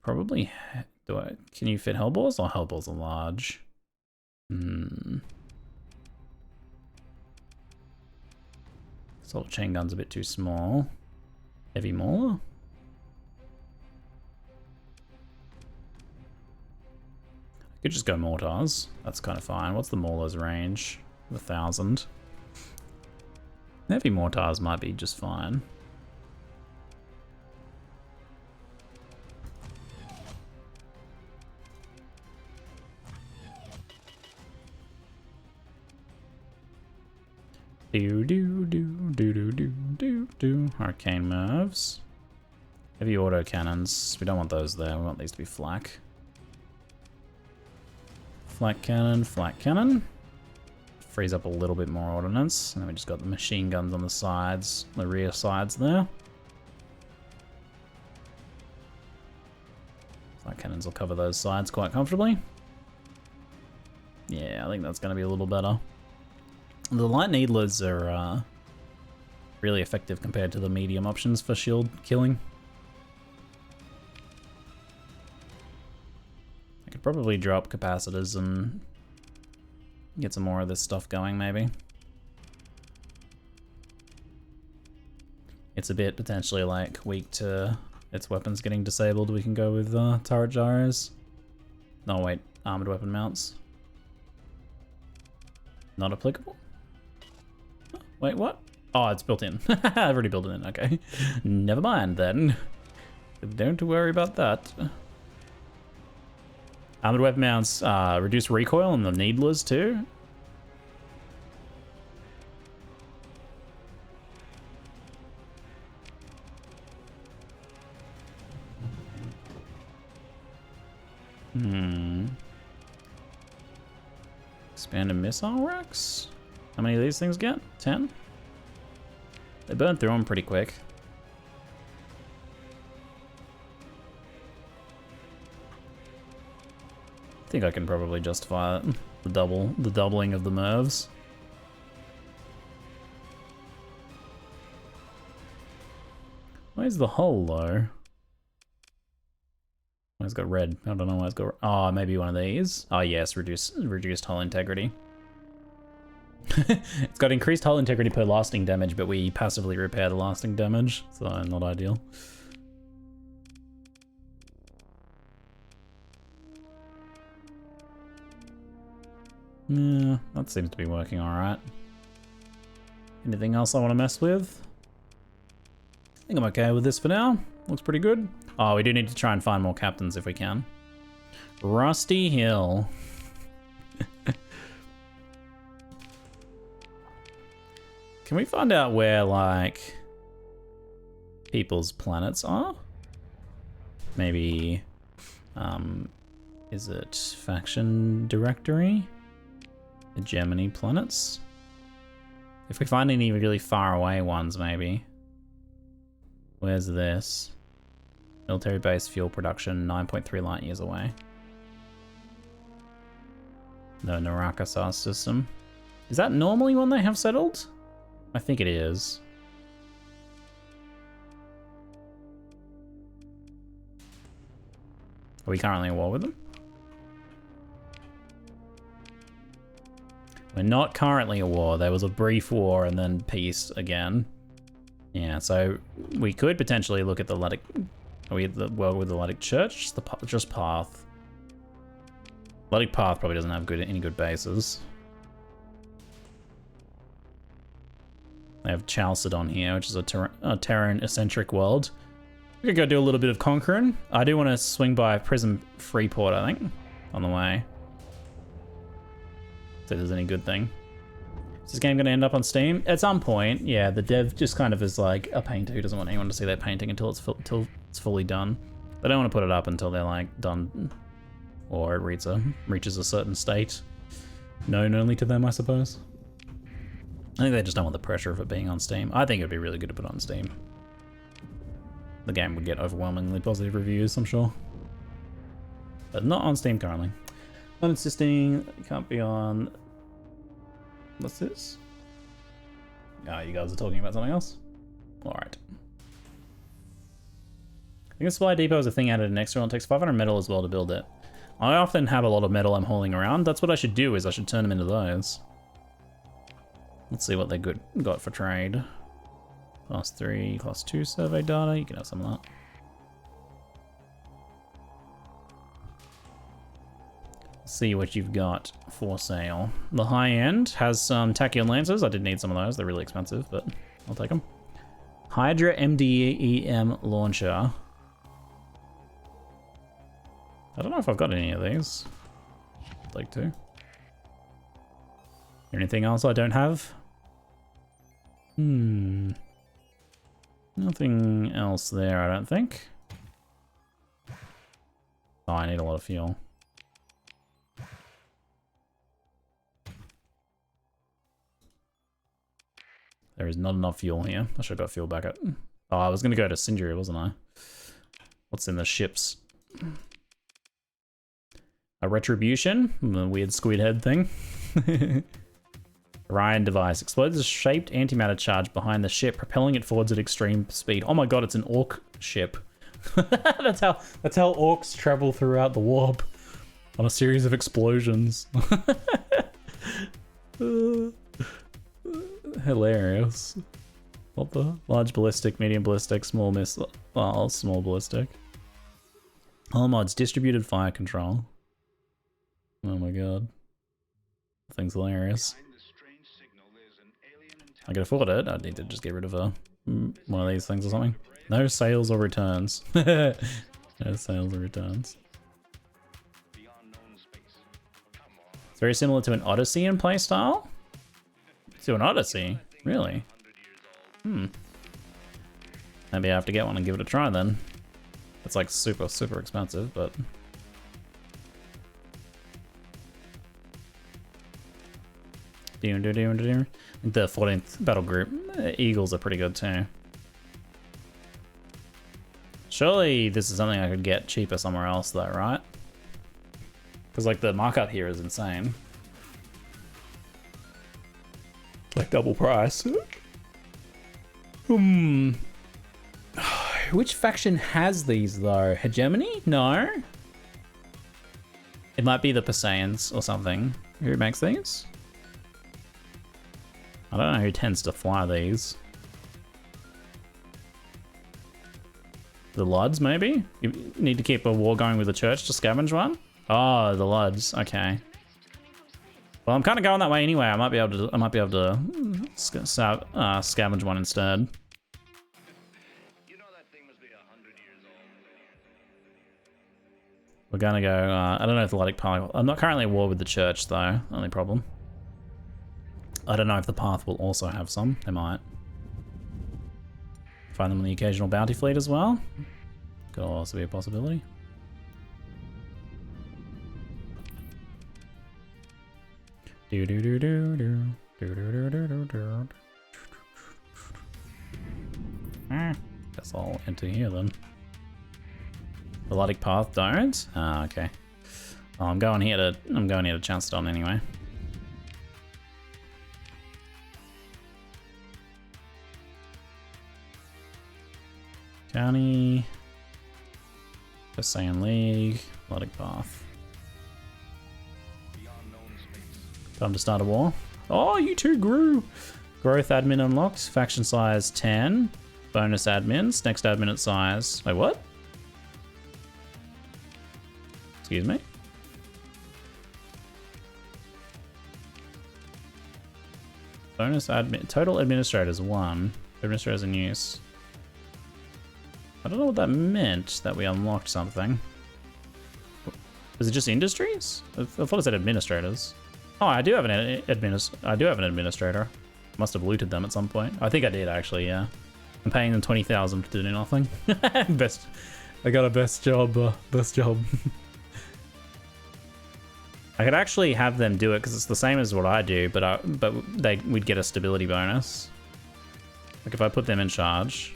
probably can you fit hellbores? Or hellbores are large. Assault chain gun's a bit too small. Heavy mauler? I could just go mortars. That's kind of fine. What's the mauler's range? 1,000. Heavy mortars might be just fine. Do. Arcane moves. Heavy autocannons. We don't want those there. We want these to be flak. Flak cannon, flak cannon. Frees up a little bit more ordnance. And then we just got the machine guns on the sides, the rear sides there. Flak cannons will cover those sides quite comfortably. Yeah, I think that's going to be a little better. The light needlers are really effective compared to the medium options for shield killing. I could probably drop capacitors and get some more of this stuff going, maybe. It's a bit potentially like weak to its weapons getting disabled. We can go with turret gyros. No, wait, armored weapon mounts. Not applicable? Wait, what? Oh, it's built in. I've already built it in, okay. Never mind then. Don't worry about that. Armored weapon mounts reduce recoil on the needlers too. Expanded missile racks? How many of these things get? 10? They burn through them pretty quick. I think I can probably justify it. The doubling of the MIRVs. Why is the hull low? Oh, it's got red. I don't know why it's got. Oh, maybe one of these. Oh yes, reduced hull integrity. It's got increased hull integrity per lasting damage, but we passively repair the lasting damage, so not ideal. Yeah, that seems to be working alright. Anything else I want to mess with? I think I'm okay with this for now. Looks pretty good. Oh, we do need to try and find more captains if we can. Rusty Hill. Can we find out where, like, people's planets are? Maybe, is it faction directory? The Germany planets? If we find any really far away ones, maybe. Where's this? Military base fuel production, 9.3 light years away. No Naraka star system. Is that normally when they have settled? I think it is. Are we currently at war with them? We're not currently at war. There was a brief war and then peace again. Yeah, so we could potentially look at the Letic. Are we at the world with the Letic Church? Just Path. Letic Path probably doesn't have any good bases. They have Chalcedon here, which is a Terran-eccentric world. We could go do a little bit of conquering. I do want to swing by Prism Freeport, I think, on the way. See if there's any good thing. Is this game going to end up on Steam? At some point, yeah, the dev just kind of is like a painter who doesn't want anyone to see their painting until it's fully done. They don't want to put it up until they're like done or it reaches a certain state. known only to them, I suppose. I think they just don't want the pressure of it being on Steam. I think it would be really good to put on Steam. The game would get overwhelmingly positive reviews, I'm sure. But not on Steam currently. Not insisting, it can't be on... What's this? Ah, you guys are talking about something else? Alright. I think a supply depot is a thing added in extra and it takes 500 metal as well to build it. I often have a lot of metal I'm hauling around. That's what I should do, is I should turn them into those. Let's see what they got for trade. Class 3, Class 2 survey data. You can have some of that. See what you've got for sale. The high end has some tachyon lancers. I did need some of those. They're really expensive, but I'll take them. Hydra MDEM launcher. I don't know if I've got any of these. I'd like to. Anything else I don't have? Nothing else there, I don't think. Oh, I need a lot of fuel. There is not enough fuel here. I should have got fuel back at... Oh, I was going to go to Sindri, wasn't I? What's in the ships? A retribution? The weird squid head thing. Orion device. Explodes a shaped antimatter charge behind the ship, propelling it forwards at extreme speed. Oh my god, it's an orc ship. That's how orcs travel throughout the warp. On a series of explosions. Hilarious. What the? Large ballistic, medium ballistic, small missile. Well, small ballistic. All mods, distributed fire control. Oh my god. Thing's hilarious. I can afford it. I need to just get rid of one of these things or something. No sales or returns. No sales or returns. It's very similar to an Odyssey in playstyle. To an Odyssey? Really? Maybe I have to get one and give it a try then. It's like super, super expensive, but... The 14th battle group. Eagles are pretty good too. Surely this is something I could get cheaper somewhere else though, right? Because like the markup here is insane. Like double price. Which faction has these though? Hegemony? No. It might be the Passaians or something. Who makes these? I don't know who tends to fly these. The Luds, maybe? You need to keep a war going with the church to scavenge one? Oh, the Luds. Okay. Well, I'm kind of going that way anyway. I might be able to scavenge one instead. We're gonna go. I don't know if the Luddic Path. I'm not currently at war with the church though. Only problem. I don't know if the path will also have some. They might. Find them on the occasional bounty fleet as well. Could also be a possibility. Guess I'll enter here then. The Luddic Path don't? Ah, okay. Well, I'm going here to Chanston anyway. County, Passaian League, Luddic Path. Time to start a war. Oh, you two grew! Growth admin unlocked, faction size 10, bonus admins, next admin at size. Wait, what? Excuse me? Bonus admin, total administrators 1, administrators in use. I don't know what that meant, that we unlocked something. Was it just industries? I thought it said administrators. Oh, I do have an administrator. Must have looted them at some point. I think I did actually, yeah. I'm paying them 20,000 to do nothing. I got a best job, I could actually have them do it because it's the same as what I do, but we'd get a stability bonus. Like if I put them in charge,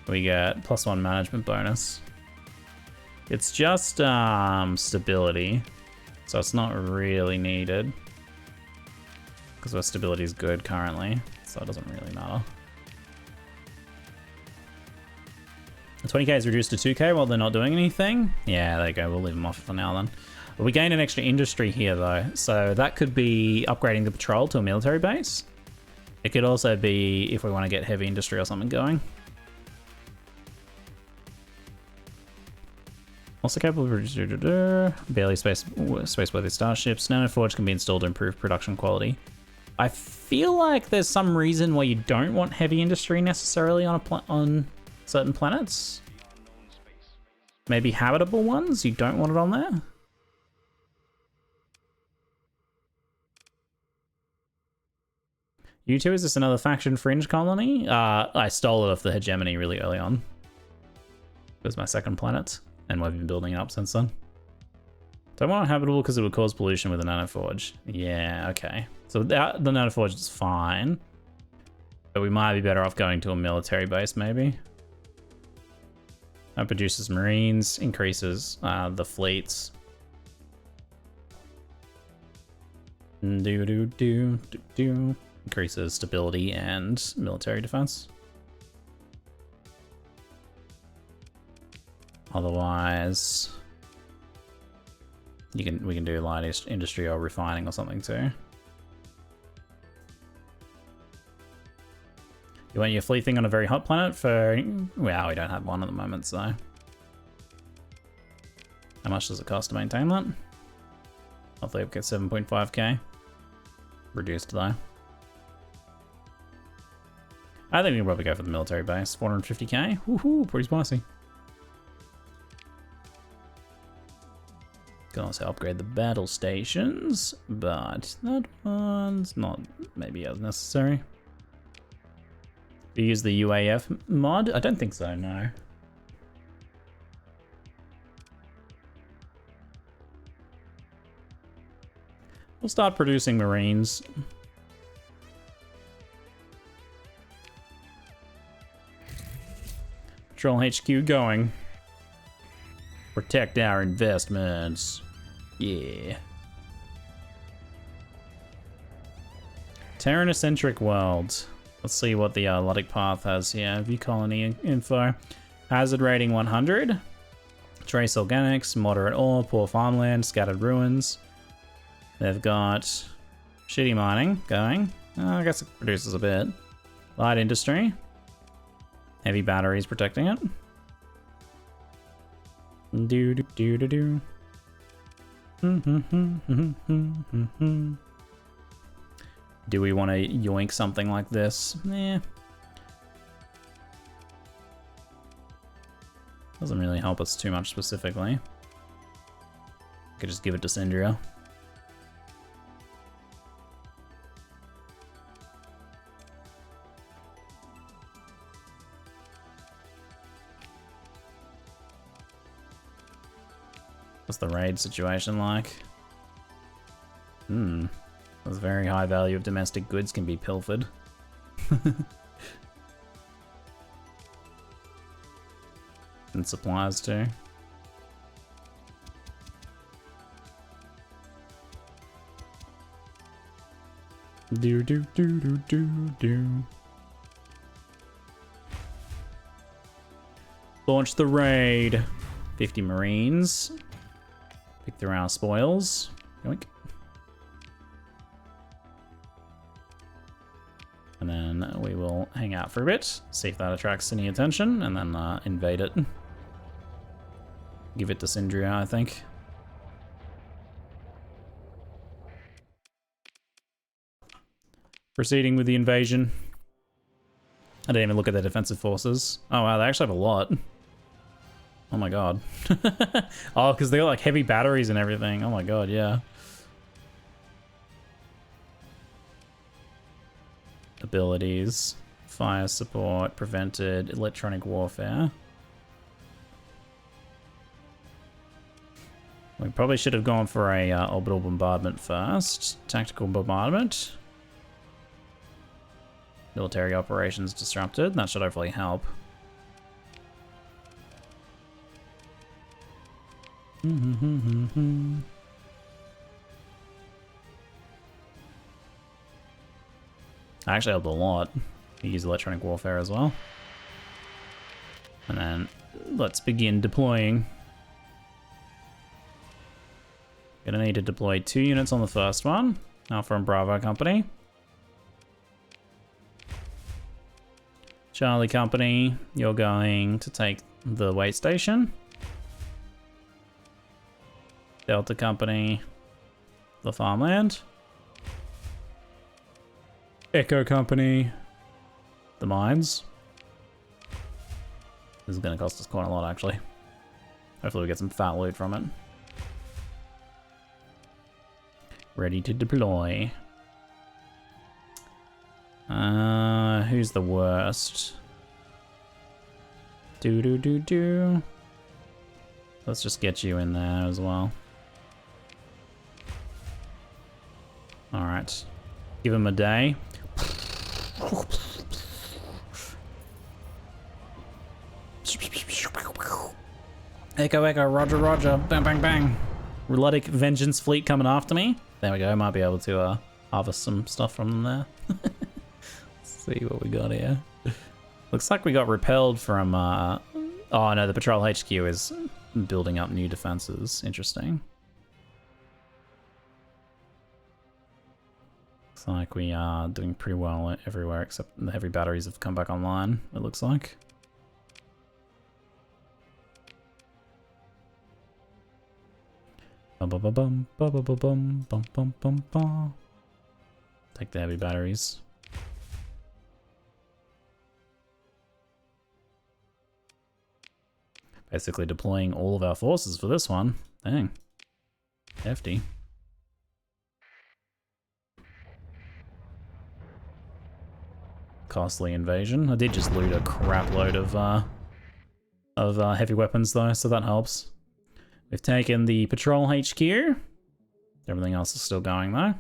we get +1 management bonus. It's just stability, so it's not really needed because our stability is good currently, so it doesn't really matter. The 20k is reduced to 2k while they're not doing anything. Yeah, there you go. We'll leave them off for now then. But we gain an extra industry here though, so that could be upgrading the patrol to a military base. It could also be if we want to get heavy industry or something going. Also capable of barely space-worthy starships. Nanoforge can be installed to improve production quality. I feel like there's some reason why you don't want heavy industry necessarily on certain planets. Maybe habitable ones, you don't want it on there. U2, is this another faction fringe colony? I stole it off the hegemony really early on. It was my second planet, and we've been building it up since then. Don't want it habitable because it would cause pollution with a nanoforge. Yeah, okay. So the nanoforge is fine, but we might be better off going to a military base maybe. That produces marines, increases the fleets. Increases stability and military defense. Otherwise, we can do light industry or refining or something too. You want your fleet thing on a very hot planet for... Well, we don't have one at the moment, so... How much does it cost to maintain that? Hopefully we'll get 7.5k. Reduced though. I think we can probably go for the military base. 450k? Woohoo, pretty spicy. Can also upgrade the battle stations, but that one's not maybe as necessary. Do you use the UAF mod? I don't think so, no. We'll start producing Marines. Patrol HQ going. Protect our investments. Yeah. Terran-centric world. Let's see what the Luddic path has here. View colony info. Hazard rating 100. Trace organics, moderate ore, poor farmland, scattered ruins. They've got shitty mining going. I guess it produces a bit. Light industry. Heavy batteries protecting it. Do do do do do. Do we want to yoink something like this? Eh. Doesn't really help us too much specifically. Could just give it to Syndria. What's the raid situation like? There's very high value of domestic goods can be pilfered. And supplies too. Do do do do do do. Launch the raid. 50 Marines. Pick through our spoils. Yoink. And then we will hang out for a bit, see if that attracts any attention, and then invade it. Give it to Syndria, I think. Proceeding with the invasion. I didn't even look at their defensive forces. Oh wow, they actually have a lot. Oh my god. Oh, because they got like heavy batteries and everything. Oh my god, yeah. Abilities. Fire support, prevented, electronic warfare. We probably should have gone for a orbital bombardment first. Tactical bombardment. Military operations disrupted. That should hopefully help. Actually helped a lot. You use electronic warfare as well. And then let's begin deploying. Gonna need to deploy 2 units on the first one. Alpha and Bravo Company. Charlie Company, you're going to take the way station. Delta Company, the farmland. Echo Company, the mines. This is going to cost us quite a lot, actually. Hopefully we get some fat loot from it. Ready to deploy. Who's the worst? Let's just get you in there as well. Alright. Give him a day. Echo, echo, roger, roger. Bang, bang, bang. Relutic Vengeance fleet coming after me. There we go. Might be able to harvest some stuff from them there. Let's see what we got here. Looks like we got repelled from... oh no, the Patrol HQ is building up new defenses. Interesting. Looks like we are doing pretty well everywhere except the heavy batteries have come back online, it looks like. Bum, bum, bum, bum, bum, bum, bum, bum, bum, bum. Take the heavy batteries. Basically deploying all of our forces for this one. Dang. Hefty. Costly invasion. I did just loot a crap load of heavy weapons though, so that helps. We've taken the Patrol HQ. Everything else is still going though.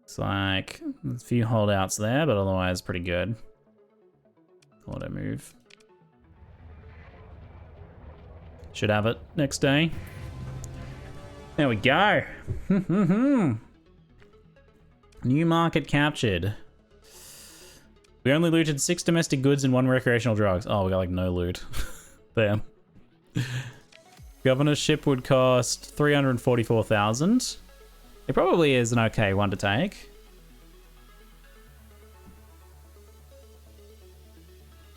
Looks like a few holdouts there, but otherwise pretty good. Auto move. Should have it next day. There we go. New market captured. We only looted 6 domestic goods and 1 recreational drugs. Oh, we got like no loot. Damn. Governorship would cost 344,000. It probably is an okay one to take.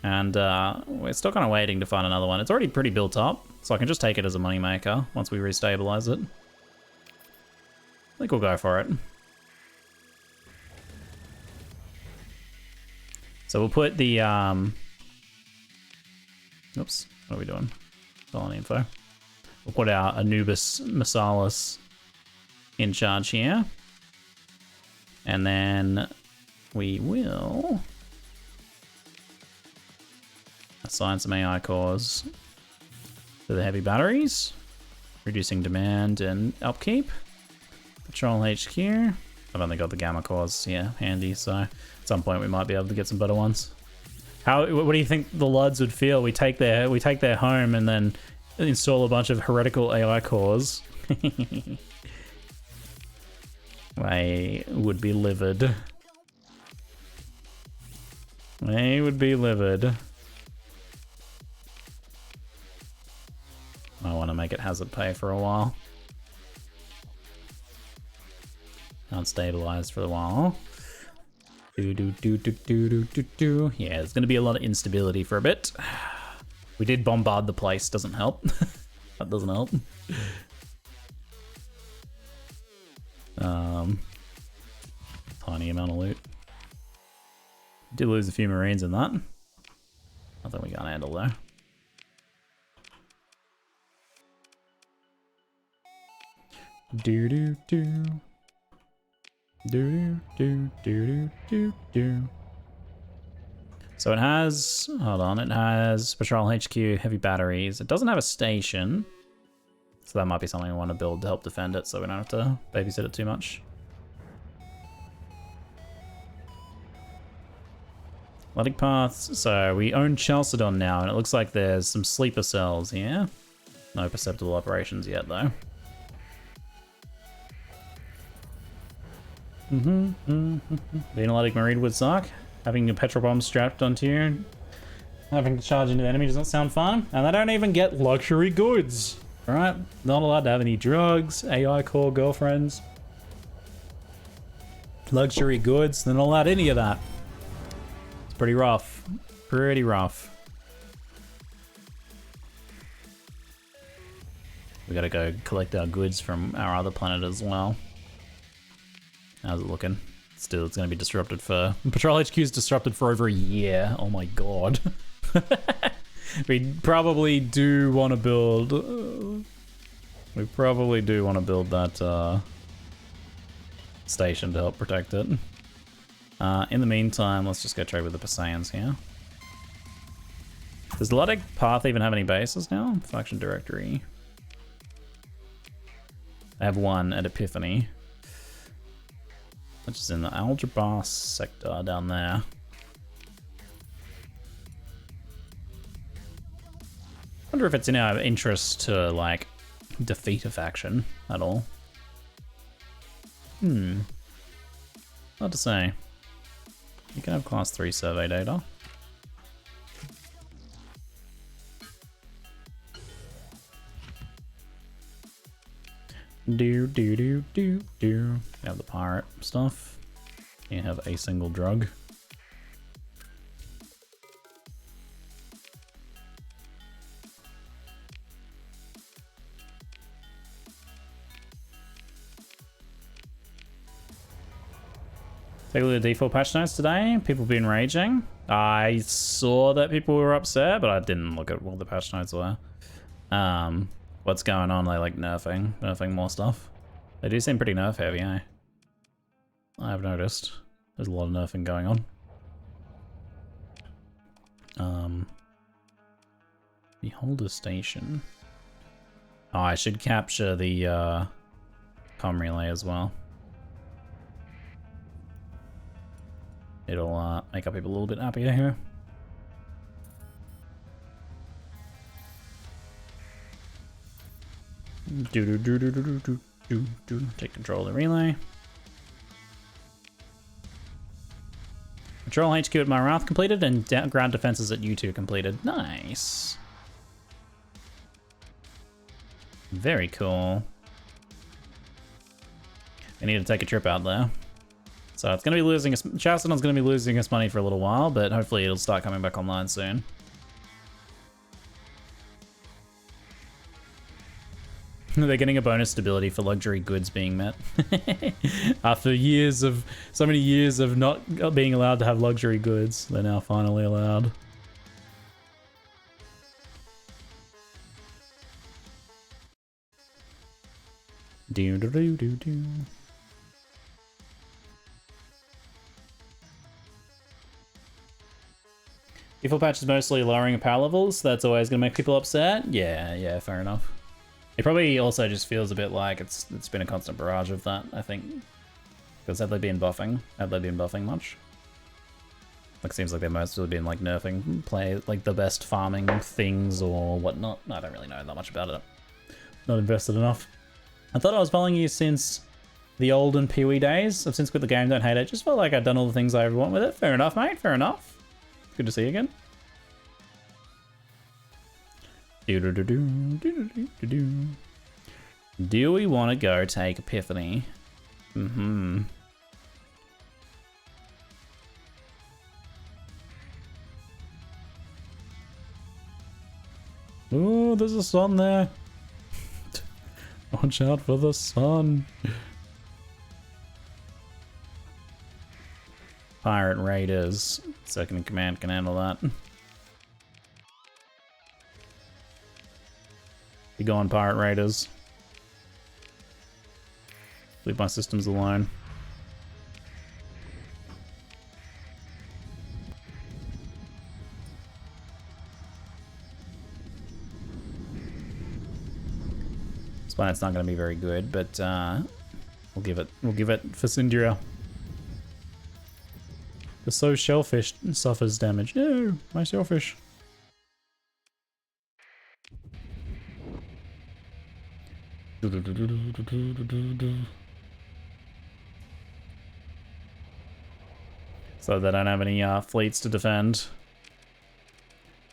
And we're still kind of waiting to find another one. It's already pretty built up, so I can just take it as a moneymaker once we restabilize it. I think we'll go for it. So we'll put the, oops, what are we doing? Colon info. We'll put our Anubis Massalis in charge here. And then we will assign some AI cores to the heavy batteries, reducing demand and upkeep. Patrol HQ. I've only got the gamma cores here handy, so at some point we might be able to get some better ones. What do you think the Luds would feel? We take their home and then install a bunch of heretical AI cores. They would be livid. They would be livid. I want to make it hazard pay for a while. Unstabilized for a while. Yeah, there's going to be a lot of instability for a bit. We did bombard the place, doesn't help. That doesn't help. Tiny amount of loot. Did lose a few Marines in that. Nothing we can't handle though. Do do do do do do. So it has, hold on, it has Patrol HQ, heavy batteries. It doesn't have a station. So that might be something we want to build to help defend it so we don't have to babysit it too much. Athletic paths, so we own Chalcedon now and it looks like there's some sleeper cells here. No perceptible operations yet though. Being athletic marine would suck. Having a petrol bomb strapped onto you, having to charge into the enemy doesn't sound fun. And they don't even get luxury goods, right? Not allowed to have any drugs, AI core girlfriends, luxury goods. They're not allowed any of that. It's pretty rough, pretty rough. We gotta go collect our goods from our other planet as well. How's it looking? Still, it's going to be disrupted for... Patrol HQ is disrupted for over a year. Oh my god. We probably do want to build... we probably do want to build that station to help protect it. In the meantime, let's just go trade with the Passaians here. Does the Luddic Path even have any bases now? Faction directory. I have one at Epiphany, which is in the Algebra sector down there. Wonder if it's in our interest to, like, defeat a faction at all. Hard to say. You can have class 3 survey data. Do do do do do. You have the pirate stuff. You have a single drug. Take a look at the default patch notes today. People have been raging. I saw that people were upset, but I didn't look at what the patch notes were. What's going on? They like nerfing more stuff. They do seem pretty nerf heavy, eh? I have noticed. There's a lot of nerfing going on. Beholder station. Oh, I should capture the comm relay as well. It'll make our people a little bit happier here. Take control of the relay. Patrol HQ at Marath completed and ground defenses at U2 completed. Nice. Very cool. I need to take a trip out there. So it's going to be losing us. Chalcedon's going to be losing us money for a little while, but hopefully it'll start coming back online soon. They're getting a bonus stability for luxury goods being met. After years of, so many years of not being allowed to have luxury goods, they're now finally allowed. Do do do do do. Default patch is mostly lowering power levels. That's always going to make people upset. Yeah, fair enough. It probably also just feels a bit like it's been a constant barrage of that, I think. Because have they been buffing? Have they been buffing much? Like, seems like they've mostly been like nerfing play like the best farming things or whatnot. I don't really know that much about it. Not invested enough. I thought I was following you since the olden Pee-wee days. I've since quit the game, don't hate it. Just felt like I'd done all the things I ever want with it. Fair enough, mate, fair enough. Good to see you again. Do we want to go take Epiphany? Oh, there's a sun there. Watch out for the sun. Pirate Raiders. Second in command can handle that. Be gone, Pirate Raiders. Leave my systems alone. planet's not going to be very good, but we'll give it for Syndria. The so shellfish suffers damage. No, my shellfish. So they don't have any fleets to defend.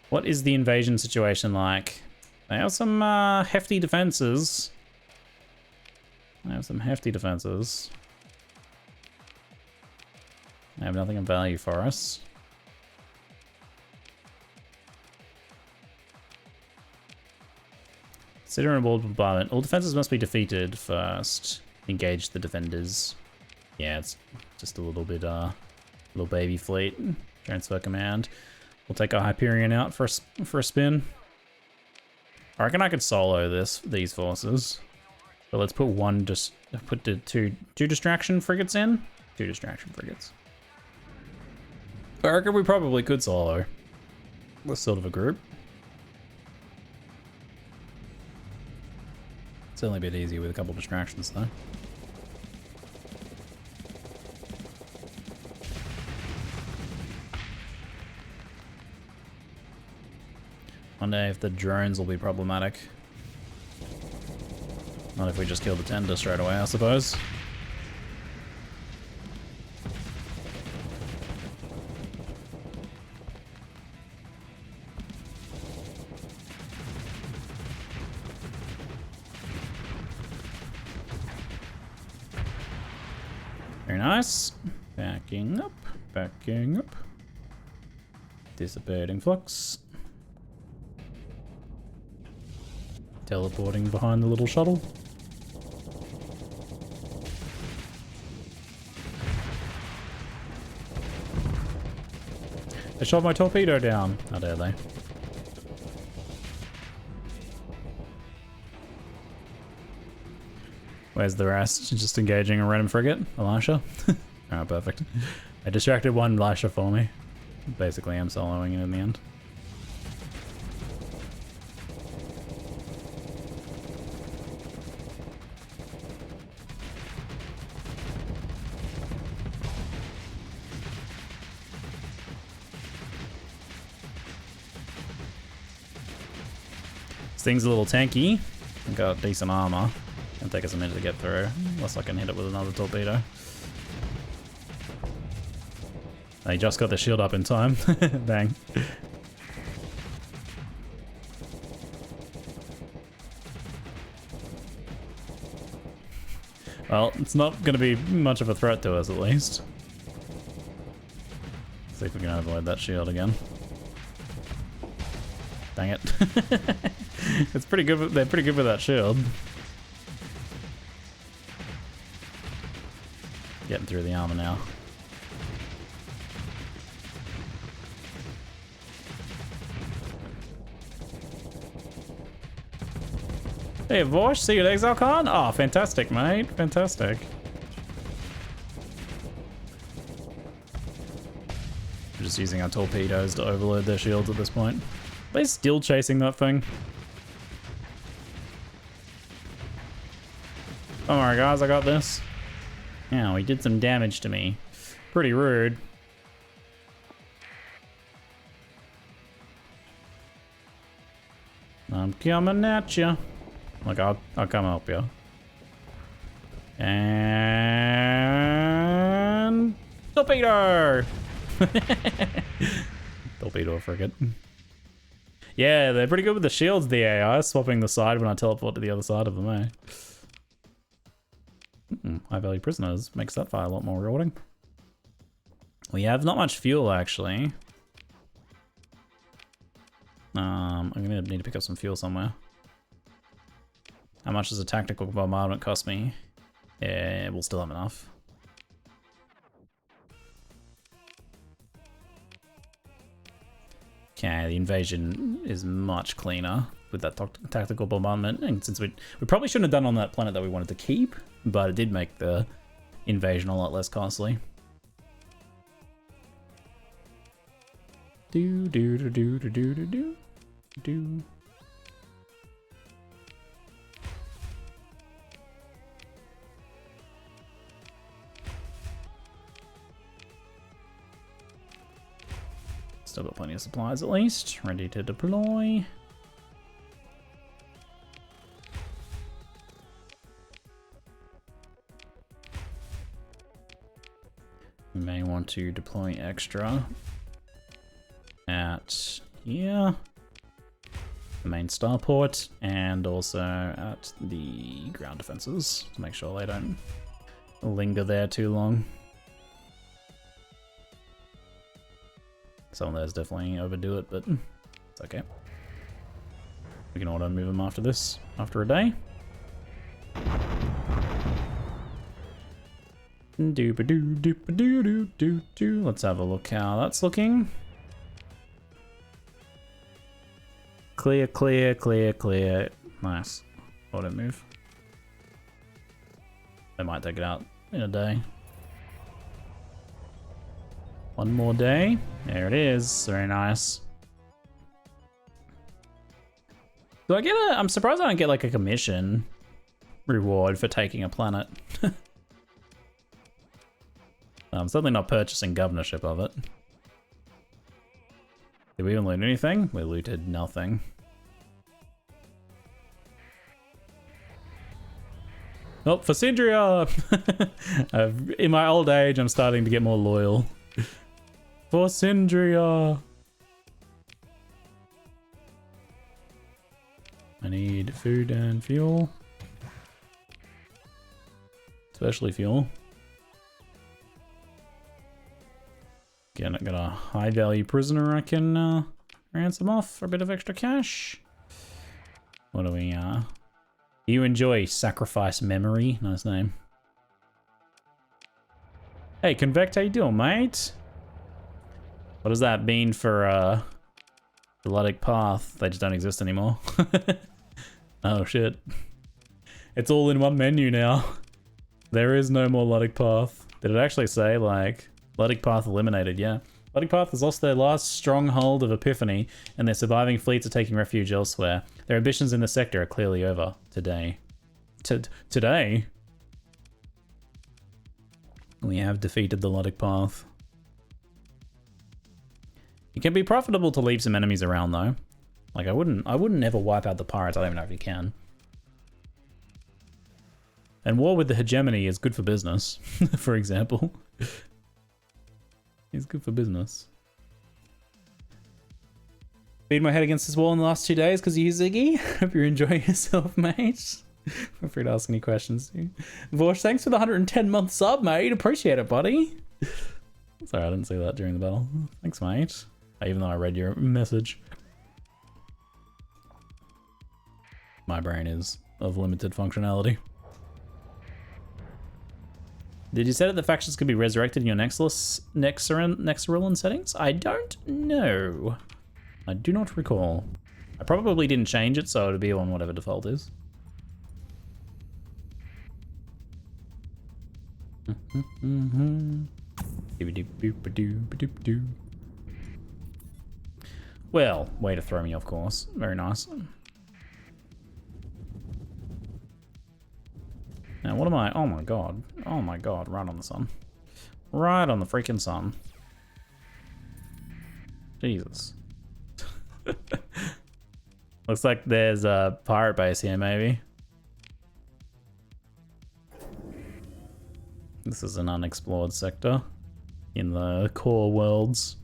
What is the invasion situation like? They have some hefty defenses. They have some hefty defenses. They have nothing of value for us. Consider a bold bombardment. All defenses must be defeated first. Engage the defenders. Yeah, it's just a little bit, little baby fleet. Transfer command. We'll take our Hyperion out for a spin. I reckon I could solo these forces. But let's put put the two distraction frigates in. 2 distraction frigates. I reckon we probably could solo this sort of a group. It's only a bit easier with a couple distractions though. Wonder if the drones will be problematic. Not if we just kill the tender straight away, I suppose. Very nice. Backing up, backing up. Dissipating flux. Teleporting behind the little shuttle. They shot my torpedo down. How dare they? Where's the rest? Just engaging a random frigate? Elisha? Alright, perfect. I distracted one Elisha for me. Basically, I'm soloing it in the end. This thing's a little tanky. I've got decent armor. It'll take us a minute to get through, unless I can hit it with another torpedo. I just got the shield up in time. Bang. Well, it's not going to be much of a threat to us, at least. See if we can avoid that shield again. Dang it. It's pretty good. They're pretty good with that shield. Getting through the armor now. Hey, Vosh, see you at ExileCon? Oh, fantastic, mate. Fantastic. We're just using our torpedoes to overload their shields at this point. Are they still chasing that thing? Don't worry, guys, I got this. Yeah, he did some damage to me. Pretty rude. I'm coming at you. Look, I'll come help you. And torpedo. Torpedo frigate. Yeah, they're pretty good with the shields, the AI, swapping the side when I teleport to the other side of them, eh? High value prisoners makes that fight a lot more rewarding. We have not much fuel, actually. I'm gonna need to pick up some fuel somewhere. How much does a tactical bombardment cost me? Yeah, we'll still have enough. Okay, the invasion is much cleaner with that tactical bombardment, and since we probably shouldn't have done on that planet that we wanted to keep, but it did make the invasion a lot less costly. Do do do do do do do do. Still got plenty of supplies at least. Ready to deploy. We may want to deploy extra at here, the main starport, and also at the ground defenses to make sure they don't linger there too long. Some of those definitely overdo it, but it's okay. We can auto move them after this, after a day. Let's have a look how that's looking. Clear, clear, clear, clear. Nice. Auto move. They might take it out in a day. One more day. There it is. Very nice. Do I get a... I'm surprised I don't get like a commission reward for taking a planet. I'm certainly not purchasing governorship of it. Did we even loot anything? We looted nothing. Oh, for Syndria! In my old age, I'm starting to get more loyal. For Syndria! I need food and fuel. Especially fuel. Again, I got a high value prisoner I can ransom off for a bit of extra cash. What do we you enjoy sacrifice memory? Nice name. Hey Convect, how you doing, mate? What does that mean for the Luddic Path? They just don't exist anymore. Oh shit. It's all in one menu now. There is no more Luddic Path. Did it actually say like Luddic Path eliminated? Yeah. Luddic Path has lost their last stronghold of Epiphany, and their surviving fleets are taking refuge elsewhere. Their ambitions in the sector are clearly over today. Today? We have defeated the Luddic Path. It can be profitable to leave some enemies around though. Like I wouldn't ever wipe out the pirates. I don't even know if you can. And war with the hegemony is good for business, for example. It's good for business. Beat my head against this wall in the last 2 days because of you, Ziggy. Hope you're enjoying yourself, mate. Feel free to ask any questions. Vorsh, thanks for the 110-month sub, mate. Appreciate it, buddy. Sorry, I didn't see that during the battle. Thanks, mate. Even though I read your message. My brain is of limited functionality. Did you say that the factions could be resurrected in your Nexarillan settings? I don't know. I do not recall. I probably didn't change it, so it'll be on whatever default is. Well, way to throw me off course. Very nice. Now, what am I? Oh my god. Oh my god. Right on the sun. Right on the freaking sun. Jesus. Looks like there's a pirate base here, maybe. This is an unexplored sector in the core worlds.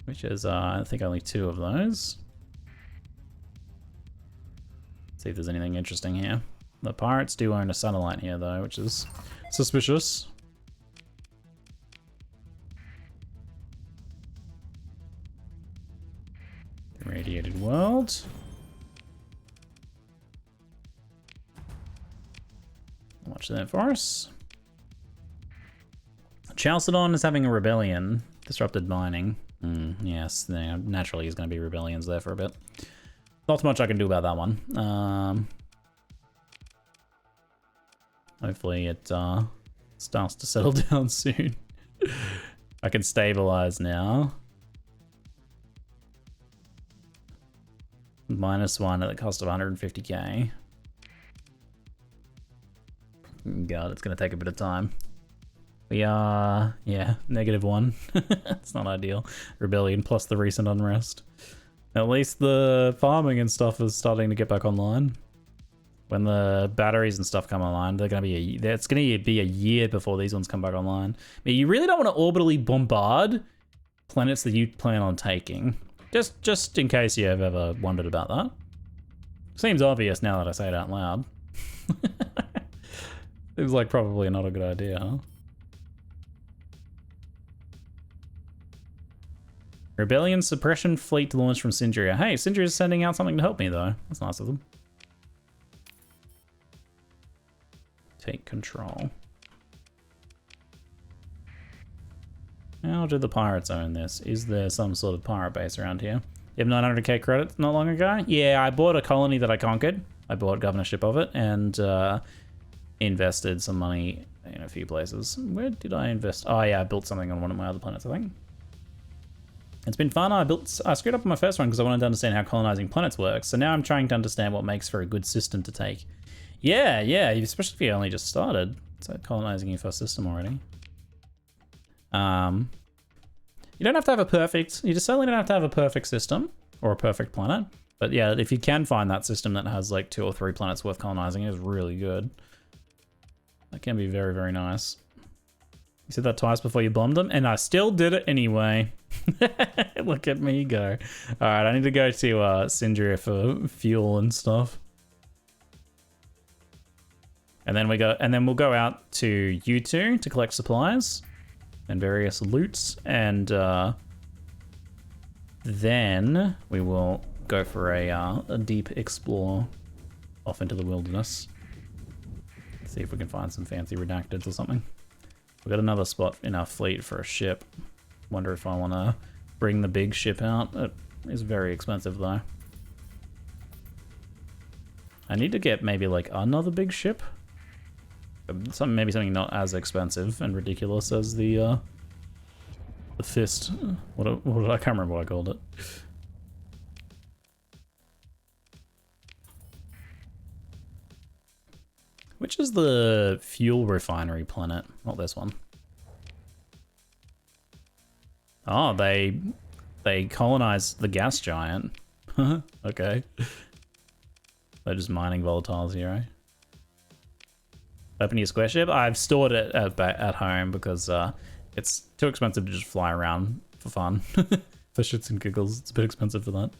Which is, I think, only 2 of those. See if there's anything interesting here. The pirates do own a satellite here, though, which is suspicious. Irradiated world. Watch that for us. Chalcedon is having a rebellion. Disrupted mining. Yes, naturally there's going to be rebellions there for a bit. Not much I can do about that one. Hopefully it starts to settle down soon. I can stabilize now. -1 at the cost of 150k. God, it's going to take a bit of time. We are, yeah, -1. It's not ideal. Rebellion plus the recent unrest. At least the farming and stuff is starting to get back online. When the batteries and stuff come online, it's gonna be a year before these ones come back online. But you really don't want to orbitally bombard planets that you plan on taking. Just in case you have ever wondered about that. Seems obvious now that I say it out loud. Seems like probably not a good idea, huh? Rebellion suppression fleet launched from Syndria. Hey, Syndria is sending out something to help me, though. That's nice of them. Take control. How do the pirates own this? Is there some sort of pirate base around here? You have 900k credits not long ago? Yeah, I bought a colony that I conquered. I bought governorship of it and invested some money in a few places. Where did I invest? Oh yeah, I built something on one of my other planets, I think. It's been fun. I screwed up on my first one because I wanted to understand how colonizing planets works. So now I'm trying to understand what makes for a good system to take. Yeah, especially if you only just started. It's like colonizing your first system already. You don't have to have a perfect, you just certainly don't have to have a perfect system or a perfect planet. But yeah, if you can find that system that has like 2 or 3 planets worth colonizing, it is really good. That can be very, very nice. You said that twice before you bombed them, and I still did it anyway. Look at me go. All right, I need to go to Syndria for fuel and stuff. And then we'll go out to U2 to collect supplies and various loots, and then we will go for a deep explore off into the wilderness. See if we can find some fancy redacteds or something. We've got another spot in our fleet for a ship. Wonder if I want to bring the big ship out. It is very expensive though. I need to get maybe like another big ship. Maybe something not as expensive and ridiculous as the fist. What did I can't remember what I called it. Which is the fuel refinery planet? Not this one. Oh, they colonized the gas giant. Okay. They're just mining volatiles here, eh? Open your square ship. I've stored it at home because it's too expensive to just fly around for fun. For shits and giggles, it's a bit expensive for that.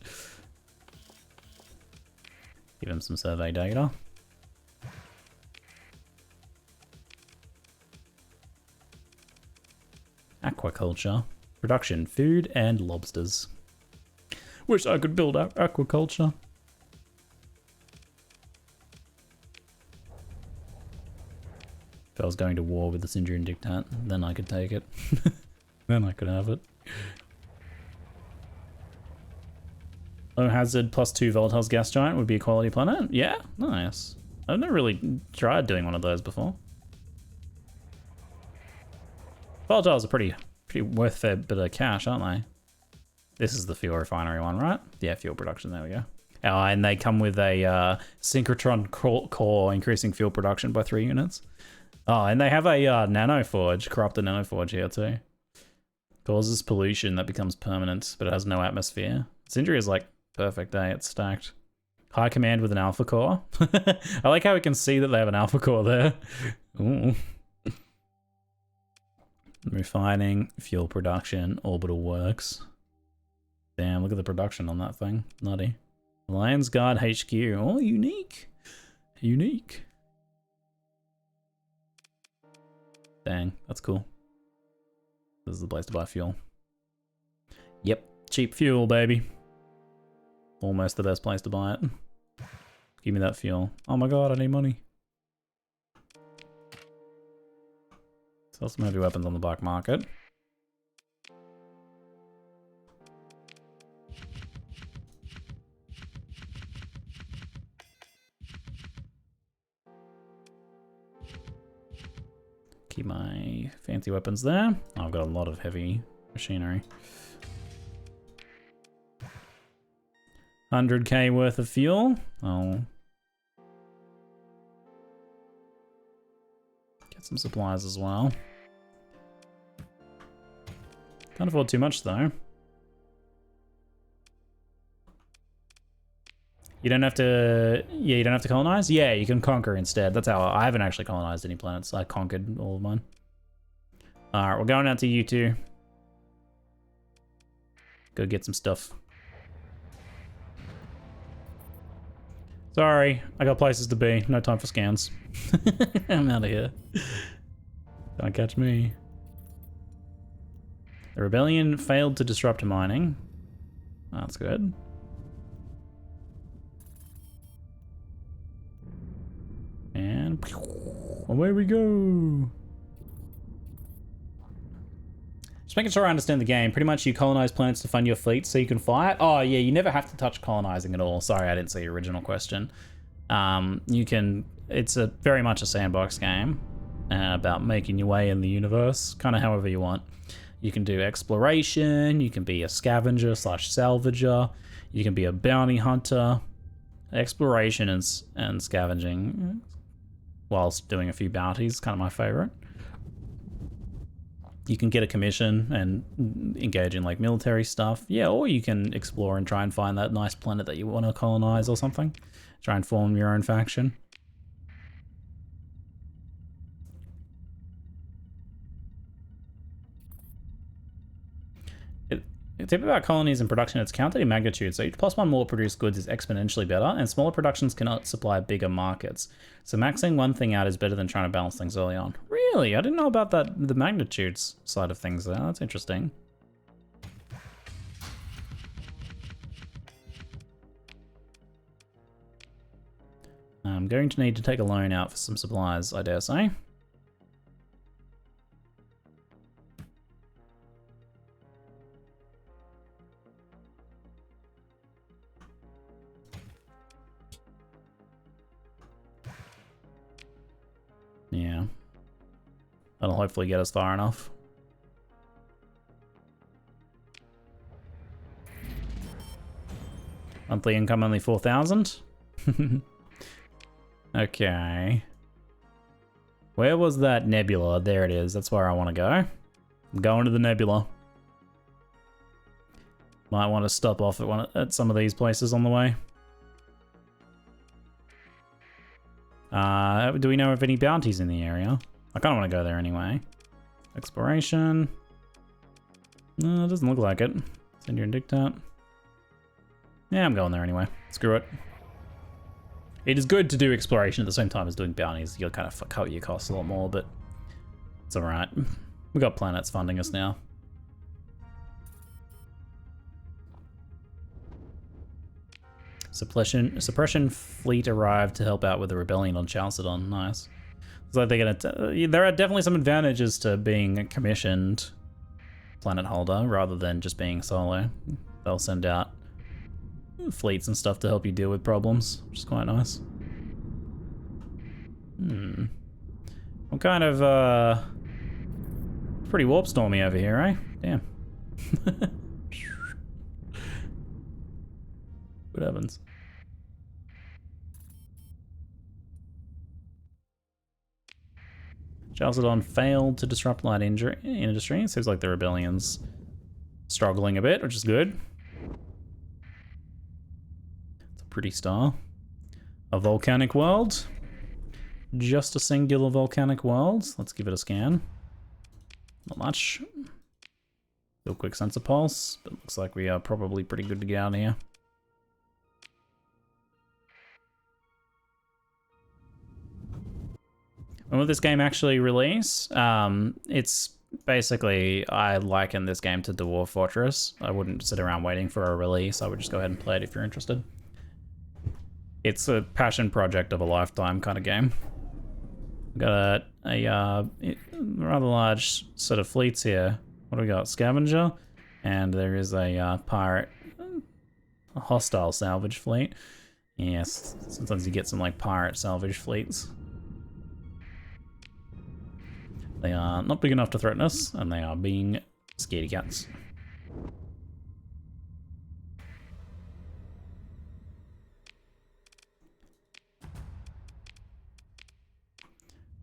Give him some survey data. Aquaculture. Production, food and lobsters. Wish I could build aquaculture. If I was going to war with the Syndrian dictat, then I could take it. Then I could have it. Low hazard +2 volatiles gas giant would be a quality planet? Yeah, nice. I've never really tried doing one of those before. Volatiles are pretty worth a fair bit of cash, aren't they? This is the fuel refinery one, right? Yeah, fuel production, there we go. Oh, and they come with a synchrotron core, increasing fuel production by 3 units. Oh, and they have a nanoforge, corrupted nanoforge here too. Causes pollution that becomes permanent, but it has no atmosphere. Syndria is like perfect, eh? It's stacked. High command with an alpha core. I like how we can see that they have an alpha core there. Ooh. Refining, fuel production, orbital works. Damn, look at the production on that thing. Nutty. Lions Guard HQ. Oh, unique. Unique. Dang, that's cool. This is the place to buy fuel. Yep, cheap fuel, baby. Almost the best place to buy it. Give me that fuel. Oh my god, I need money. Sell some heavy weapons on the black market. Keep my fancy weapons there. Oh, I've got a lot of heavy machinery. 100k worth of fuel. I'll get some supplies as well. Can't afford too much though. You don't have to, yeah, you don't have to colonize? Yeah, you can conquer instead. That's how I haven't actually colonized any planets. I conquered all of mine. All right, we're going out to you two. Go get some stuff. Sorry, I got places to be. No time for scans. I'm out of here. Don't catch me. The rebellion failed to disrupt mining. That's good. And away we go. Just making sure I understand the game. Pretty much you colonize planets to fund your fleet so you can fly it. Oh yeah, you never have to touch colonizing at all. Sorry, I didn't see your original question. You can, it's a very much a sandbox game about making your way in the universe, kind of however you want. You can do exploration, you can be a scavenger / salvager, you can be a bounty hunter. Exploration and scavenging whilst doing a few bounties, kind of my favorite. You can get a commission and engage in like military stuff. Yeah, or you can explore and try and find that nice planet that you want to colonize or something. Try and form your own faction. The tip about colonies and production, it's counted in magnitude, so each +1 more produced goods is exponentially better, and smaller productions cannot supply bigger markets. So maxing one thing out is better than trying to balance things early on. Really? I didn't know about that, the magnitudes side of things there. That's interesting. I'm going to need to take a loan out for some supplies, I dare say. Yeah. That'll hopefully get us far enough. Monthly income only 4,000. Okay. Where was that nebula? There it is. That's where I want to go. I'm going to the nebula. Might want to stop off at some of these places on the way. Do we know of any bounties in the area? I kind of want to go there anyway. Exploration. No, it doesn't look like it. Send your dictate. Yeah, I'm going there anyway. Screw it. It is good to do exploration at the same time as doing bounties. You'll kind of cut your costs a lot more, but it's alright. We got planets funding us now. Suppression fleet arrived to help out with the rebellion on Chalcedon. Nice. So they're gonna. There are definitely some advantages to being a commissioned planet holder rather than just being solo. They'll send out fleets and stuff to help you deal with problems, which is quite nice. I'm kind of pretty warp stormy over here, eh? Damn. What happens? Chalcedon failed to disrupt light industry. It seems like the rebellion's struggling a bit, which is good. It's a pretty star. A volcanic world. Just a singular volcanic world. Let's give it a scan. Not much. Do a quick sensor pulse, but looks like we are probably pretty good to get out of here. When will this game actually release? It's basically, I liken this game to Dwarf Fortress. I wouldn't sit around waiting for a release. I would just go ahead and play it if you're interested. It's a passion project of a lifetime kind of game. We've got a rather large set of fleets here. What do we got? Scavenger, and there is a pirate, a hostile salvage fleet. Yes, sometimes you get some like pirate salvage fleets. They are not big enough to threaten us, and they are being scaredy cats.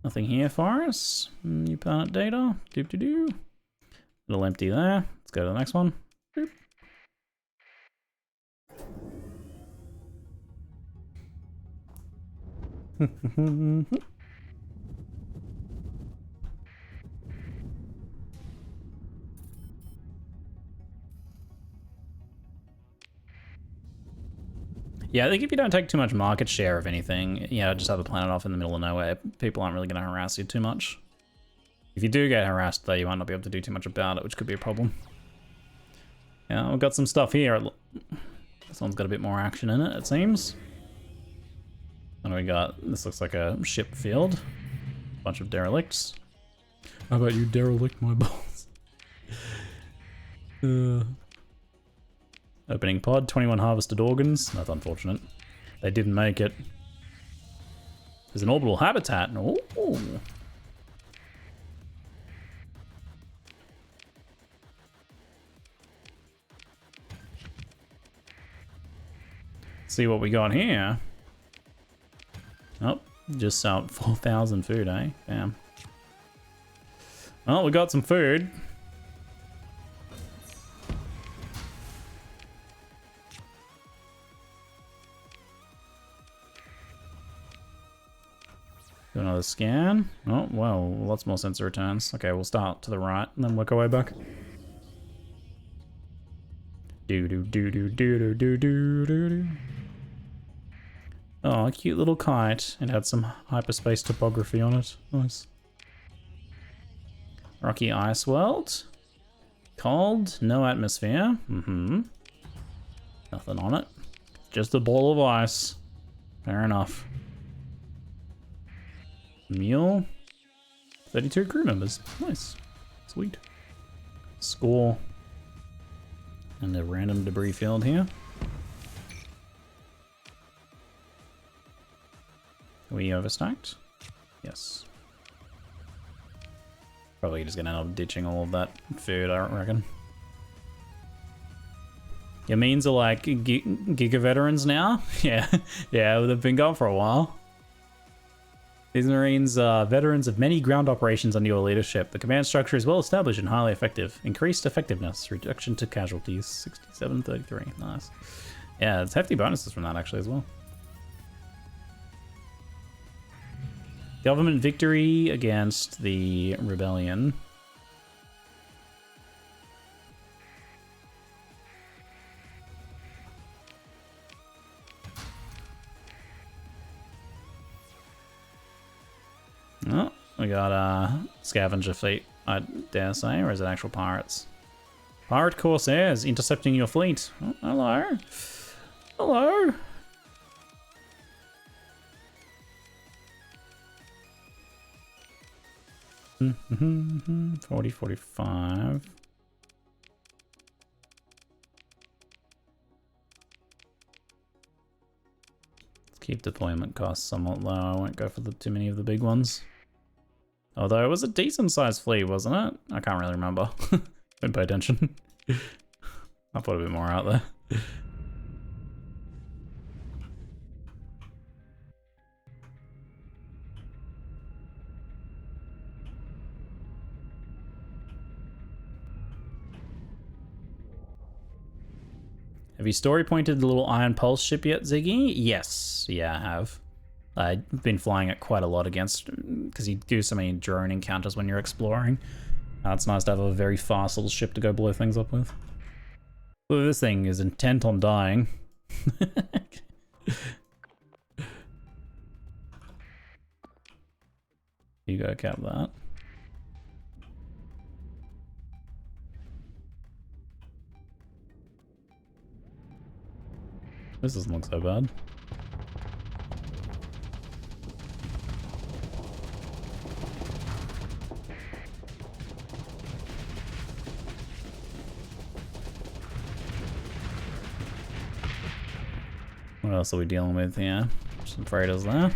Nothing here for us. New planet data. Doop-de-doo. Little empty there. Let's go to the next one. Boop. Yeah, I think if you don't take too much market share of anything, just have a planet off in the middle of nowhere, people aren't really going to harass you too much. If you do get harassed, though, you might not be able to do too much about it, which could be a problem. Yeah, we've got some stuff here. This one's got a bit more action in it, it seems. What do we got? This looks like a ship field. Bunch of derelicts. How about you derelict my balls? Opening pod, 21 harvested organs. That's unfortunate. They didn't make it. There's an orbital habitat. Ooh. See what we got here. Oh, just out 4,000 food, eh? Damn. Well, we got some food. Do another scan. Oh, wow, lots more sensor returns. Okay, we'll start to the right and then work our way back. Do do do do do do do do do. Oh, a cute little kite. It had some hyperspace topography on it. Nice. Rocky ice world. Cold, no atmosphere. Nothing on it. Just a ball of ice. Fair enough. Mule. 32 crew members. Nice. Sweet. Score. And a random debris field here. Are we overstacked? Yes. Probably just gonna end up ditching all of that food, I reckon. Your means are like Giga veterans now? Yeah, yeah, they've been gone for a while. These Marines are veterans of many ground operations under your leadership. The command structure is well established and highly effective. Increased effectiveness, reduction to casualties, 6733. Nice. Yeah, it's hefty bonuses from that actually as well. Government victory against the rebellion. Oh, we got a scavenger fleet, I dare say, or is it actual pirates? Pirate Corsairs intercepting your fleet. Oh, hello. Hello. Mm-hmm. 40, 45. Let's keep deployment costs somewhat low. I won't go for too many of the big ones. Although it was a decent sized fleet, wasn't it? I can't really remember. Didn't pay attention. I'll put a bit more out there. Have you story pointed the little Iron Pulse ship yet, Ziggy? Yes, yeah, I have. I've been flying it quite a lot against, because you do so many drone encounters when you're exploring. It's nice to have a very fast little ship to go blow things up with. Ooh, this thing is intent on dying. You go cap that. This doesn't look so bad. What else are we dealing with here? Some freighters there.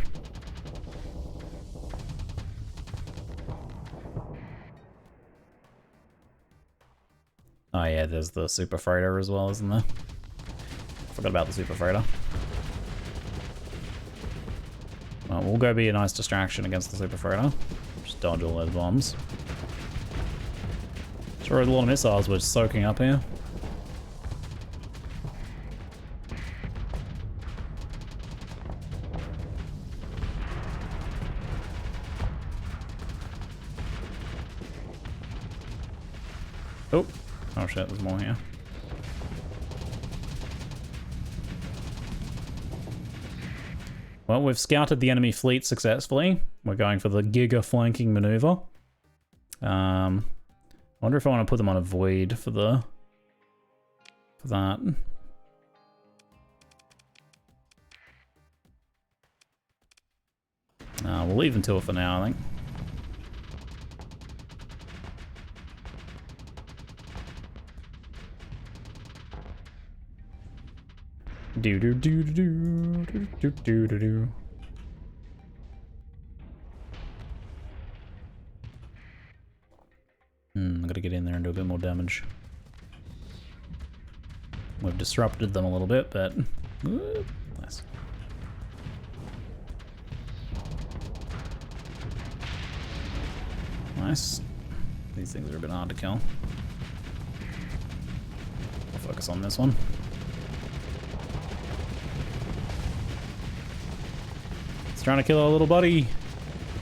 Oh yeah, there's the super freighter as well, isn't there? Forgot about the super freighter. Well, we'll go be a nice distraction against the super freighter. Just dodge all those bombs. Sure, a lot of missiles we're soaking up here. Oh, oh shit, there's more here. Well, we've scouted the enemy fleet successfully. We're going for the Giga flanking maneuver. I wonder if I want to put them on a void for that. We'll leave them to it for now, I think. Do do do do do do do do do. I gotta get in there and do a bit more damage. We've disrupted them a little bit, but nice. Nice. These things are a bit hard to kill. I'll focus on this one. It's trying to kill our little buddy.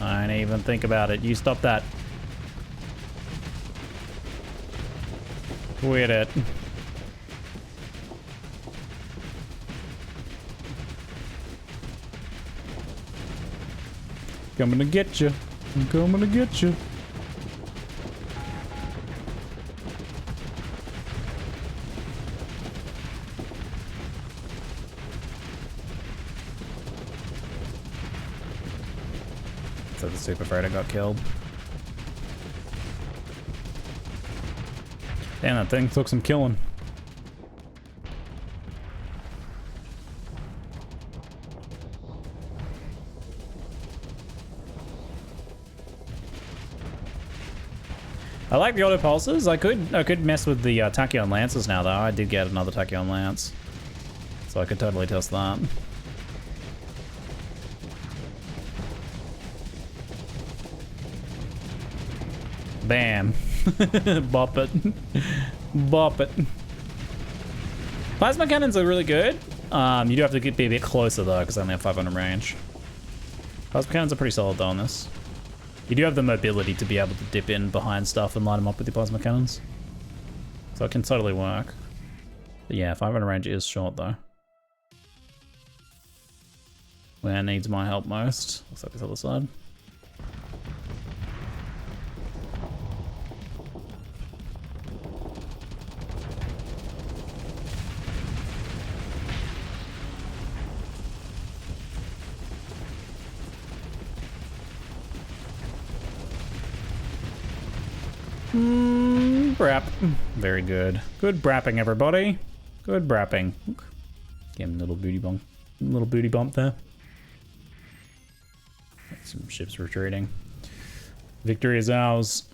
I didn't even think about it. You stop that. Quit it. Coming to get you. I'm coming to get you. So the super freighter got killed. Damn, that thing took some killing. I like the auto pulses. I could mess with the Tachyon Lances now though. I did get another Tachyon Lance. So I could totally test that. Bam. Bop it. Bop it. Plasma cannons are really good. You do have to be a bit closer though, because I only have 500 range. Plasma cannons are pretty solid though on this. You do have the mobility to be able to dip in behind stuff and light them up with your plasma cannons. So it can totally work. But yeah, 500 range is short though. Where needs my help most? Looks like this other side. Brap. Very good. Good brapping, everybody. Good brapping. Give him a little booty bump. Little booty bump there. Some ships retreating. Victory is ours.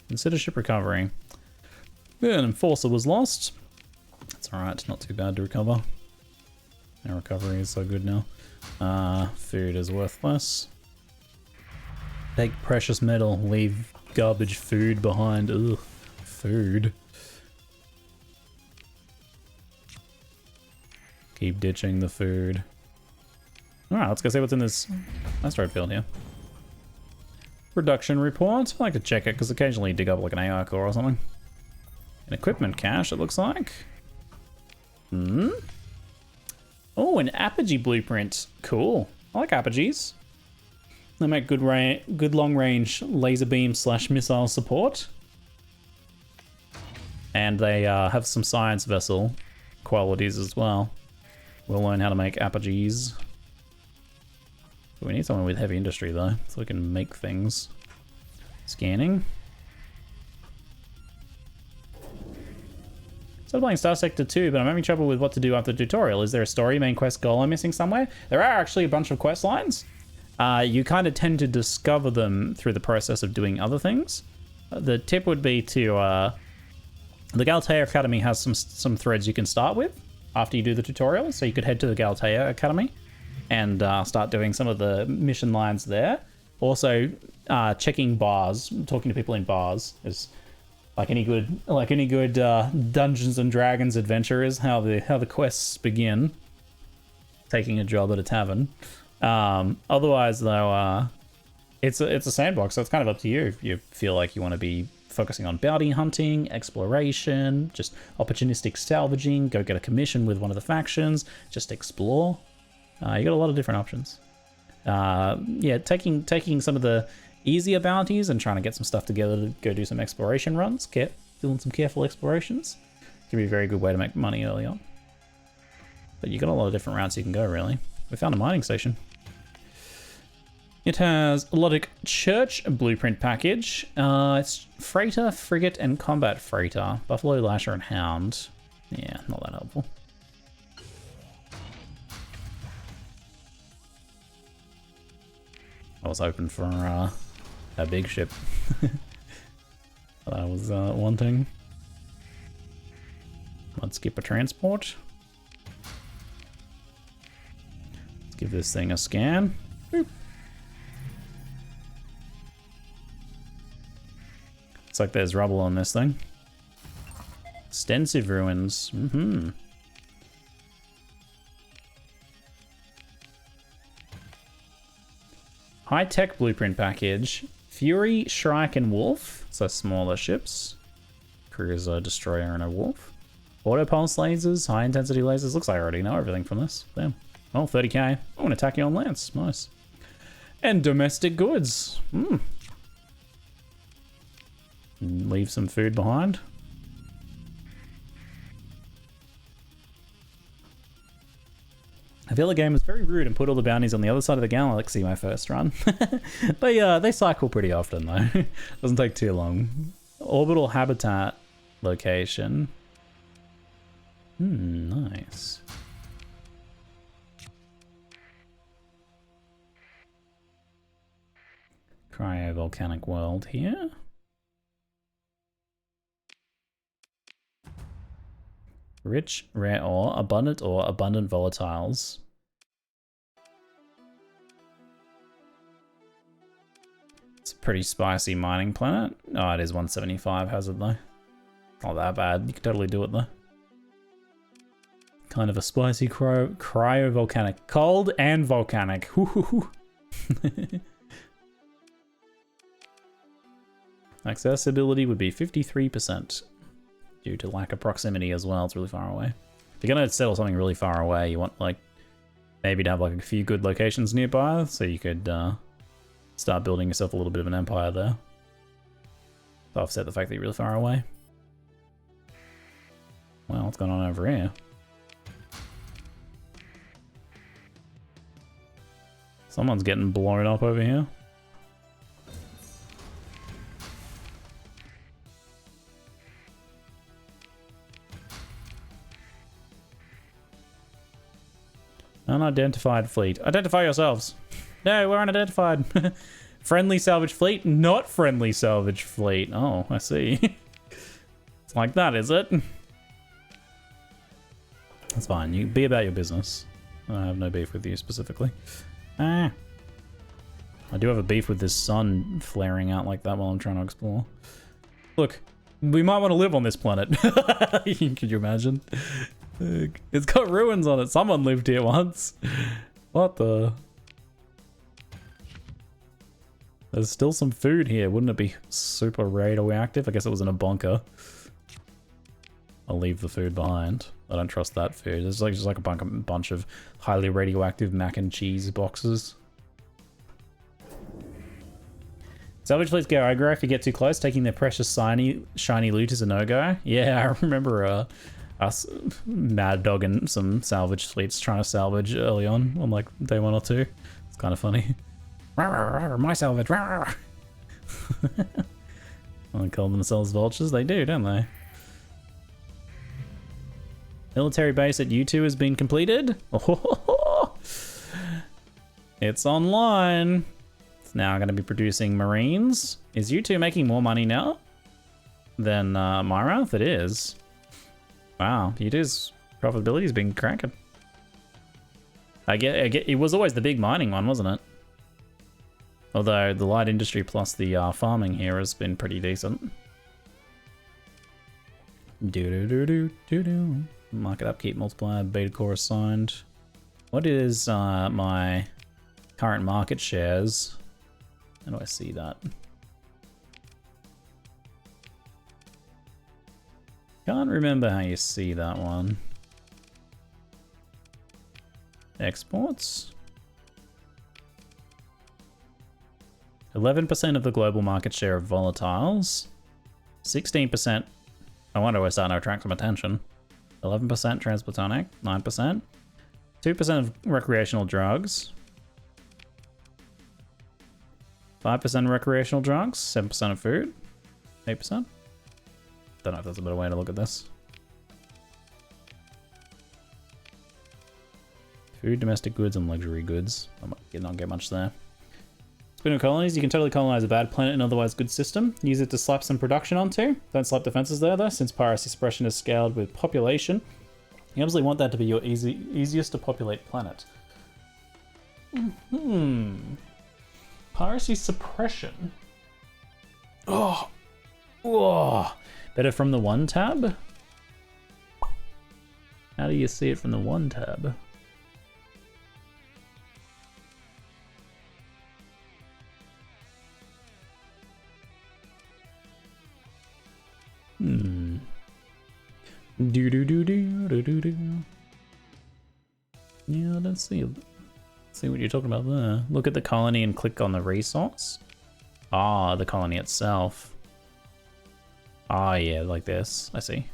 Consider ship recovery. Yeah, an enforcer was lost. That's alright, it's not too bad to recover. Our recovery is so good now. Food is worthless. Take precious metal, leave garbage food behind. Ugh, food. Keep ditching the food. Alright, let's go see what's in this asteroid field here. Production report. I like to check it because occasionally you dig up like an AI core or something. An equipment cache, it looks like. Oh, an Apogee blueprint. Cool. I like Apogees. They make good long-range laser beam / missile support. And they have some science vessel qualities as well. We'll learn how to make Apogees. We need someone with heavy industry though, so we can make things. Scanning. Still playing StarSector 2, but I'm having trouble with what to do after the tutorial. Is there a story, main quest goal I'm missing somewhere? There are actually a bunch of quest lines. You kind of tend to discover them through the process of doing other things. The tip would be to... the Galatea Academy has some threads you can start with after you do the tutorial, so you could head to the Galatea Academy and start doing some of the mission lines there. Also, checking bars, talking to people in bars is like any good Dungeons and Dragons adventurers. How the quests begin. Taking a job at a tavern. Otherwise, though, it's a sandbox, so it's kind of up to you if you feel like you want to be focusing on bounty hunting, exploration, just opportunistic salvaging, go get a commission with one of the factions, just explore. You got a lot of different options. Yeah, taking some of the easier bounties and trying to get some stuff together to go do some exploration runs, doing some careful explorations, can be a very good way to make money early on. But you got a lot of different routes you can go, really. We found a mining station. It has Lodic Church blueprint package. It's Freighter, Frigate, and Combat Freighter. Buffalo, Lasher, and Hound. Yeah, not that helpful. I was hoping for a big ship. That I was wanting. Let's skip a transport. Let's give this thing a scan. Boop. Looks like there's rubble on this thing. Extensive ruins. Mm-hmm. High-tech blueprint package. Fury, Shrike, and Wolf. So smaller ships. Cruiser, Destroyer, and a Wolf. Auto pulse lasers, high-intensity lasers. Looks like I already know everything from this. Damn. Well, 30k. Oh, an attack you on Lance. Nice. And domestic goods. Hmm. Leave some food behind. I feel the game was very rude and put all the bounties on the other side of the galaxy my first run. They cycle pretty often though. Doesn't take too long. Orbital habitat location. Nice. Cryovolcanic world here. Rich, rare ore, abundant volatiles. It's a pretty spicy mining planet. Oh, it is 175 hazard though. Not that bad. You could totally do it though. Kind of a spicy cryovolcanic. Cold and volcanic. Accessibility would be 53%. Due to lack of proximity as well, it's really far away. If you're gonna settle something really far away, you want like maybe to have like a few good locations nearby, so you could start building yourself a little bit of an empire there. To offset the fact that you're really far away. Well, what's going on over here? Someone's getting blown up over here. Unidentified fleet. Identify yourselves. No, we're unidentified. Friendly salvage fleet? Not friendly salvage fleet. Oh, I see. It's like that, is it? That's fine. You be about your business. I have no beef with you specifically. I do have a beef with this sun flaring out like that while I'm trying to explore. Look, we might want to live on this planet. Could you imagine? It's got ruins on it. Someone lived here once. What the? There's still some food here. Wouldn't it be super radioactive? I guess it was in a bunker. I'll leave the food behind. I don't trust that food. There's like just like a bunch of highly radioactive mac and cheese boxes. Salvage fleets go aggro if you get too close. Taking their precious shiny loot is a no-go. Yeah, I remember us mad dogging some salvage fleets trying to salvage early on like day 1 or 2. It's kind of funny. My salvage. They call themselves vultures. They do, don't they? Military base at U2 has been completed. It's online. It's now going to be producing Marines. Is U2 making more money now than Myrath? It is. Wow, U2's profitability has been cracking. I get it was always the big mining one, wasn't it? Although the light industry plus the farming here has been pretty decent. Do. Market upkeep multiplier, beta core assigned. What is my current market shares? How do I see that? Can't remember how you see that one. Exports. 11% of the global market share of volatiles. 16%. I wonder we're starting to attract some attention. 11% transportonic. 9%. 2% of recreational drugs. 5% recreational drugs. 7% of food. 8%. Don't know if there's a better way to look at this. Food, domestic goods, and luxury goods. I might not get much there. Spin of colonies. You can totally colonize a bad planet and otherwise good system. Use it to slap some production onto. Don't slap defenses there though, since piracy suppression is scaled with population. You obviously want that to be your easiest to populate planet. Piracy suppression. Oh. Better from the 1 tab? How do you see it from the 1 tab? Yeah, let's see what you're talking about there. Look at the colony and click on the resource. Ah, the colony itself. Ah, yeah, like this. I see.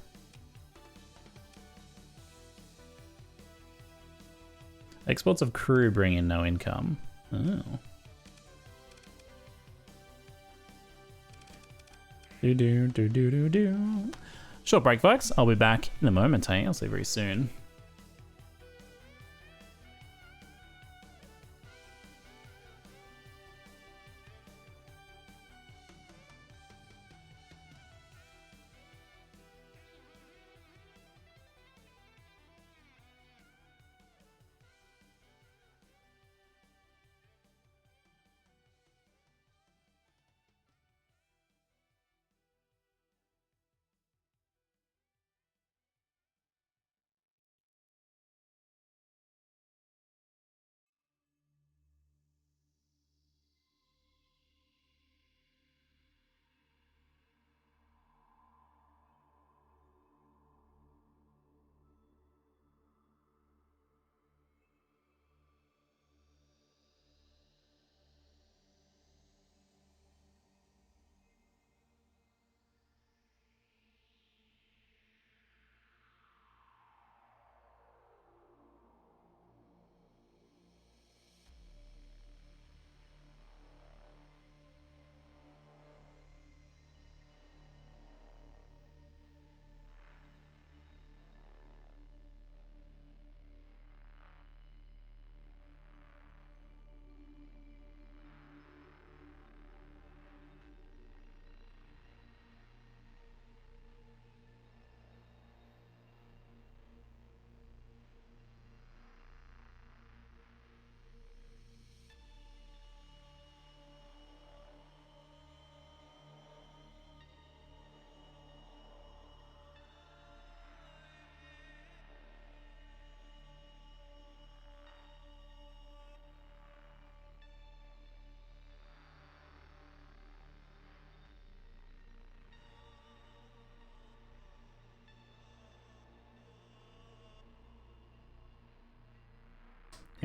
Exports of crew bring in no income. Oh. Short break, folks. I'll be back in a moment, hey? I'll see you very soon.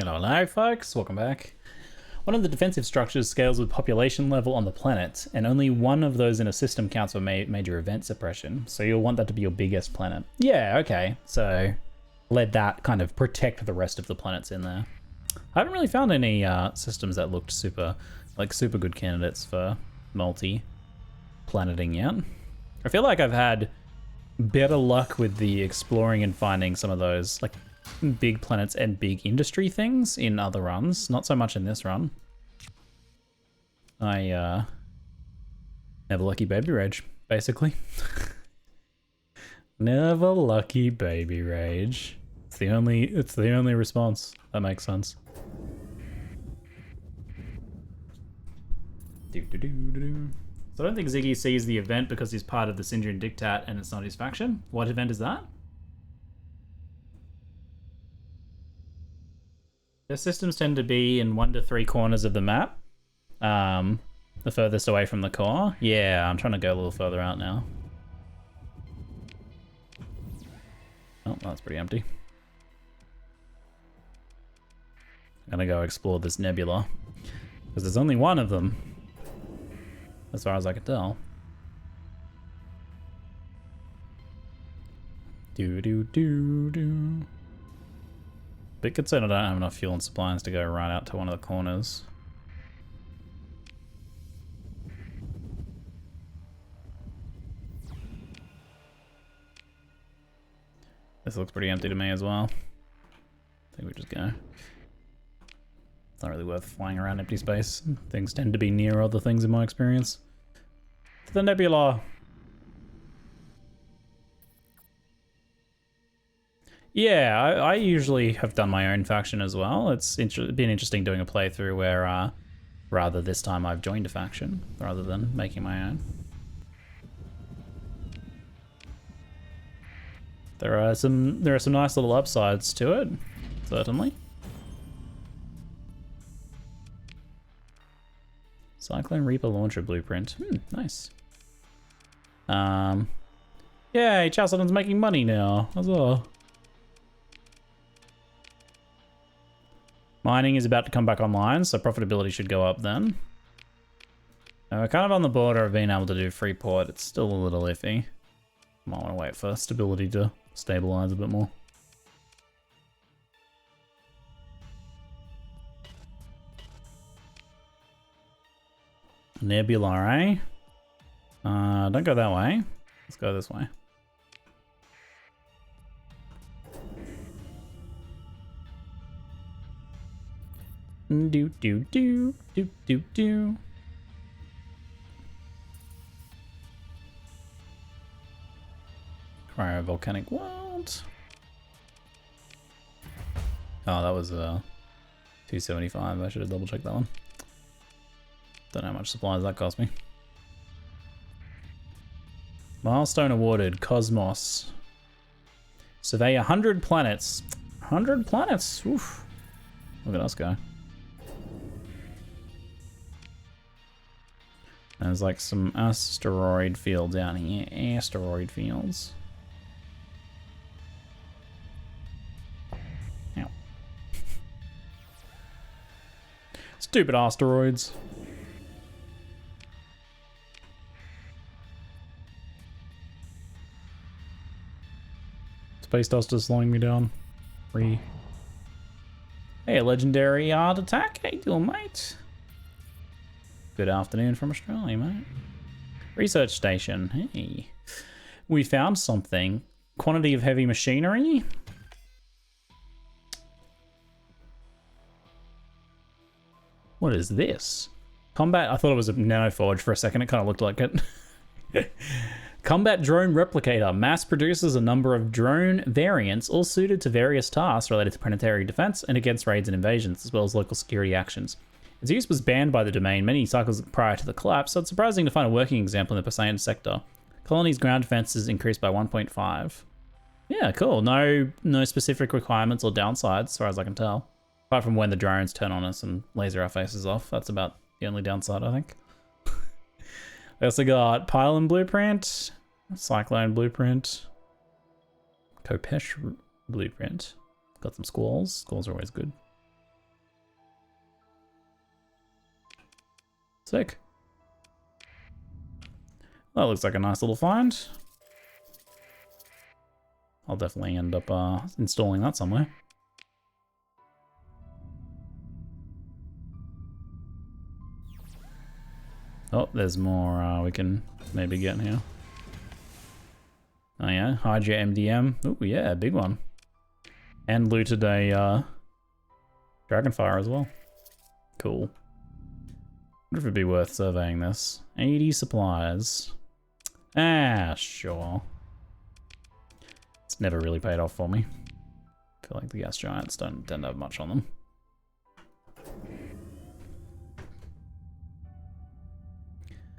Hello, folks. Welcome back. One of the defensive structures scales with population level on the planet, and only one of those in a system counts for major event suppression. So you'll want that to be your biggest planet. Yeah, okay. So let that kind of protect the rest of the planets in there. I haven't really found any systems that looked super good candidates for multi-planeting yet. I feel like I've had better luck with the exploring and finding some of those like big planets and big industry things in other runs. Not so much in this run. I never lucky baby rage, basically. Never lucky baby rage. the only response. That makes sense. So I don't think Ziggy sees the event because he's part of the Syndrian Dictat and it's not his faction. What event is that? Their systems tend to be in 1 to 3 corners of the map. The furthest away from the core. Yeah, I'm trying to go a little further out now. Oh, that's pretty empty. I'm gonna go explore this nebula. Because there's only one of them. As far as I can tell. Bit concerned I don't have enough fuel and supplies to go right out to one of the corners. This looks pretty empty to me as well. I think we just go. It's not really worth flying around empty space. Things tend to be near other things in my experience. To the nebula! Yeah, I usually have done my own faction as well. It's been interesting doing a playthrough where, rather this time I've joined a faction rather than making my own. There are some nice little upsides to it, certainly. Cyclone Reaper launcher blueprint. Nice. Yay, Chalcedon's making money now as well. Mining is about to come back online, so profitability should go up then. We're kind of on the border of being able to do Freeport. It's still a little iffy. Might want to wait for stability to stabilize a bit more. Nebula, eh? Don't go that way. Let's go this way. Do do do do do do. Cryovolcanic world. Oh, that was 275. I should have double checked that one. Don't know how much supplies that cost me. Milestone awarded. Cosmos. Survey 100 planets. 100 planets. Oof. Look at us go. There's like some asteroid field down here. Asteroid fields. Ow. Stupid asteroids. Space Dust is slowing me down. Free. Hey, legendary art attack. How you doing, mate? Good afternoon from Australia, mate. Research station. Hey. We found something. Quantity of heavy machinery. What is this? Combat. I thought it was a nanoforge for a second. It kind of looked like it. Combat drone replicator. Mass produces a number of drone variants, all suited to various tasks related to planetary defense and against raids and invasions, as well as local security actions. Its use was banned by the domain many cycles prior to the collapse, so it's surprising to find a working example in the Poseidon sector. Colony's ground defenses increased by 1.5. Yeah, cool. No specific requirements or downsides, as far as I can tell. Apart from when the drones turn on us and laser our faces off. That's about the only downside, I think. We also got Pylon Blueprint, Cyclone Blueprint, Kopesh Blueprint. Got some squalls. Squalls are always good. Sick. That looks like a nice little find. I'll definitely end up installing that somewhere. Oh, there's more we can maybe get here. Oh yeah, Hydra MDM. Oh yeah, big one. And looted a Dragonfire as well. Cool. Wonder if it'd be worth surveying this. 80 supplies. Ah, sure. It's never really paid off for me. feel like the gas giants don't tend to have much on them.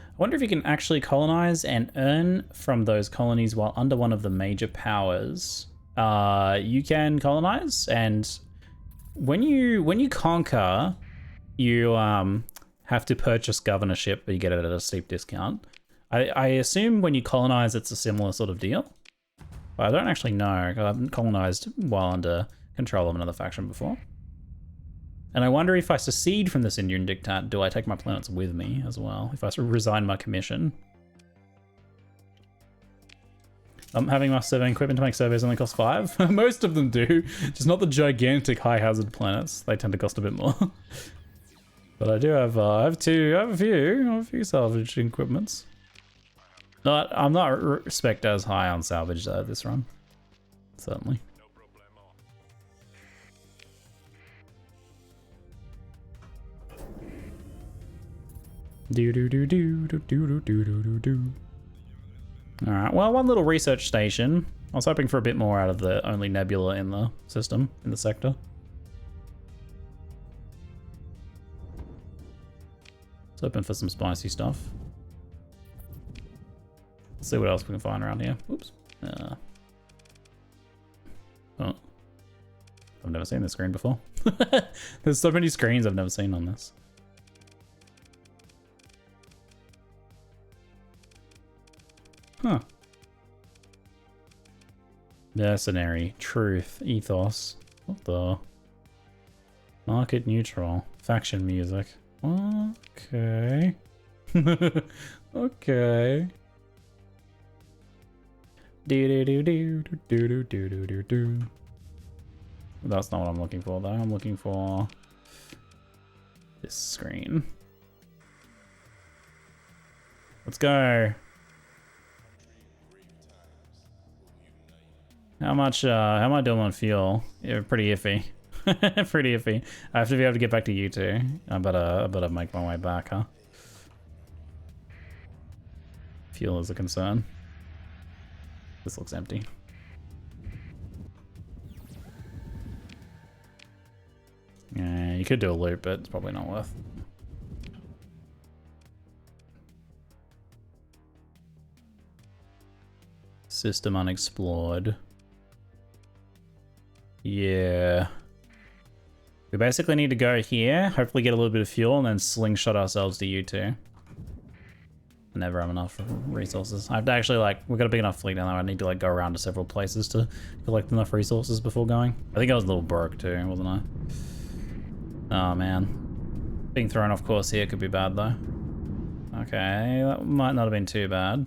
I wonder if you can actually colonize and earn from those colonies while under one of the major powers. You can colonize, and when you conquer, you have to purchase governorship, but you get it at a steep discount. I assume when you colonize, it's a similar sort of deal. But I don't actually know, 'cause I haven't colonized while under control of another faction before. And I wonder if I secede from this Indian diktat, do I take my planets with me as well? If I resign my commission. Having my surveying equipment to make surveys only costs 5. Most of them do, just not the gigantic high hazard planets. They tend to cost a bit more. But I do have, I have a few salvage equipments. I'm not respect as high on salvage this run, certainly. Alright, well, one little research station. I was hoping for a bit more out of the only nebula in the system, in the sector. Let's open for some spicy stuff. Let's see what else we can find around here. Oops. Oh. I've never seen this screen before. There's so many screens I've never seen on this. Huh. Mercenary, truth, ethos. What the? Market neutral, faction music. Okay. Okay. Do. That's not what I'm looking for though. I'm looking for this screen. Let's go. How am I doing on fuel? Yeah, pretty iffy. Pretty iffy. I have to be able to get back to you two. I better make my way back, huh? Fuel is a concern. This looks empty. Yeah, you could do a loop, but it's probably not worth. System unexplored. Yeah. We basically need to go here, hopefully get a little bit of fuel, and then slingshot ourselves to you two. I never have enough resources. I have to actually, like, we've got a big enough fleet now. I need to, like, go around to several places to collect enough resources before going. I think I was a little broke too, wasn't I? Oh, man. Being thrown off course here could be bad, though. Okay, that might not have been too bad.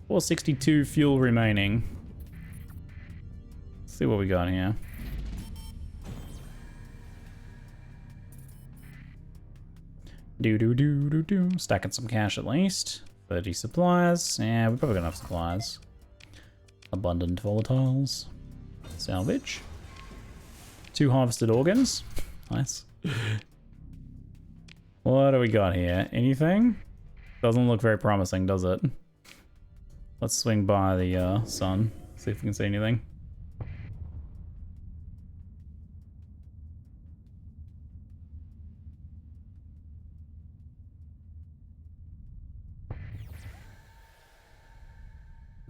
$462 fuel remaining. Let's see what we got here. Stacking some cash at least. 30 supplies. Yeah, we probably got enough supplies. Abundant volatiles. Salvage. 2 harvested organs. Nice. What do we got here? Anything? Doesn't look very promising, does it? Let's swing by the sun, see if we can see anything.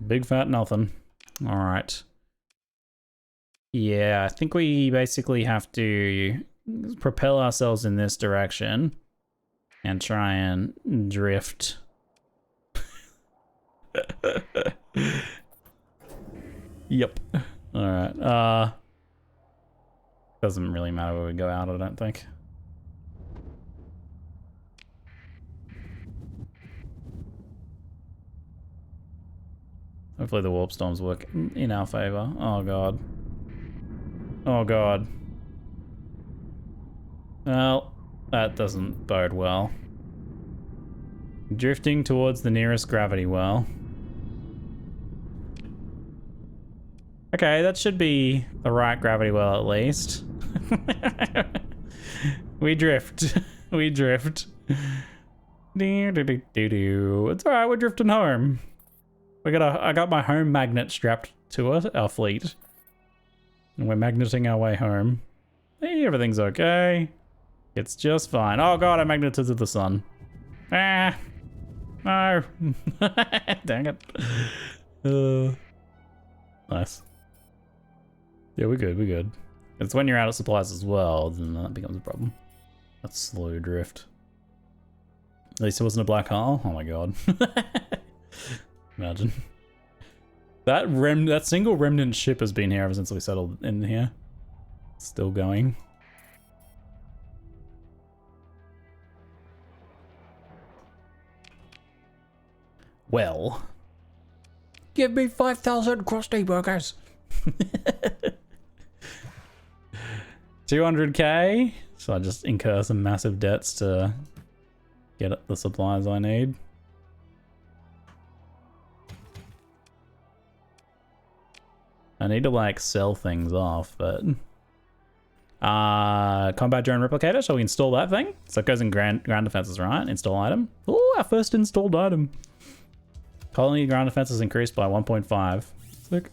Big fat nothing. All right. Yeah, I think we basically have to propel ourselves in this direction and try and drift. Yep. Alright. Doesn't really matter where we go out, I don't think. Hopefully the warp storms work in our favor. Oh god. Oh god. Well, that doesn't bode well. Drifting towards the nearest gravity well. Okay, that should be the right gravity well at least. We drift. We drift. It's alright, we're drifting home. I got my home magnet strapped to our fleet. And we're magneting our way home. Hey, everything's okay. It's just fine. Oh god, I magneted to the sun. Ah! No! Dang it. Nice. Yeah, we're good, we're good. It's when you're out of supplies as well, then that becomes a problem. That's slow drift. At least it wasn't a black hole. Oh my god. Imagine. That single remnant ship has been here ever since we settled in here. Still going. Well. Give me 5,000 crusty burgers. 200k. So I just incur some massive debts to get the supplies I need. I need to like sell things off, but combat drone replicator, shall we install that thing? So it goes in ground defenses, right? Install item. Oh, our first installed item. Colony ground defense is increased by 1.5. Sick.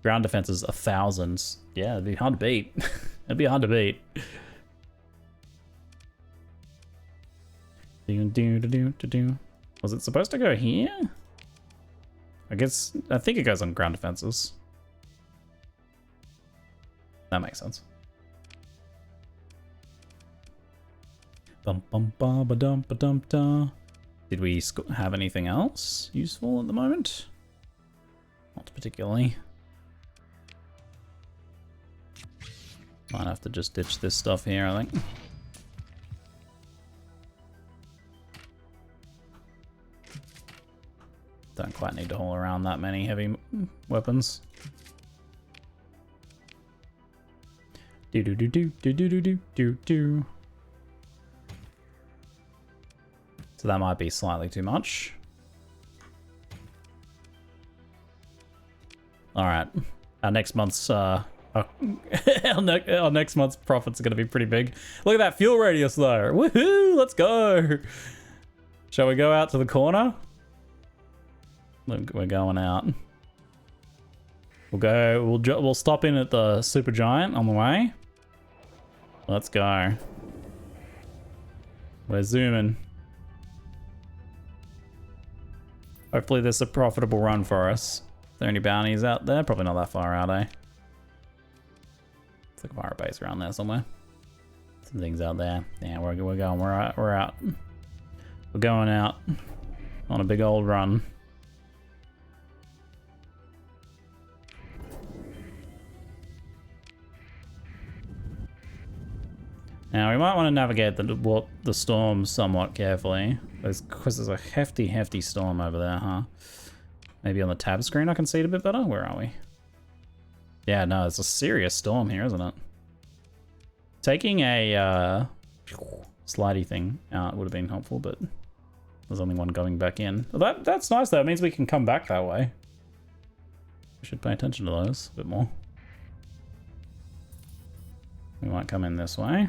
Ground defense is 1,000. Yeah, it'd be hard to beat. It'd be hard to beat. Was it supposed to go here? I think it goes on ground defenses. That makes sense. Bum bum ba ba dum ba dum da. Did we have anything else useful at the moment? Not particularly. Might have to just ditch this stuff here, I think. Don't quite need to haul around that many heavy weapons. Do do do do do do do do do. So that might be slightly too much. All right, our next month's our next month's profits are going to be pretty big. Look at that fuel radius though. Woohoo! Let's go. Shall we go out to the corner? We're going out. We'll stop in at the Supergiant on the way. Let's go. We're zooming. Hopefully this is a profitable run for us. Are there any bounties out there? Probably not that far out, eh? It's like a pirate base around there somewhere. Some things out there. Yeah, we're going. We're out. We're going out on a big old run. Now we might want to navigate the storm somewhat carefully. Because there's a hefty storm over there, huh? Maybe on the tab screen I can see it a bit better? Where are we? Yeah, no, it's a serious storm here, isn't it? Taking a slidey thing out would have been helpful, but there's only one going back in. Well, that's nice though, it means we can come back that way. We should pay attention to those a bit more. We might come in this way.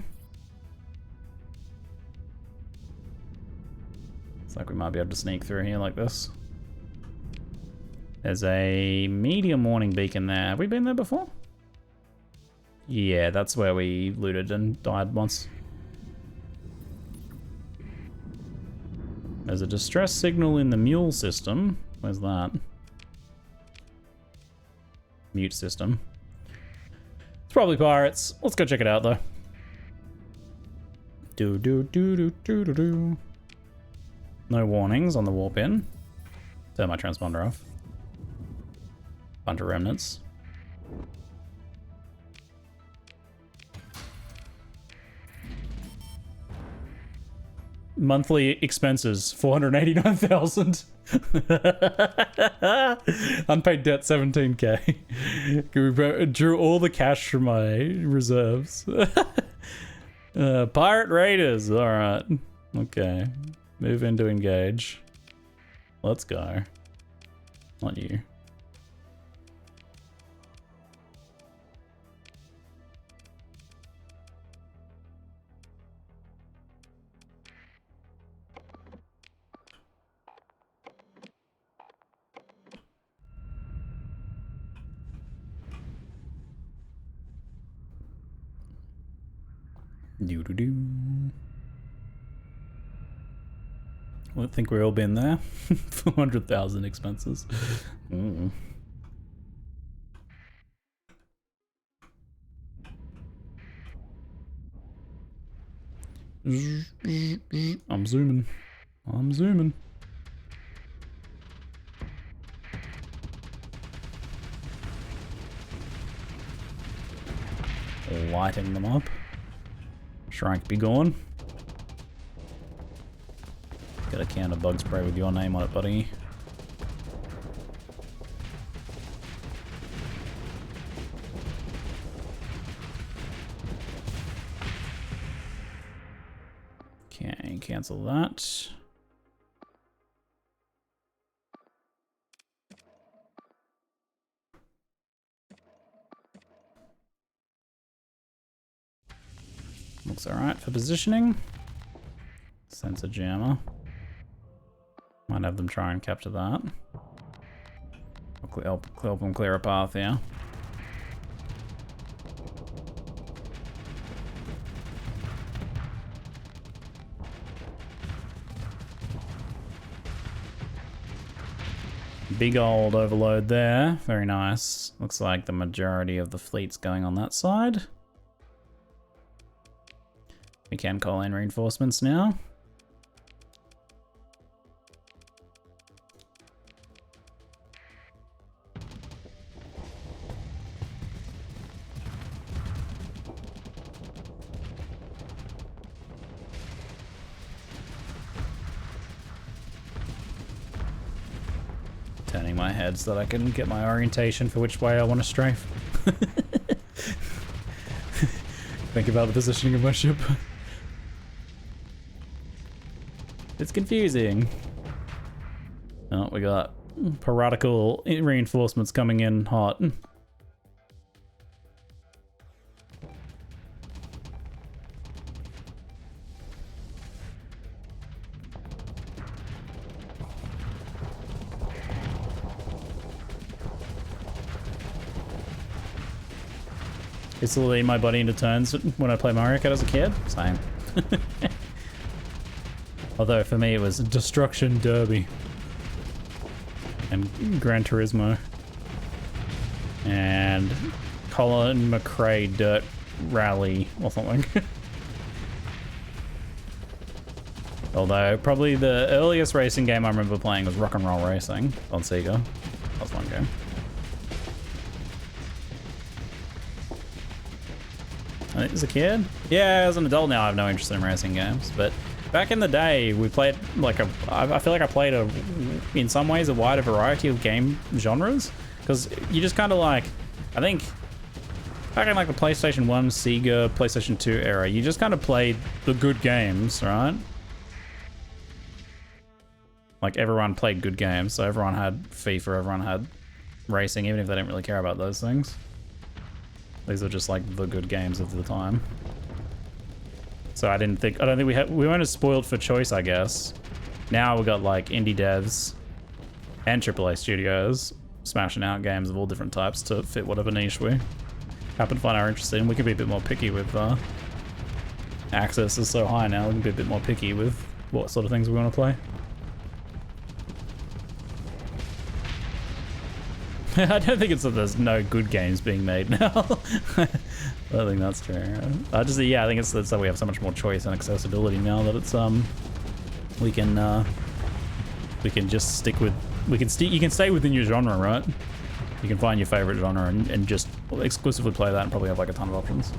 Looks like we might be able to sneak through here like this. There's a medium warning beacon there. Have we been there before? Yeah, that's where we looted and died once. There's a distress signal in the mule system. Where's that? Mute system. It's probably pirates. Let's go check it out though. Do. No warnings on the warp in. Turn my transponder off. Bunch of remnants. Monthly expenses 489,000. Unpaid debt 17k. Drew all the cash from my reserves. Pirate raiders. All right. Okay. Move in to engage. Let's go. Not you. Doo doo doo. I think we've all been there. 400,000 expenses. Mm. I'm zooming. I'm zooming. Lighting them up. Shrike be gone. Got a can of bug spray with your name on it, buddy. Okay, cancel that. Looks alright for positioning. Sensor jammer. Might have them try and capture that. I'll help them clear a path here. Big old overload there. Very nice. Looks like the majority of the fleet's going on that side. We can call in reinforcements now. Turning my head so that I can get my orientation for which way I want to strafe. Think about the positioning of my ship. It's confusing. Oh, we got piratical reinforcements coming in hot. Used to lead my buddy into turns when I played Mario Kart as a kid. Same. Although for me it was Destruction Derby and Gran Turismo and Colin McRae Dirt Rally or something. Although probably the earliest racing game I remember playing was Rock and Roll Racing on Sega. That was one game. I think as a kid? Yeah, as an adult now I have no interest in racing games, but back in the day we played like I feel like I played in some ways a wider variety of game genres, because you just kind of like, I think back in like the PlayStation 1, Sega, PlayStation 2 era, you just kind of played the good games, right? Like everyone played good games, so everyone had FIFA, everyone had racing, even if they didn't really care about those things. These are just like the good games of the time. So I don't think we weren't as spoiled for choice, I guess. Now we got like indie devs and AAA studios smashing out games of all different types to fit whatever niche we happen to find our interest in. We can be a bit more picky with access is so high now. We can be a bit more picky with what sort of things we want to play. I don't think it's that there's no good games being made now. I don't think that's true. I think it's that we have so much more choice and accessibility now that it's we can just stick with you can stay within your genre, right? You can find your favorite genre and just exclusively play that and probably have like a ton of options.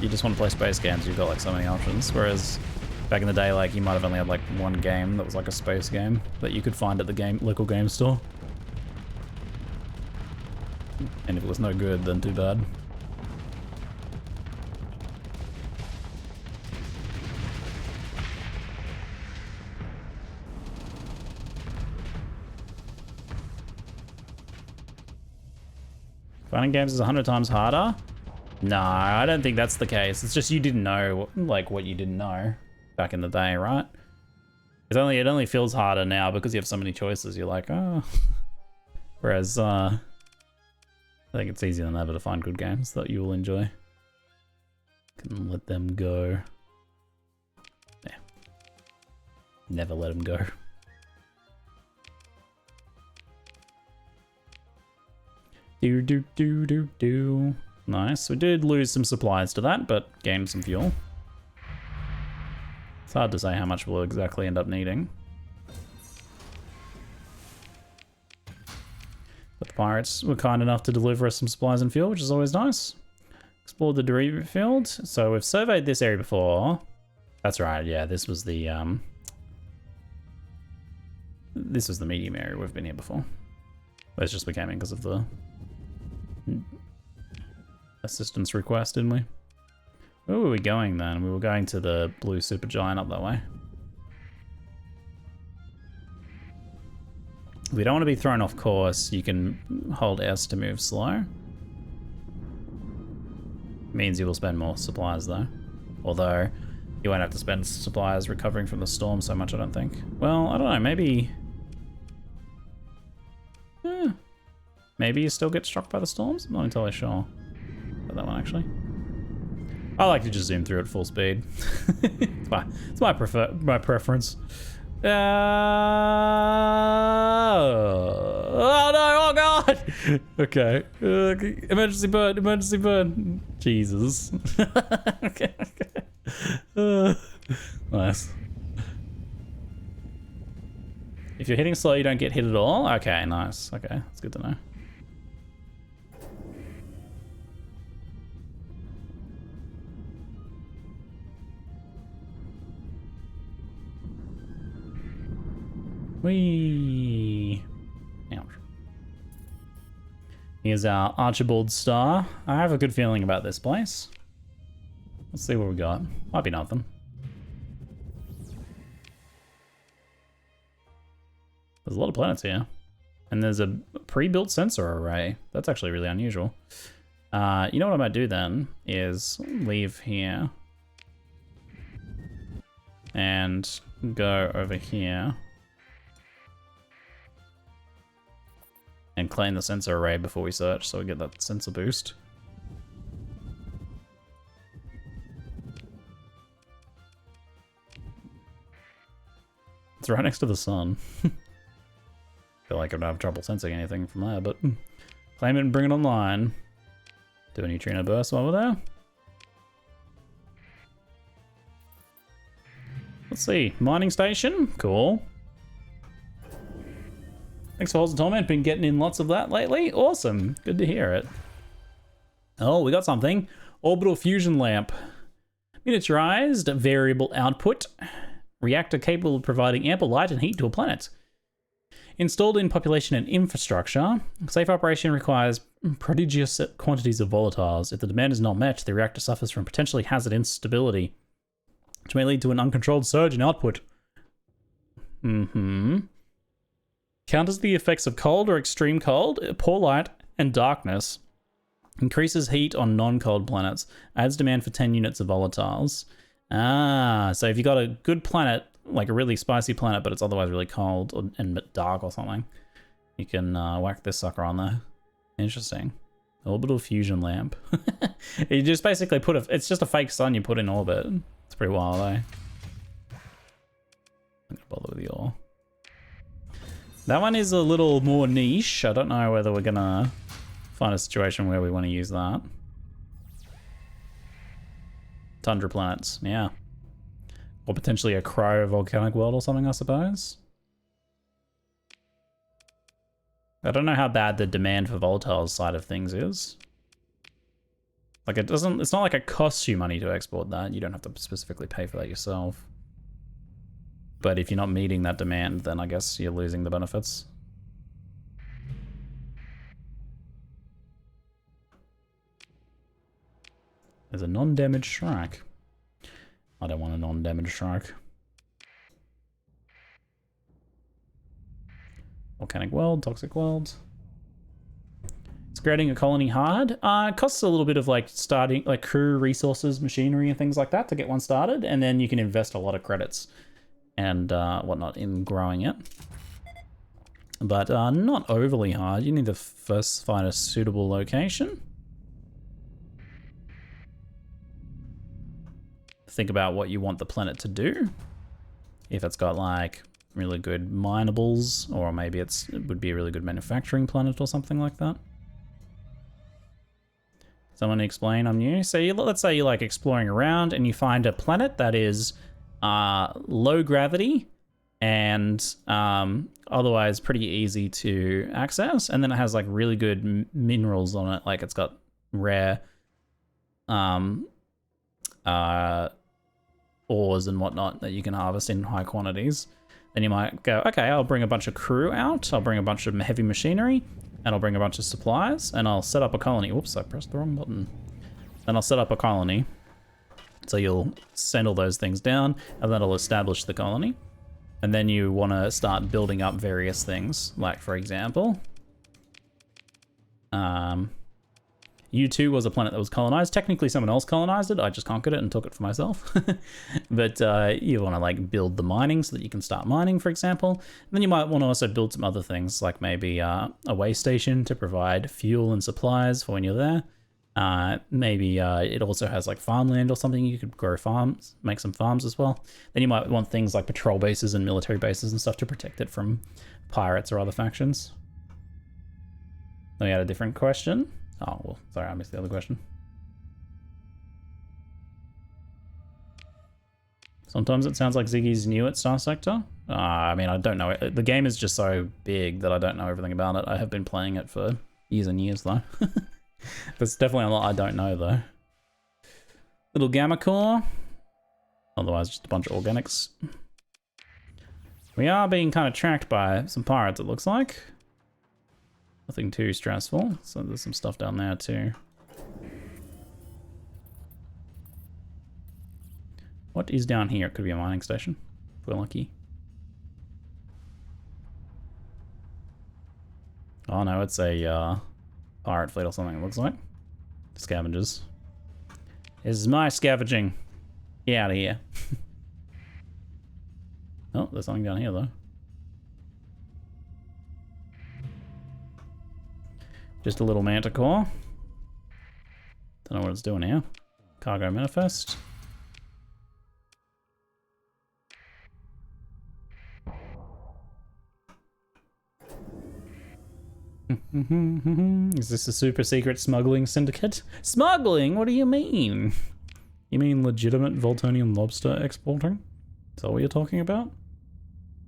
You just want to play space games, you've got like so many options, whereas back in the day, like, you might have only had like one game that was like a space game that you could find at the local game store. And if it was no good, then too bad. Finding games is 100 times harder? No, I don't think that's the case. It's just you didn't know, like, what you didn't know back in the day, right? It only feels harder now because you have so many choices. You're like, oh. Whereas I think it's easier than ever to find good games that you will enjoy. Can let them go. Yeah. Never let them go. Do do do do do. Nice. We did lose some supplies to that, but gained some fuel. It's hard to say how much we'll exactly end up needing. But the pirates were kind enough to deliver us some supplies and fuel, which is always nice. Explored the debris field. So we've surveyed this area before. That's right, yeah, this was the medium area. We've been here before. It's just we came in because of the assistance request, didn't we? Where were we going then? We were going to the blue supergiant up that way. If we don't want to be thrown off course, you can hold S to move slow. Means you will spend more supplies though. Although, you won't have to spend supplies recovering from the storm so much, I don't think. Well, I don't know, maybe... maybe you still get struck by the storms? I'm not entirely sure about that one, actually. I like to just zoom through at full speed. it's my preference. Oh no! Oh god! Okay. Emergency burn! Jesus. Okay. Nice. If you're hitting slow, you don't get hit at all? Okay, nice. Okay, that's good to know. Whee! Ouch. Here's our Archibald star. I have a good feeling about this place. Let's see what we got. Might be nothing. There's a lot of planets here. And there's a pre-built sensor array. That's actually really unusual. You know what I might do then is leave here. And go over here. And claim the sensor array before we search so we get that sensor boost. It's right next to the sun. Feel like I'd have trouble sensing anything from there, but claim it and bring it online. Do a neutrino burst while we're there. Let's see, mining station, cool. Thanks for Holes and Torment, been getting in lots of that lately. Awesome, good to hear it. Oh, we got something. Orbital fusion lamp. Miniaturized variable output. Reactor capable of providing ample light and heat to a planet. Installed in population and infrastructure. Safe operation requires prodigious quantities of volatiles. If the demand is not met, the reactor suffers from potentially hazard instability, which may lead to an uncontrolled surge in output. Counters the effects of cold or extreme cold, poor light, and darkness. Increases heat on non-cold planets. Adds demand for 10 units of volatiles. Ah, so if you got a good planet, like a really spicy planet, but it's otherwise really cold and dark or something, you can whack this sucker on there. Interesting. Orbital fusion lamp. You just basically put it's just a fake sun you put in orbit. It's pretty wild, eh? I'm gonna bother with the ore. That one is a little more niche. I don't know whether we're gonna find a situation where we want to use that. Tundra planets, yeah. Or potentially a cryovolcanic world or something, I suppose. I don't know how bad the demand for volatiles side of things is. Like it's not like it costs you money to export that. You don't have to specifically pay for that yourself. But if you're not meeting that demand, then I guess you're losing the benefits. There's a non-damaged strike. I don't want a non-damaged strike. Volcanic world, toxic world. It's creating a colony hard. It costs a little bit of like starting, like crew resources, machinery and things like that to get one started. And then you can invest a lot of credits and whatnot in growing it. but not overly hard. You need to first find a suitable location. Think about what you want the planet to do. If it's got like really good minables, or maybe it would be a really good manufacturing planet or something like that. Someone explain, I'm new. So let's say you're like exploring around and you find a planet that is low gravity and otherwise pretty easy to access, and then it has like really good minerals on it, like it's got rare ores and whatnot that you can harvest in high quantities. Then you might go, okay, I'll bring a bunch of crew out, I'll bring a bunch of heavy machinery, and I'll bring a bunch of supplies, and I'll set up a colony. Whoops, I pressed the wrong button. Then I'll set up a colony. So you'll send all those things down, and that'll establish the colony. And then you want to start building up various things. Like, for example, U2 was a planet that was colonized. Technically, someone else colonized it. I just conquered it and took it for myself. But you want to like build the mining so that you can start mining, for example. And then you might want to also build some other things, like maybe a way station to provide fuel and supplies for when you're there. Maybe it also has like farmland or something. You could grow farms, make some farms as well. Then you might want things like patrol bases and military bases and stuff to protect it from pirates or other factions. Then we had a different question. Oh, well, sorry, I missed the other question. Sometimes it sounds like Ziggy's new at StarSector. I mean, I don't know. The game is just so big that I don't know everything about it. I have been playing it for years and years, though. There's definitely a lot I don't know, though. Little gamma core. Otherwise, just a bunch of organics. We are being kind of tracked by some pirates, it looks like. Nothing too stressful. So there's some stuff down there, too. What is down here? It could be a mining station, if we're lucky. Oh, no, it's a pirate fleet or something, it looks like. Scavengers. This is my scavenging. Get out of here. Oh, there's something down here, though. Just a little manticore. Don't know what it's doing here. Cargo manifest. Is this a super secret smuggling syndicate? Smuggling? What do you mean? You mean legitimate Voltonian lobster exporting? Is that what you're talking about?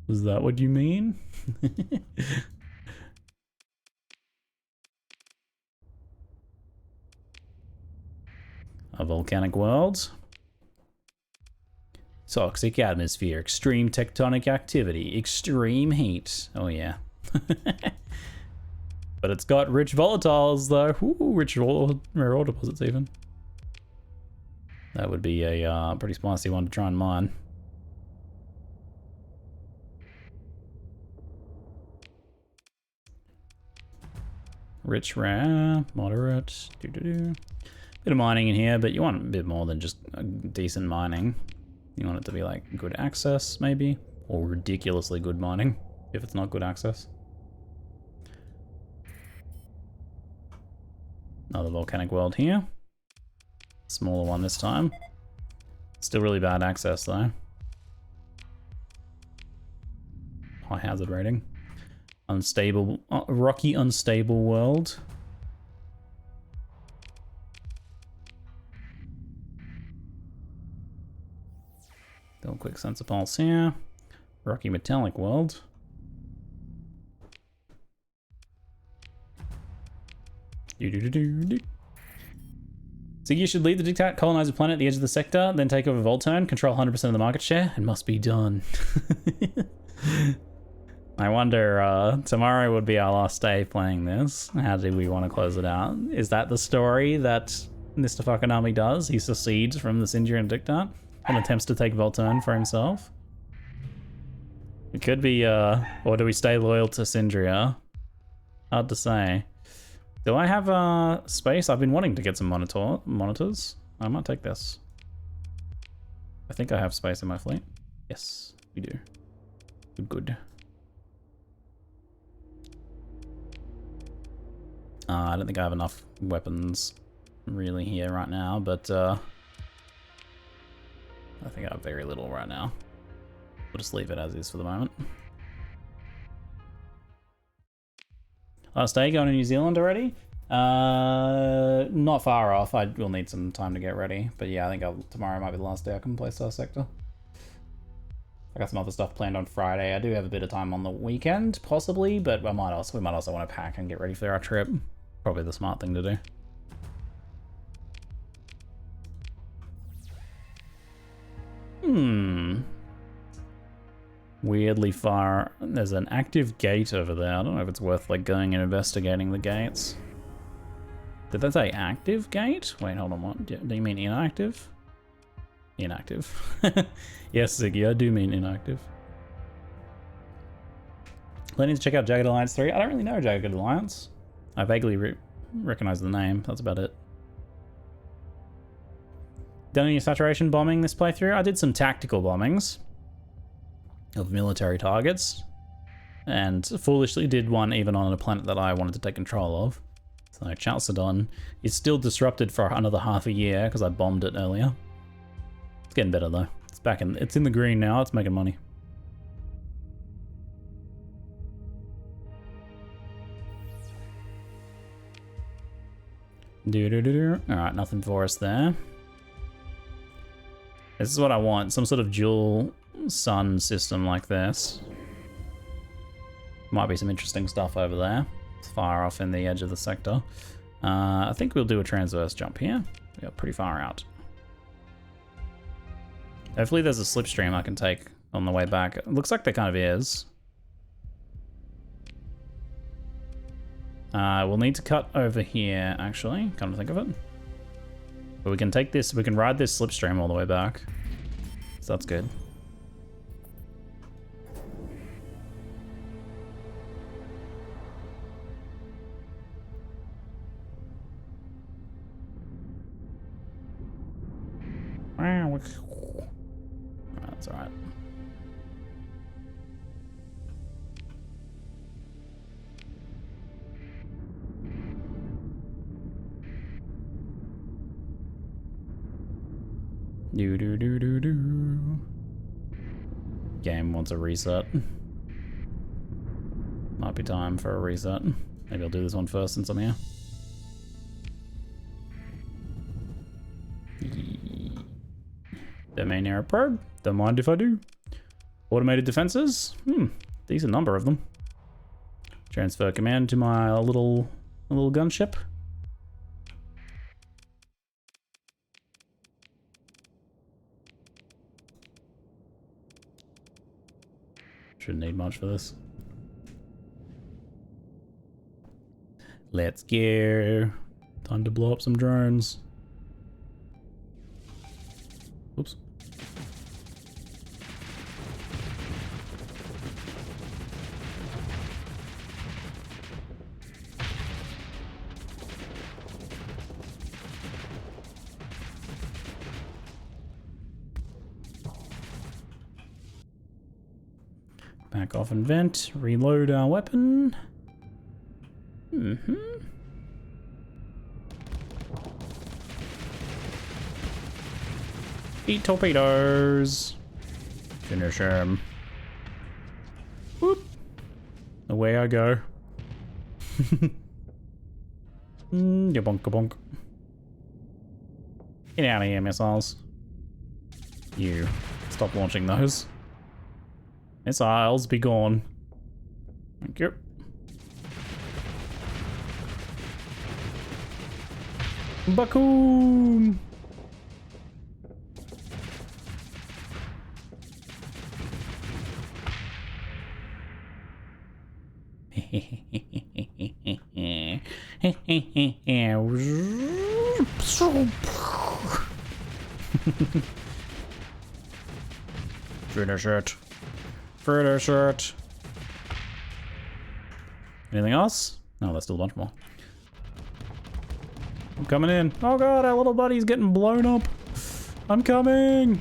Is that what you mean? A volcanic world. Toxic atmosphere, extreme tectonic activity, extreme heat. Oh yeah. But it's got rich volatiles though. Ooh, rich rare ore deposits even. That would be a pretty spicy one to try and mine. Rich rare, moderate, Bit of mining in here, but you want a bit more than just a decent mining. You want it to be like good access, maybe, or ridiculously good mining, if it's not good access. Another volcanic world here. Smaller one this time. Still really bad access though. High hazard rating. Unstable, rocky unstable world. Do a quick sensor pulse here. Rocky metallic world. So you should lead the dictate, colonize a planet at the edge of the sector, then take over Volturn, control 100% of the market share, and must be done. I wonder, tomorrow would be our last day playing this. How do we want to close it out? Is that the story that Mr. Fakename does? He secedes from the Sindrian dictate and attempts to take Volturn for himself? It could be, or do we stay loyal to Sindria? Hard to say. Do I have space? I've been wanting to get some monitors. I might take this. I think I have space in my fleet. Yes, we do. Good, good. I don't think I have enough weapons really here right now, but I think I have very little right now. We'll just leave it as is for the moment. Last day, going to New Zealand already? Not far off. I will need some time to get ready. But yeah, I think tomorrow might be the last day I can play STARSECTOR. I got some other stuff planned on Friday. I do have a bit of time on the weekend, possibly, but we might also want to pack and get ready for our trip. Probably the smart thing to do. Weirdly far. There's an active gate over there. I don't know if it's worth like going and investigating the gates. Did that say active gate? Wait, hold on. What? Do you mean inactive? Inactive. Yes, Ziggy, I do mean inactive. Planning to check out Jagged Alliance 3. I don't really know Jagged Alliance. I vaguely recognize the name. That's about it. Done any saturation bombing this playthrough? I did some tactical bombings of military targets, and foolishly did one even on a planet that I wanted to take control of. So Chalcedon is still disrupted for another half a year because I bombed it earlier. It's getting better though. It's in the green now. It's making money. All right, nothing for us there. This is what I want. Some sort of dual sun system like this. Might be some interesting stuff over there. It's far off in the edge of the sector. I think we'll do a transverse jump here. We got pretty far out. Hopefully there's a slipstream I can take on the way back. It looks like there kind of is. We'll need to cut over here, actually, come to think of it. But we can take this, we can ride this slipstream all the way back. So that's good. That's all right. Do. Game wants a reset. Might be time for a reset. Maybe I'll do this one first since I'm here. Domain error probe. Don't mind if I do. Automated defenses. Decent number of them. Transfer command to my little gunship. Shouldn't need much for this. Let's go. Time to blow up some drones. Oops. Back off and vent. Reload our weapon. Eat torpedoes. Finish him. Whoop. Away I go. Bonk. Get out of here, missiles. You. Stop launching those. Missiles, be gone. Thank you. Bakoom! Finish it. Finish it. Anything else? No, there's still a bunch more. I'm coming in. Oh god, our little buddy's getting blown up. I'm coming.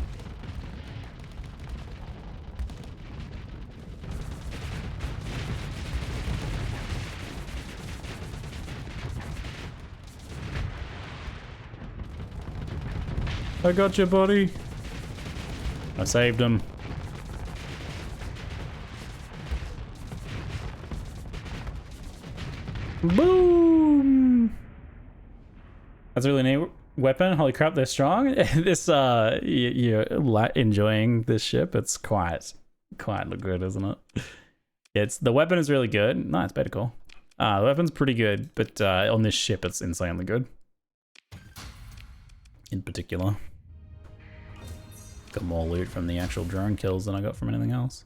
I got you, buddy. I saved him. Boom! That's a really neat weapon. Holy crap, they're strong. This, you're enjoying this ship. It's quite good, isn't it? The weapon is really good. No, it's better cool. The weapon's pretty good, but on this ship, it's insanely good. In particular. Got more loot from the actual drone kills than I got from anything else.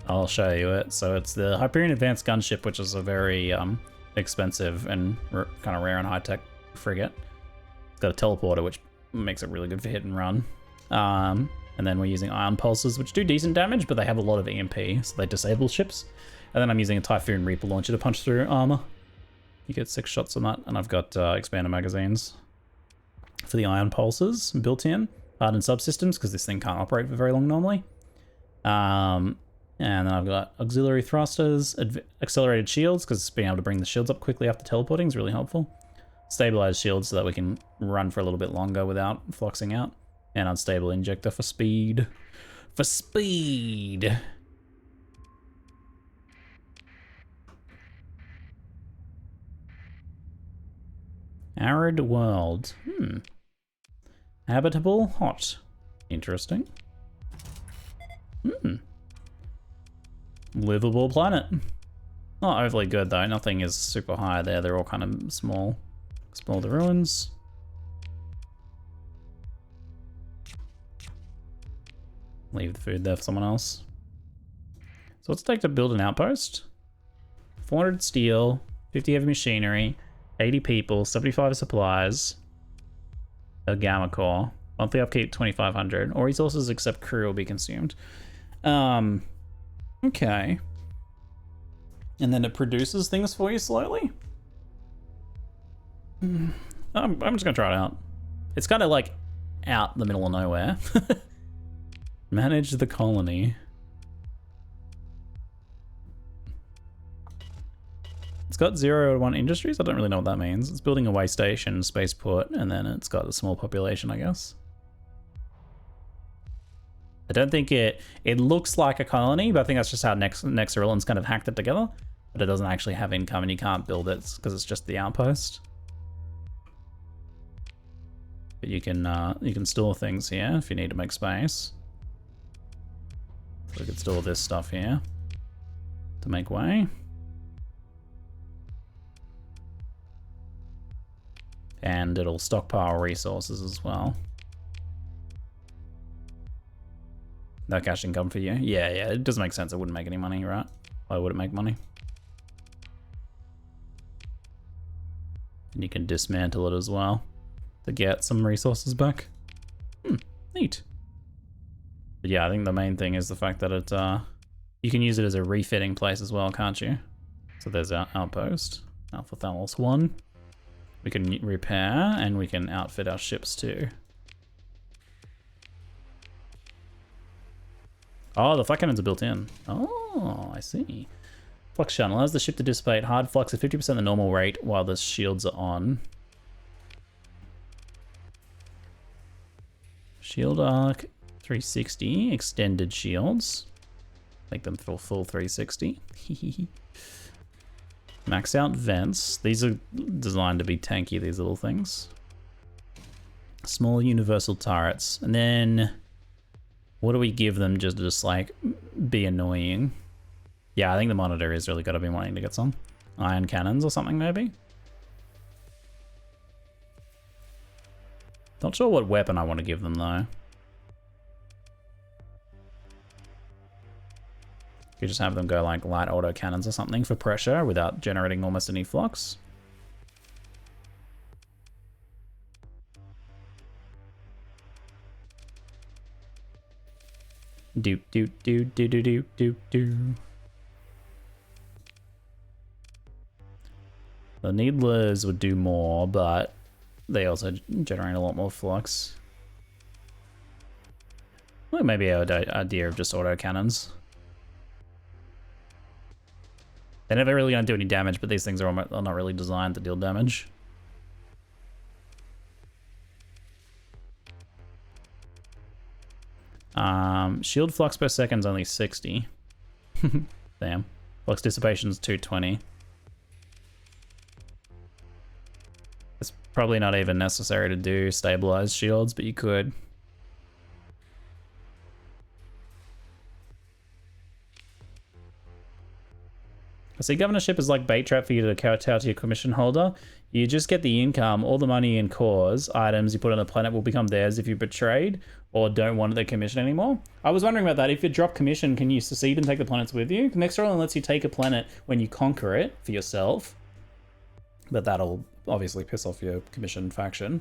I'll show you it. So it's the Hyperion Advanced Gunship, which is a very expensive and kind of rare and high-tech frigate. It's got a teleporter, which makes it really good for hit and run. And then we're using ion pulses, which do decent damage, but they have a lot of EMP, so they disable ships. And then I'm using a Typhoon Reaper launcher to punch through armor. You get 6 shots on that, and I've got expander magazines for the ion pulses built in. Hardened subsystems, because this thing can't operate for very long normally. And then I've got auxiliary thrusters, accelerated shields, because being able to bring the shields up quickly after teleporting is really helpful. Stabilized shields so that we can run for a little bit longer without fluxing out. And unstable injector for speed. For speed! Arid world. Habitable, hot. Interesting. Livable planet. Not overly good though, nothing is super high there, they're all kind of small. Explore the ruins. Leave the food there for someone else. So what's it take to build an outpost? 400 steel, 50 heavy machinery, 80 people, 75 supplies, a gamma core, monthly upkeep 2,500. All resources except crew will be consumed. Okay. And then it produces things for you slowly? I'm just gonna try it out. It's kind of like out in the middle of nowhere. Manage the colony. It's got 0 to 1 industries. I don't really know what that means. It's building a way station, spaceport, and then it's got a small population, I guess. I don't think it looks like a colony, but I think that's just how Nexerillon's kind of hacked it together. But it doesn't actually have income and you can't build it because it's just the outpost. But you can store things here if you need to make space. So we could store this stuff here to make way. And it'll stockpile resources as well. No cash income for you. Yeah, it doesn't make sense. It wouldn't make any money, right? Why would it make money? And you can dismantle it as well to get some resources back. Neat. But yeah, I think the main thing is the fact that it, you can use it as a refitting place as well, can't you? So there's our outpost, Alpha Thalos 1. We can repair and we can outfit our ships too. Oh, the flak cannons are built in. Oh, I see. Flux shuttle allows the ship to dissipate hard flux at 50% the normal rate while the shields are on. Shield arc 360, extended shields. Make them full 360. Max out vents. These are designed to be tanky, these little things. Small universal turrets. And then what do we give them just to like be annoying? Yeah, I think the monitor is really got to be wanting to get some. Iron cannons or something maybe? Not sure what weapon I want to give them though. You just have them go like light auto cannons or something for pressure without generating almost any flux. Do do do do do do do do. The needlers would do more, but they also generate a lot more flux. Well, maybe an idea of just auto cannons. They're never really going to do any damage, but these things are not really designed to deal damage. Shield flux per second is only 60. Damn. Flux dissipation is 220. It's probably not even necessary to do stabilized shields, but you could. See, governorship is like bait trap for you to kowtow to your commission holder. You just get the income, all the money and cores, items you put on the planet will become theirs if you betrayed or don't want their commission anymore. I was wondering about that. If you drop commission, can you secede and take the planets with you? Next only lets you take a planet when you conquer it for yourself. But that'll obviously piss off your commission faction.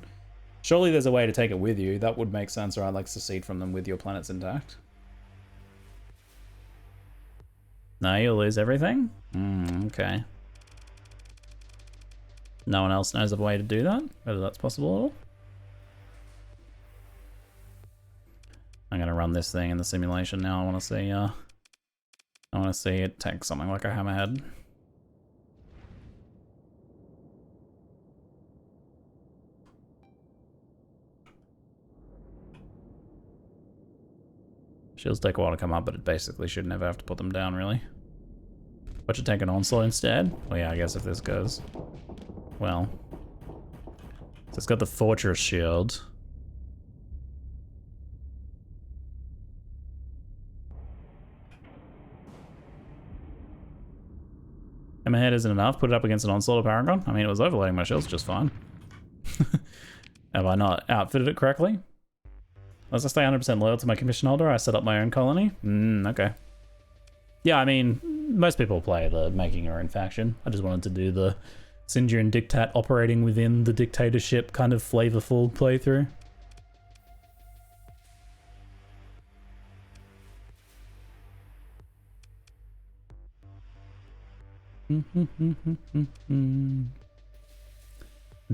Surely there's a way to take it with you. That would make sense, right? Like secede from them with your planets intact. No, you'll lose everything? Okay. No one else knows of a way to do that? Whether that's possible at all? I'm gonna run this thing in the simulation now. I wanna see it take something like a hammerhead. Shields take a while to come up, but it basically should never have to put them down, really. What should take an onslaught instead? Well, yeah, I guess if this goes well. So it's got the fortress shield. Hammerhead isn't enough. Put it up against an onslaught or paragon. I mean, it was overloading my shields just fine. Have I not outfitted it correctly? As I stay 100% loyal to my commission holder, I set up my own colony. Okay. Yeah, I mean, most people play the making your own faction. I just wanted to do the Sinjir and Dictat operating within the dictatorship kind of flavorful playthrough.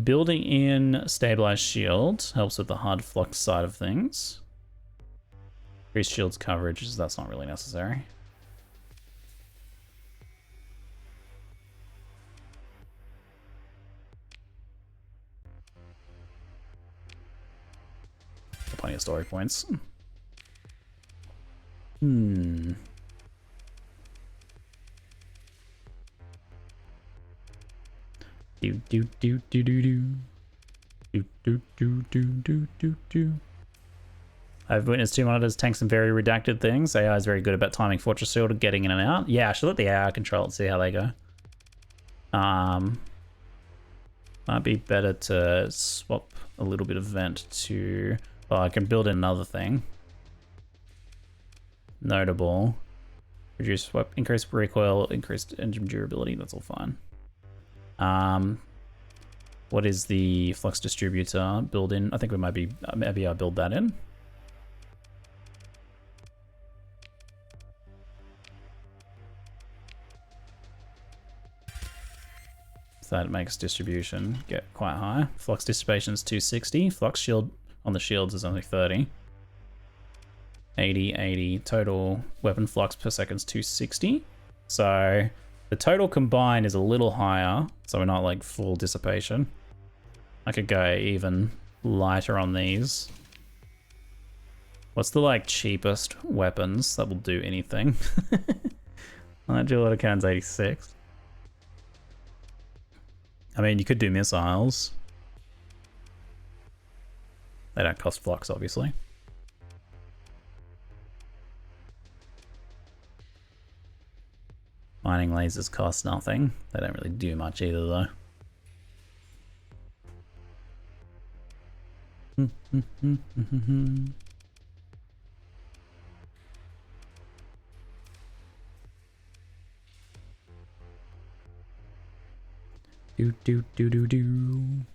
Building in stabilized shield helps with the hard flux side of things. Increase shield's coverage, that's not really necessary. Plenty of story points. Do do do do do do do do do do do do. I've witnessed two monitors tank some very redacted things. AI is very good about timing fortress shield and getting in and out. Yeah, I should let the AI control it and see how they go. Might be better to swap a little bit of vent to. Well, I can build in another thing. Notable. Reduce swap, increased recoil, increased engine durability. That's all fine. What is the flux distributor build in? I think we might be, maybe I'll build that in. So that makes distribution get quite high. Flux dissipation is 260. Flux shield on the shields is only 30. 80, 80. Total weapon flux per second is 260. So the total combined is a little higher, so we're not like full dissipation. I could go even lighter on these. What's the like cheapest weapons that will do anything? Dual autocannon's 86. I mean, you could do missiles. They don't cost flux, obviously. Mining lasers cost nothing. They don't really do much either, though. Do do do do do.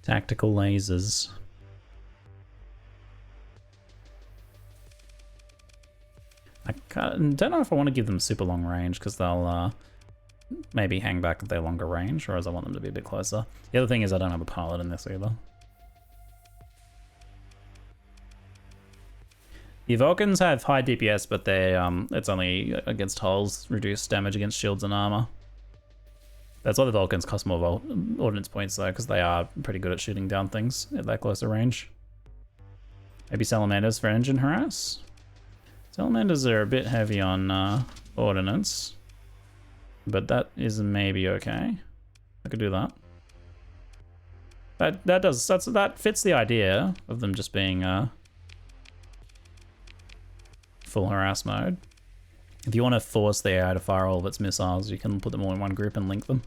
Tactical lasers. I don't know if I want to give them super long range because they'll maybe hang back at their longer range, whereas I want them to be a bit closer. The other thing is I don't have a pilot in this either. The Vulcans have high DPS, but they it's only against hulls, reduced damage against shields and armor. That's why the Vulcans cost more ordnance points though, because they are pretty good at shooting down things at that closer range. Maybe salamanders for engine harass. Salamanders are a bit heavy on ordnance, but that is maybe okay. I could do that. That fits the idea of them just being full harass mode. If you want to force the AI to fire all of its missiles, you can put them all in one group and link them.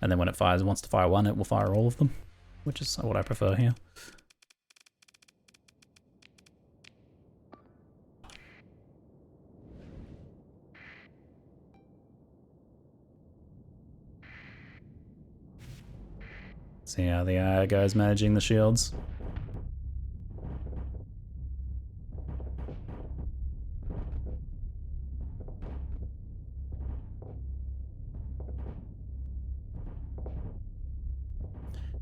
And then when it wants to fire one, it will fire all of them, which is what I prefer here. See how the AI goes managing the shields.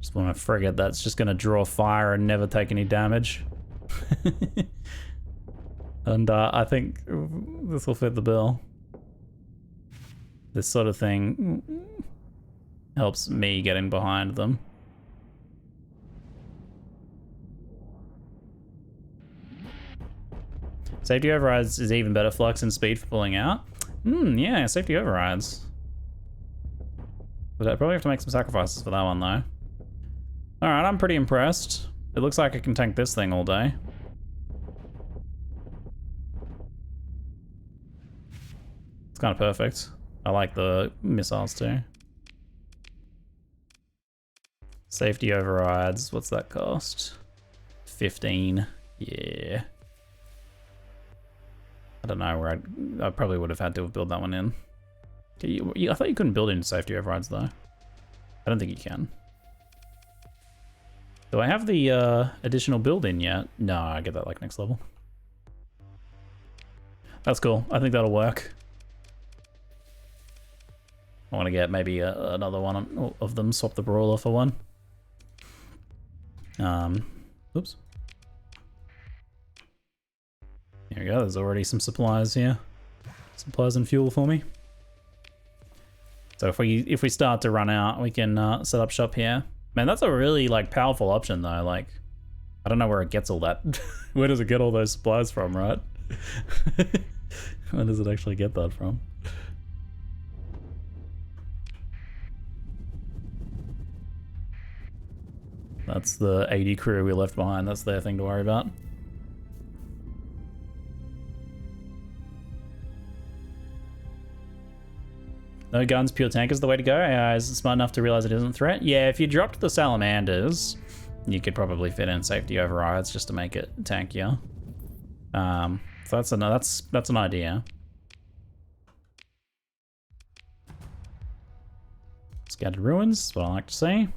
Just want a frigate that's just going to draw fire and never take any damage. And I think this will fit the bill. This sort of thing helps me get in behind them. Safety overrides is even better flux and speed for pulling out. Yeah, safety overrides. But I probably have to make some sacrifices for that one though. Alright, I'm pretty impressed. It looks like I can tank this thing all day. It's kind of perfect. I like the missiles too. Safety overrides, what's that cost? 15, yeah. I don't know where I probably would have had to have built that one in. I thought you couldn't build in safety overrides though. I don't think you can. Do I have the additional build in yet? No, I get that like next level. That's cool. I think that'll work. I want to get maybe another one of them, swap the brawler for one. Oops. Here we go, there's already some supplies here. Supplies and fuel for me. So if we start to run out, we can set up shop here. Man, that's a really like powerful option though. Like, I don't know where it gets all that. Where does it get all those supplies from, right? Where does it actually get that from? That's the 80 crew we left behind. That's their thing to worry about. No guns, pure tank is the way to go. AI is smart enough to realize it isn't a threat. Yeah, if you dropped the salamanders, you could probably fit in safety overrides just to make it tankier. So that's an idea. Scattered ruins, that's what I like to see.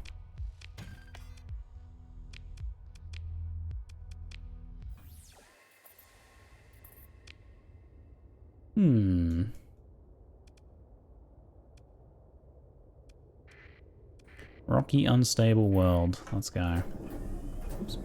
Rocky, unstable world. Let's go. Oops.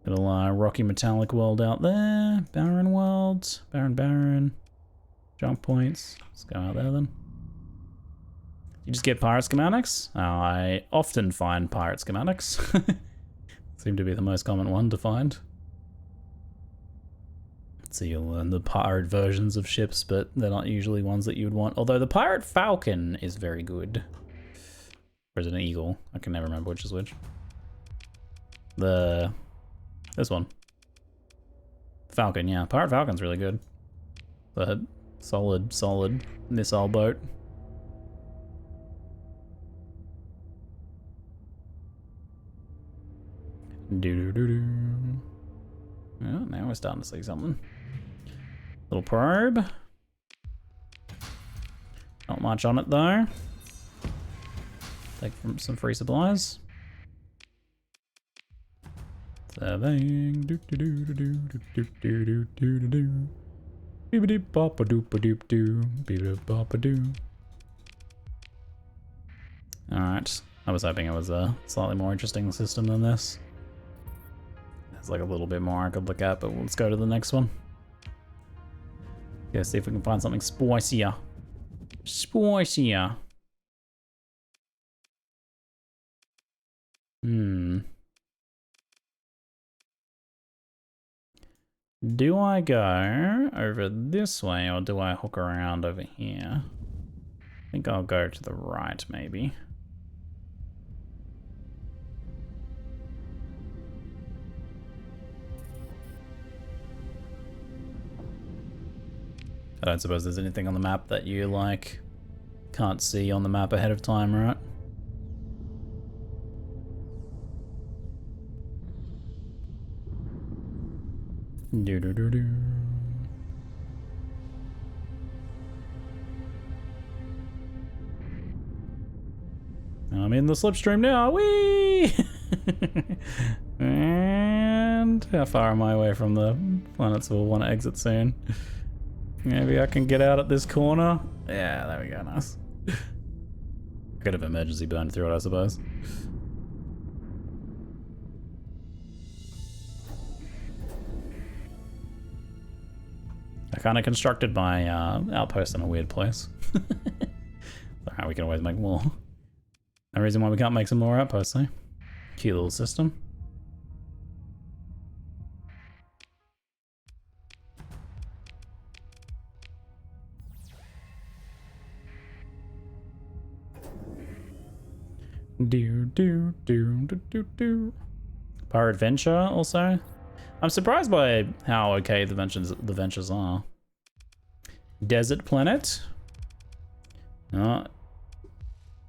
Little rocky metallic world out there. Barren world. Barren. Jump points. Let's go out there then. You just get pirate schematics? Oh, I often find pirate schematics. Seem to be the most common one to find. So you'll learn the pirate versions of ships, but they're not usually ones that you would want. Although the pirate falcon is very good. Or is it an eagle? I can never remember which is which. This one. Falcon, yeah. Pirate falcon's really good. The solid missile boat. Yeah, now we're starting to see something. Little probe. Not much on it though. Take some free supplies. Serving. Beepity bop a doop a doop doo. Beepity bop a doo. Alright. I was hoping it was a slightly more interesting system than this. There's like a little bit more I could look at, but let's go to the next one. Yeah, see if we can find something spicier. Spicier. Do I go over this way or do I hook around over here? I think I'll go to the right, maybe. I don't suppose there's anything on the map that you, like, can't see on the map ahead of time, right? Do-do-do-do. I'm in the slipstream now, whee! And how far am I away from the planets we'll want to exit soon? Maybe I can get out at this corner. Yeah, there we go, nice. Could have emergency burned through it, I suppose. I kind of constructed my outpost in a weird place. Alright, we can always make more. No reason why we can't make some more outposts, though. Cute little system. Do. Pirate Venture also. I'm surprised by how okay the ventures are. Desert Planet. No,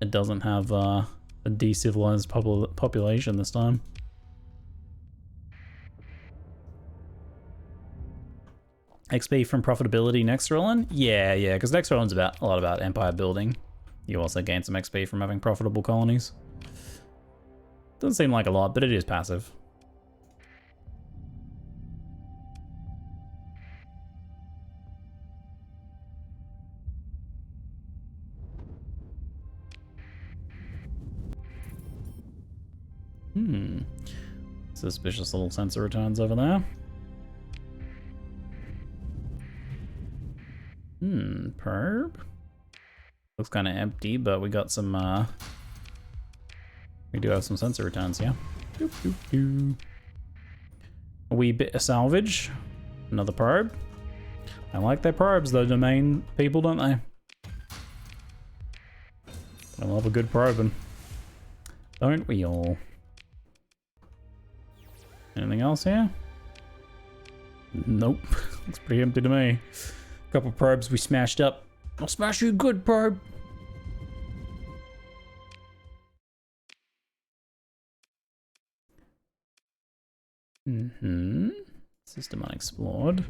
it doesn't have a decivilized population this time. XP from profitability next Rollin? Yeah, because next Rollin's a lot about empire building. You also gain some XP from having profitable colonies. Doesn't seem like a lot, but it is passive. Suspicious little sensor returns over there. Perp. Looks kind of empty, but we got some, we do have some sensor returns here. A wee bit of salvage. Another probe. I like their probes, the domain people, don't they? I love a good probing. Don't we all? Anything else here? Nope. Looks pretty empty to me. Couple probes we smashed up. I'll smash you good, probe. System unexplored.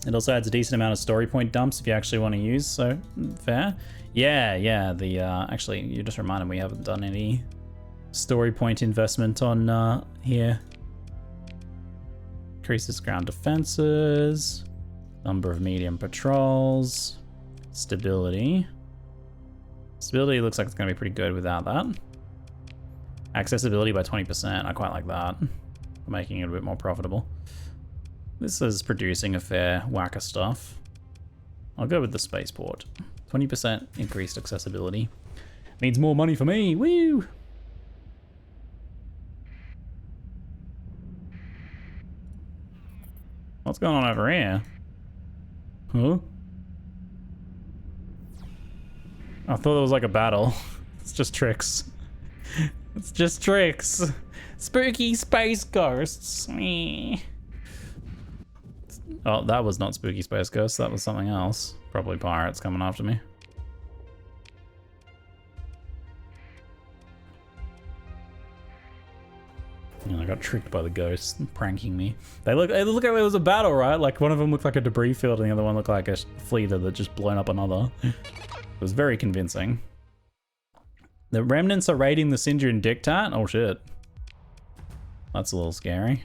It also adds a decent amount of story point dumps if you actually want to use, so fair. Yeah, the actually you just reminded me we haven't done any story point investment on here. Increases ground defenses, number of medium patrols, stability. Stability looks like it's going to be pretty good without that. Accessibility by 20%, I quite like that. Making it a bit more profitable. This is producing a fair whack of stuff. I'll go with the spaceport. 20% increased accessibility. Means more money for me, woo! What's going on over here? Huh? I thought it was like a battle. It's just tricks. It's just tricks. Spooky space ghosts. Oh, that was not spooky space ghosts. That was something else. Probably pirates coming after me. Yeah, I got tricked by the ghosts pranking me. They look like it was a battle, right? Like one of them looked like a debris field and the other one looked like a fleeter that just blown up another. It was very convincing. The remnants are raiding the Syndrian Dictat? Oh shit. That's a little scary.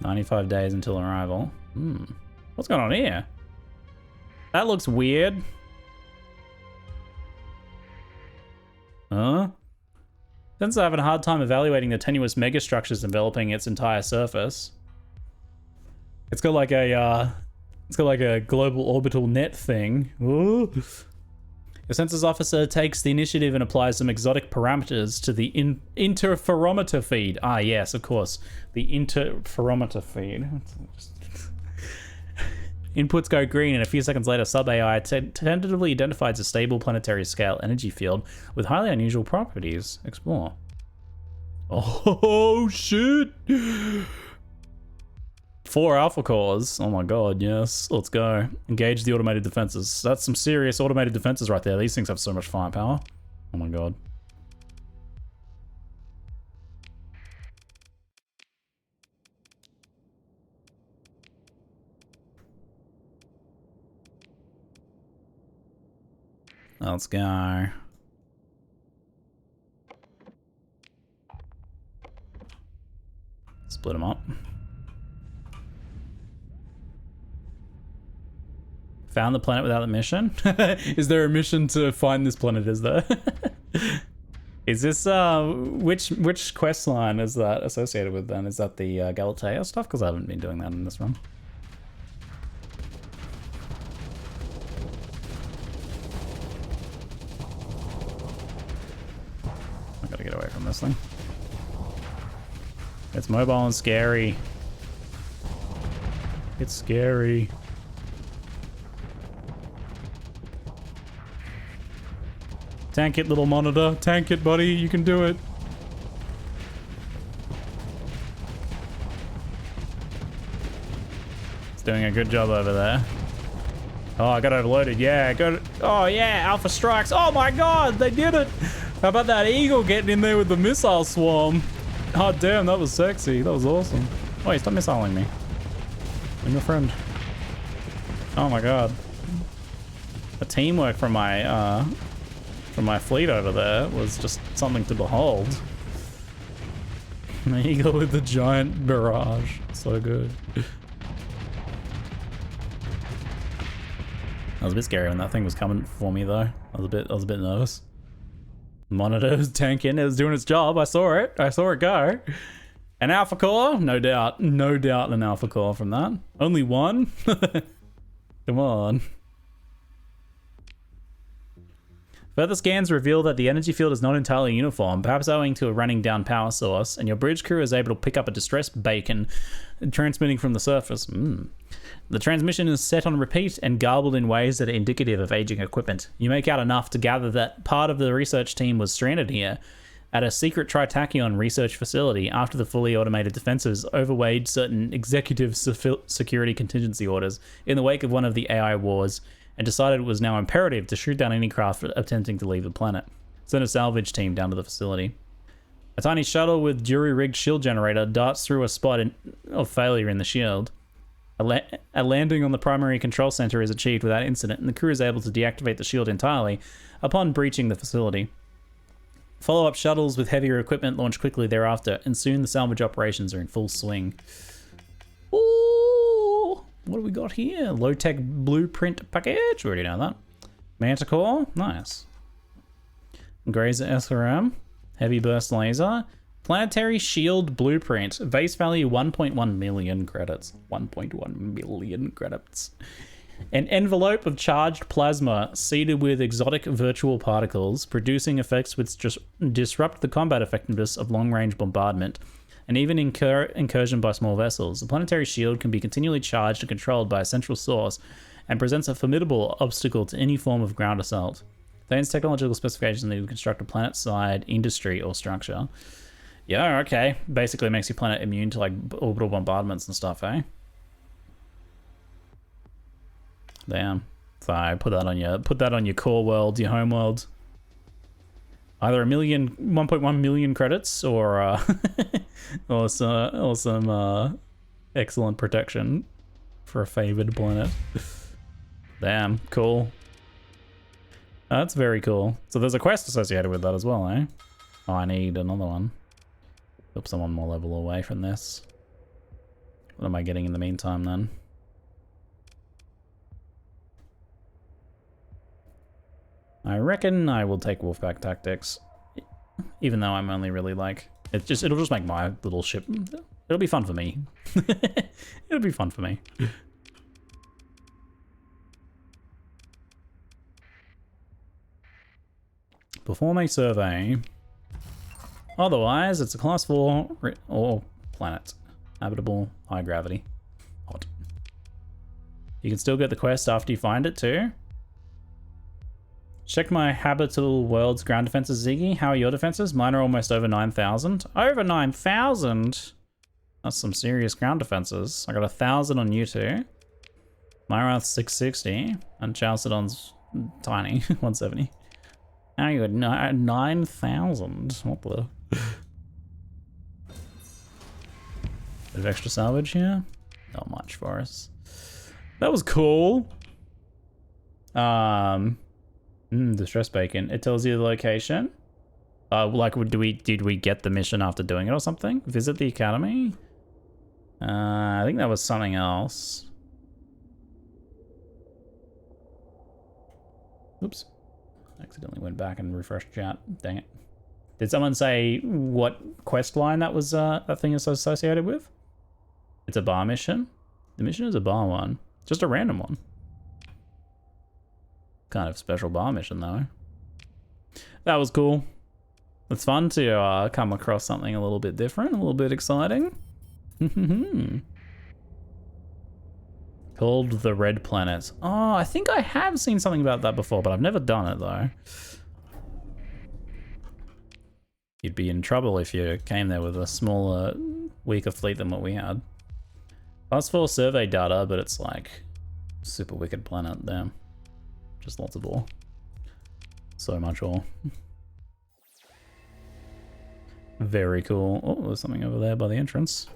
"95 days until arrival." What's going on here? That looks weird. Huh? Sensors are having a hard time evaluating the tenuous megastructures enveloping its entire surface. It's got like a global orbital net thing. Ooh. The census officer takes the initiative and applies some exotic parameters to the interferometer feed. Ah, yes, of course. The interferometer feed. Inputs go green, and a few seconds later, sub-AI tentatively identifies a stable planetary scale energy field with highly unusual properties. Explore. Oh, shit! 4 alpha cores. Oh my god, yes. Let's go. Engage the automated defenses. That's some serious automated defenses right there. These things have so much firepower. Oh my god. Let's go. Split them up. Found the planet without the mission? Is there a mission to find this planet, is there? Is this, which quest line is that associated with then? Is that the Galatea stuff? Because I haven't been doing that in this run. I gotta get away from this thing. It's mobile and scary. It's scary. Tank it, little monitor. Tank it, buddy. You can do it. It's doing a good job over there. Oh, I got overloaded. Yeah, got it. Oh, yeah. Alpha strikes. Oh, my God. They did it. How about that eagle getting in there with the missile swarm? Oh, damn. That was sexy. That was awesome. Wait, stop missiling me. I'm your friend. Oh, my God. The teamwork from my fleet over there was just something to behold. An eagle with the giant barrage. So good. I was a bit scary when that thing was coming for me though. I was a bit nervous. Monitor was tanking, it was doing its job. I saw it go. An alpha core? No doubt. No doubt an alpha core from that. Only one? Come on. Further scans reveal that the energy field is not entirely uniform, perhaps owing to a running down power source, and your bridge crew is able to pick up a distressed beacon transmitting from the surface. The transmission is set on repeat and garbled in ways that are indicative of aging equipment. You make out enough to gather that part of the research team was stranded here at a secret Tritachyon research facility after the fully automated defenses overweighed certain executive security contingency orders in the wake of one of the AI wars, and decided it was now imperative to shoot down any craft attempting to leave the planet. Send a salvage team down to the facility. A tiny shuttle with jury-rigged shield generator darts through a spot of failure in the shield. A landing on the primary control center is achieved without incident, and the crew is able to deactivate the shield entirely upon breaching the facility. Follow-up shuttles with heavier equipment launch quickly thereafter, and soon the salvage operations are in full swing. Ooh! What do we got here? Low-tech blueprint package. We already know that. Manticore. Nice. Grazer SRM. Heavy burst laser. Planetary shield blueprint. Base value 1.1 million credits. 1.1 million credits. An envelope of charged plasma seeded with exotic virtual particles, producing effects which just disrupt the combat effectiveness of long-range bombardment and even incursion by small vessels. The planetary shield can be continually charged and controlled by a central source and presents a formidable obstacle to any form of ground assault. Contains technological specifications needed to construct a planet-side industry or structure. Yeah, okay. Basically makes your planet immune to like orbital bombardments and stuff, eh? Damn. So put that on your core world, your home world. Either 1.1 million credits or or some excellent protection for a favored planet. Damn, cool. That's very cool. So there's a quest associated with that as well, eh? Oh, I need another one. Oops, I'm 1 more level away from this. What am I getting in the meantime then? I reckon I will take Wolfpack Tactics. Even though I'm only really like... It'll just make my little ship... It'll be fun for me. It'll be fun for me. Perform a survey. Otherwise, it's a class 4 or planet. Habitable, high gravity. Hot. You can still get the quest after you find it too. Check my habitable world's ground defenses, Ziggy. How are your defenses? Mine are almost over 9,000. Over 9,000? That's some serious ground defenses. I got 1,000 on you two. Myrath's 660. And Chalcedon's tiny, 170. Now you got 9,000. What the? Bit of extra salvage here. Not much for us. That was cool. Distress bacon. It tells you the location. Like, did we get the mission after doing it or something? Visit the academy. I think that was something else. Oops. Accidentally went back and refreshed chat. Dang it. Did someone say what quest line that was that thing is associated with? It's a bar mission. The mission is a bar one. Just a random one. Kind of special bar mission though. That was cool. It's fun to come across something a little bit different, a little bit exciting. Called the Red Planet. Oh, I think I have seen something about that before, but I've never done it though. You'd be in trouble if you came there with a smaller, weaker fleet than what we had. Plus 4 survey data, but it's like super wicked planet there. Just lots of ore. So much ore. Very cool. Oh, there's something over there by the entrance.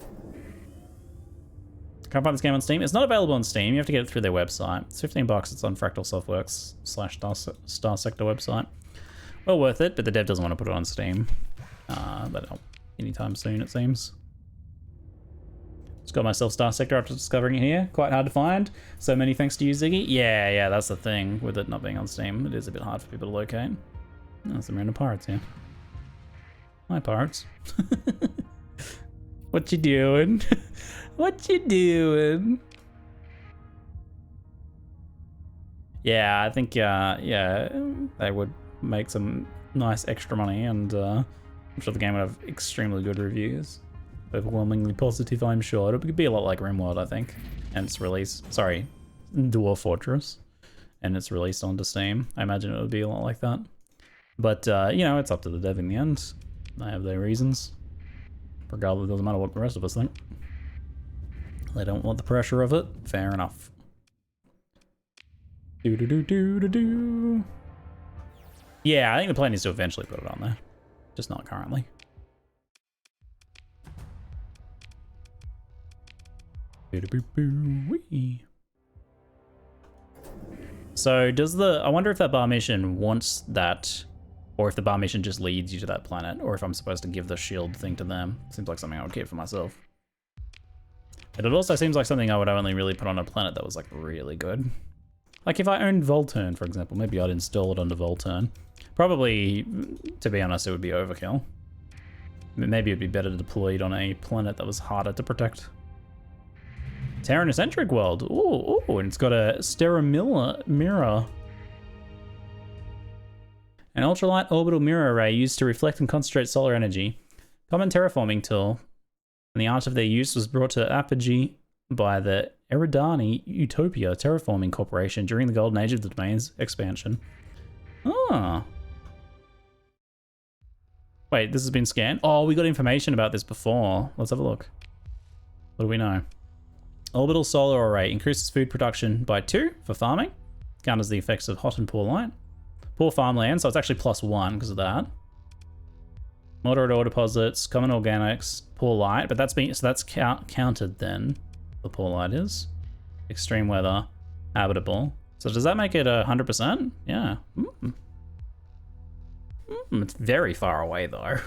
Can't find this game on Steam. It's not available on Steam. You have to get it through their website. It's $15. It's on Fractal Softworks / StarSector website. Well worth it, but the dev doesn't want to put it on Steam. But anytime soon, it seems. Just got myself StarSector after discovering it here. Quite hard to find. So many thanks to you, Ziggy. Yeah, that's the thing with it not being on Steam. It is a bit hard for people to locate. Oh, some random pirates here. Hi, pirates. What you doing? What you doing? Yeah, I think, yeah, they would make some nice extra money, and I'm sure the game would have extremely good reviews. Overwhelmingly positive, I'm sure. It would be a lot like RimWorld, I think, and its release. Sorry, Dwarf Fortress, and its released onto Steam. I imagine it would be a lot like that. But, you know, it's up to the dev in the end. They have their reasons. Regardless, it doesn't matter what the rest of us think. They don't want the pressure of it. Fair enough. Do. Yeah, I think the plan is to eventually put it on there. Just not currently. So does I wonder if that bar mission wants that, or if the bar mission just leads you to that planet, or if I'm supposed to give the shield thing to them. Seems like something I would keep for myself. And it also seems like something I would only really put on a planet that was like really good. Like if I owned Volturn, for example, maybe I'd install it onto Volturn. Probably, to be honest, it would be overkill. Maybe it'd be better deployed on a planet that was harder to protect. Terran-centric world. Ooh, and it's got a Stereomilla mirror. An ultralight orbital mirror array used to reflect and concentrate solar energy. Common terraforming tool. And the art of their use was brought to apogee by the Eridani Utopia Terraforming Corporation during the golden age of the domain's expansion. Ah. Wait, this has been scanned? Oh, we got information about this before. Let's have a look. What do we know? Orbital solar array increases food production by 2 for farming. Counters the effects of hot and poor light. Poor farmland, so it's actually +1 because of that. Moderate ore deposits, common organics, poor light, but that's counted then. The poor light is extreme weather, habitable, So does that make it 100%? Yeah. It's very far away though.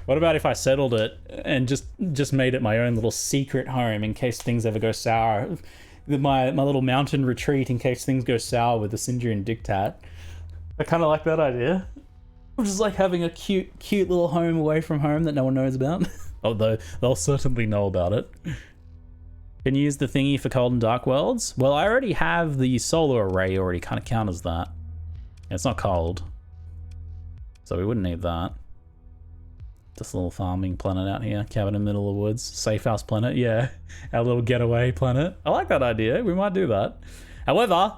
What about if I settled it and just made it my own little secret home in case things ever go sour? My little mountain retreat in case things go sour with the Sindrian Dictat. I kind of like that idea. Just like having a cute little home away from home that no one knows about. Although they'll certainly know about it. Can you use the thingy for cold and dark worlds? Well, I already have the solar array already kind of count as that. It's not cold. So we wouldn't need that. This little farming planet out here, cabin in the middle of the woods, safe house planet, yeah. Our little getaway planet. I like that idea, we might do that. However,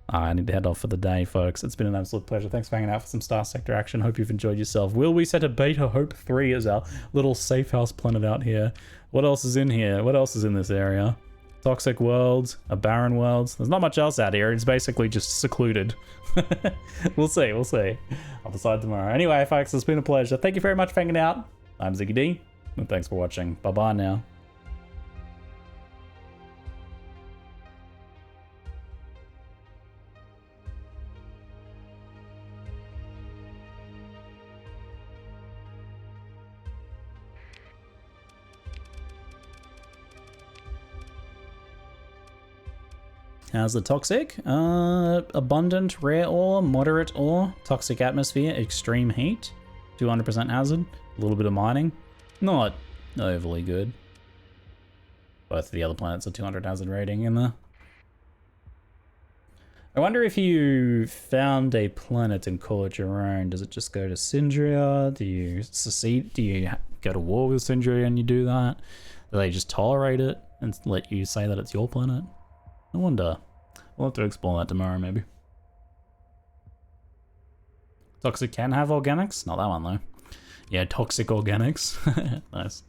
I need to head off for the day, folks. It's been an absolute pleasure. Thanks for hanging out for some Star Sector action. Hope you've enjoyed yourself. Will we set a Beta Hope 3 as our little safe house planet out here? What else is in here? What else is in this area? Toxic world, a barren world. There's not much else out here. It's basically just secluded. We'll see. I'll decide tomorrow. Anyway, folks, it's been a pleasure. Thank you very much for hanging out. I'm Ziggy D, and thanks for watching. Bye-bye now. How's the toxic? Abundant, rare ore, moderate ore, toxic atmosphere, extreme heat, 200% hazard, a little bit of mining. Not overly good. Both of the other planets are 200 hazard rating in there. I wonder if you found a planet and call it your own, does it just go to Syndria? Do you secede? Do you go to war with Syndria and you do that? Do they just tolerate it and let you say that it's your planet? I wonder. We'll have to explore that tomorrow, maybe. Toxic can have organics? Not that one, though. Yeah, toxic organics. Nice.